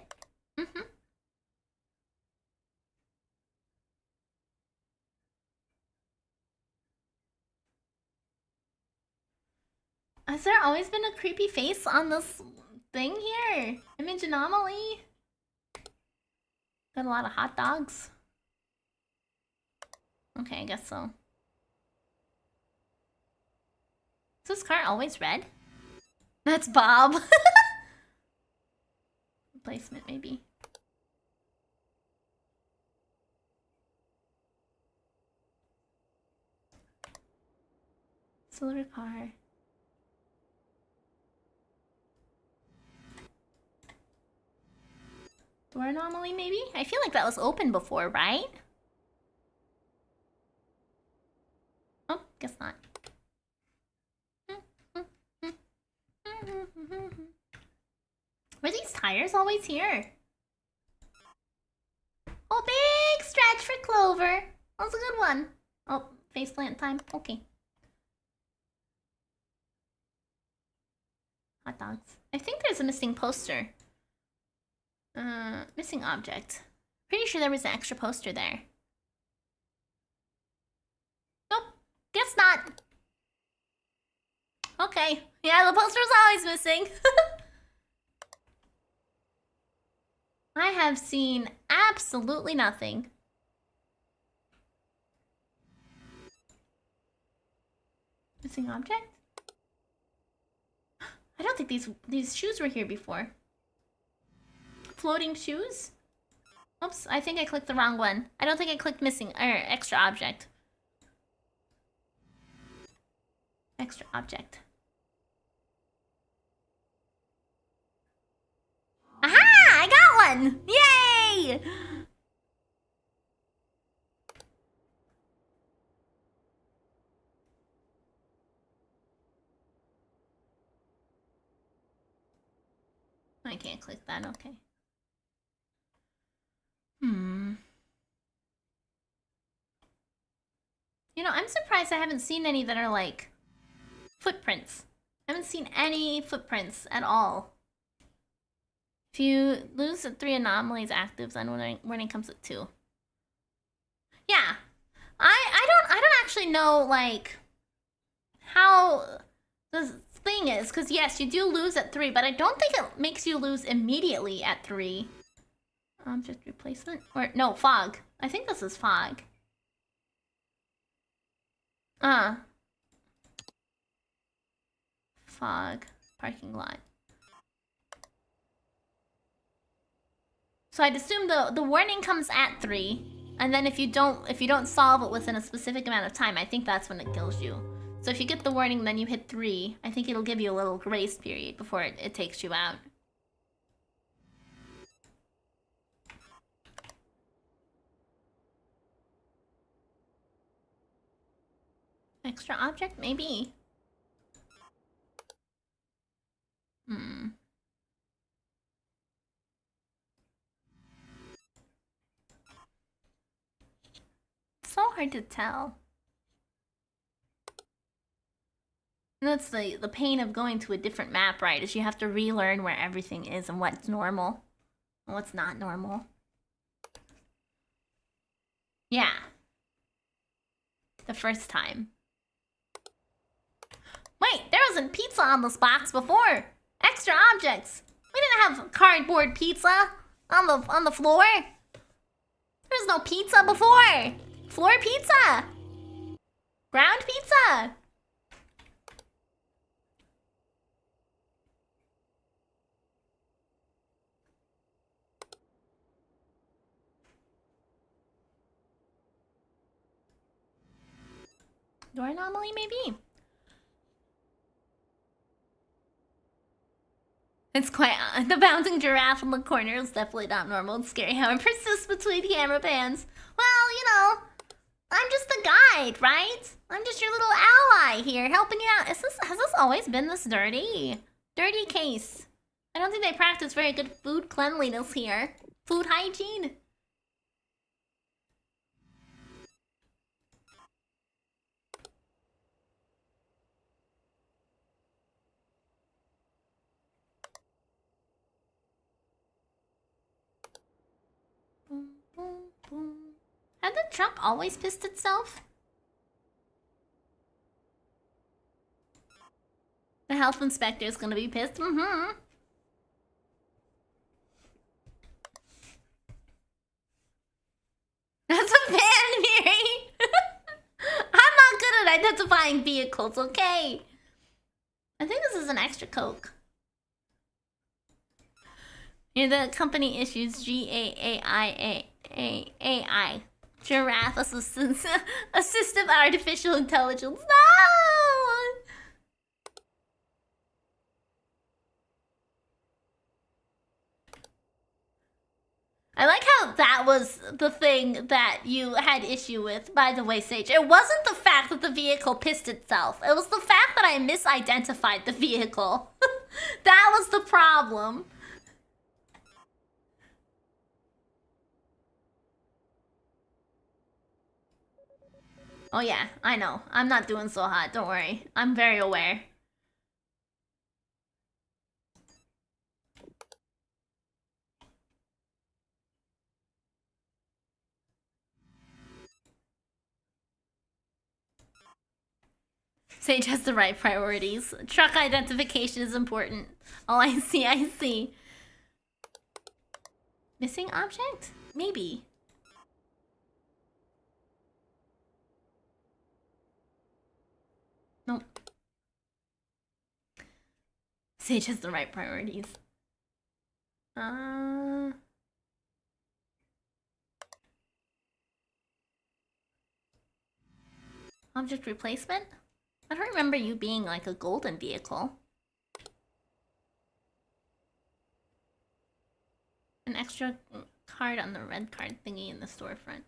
Has there always been a creepy face on this thing here? Image anomaly. Got a lot of hot dogs. Okay, I guess so. Is this car always red? That's Bob. Replacement, maybe. Silver car. Door anomaly, maybe? I feel like that was open before, right? Oh, guess not. Were these tires always here? Oh, big stretch for Clover. That was a good one. Oh, faceplant time. Okay. Hot dogs. I think there's a missing poster. Missing object. Pretty sure there was an extra poster there. Nope. Guess not. Okay. Yeah, the poster was always missing. I have seen absolutely nothing. Missing object? I don't think these shoes were here before. Floating shoes? Oops, I think I clicked the wrong one. I don't think I clicked missing or extra object. Extra object. Aha! I got one! Yay! I can't click that, okay. You know, I'm surprised I haven't seen any that are like footprints. I haven't seen any footprints at all. If you lose at 3 anomalies active, then warning comes at 2. Yeah. I don't actually know like how the thing is, because yes, you do lose at 3, but I don't think it makes you lose immediately at 3. Object replacement? Or no, fog. I think this is fog. Fog. Parking lot. So I'd assume the warning comes at 3, and then if you don't solve it within a specific amount of time, I think that's when it kills you. So if you get the warning, then you hit 3, I think it'll give you a little grace period before it takes you out. Extra object? Maybe. So hard to tell. And that's the pain of going to a different map, right? Is you have to relearn where everything is and what's normal and what's not normal. Yeah. The first time. Wait, there wasn't pizza on this box before. Extra objects. We didn't have cardboard pizza on the floor. There's no pizza before. Floor pizza. Ground pizza. Door anomaly, maybe? It's quite... the bouncing giraffe in the corner is definitely not normal. It's scary how it persists between camera pans. Well, you know, I'm just the guide, right? I'm just your little ally here, helping you out. Has this always been this dirty? Dirty case. I don't think they practice very good food cleanliness here. Food hygiene. Boom, boom, boom. Had the truck always pissed itself? The health inspector is gonna be pissed. That's a van, Miri! I'm not good at identifying vehicles, okay? I think this is an extra Coke. Yeah, the company issues GAAI. Giraffe Assistance. Assistive Artificial Intelligence. No! I like how that was the thing that you had issue with, by the way, Sage. It wasn't the fact that the vehicle pissed itself. It was the fact that I misidentified the vehicle. That was the problem. Oh yeah, I know. I'm not doing so hot, don't worry. I'm very aware. Sage has the right priorities. Truck identification is important. Oh, I see, I see. Missing object? Maybe. Nope. Sage has the right priorities. Object replacement? I don't remember you being like a golden vehicle. An extra card on the red card thingy in the storefront.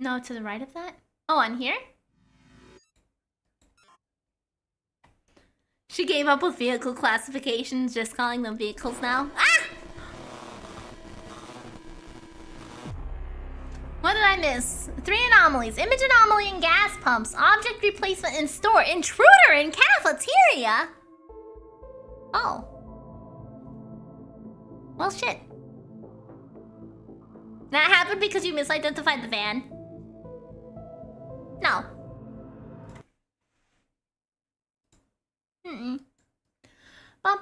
No, to the right of that? Oh, on here? She gave up with vehicle classifications, just calling them vehicles now. Ah! What did I miss? 3 anomalies. Image anomaly in gas pumps. Object replacement in store. Intruder in cafeteria? Oh. Well, shit. That happened because you misidentified the van? No. Mm-mm. Wow!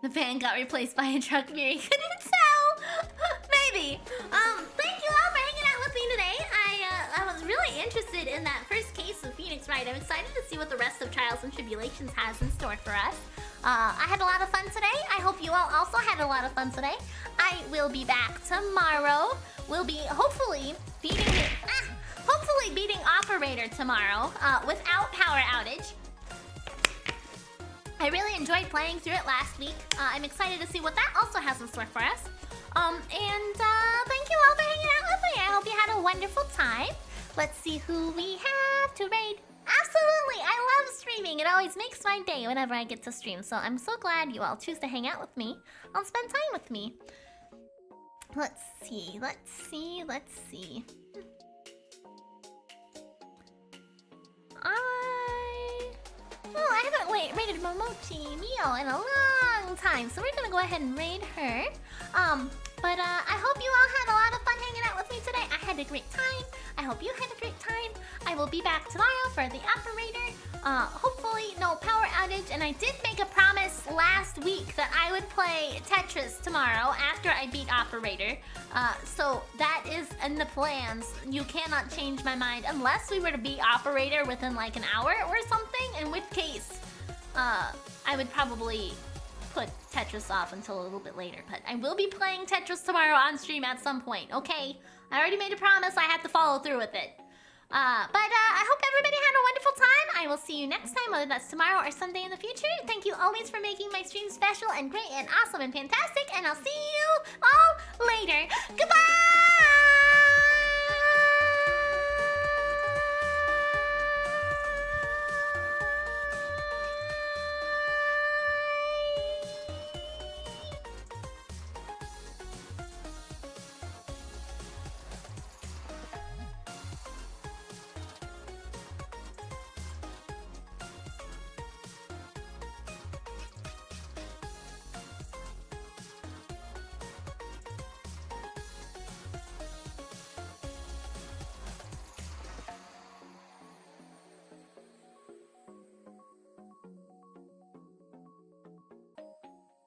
The van got replaced by a truck. Miri couldn't tell. Maybe. Thank you all for hanging out with me today. I was really interested in that first case of Phoenix Wright. I'm excited to see what the rest of Trials and Tribulations has in store for us. I had a lot of fun today. I hope you all also had a lot of fun today. I will be back tomorrow. We'll be hopefully beating Operator tomorrow without power outage. I really enjoyed playing through it last week. I'm excited to see what that also has in store for us. Thank you all for hanging out with me. I hope you had a wonderful time. Let's see who we have to raid. Absolutely, I love streaming. It always makes my day whenever I get to stream. So I'm so glad you all choose to hang out with me. I'll spend time with me. Let's see. I haven't raided Momochi Mio in a long time, so we're gonna go ahead and raid her. I hope you all had a lot of fun hanging out with me today. I had a great time. I hope you had a great time. I will be back tomorrow for the Operator. Hopefully no power outage. And I did make a promise last week that I would play Tetris tomorrow after I beat Operator. So that is in the plans. You cannot change my mind unless we were to beat Operator within like an hour or something, in which case I would probably put Tetris off until a little bit later. But I will be playing Tetris tomorrow on stream at some point, okay? I already made a promise. I have to follow through with it. I hope everybody had a wonderful time. I will see you next time, whether that's tomorrow or someday in the future. Thank you always for making my stream special and great and awesome and fantastic. And I'll see you all later. Goodbye!